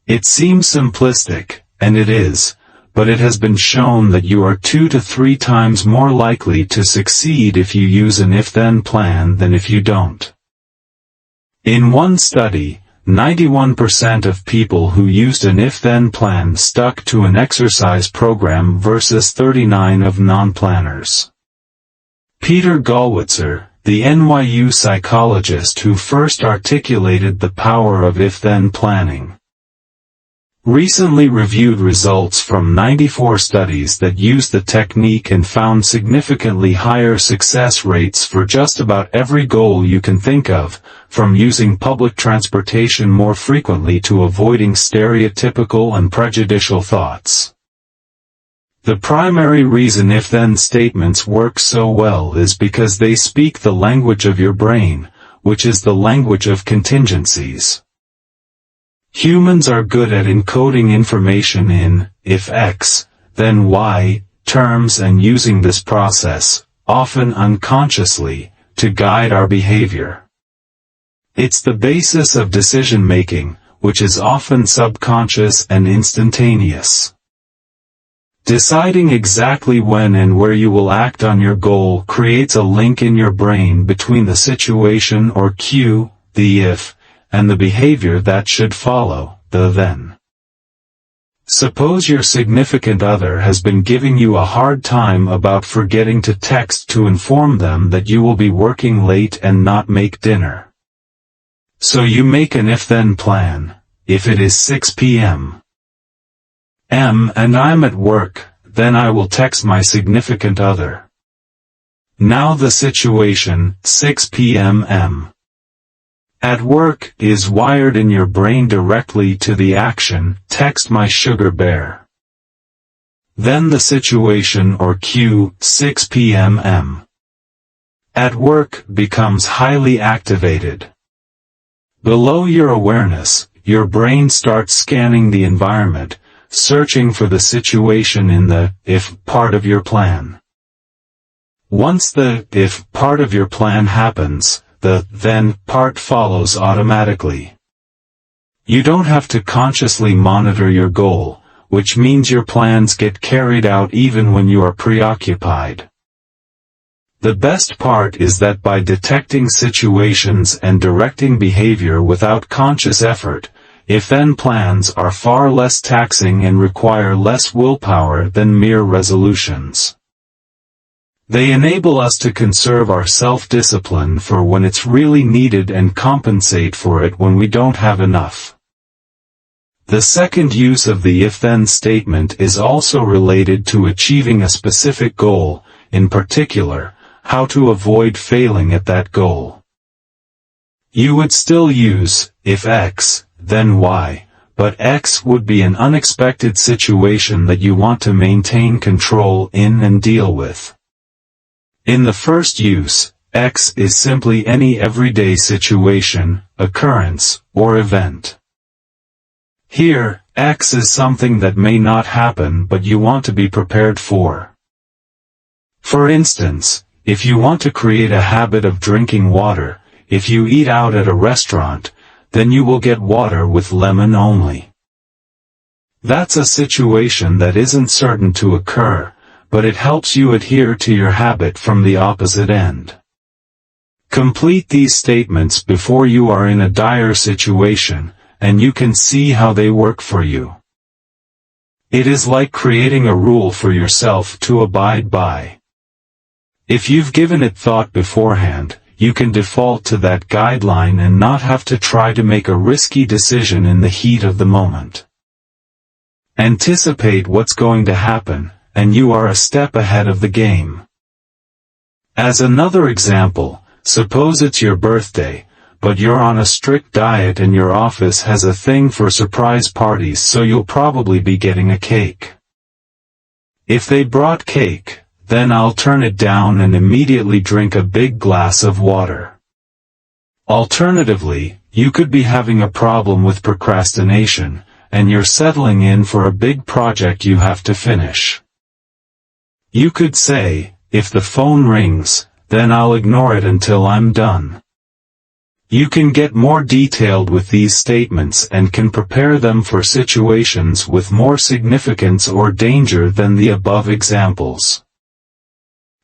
A: It seems simplistic, and it is, but it has been shown that you are 2 to 3 times more likely to succeed if you use an if-then plan than if you don't. In one study, 91% of people who used an if-then plan stuck to an exercise program versus 39% of non-planners. Peter Hollins, the NYU psychologist who first articulated the power of if-then planning, recently reviewed results from 94 studies that used the technique and found significantly higher success rates for just about every goal you can think of, from using public transportation more frequently to avoiding stereotypical and prejudicial thoughts. The primary reason if-then statements work so well is because they speak the language of your brain, which is the language of contingencies. Humans are good at encoding information in, if X, then Y, terms and using this process, often unconsciously, to guide our behavior. It's the basis of decision-making, which is often subconscious and instantaneous. Deciding exactly when and where you will act on your goal creates a link in your brain between the situation or cue, the if, and the behavior that should follow, the then. Suppose your significant other has been giving you a hard time about forgetting to text to inform them that you will be working late and not make dinner. So you make an if-then plan. If it is 6 p.m. and I'm at work, then I will text my significant other. Now the situation, 6 p.m. at work, is wired in your brain directly to the action, text my sugar bear. Then the situation or cue, 6 p.m. at work, becomes highly activated. Below your awareness, your brain starts scanning the environment, searching for the situation in the if part of your plan. Once the if part of your plan happens, the then part follows automatically. You don't have to consciously monitor your goal, which means your plans get carried out even when you are preoccupied. The best part is that by detecting situations and directing behavior without conscious effort, if-then plans are far less taxing and require less willpower than mere resolutions. They enable us to conserve our self-discipline for when it's really needed and compensate for it when we don't have enough. The second use of the if-then statement is also related to achieving a specific goal, in particular, how to avoid failing at that goal. You would still use, if X, then Y, but X would be an unexpected situation that you want to maintain control in and deal with. In the first use, X is simply any everyday situation, occurrence, or event. Here, X is something that may not happen but you want to be prepared for. For instance, if you want to create a habit of drinking water, if you eat out at a restaurant, then you will get water with lemon only. That's a situation that isn't certain to occur, but it helps you adhere to your habit from the opposite end. Complete these statements before you are in a dire situation, and you can see how they work for you. It is like creating a rule for yourself to abide by. If you've given it thought beforehand, you can default to that guideline and not have to try to make a risky decision in the heat of the moment. Anticipate what's going to happen, and you are a step ahead of the game. As another example, suppose it's your birthday, but you're on a strict diet and your office has a thing for surprise parties, so you'll probably be getting a cake. If they brought cake, then I'll turn it down and immediately drink a big glass of water. Alternatively, you could be having a problem with procrastination, and you're settling in for a big project you have to finish. You could say, if the phone rings, then I'll ignore it until I'm done. You can get more detailed with these statements and can prepare them for situations with more significance or danger than the above examples.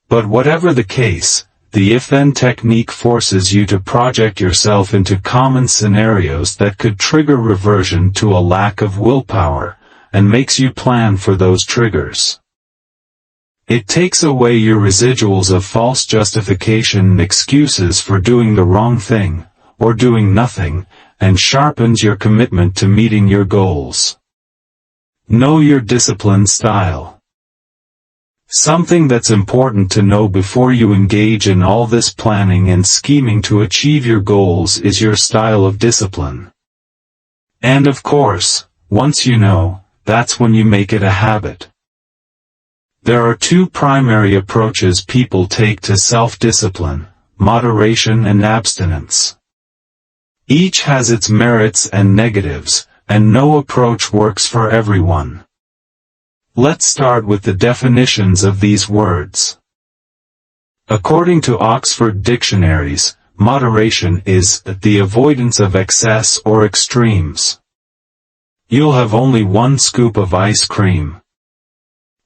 A: But whatever the case, the if-then technique forces you to project yourself into common scenarios that could trigger reversion to a lack of willpower, and makes you plan for those triggers. It takes away your residuals of false justification and excuses for doing the wrong thing, or doing nothing, and sharpens your commitment to meeting your goals. Know your discipline style. Something that's important to know before you engage in all this planning and scheming to achieve your goals is your style of discipline. And of course, once you know, that's when you make it a habit. There are two primary approaches people take to self-discipline: moderation and abstinence. Each has its merits and negatives, and no approach works for everyone. Let's start with the definitions of these words. According to Oxford dictionaries, moderation is the avoidance of excess or extremes. You'll have only one scoop of ice cream.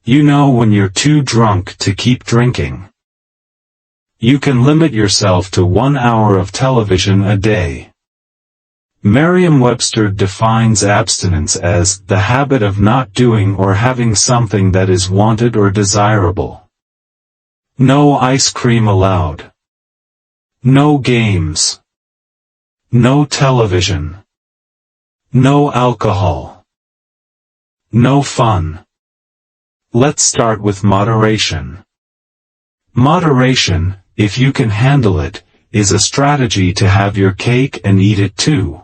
A: You know when you're too drunk to keep drinking. You can limit yourself to 1 hour of television a day. Merriam-Webster defines abstinence as the habit of not doing or having something that is wanted or desirable. No ice cream allowed. No games. No television. No alcohol. No fun. Let's start with moderation. Moderation, if you can handle it, is a strategy to have your cake and eat it too.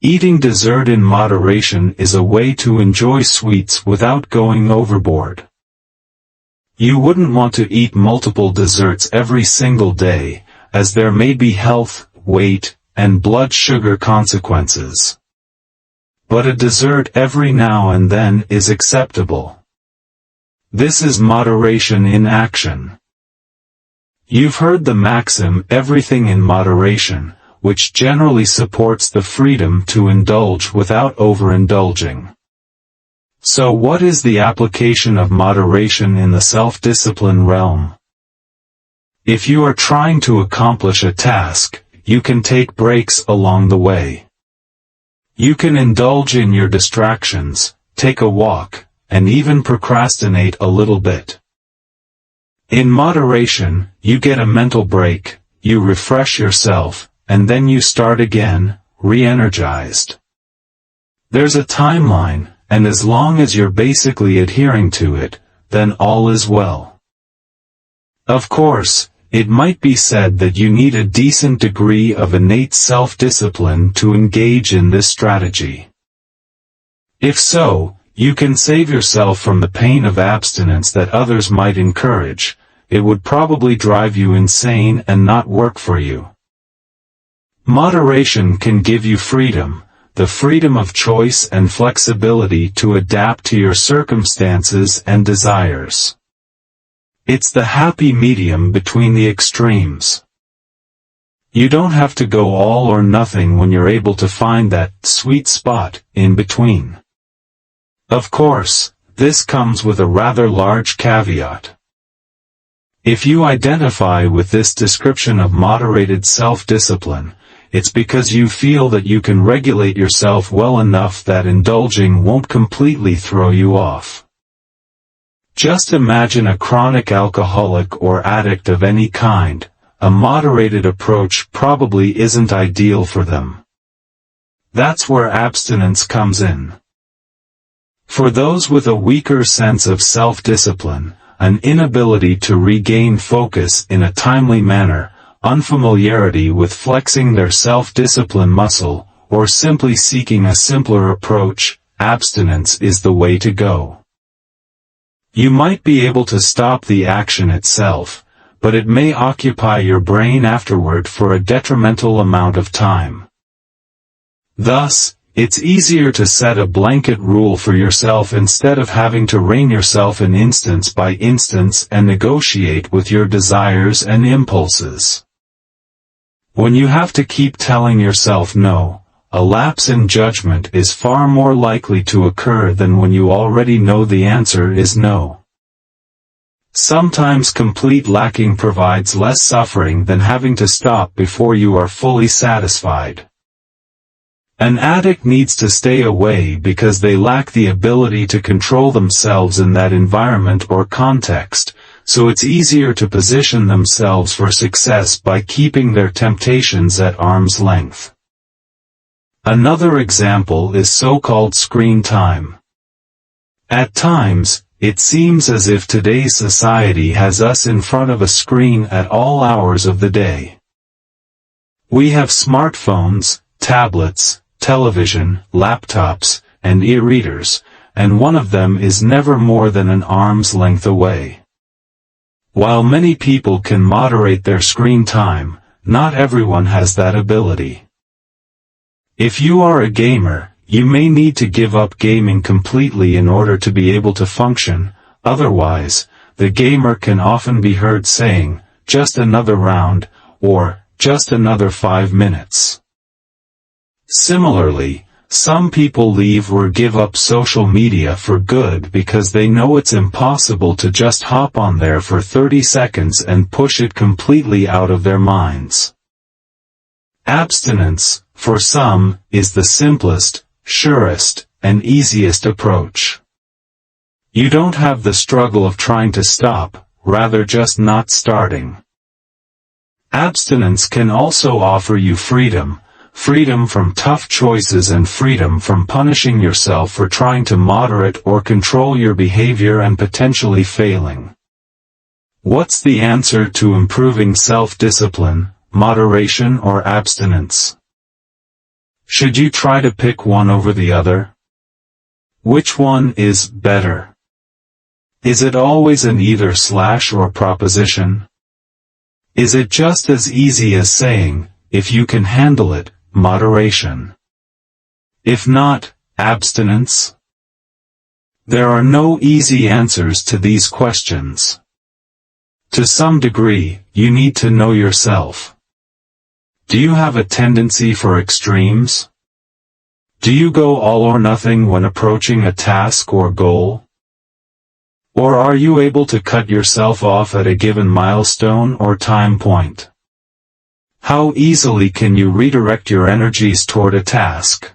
A: Eating dessert in moderation is a way to enjoy sweets without going overboard. You wouldn't want to eat multiple desserts every single day, as there may be health, weight, and blood sugar consequences. But a dessert every now and then is acceptable. This is moderation in action. You've heard the maxim "everything in moderation," which generally supports the freedom to indulge without overindulging. So what is the application of moderation in the self-discipline realm? If you are trying to accomplish a task, you can take breaks along the way. You can indulge in your distractions, take a walk, and even procrastinate a little bit. In moderation, you get a mental break, you refresh yourself, and then you start again, re-energized. There's a timeline, and as long as you're basically adhering to it, then all is well. Of course, it might be said that you need a decent degree of innate self-discipline to engage in this strategy. If so, you can save yourself from the pain of abstinence that others might encourage. It would probably drive you insane and not work for you. Moderation can give you freedom, the freedom of choice and flexibility to adapt to your circumstances and desires. It's the happy medium between the extremes. You don't have to go all or nothing when you're able to find that sweet spot in between. Of course, this comes with a rather large caveat. If you identify with this description of moderated self-discipline, it's because you feel that you can regulate yourself well enough that indulging won't completely throw you off. Just imagine a chronic alcoholic or addict of any kind. A moderated approach probably isn't ideal for them. That's where abstinence comes in. For those with a weaker sense of self-discipline, an inability to regain focus in a timely manner, unfamiliarity with flexing their self-discipline muscle, or simply seeking a simpler approach, abstinence is the way to go. You might be able to stop the action itself, but it may occupy your brain afterward for a detrimental amount of time. Thus, It's easier to set a blanket rule for yourself instead of having to rein yourself in instance by instance and negotiate with your desires and impulses. When you have to keep telling yourself no, a lapse in judgment is far more likely to occur than when you already know the answer is no. Sometimes complete lacking provides less suffering than having to stop before you are fully satisfied. An addict needs to stay away because they lack the ability to control themselves in that environment or context, so it's easier to position themselves for success by keeping their temptations at arm's length. Another example is so-called screen time. At times, it seems as if today's society has us in front of a screen at all hours of the day. We have smartphones, tablets, television, laptops, and e-readers, and one of them is never more than an arm's length away. While many people can moderate their screen time, not everyone has that ability. If you are a gamer, you may need to give up gaming completely in order to be able to function, otherwise, the gamer can often be heard saying, "Just another round," or, "Just another 5 minutes." Similarly, some people leave or give up social media for good because they know it's impossible to just hop on there for 30 seconds and push it completely out of their minds. Abstinence, for some, is the simplest, surest, and easiest approach. You don't have the struggle of trying to stop, rather just not starting. Abstinence can also offer you freedom from tough choices and freedom from punishing yourself for trying to moderate or control your behavior and potentially failing. What's the answer to improving self-discipline, moderation or abstinence? Should you try to pick one over the other? Which one is better? Is it always an either/or proposition? Is it just as easy as saying, if you can handle it, moderation? If not, abstinence? There are no easy answers to these questions. To some degree, you need to know yourself. Do you have a tendency for extremes? Do you go all or nothing when approaching a task or goal? Or are you able to cut yourself off at a given milestone or time point? How easily can you redirect your energies toward a task?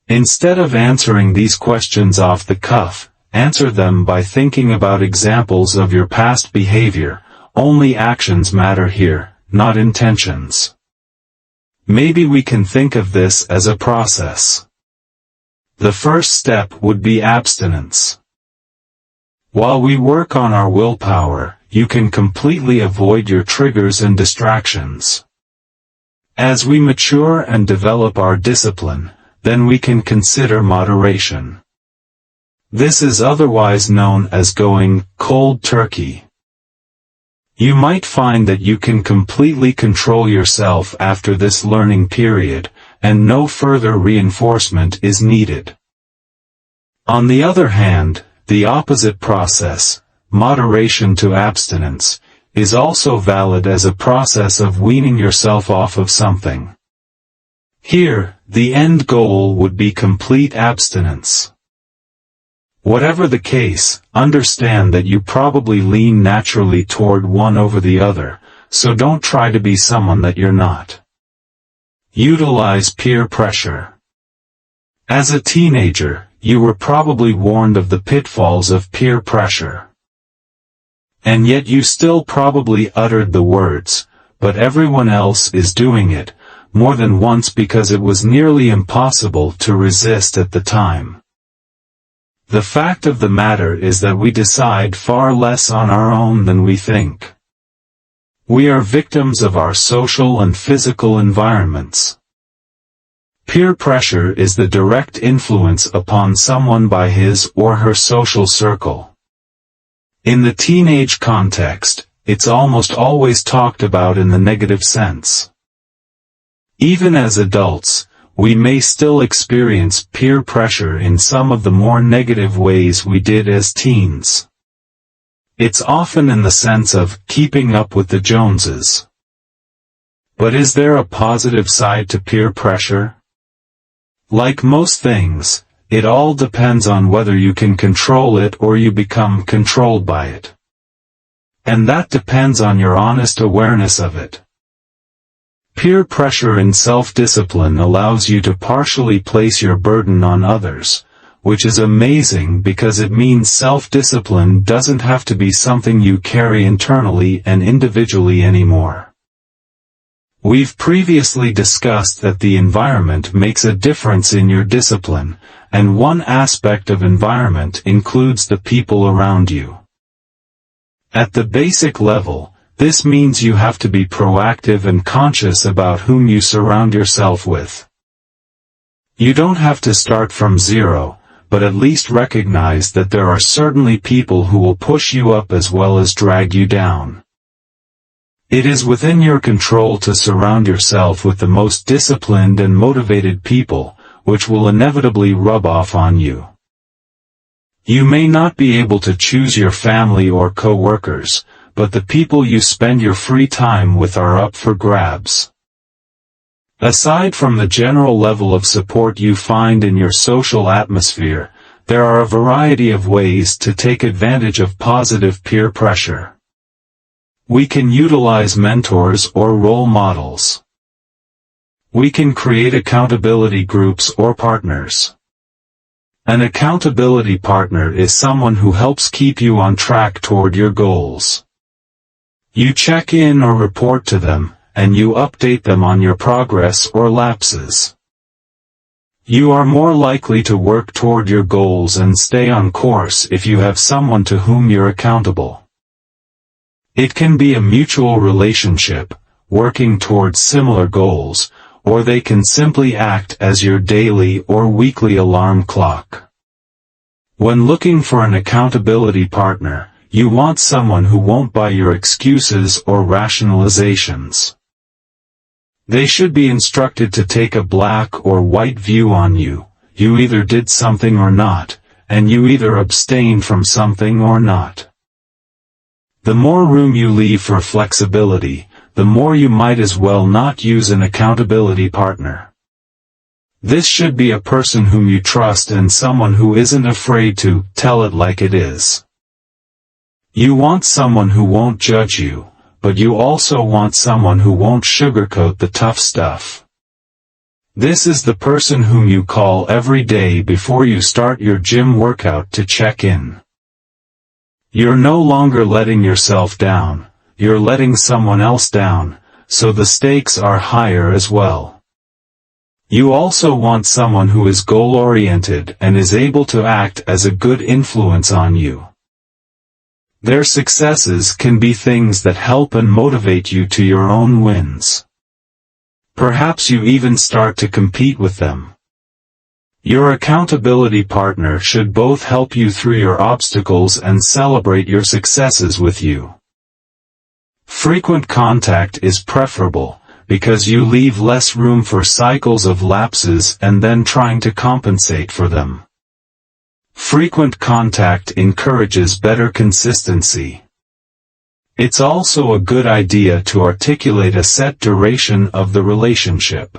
A: Instead of answering these questions off the cuff, answer them by thinking about examples of your past behavior. Only actions matter here, not intentions. Maybe we can think of this as a process. The first step would be abstinence. While we work on our willpower, you can completely avoid your triggers and distractions. As we mature and develop our discipline, then we can consider moderation. This is otherwise known as going cold turkey. You might find that you can completely control yourself after this learning period, and no further reinforcement is needed. On the other hand, the opposite process, moderation to abstinence, is also valid as a process of weaning yourself off of something. Here, the end goal would be complete abstinence. Whatever the case, understand that you probably lean naturally toward one over the other, so don't try to be someone that you're not. Utilize peer pressure. As a teenager, you were probably warned of the pitfalls of peer pressure. And yet you still probably uttered the words, "But everyone else is doing it," more than once because it was nearly impossible to resist at the time. The fact of the matter is that we decide far less on our own than we think. We are victims of our social and physical environments. Peer pressure is the direct influence upon someone by his or her social circle. In the teenage context, it's almost always talked about in the negative sense. Even as adults, we may still experience peer pressure in some of the more negative ways we did as teens. It's often in the sense of keeping up with the Joneses. But is there a positive side to peer pressure? Like most things, it all depends on whether you can control it or you become controlled by it. And that depends on your honest awareness of it. Peer pressure in self-discipline allows you to partially place your burden on others, which is amazing because it means self-discipline doesn't have to be something you carry internally and individually anymore. We've previously discussed that the environment makes a difference in your discipline, and one aspect of environment includes the people around you. At the basic level, this means you have to be proactive and conscious about whom you surround yourself with. You don't have to start from zero, but at least recognize that there are certainly people who will push you up as well as drag you down. It is within your control to surround yourself with the most disciplined and motivated people, which will inevitably rub off on you. You may not be able to choose your family or co-workers, but the people you spend your free time with are up for grabs. Aside from the general level of support you find in your social atmosphere, there are a variety of ways to take advantage of positive peer pressure. We can utilize mentors or role models. We can create accountability groups or partners. An accountability partner is someone who helps keep you on track toward your goals. You check in or report to them, and you update them on your progress or lapses. You are more likely to work toward your goals and stay on course if you have someone to whom you're accountable. It can be a mutual relationship, working towards similar goals, or they can simply act as your daily or weekly alarm clock. When looking for an accountability partner, you want someone who won't buy your excuses or rationalizations. They should be instructed to take a black or white view on you. You either did something or not, and you either abstain from something or not. The more room you leave for flexibility, the more you might as well not use an accountability partner. This should be a person whom you trust and someone who isn't afraid to tell it like it is. You want someone who won't judge you, but you also want someone who won't sugarcoat the tough stuff. This is the person whom you call every day before you start your gym workout to check in. You're no longer letting yourself down, you're letting someone else down, so the stakes are higher as well. You also want someone who is goal-oriented and is able to act as a good influence on you. Their successes can be things that help and motivate you to your own wins. Perhaps you even start to compete with them. Your accountability partner should both help you through your obstacles and celebrate your successes with you. Frequent contact is preferable, because you leave less room for cycles of lapses and then trying to compensate for them. Frequent contact encourages better consistency. It's also a good idea to articulate a set duration of the relationship.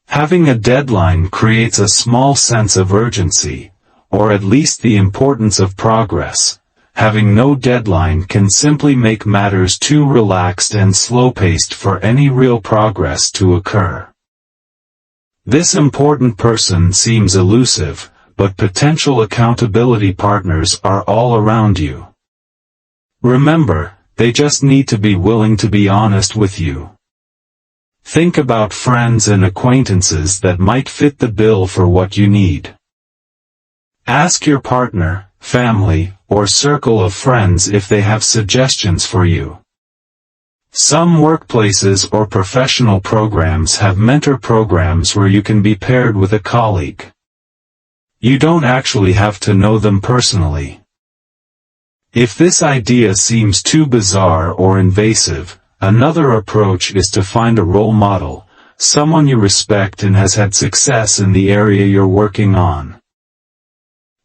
A: Having a deadline creates a small sense of urgency, or at least the importance of progress. Having no deadline can simply make matters too relaxed and slow-paced for any real progress to occur. This important person seems elusive, but potential accountability partners are all around you. Remember, they just need to be willing to be honest with you. Think about friends and acquaintances that might fit the bill for what you need. Ask your partner, family, or circle of friends if they have suggestions for you. Some workplaces or professional programs have mentor programs where you can be paired with a colleague. You don't actually have to know them personally. If this idea seems too bizarre or invasive, another approach is to find a role model, someone you respect and has had success in the area you're working on.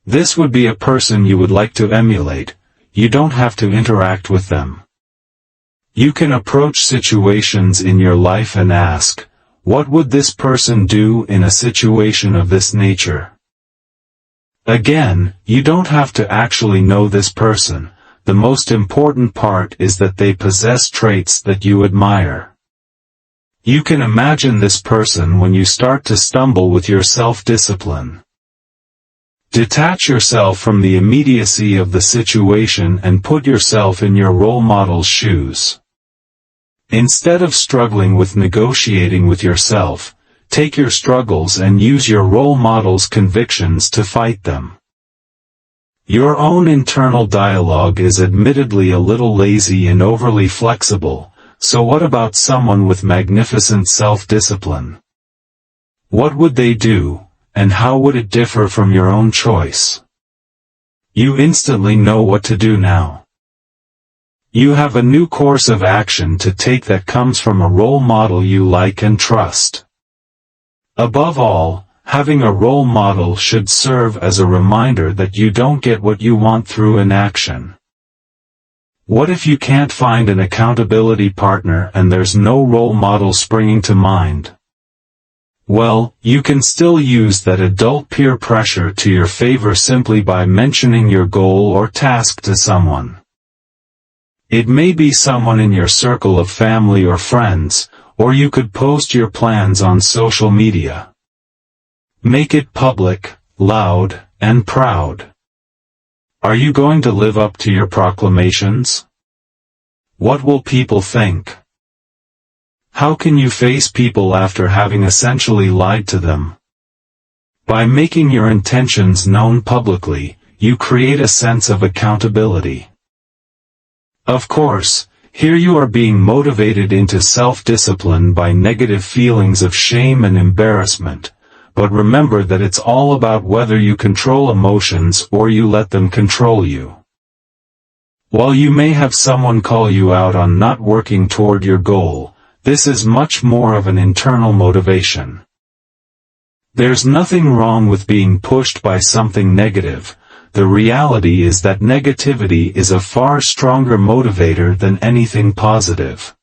A: This would be a person you would like to emulate. You don't have to interact with them. You can approach situations in your life and ask, what would this person do in a situation of this nature? Again, you don't have to actually know this person. The most important part is that they possess traits that you admire. You can imagine this person when you start to stumble with your self-discipline. Detach yourself from the immediacy of the situation and put yourself in your role model's shoes. Instead of struggling with negotiating with yourself, take your struggles and use your role model's convictions to fight them. Your own internal dialogue is admittedly a little lazy and overly flexible, so what about someone with magnificent self-discipline? What would they do, and how would it differ from your own choice? You instantly know what to do now. You have a new course of action to take that comes from a role model you like and trust. Above all, having a role model should serve as a reminder that you don't get what you want through inaction. What if you can't find an accountability partner and there's no role model springing to mind? Well, you can still use that adult peer pressure to your favor simply by mentioning your goal or task to someone. It may be someone in your circle of family or friends, or you could post your plans on social media. Make it public, loud, and proud. Are you going to live up to your proclamations? What will people think? How can you face people after having essentially lied to them? By making your intentions known publicly, you create a sense of accountability. Of course, here you are being motivated into self-discipline by negative feelings of shame and embarrassment, but remember that it's all about whether you control emotions or you let them control you. While you may have someone call you out on not working toward your goal, this is much more of an internal motivation. There's nothing wrong with being pushed by something negative. The reality is that negativity is a far stronger motivator than anything positive.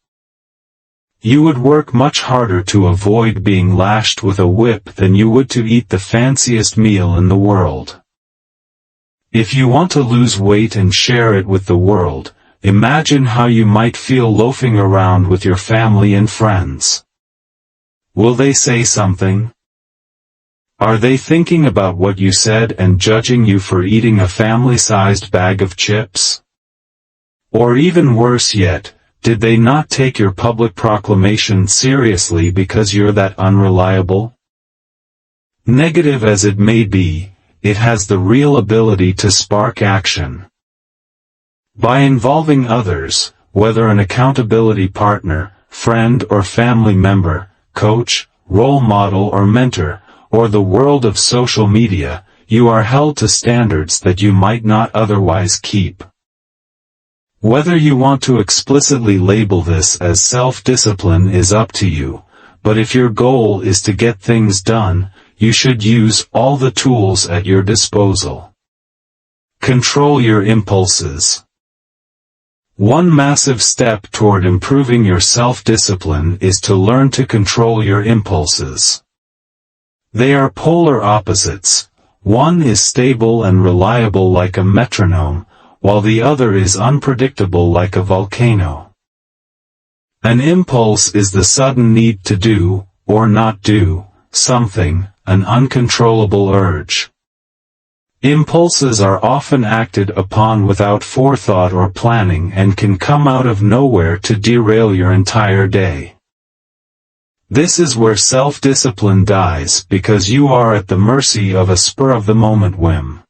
A: You would work much harder to avoid being lashed with a whip than you would to eat the fanciest meal in the world. If you want to lose weight and share it with the world, imagine how you might feel loafing around with your family and friends. Will they say something? Are they thinking about what you said and judging you for eating a family-sized bag of chips? Or even worse yet, did they not take your public proclamation seriously because you're that unreliable? Negative as it may be, it has the real ability to spark action. By involving others, whether an accountability partner, friend or family member, coach, role model or mentor, or the world of social media, you are held to standards that you might not otherwise keep. Whether you want to explicitly label this as self-discipline is up to you, but if your goal is to get things done, you should use all the tools at your disposal. Control your impulses. One massive step toward improving your self-discipline is to learn to control your impulses. They are polar opposites. One is stable and reliable like a metronome, while the other is unpredictable like a volcano. An impulse is the sudden need to do, or not do, something, an uncontrollable urge. Impulses are often acted upon without forethought or planning and can come out of nowhere to derail your entire day. This is where self-discipline dies because you are at the mercy of a spur-of-the-moment whim.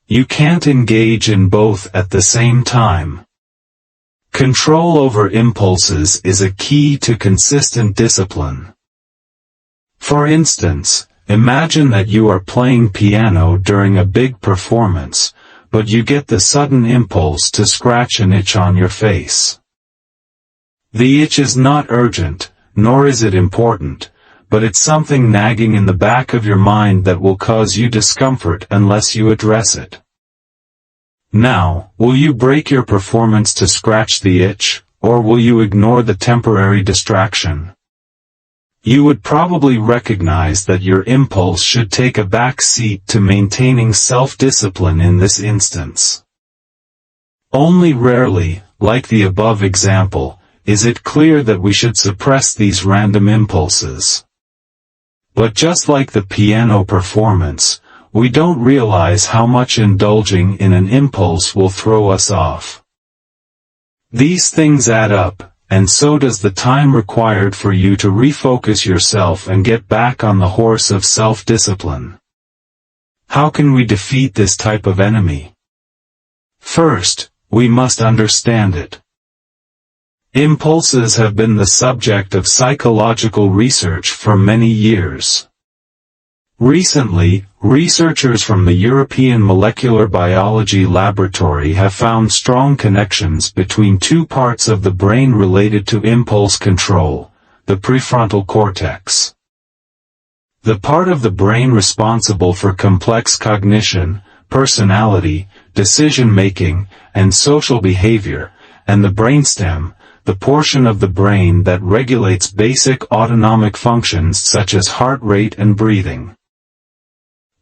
A: You can't engage in both at the same time. Control over impulses is a key to consistent discipline. For instance, imagine that you are playing piano during a big performance, but you get the sudden impulse to scratch an itch on your face. The itch is not urgent, nor is it important, but it's something nagging in the back of your mind that will cause you discomfort unless you address it. Now, will you break your performance to scratch the itch, or will you ignore the temporary distraction? You would probably recognize that your impulse should take a back seat to maintaining self-discipline in this instance. Only rarely, like the above example, is it clear that we should suppress these random impulses. But just like the piano performance, we don't realize how much indulging in an impulse will throw us off. These things add up, and so does the time required for you to refocus yourself and get back on the horse of self-discipline. How can we defeat this type of enemy? First, we must understand it. Impulses have been the subject of psychological research for many years. Recently, researchers from the European Molecular Biology Laboratory have found strong connections between two parts of the brain related to impulse control, the prefrontal cortex. The part of the brain responsible for complex cognition, personality, decision-making, and social behavior, and the brainstem, the portion of the brain that regulates basic autonomic functions such as heart rate and breathing.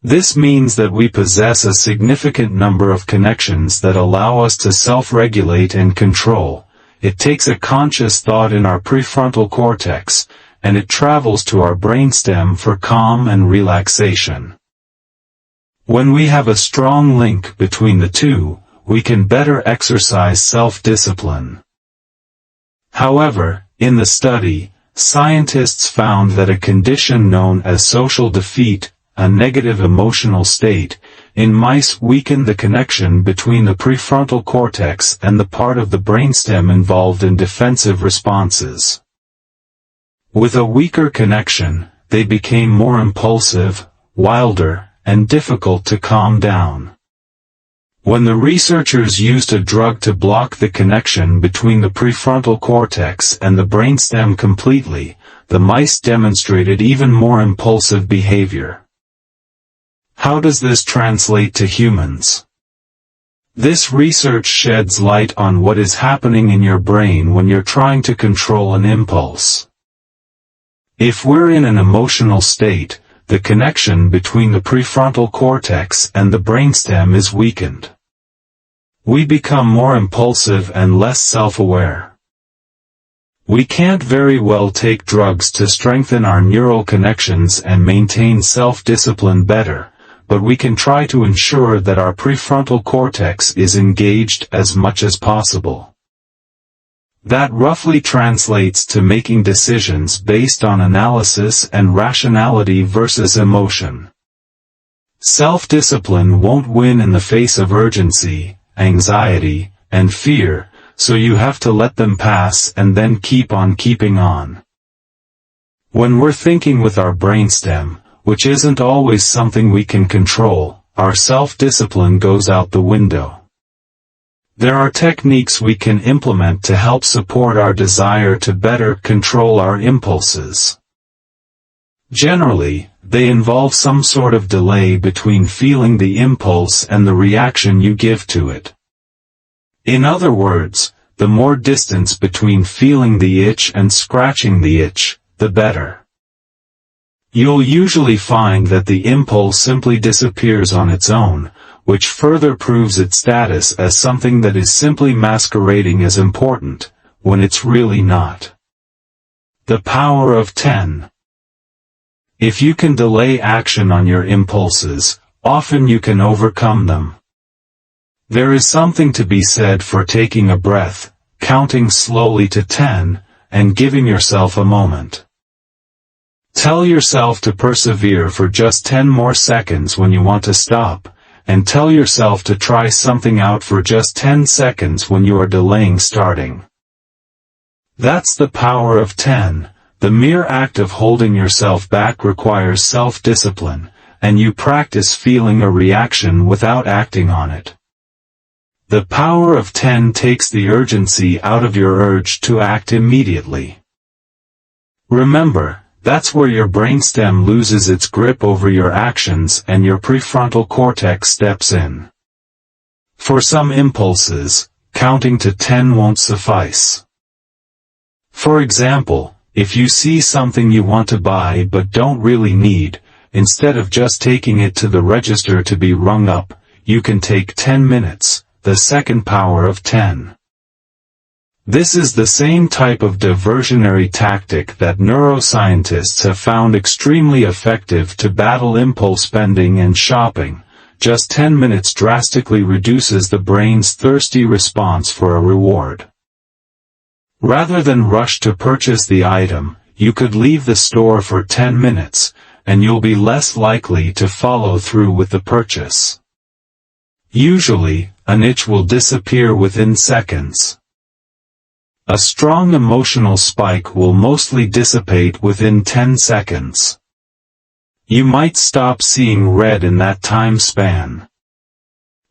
A: This means that we possess a significant number of connections that allow us to self-regulate and control. It takes a conscious thought in our prefrontal cortex, and it travels to our brainstem for calm and relaxation. When we have a strong link between the two, we can better exercise self-discipline. However, in the study, scientists found that a condition known as social defeat, a negative emotional state, in mice weakened the connection between the prefrontal cortex and the part of the brainstem involved in defensive responses. With a weaker connection, they became more impulsive, wilder, and difficult to calm down. When the researchers used a drug to block the connection between the prefrontal cortex and the brainstem completely, the mice demonstrated even more impulsive behavior. How does this translate to humans? This research sheds light on what is happening in your brain when you're trying to control an impulse. If we're in an emotional state, the connection between the prefrontal cortex and the brainstem is weakened. We become more impulsive and less self-aware. We can't very well take drugs to strengthen our neural connections and maintain self-discipline better, but we can try to ensure that our prefrontal cortex is engaged as much as possible. That roughly translates to making decisions based on analysis and rationality versus emotion. Self-discipline won't win in the face of urgency, anxiety, and fear, so you have to let them pass and then keep on keeping on. When we're thinking with our brainstem, which isn't always something we can control, our self-discipline goes out the window. There are techniques we can implement to help support our desire to better control our impulses. Generally, they involve some sort of delay between feeling the impulse and the reaction you give to it. In other words, the more distance between feeling the itch and scratching the itch, the better. You'll usually find that the impulse simply disappears on its own, which further proves its status as something that is simply masquerading as important, when it's really not. The power of 10. If you can delay action on your impulses, often you can overcome them. There is something to be said for taking a breath, counting slowly to 10, and giving yourself a moment. Tell yourself to persevere for just 10 more seconds when you want to stop, and tell yourself to try something out for just 10 seconds when you are delaying starting. That's the power of 10. The mere act of holding yourself back requires self-discipline, and you practice feeling a reaction without acting on it. The power of 10 takes the urgency out of your urge to act immediately. Remember, that's where your brainstem loses its grip over your actions and your prefrontal cortex steps in. For some impulses, counting to 10 won't suffice. For example, if you see something you want to buy but don't really need, instead of just taking it to the register to be rung up, you can take 10 minutes, the second power of 10. This is the same type of diversionary tactic that neuroscientists have found extremely effective to battle impulse spending and shopping. Just 10 minutes drastically reduces the brain's thirsty response for a reward. Rather than rush to purchase the item, you could leave the store for 10 minutes, and you'll be less likely to follow through with the purchase. Usually, an itch will disappear within seconds. A strong emotional spike will mostly dissipate within 10 seconds. You might stop seeing red in that time span.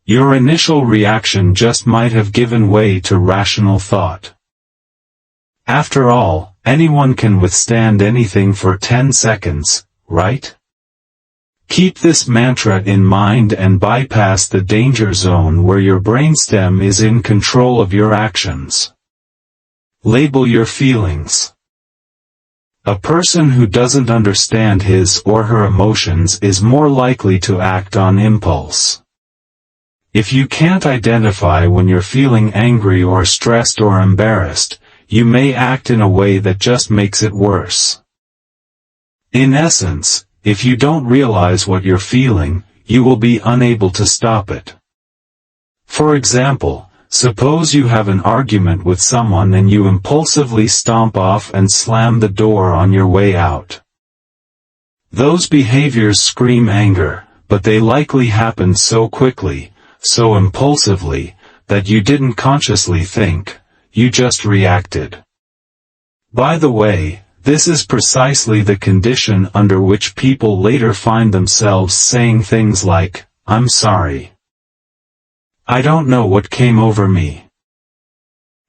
A: Your initial reaction just might have given way to rational thought. After all, anyone can withstand anything for 10 seconds, right? Keep this mantra in mind and bypass the danger zone where your brainstem is in control of your actions. Label your feelings. A person who doesn't understand his or her emotions is more likely to act on impulse. If you can't identify when you're feeling angry or stressed or embarrassed, you may act in a way that just makes it worse. In essence, if you don't realize what you're feeling, you will be unable to stop it. For example, suppose you have an argument with someone and you impulsively stomp off and slam the door on your way out. Those behaviors scream anger, but they likely happened so quickly, so impulsively, that you didn't consciously think, you just reacted. By the way, this is precisely the condition under which people later find themselves saying things like, "I'm sorry. I don't know what came over me."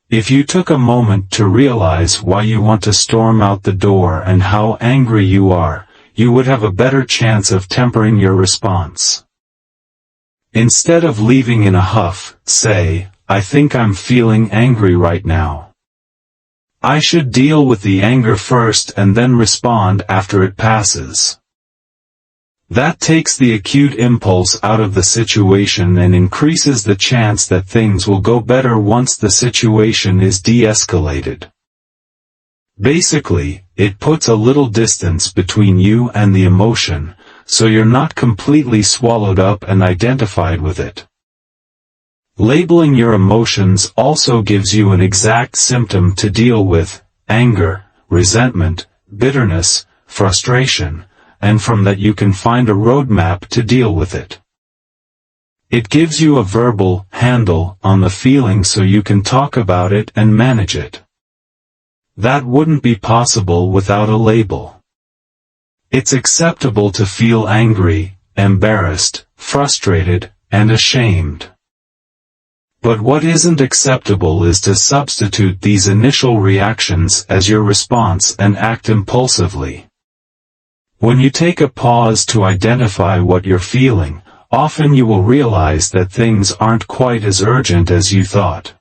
A: If you took a moment to realize why you want to storm out the door and how angry you are, you would have a better chance of tempering your response. Instead of leaving in a huff, say, "I think I'm feeling angry right now. I should deal with the anger first and then respond after it passes." That takes the acute impulse out of the situation and increases the chance that things will go better once the situation is de-escalated. Basically, it puts a little distance between you and the emotion, so you're not completely swallowed up and identified with it. Labeling your emotions also gives you an exact symptom to deal with: anger, resentment, bitterness, frustration, and from that you can find a roadmap to deal with it. It gives you a verbal handle on the feeling so you can talk about it and manage it. That wouldn't be possible without a label. It's acceptable to feel angry, embarrassed, frustrated, and ashamed. But what isn't acceptable is to substitute these initial reactions as your response and act impulsively. When you take a pause to identify what you're feeling, often you will realize that things aren't quite as urgent as you thought.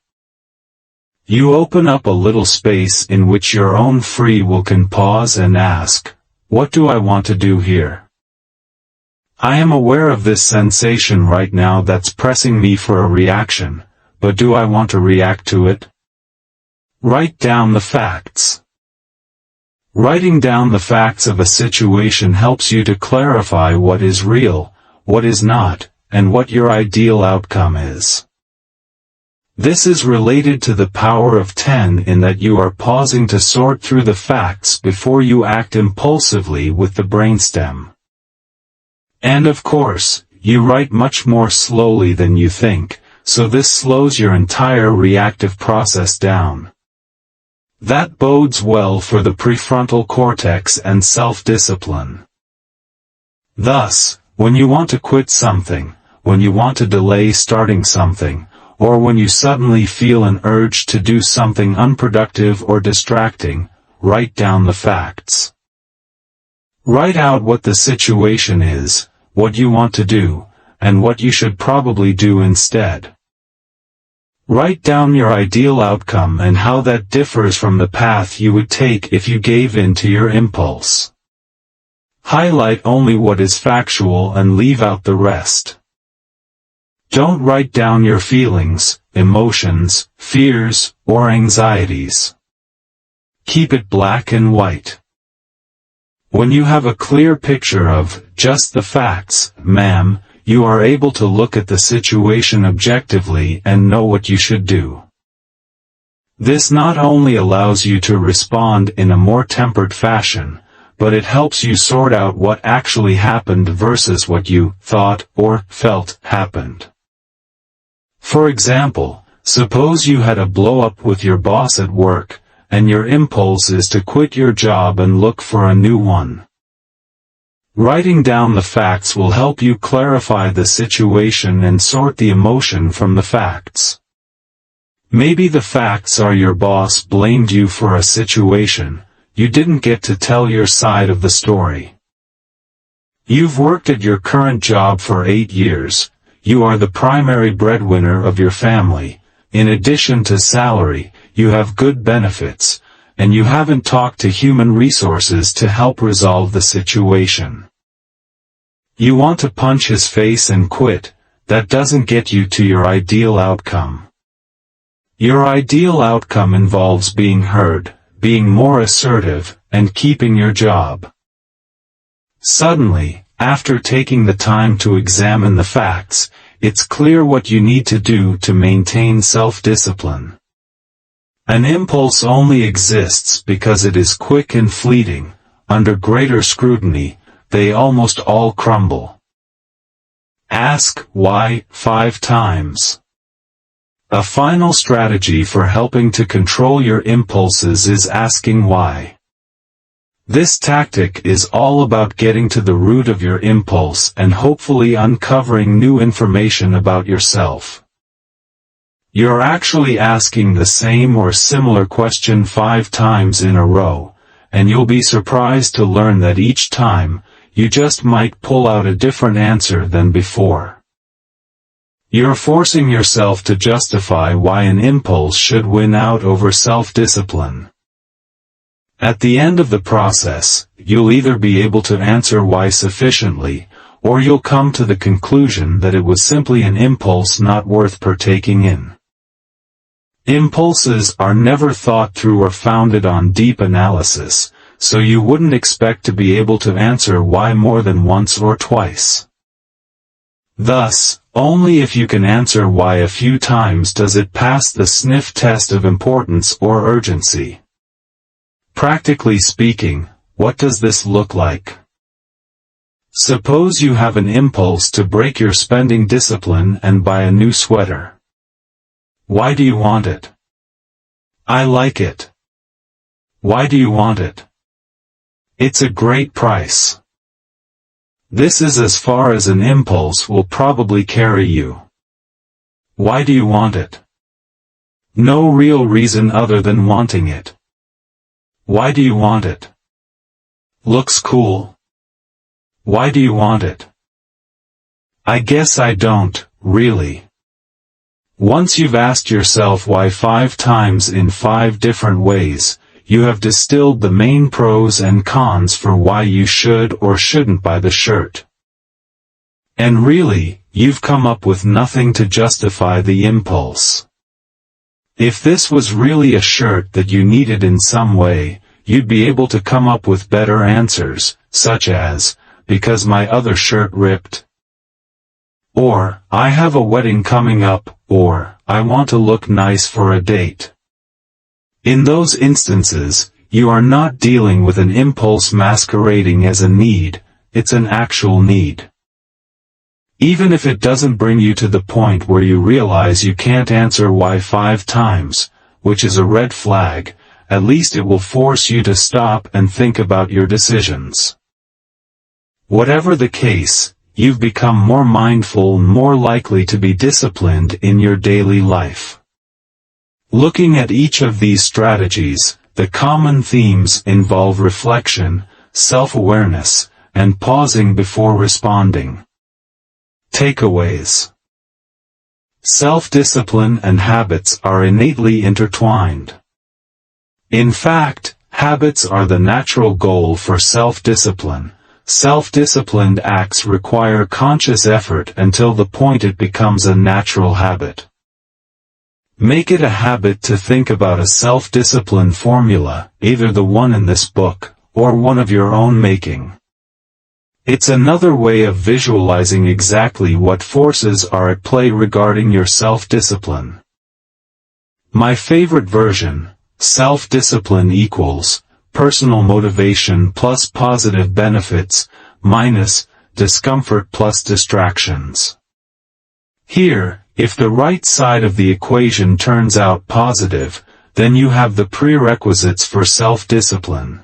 A: You open up a little space in which your own free will can pause and ask, "What do I want to do here? I am aware of this sensation right now that's pressing me for a reaction, but do I want to react to it?" Write down the facts. Writing down the facts of a situation helps you to clarify what is real, what is not, and what your ideal outcome is. This is related to the power of 10 in that you are pausing to sort through the facts before you act impulsively with the brainstem. And of course, you write much more slowly than you think, so this slows your entire reactive process down. That bodes well for the prefrontal cortex and self-discipline. Thus, when you want to quit something, when you want to delay starting something, or when you suddenly feel an urge to do something unproductive or distracting, write down the facts. Write out what the situation is, what you want to do, and what you should probably do instead. Write down your ideal outcome and how that differs from the path you would take if you gave in to your impulse. Highlight only what is factual and leave out the rest. Don't write down your feelings, emotions, fears, or anxieties. Keep it black and white. When you have a clear picture of just the facts, ma'am, you are able to look at the situation objectively and know what you should do. This not only allows you to respond in a more tempered fashion, but it helps you sort out what actually happened versus what you thought or felt happened. For example, suppose you had a blow-up with your boss at work, and your impulse is to quit your job and look for a new one. Writing down the facts will help you clarify the situation and sort the emotion from the facts. Maybe the facts are your boss blamed you for a situation, you didn't get to tell your side of the story. You've worked at your current job for 8 years, you are the primary breadwinner of your family, in addition to salary, you have good benefits, and you haven't talked to human resources to help resolve the situation. You want to punch his face and quit, that doesn't get you to your ideal outcome. Your ideal outcome involves being heard, being more assertive, and keeping your job. Suddenly, after taking the time to examine the facts, it's clear what you need to do to maintain self-discipline. An impulse only exists because it is quick and fleeting. Under greater scrutiny, they almost all crumble. Ask why 5 times. A final strategy for helping to control your impulses is asking why. This tactic is all about getting to the root of your impulse and hopefully uncovering new information about yourself. You're actually asking the same or similar question 5 times in a row, and you'll be surprised to learn that each time, you just might pull out a different answer than before. You're forcing yourself to justify why an impulse should win out over self-discipline. At the end of the process, you'll either be able to answer why sufficiently, or you'll come to the conclusion that it was simply an impulse not worth partaking in. Impulses are never thought through or founded on deep analysis, so you wouldn't expect to be able to answer why more than once or twice. Thus, only if you can answer why a few times does it pass the sniff test of importance or urgency. Practically speaking, what does this look like? Suppose you have an impulse to break your spending discipline and buy a new sweater. Why do you want it? I like it. Why do you want it? It's a great price. This is as far as an impulse will probably carry you. Why do you want it? No real reason other than wanting it. Why do you want it? Looks cool. Why do you want it? I guess I don't, really. Once you've asked yourself why 5 times in 5 different ways, you have distilled the main pros and cons for why you should or shouldn't buy the shirt. And really, you've come up with nothing to justify the impulse. If this was really a shirt that you needed in some way, you'd be able to come up with better answers, such as, because my other shirt ripped. Or, I have a wedding coming up, or, I want to look nice for a date. In those instances, you are not dealing with an impulse masquerading as a need, it's an actual need. Even if it doesn't bring you to the point where you realize you can't answer why 5 times, which is a red flag, at least it will force you to stop and think about your decisions. Whatever the case, you've become more mindful and more likely to be disciplined in your daily life. Looking at each of these strategies, The common themes involve reflection, self-awareness, and pausing before responding. Takeaways. Self-discipline and habits are innately intertwined. In fact, habits are the natural goal for self-discipline. Self-disciplined acts require conscious effort until the point it becomes a natural habit. Make it a habit to think about a self-discipline formula, either the one in this book, or one of your own making. It's another way of visualizing exactly what forces are at play regarding your self-discipline. My favorite version: self-discipline equals personal motivation plus positive benefits, minus discomfort plus distractions. Here, if the right side of the equation turns out positive, then you have the prerequisites for self-discipline.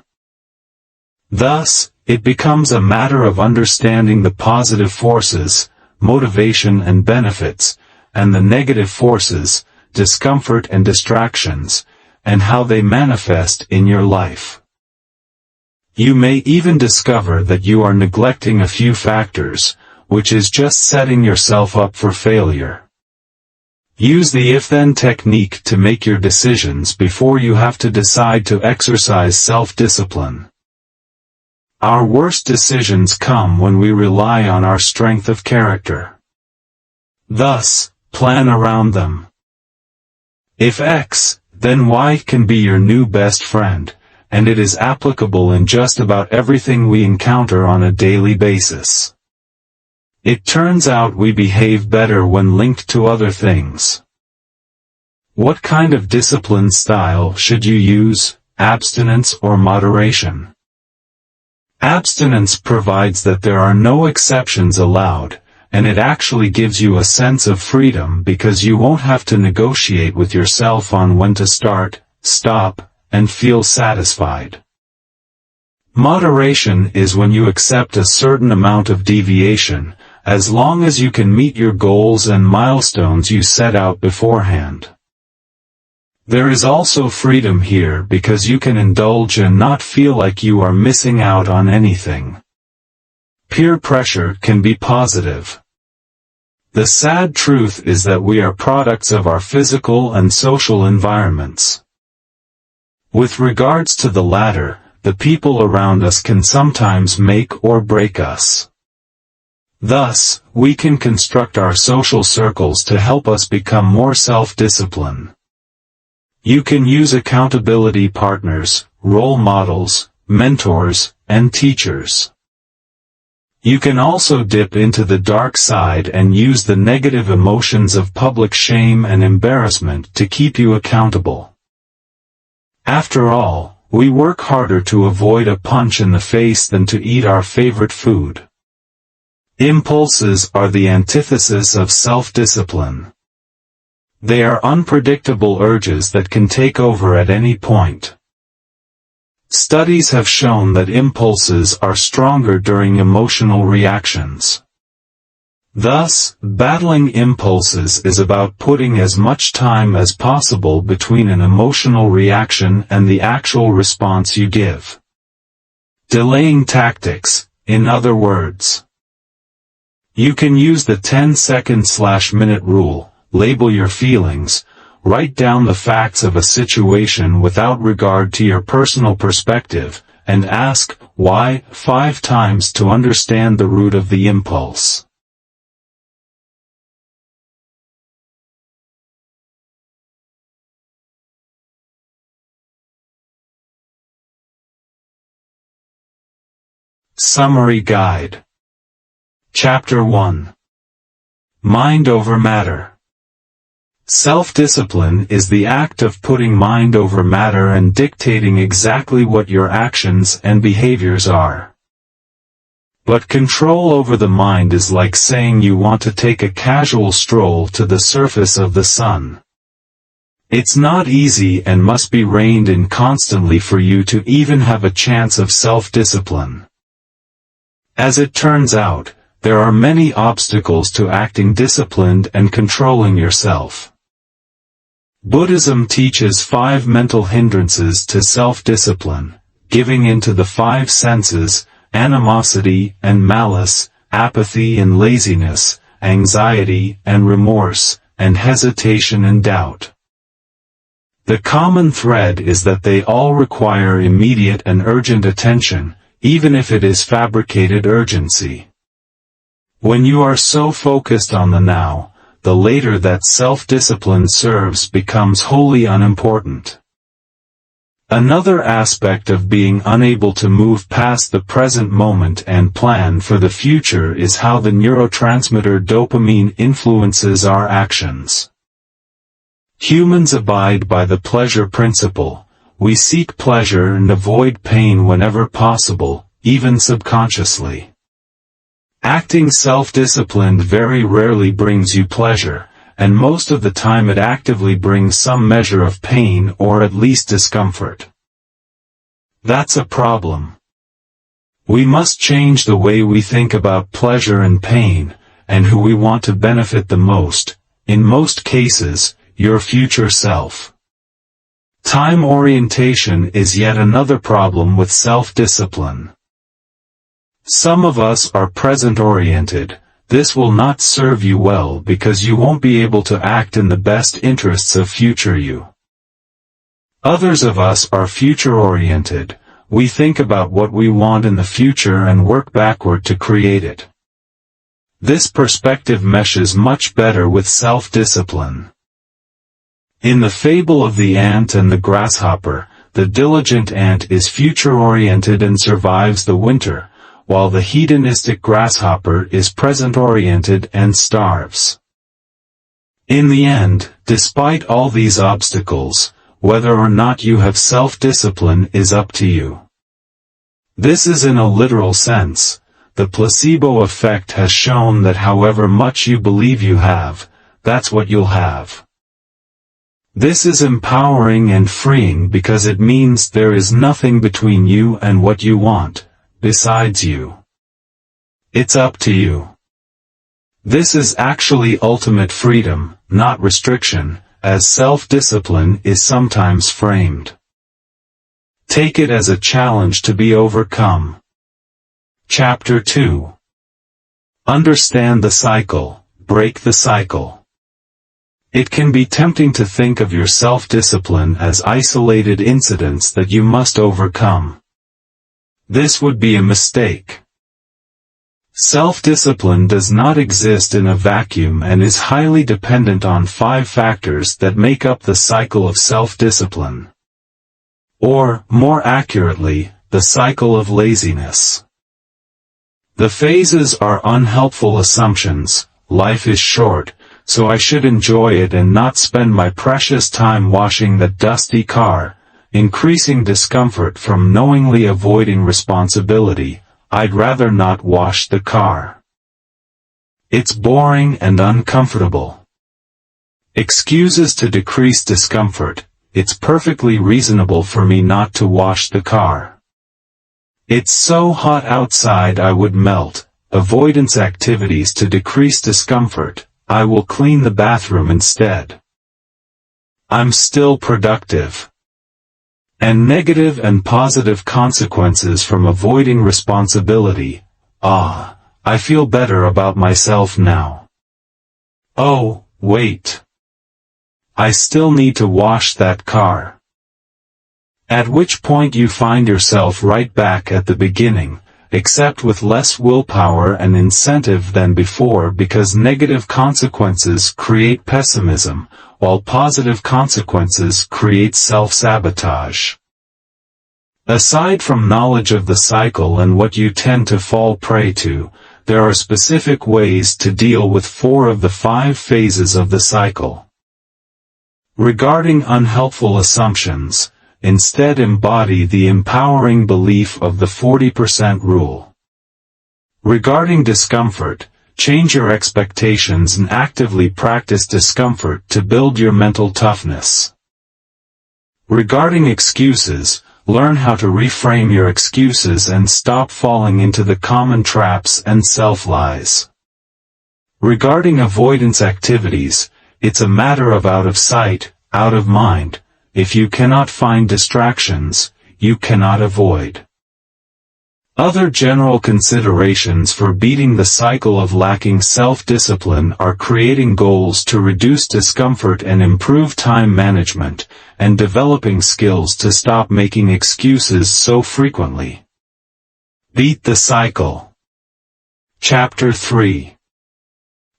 A: Thus, it becomes a matter of understanding the positive forces, motivation and benefits, and the negative forces, discomfort and distractions, and how they manifest in your life. You may even discover that you are neglecting a few factors, which is just setting yourself up for failure. Use the if-then technique to make your decisions before you have to decide to exercise self-discipline. Our worst decisions come when we rely on our strength of character. Thus, plan around them. If X, then Y can be your new best friend, and it is applicable in just about everything we encounter on a daily basis. It turns out we behave better when linked to other things. What kind of discipline style should you use, abstinence or moderation? Abstinence provides that there are no exceptions allowed, and it actually gives you a sense of freedom because you won't have to negotiate with yourself on when to start, stop, and feel satisfied. Moderation is when you accept a certain amount of deviation, as long as you can meet your goals and milestones you set out beforehand. There is also freedom here because you can indulge and not feel like you are missing out on anything. Peer pressure can be positive. The sad truth is that we are products of our physical and social environments. With regards to the latter, the people around us can sometimes make or break us. Thus, we can construct our social circles to help us become more self-disciplined. You can use accountability partners, role models, mentors, and teachers. You can also dip into the dark side and use the negative emotions of public shame and embarrassment to keep you accountable. After all, we work harder to avoid a punch in the face than to eat our favorite food. Impulses are the antithesis of self-discipline. They are unpredictable urges that can take over at any point. Studies have shown that impulses are stronger during emotional reactions. Thus, battling impulses is about putting as much time as possible between an emotional reaction and the actual response you give. Delaying tactics, in other words. You can use the 10-second/minute rule, label your feelings, write down the facts of a situation without regard to your personal perspective, and ask, why, 5 times to understand the root of the impulse. Summary Guide. Chapter 1. Mind over Matter. Self-discipline is the act of putting mind over matter and dictating exactly what your actions and behaviors are. But control over the mind is like saying you want to take a casual stroll to the surface of the sun. It's not easy and must be reined in constantly for you to even have a chance of self-discipline. As it turns out, there are many obstacles to acting disciplined and controlling yourself. Buddhism teaches 5 mental hindrances to self-discipline: giving in to the 5 senses, animosity and malice, apathy and laziness, anxiety and remorse, and hesitation and doubt. The common thread is that they all require immediate and urgent attention, even if it is fabricated urgency. When you are so focused on the now, the later that self-discipline serves becomes wholly unimportant. Another aspect of being unable to move past the present moment and plan for the future is how the neurotransmitter dopamine influences our actions. Humans abide by the pleasure principle. We seek pleasure and avoid pain whenever possible, even subconsciously. Acting self-disciplined very rarely brings you pleasure, and most of the time it actively brings some measure of pain or at least discomfort. That's a problem. We must change the way we think about pleasure and pain, and who we want to benefit the most, in most cases, your future self. Time orientation is yet another problem with self-discipline. Some of us are present-oriented. This will not serve you well because you won't be able to act in the best interests of future you. Others of us are future-oriented. We think about what we want in the future and work backward to create it. This perspective meshes much better with self-discipline. In the fable of the ant and the grasshopper, the diligent ant is future-oriented and survives the winter, while the hedonistic grasshopper is present-oriented and starves. In the end, despite all these obstacles, whether or not you have self-discipline is up to you. This is in a literal sense. The placebo effect has shown that however much you believe you have, that's what you'll have. This is empowering and freeing because it means there is nothing between you and what you want, besides you. It's up to you. This is actually ultimate freedom, not restriction, as self-discipline is sometimes framed. Take it as a challenge to be overcome. Chapter 2. Understand the cycle, break the cycle. It can be tempting to think of your self-discipline as isolated incidents that you must overcome. This would be a mistake. Self-discipline does not exist in a vacuum and is highly dependent on 5 factors that make up the cycle of self-discipline. Or, more accurately, the cycle of laziness. The phases are unhelpful assumptions. Life is short, so I should enjoy it and not spend my precious time washing that dusty car, increasing discomfort from knowingly avoiding responsibility. I'd rather not wash the car. It's boring and uncomfortable. Excuses to decrease discomfort. It's perfectly reasonable for me not to wash the car. It's so hot outside I would melt. Avoidance activities to decrease discomfort. I will clean the bathroom instead. I'm still productive. And negative and positive consequences from avoiding responsibility. I feel better about myself now. Oh, wait. I still need to wash that car. At which point you find yourself right back at the beginning, except with less willpower and incentive than before because negative consequences create pessimism, while positive consequences create self-sabotage. Aside from knowledge of the cycle and what you tend to fall prey to, there are specific ways to deal with 4 of the 5 phases of the cycle. Regarding unhelpful assumptions, instead embody the empowering belief of the 40% rule. Regarding discomfort, change your expectations and actively practice discomfort to build your mental toughness. Regarding excuses, learn how to reframe your excuses and stop falling into the common traps and self-lies. Regarding avoidance activities, it's a matter of out of sight, out of mind. If you cannot find distractions, you cannot avoid. Other general considerations for beating the cycle of lacking self-discipline are creating goals to reduce discomfort and improve time management, and developing skills to stop making excuses so frequently. Beat the cycle. Chapter 3.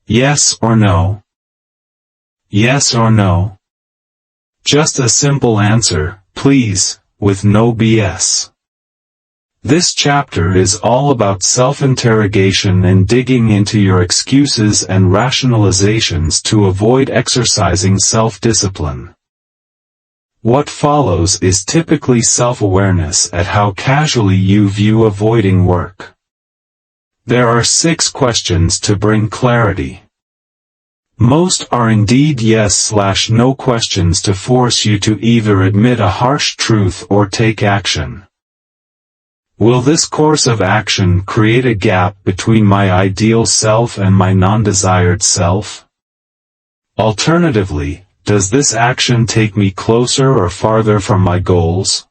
A: Yes or no? Yes or no? Just a simple answer, please, with no BS. This chapter is all about self-interrogation and digging into your excuses and rationalizations to avoid exercising self-discipline. What follows is typically self-awareness at how casually you view avoiding work. There are 6 questions to bring clarity. Most are indeed yes/no questions to force you to either admit a harsh truth or take action. Will this course of action create a gap between my ideal self and my non-desired self? Alternatively, does this action take me closer or farther from my goals?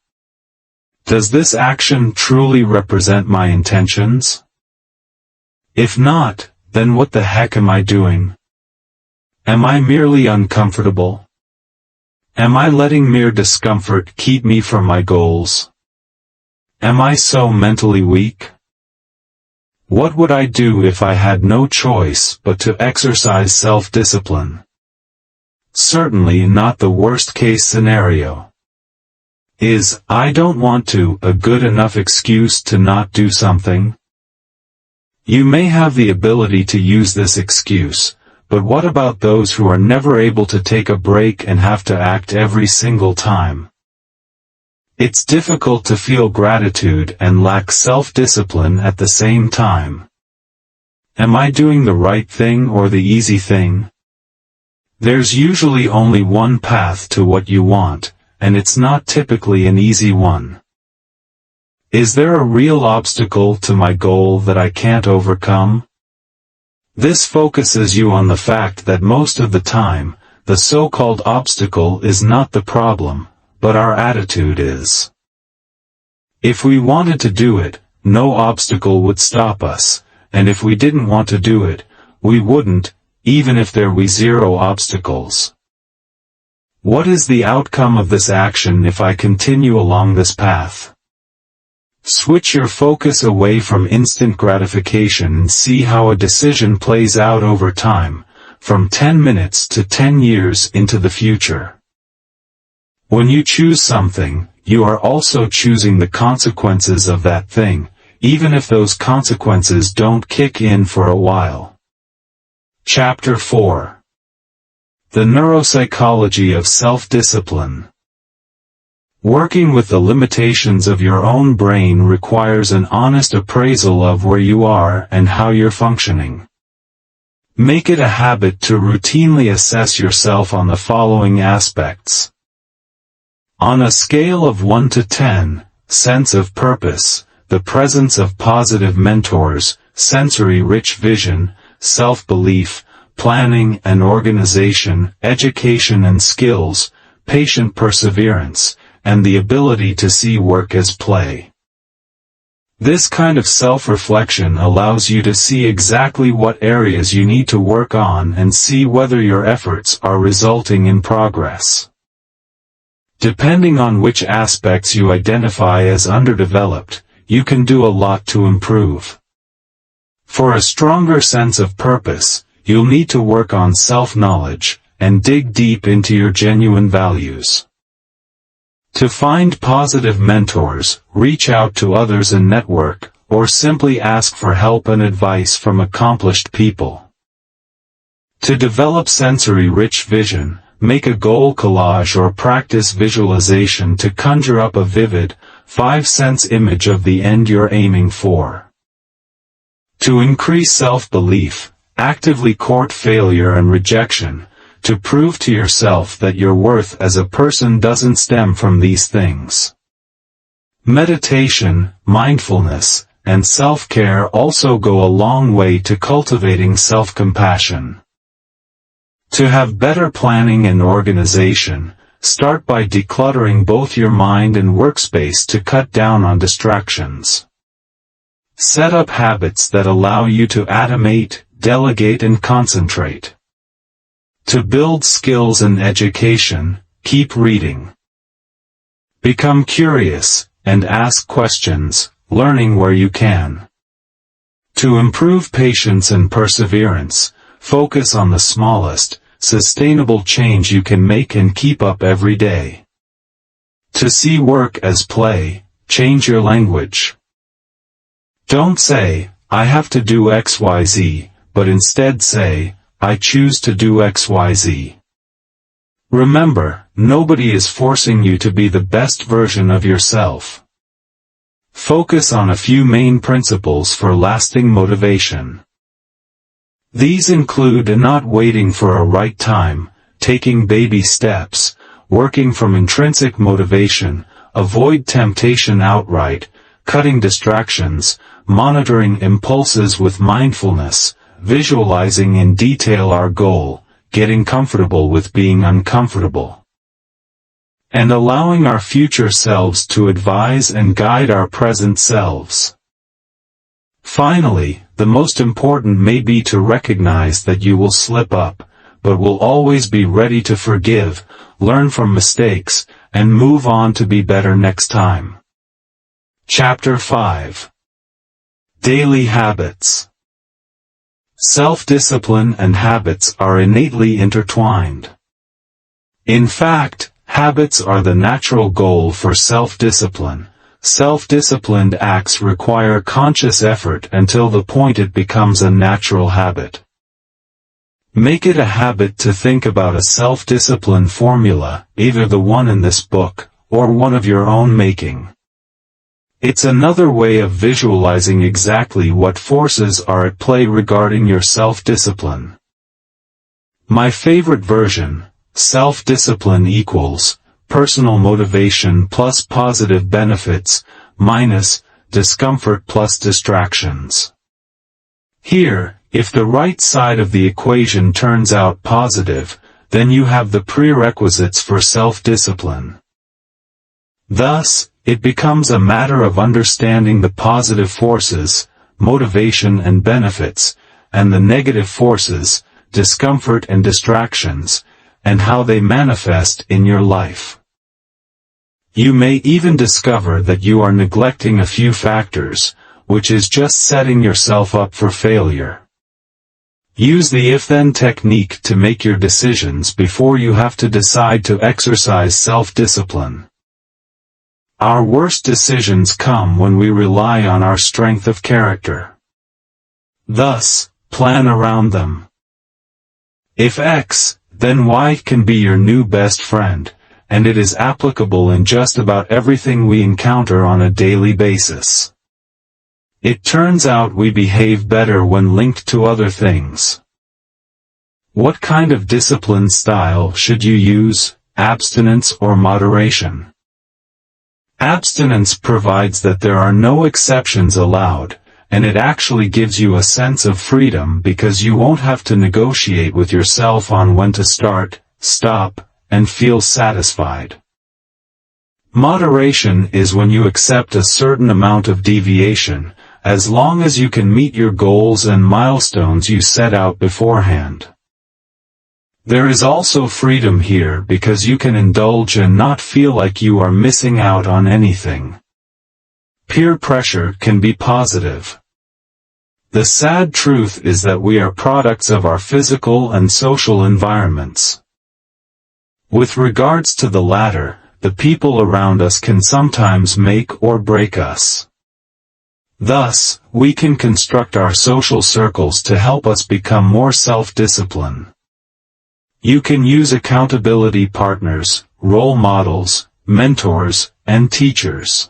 A: Does this action truly represent my intentions? If not, then what the heck am I doing? Am I merely uncomfortable? Am I letting mere discomfort keep me from my goals? Am I so mentally weak? What would I do if I had no choice but to exercise self-discipline? Certainly not the worst-case scenario. Is "I don't want to" a good enough excuse to not do something? You may have the ability to use this excuse, but what about those who are never able to take a break and have to act every single time? It's difficult to feel gratitude and lack self-discipline at the same time. Am I doing the right thing or the easy thing? There's usually only one path to what you want, and it's not typically an easy one. Is there a real obstacle to my goal that I can't overcome? This focuses you on the fact that most of the time, the so-called obstacle is not the problem, but our attitude is. If we wanted to do it, no obstacle would stop us, and if we didn't want to do it, we wouldn't, even if there were 0 obstacles. What is the outcome of this action if I continue along this path? Switch your focus away from instant gratification and see how a decision plays out over time, from 10 minutes to 10 years into the future. When you choose something, you are also choosing the consequences of that thing, even if those consequences don't kick in for a while. Chapter 4. The Neuropsychology of Self-Discipline. Working with the limitations of your own brain requires an honest appraisal of where you are and how you're functioning. Make it a habit to routinely assess yourself on the following aspects. On a scale of 1 to 10, sense of purpose, the presence of positive mentors, sensory-rich vision, self-belief, planning and organization, education and skills, patient perseverance, and the ability to see work as play. This kind of self-reflection allows you to see exactly what areas you need to work on and see whether your efforts are resulting in progress. Depending on which aspects you identify as underdeveloped, you can do a lot to improve. For a stronger sense of purpose, you'll need to work on self-knowledge, and dig deep into your genuine values. To find positive mentors, reach out to others and network, or simply ask for help and advice from accomplished people. To develop sensory-rich vision, make a goal collage or practice visualization to conjure up a vivid, 5-sense image of the end you're aiming for. To increase self-belief, actively court failure and rejection, to prove to yourself that your worth as a person doesn't stem from these things. Meditation, mindfulness, and self-care also go a long way to cultivating self-compassion. To have better planning and organization, start by decluttering both your mind and workspace to cut down on distractions. Set up habits that allow you to automate, delegate and concentrate. To build skills and education, keep reading. Become curious, and ask questions, learning where you can. To improve patience and perseverance, focus on the smallest, sustainable change you can make and keep up every day. To see work as play, change your language. Don't say, I have to do XYZ, but instead say, I choose to do XYZ. Remember, nobody is forcing you to be the best version of yourself. Focus on a few main principles for lasting motivation. These include not waiting for a right time, taking baby steps, working from intrinsic motivation, avoid temptation outright, cutting distractions, monitoring impulses with mindfulness, visualizing in detail our goal, getting comfortable with being uncomfortable, and allowing our future selves to advise and guide our present selves. Finally, the most important may be to recognize that you will slip up, but will always be ready to forgive, learn from mistakes, and move on to be better next time. Chapter 5. Daily Habits. Self-discipline and habits are innately intertwined. In fact, habits are the natural goal for self-discipline. Self-disciplined acts require conscious effort until the point it becomes a natural habit. Make it a habit to think about a self-discipline formula, either the one in this book, or one of your own making. It's another way of visualizing exactly what forces are at play regarding your self-discipline. My favorite version, self-discipline equals personal motivation plus positive benefits, minus discomfort plus distractions. Here, if the right side of the equation turns out positive, then you have the prerequisites for self-discipline. Thus, it becomes a matter of understanding the positive forces, motivation and benefits, and the negative forces, discomfort and distractions, and how they manifest in your life. You may even discover that you are neglecting a few factors, which is just setting yourself up for failure. Use the if-then technique to make your decisions before you have to decide to exercise self-discipline. Our worst decisions come when we rely on our strength of character. Thus, plan around them. If X, then Y can be your new best friend, and it is applicable in just about everything we encounter on a daily basis. It turns out we behave better when linked to other things. What kind of discipline style should you use, abstinence or moderation? Abstinence provides that there are no exceptions allowed, and it actually gives you a sense of freedom because you won't have to negotiate with yourself on when to start, stop, and feel satisfied. Moderation is when you accept a certain amount of deviation, as long as you can meet your goals and milestones you set out beforehand. There is also freedom here because you can indulge and not feel like you are missing out on anything. Peer pressure can be positive. The sad truth is that we are products of our physical and social environments. With regards to the latter, the people around us can sometimes make or break us. Thus, we can construct our social circles to help us become more self-disciplined. You can use accountability partners, role models, mentors, and teachers.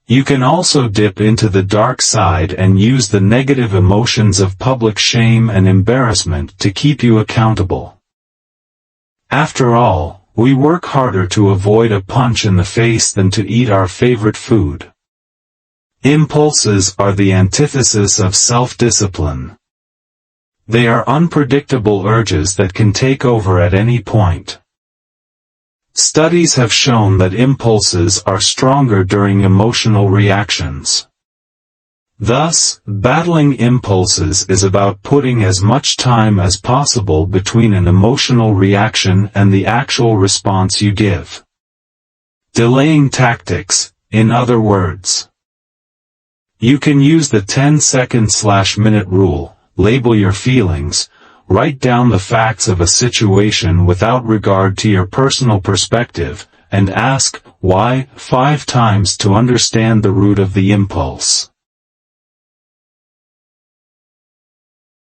A: You can also dip into the dark side and use the negative emotions of public shame and embarrassment to keep you accountable. After all, we work harder to avoid a punch in the face than to eat our favorite food. Impulses are the antithesis of self-discipline. They are unpredictable urges that can take over at any point. Studies have shown that impulses are stronger during emotional reactions. Thus, battling impulses is about putting as much time as possible between an emotional reaction and the actual response you give. Delaying tactics, in other words. You can use the 10-second/minute rule, label your feelings, write down the facts of a situation without regard to your personal perspective, and ask, why, 5 times to understand the root of the impulse.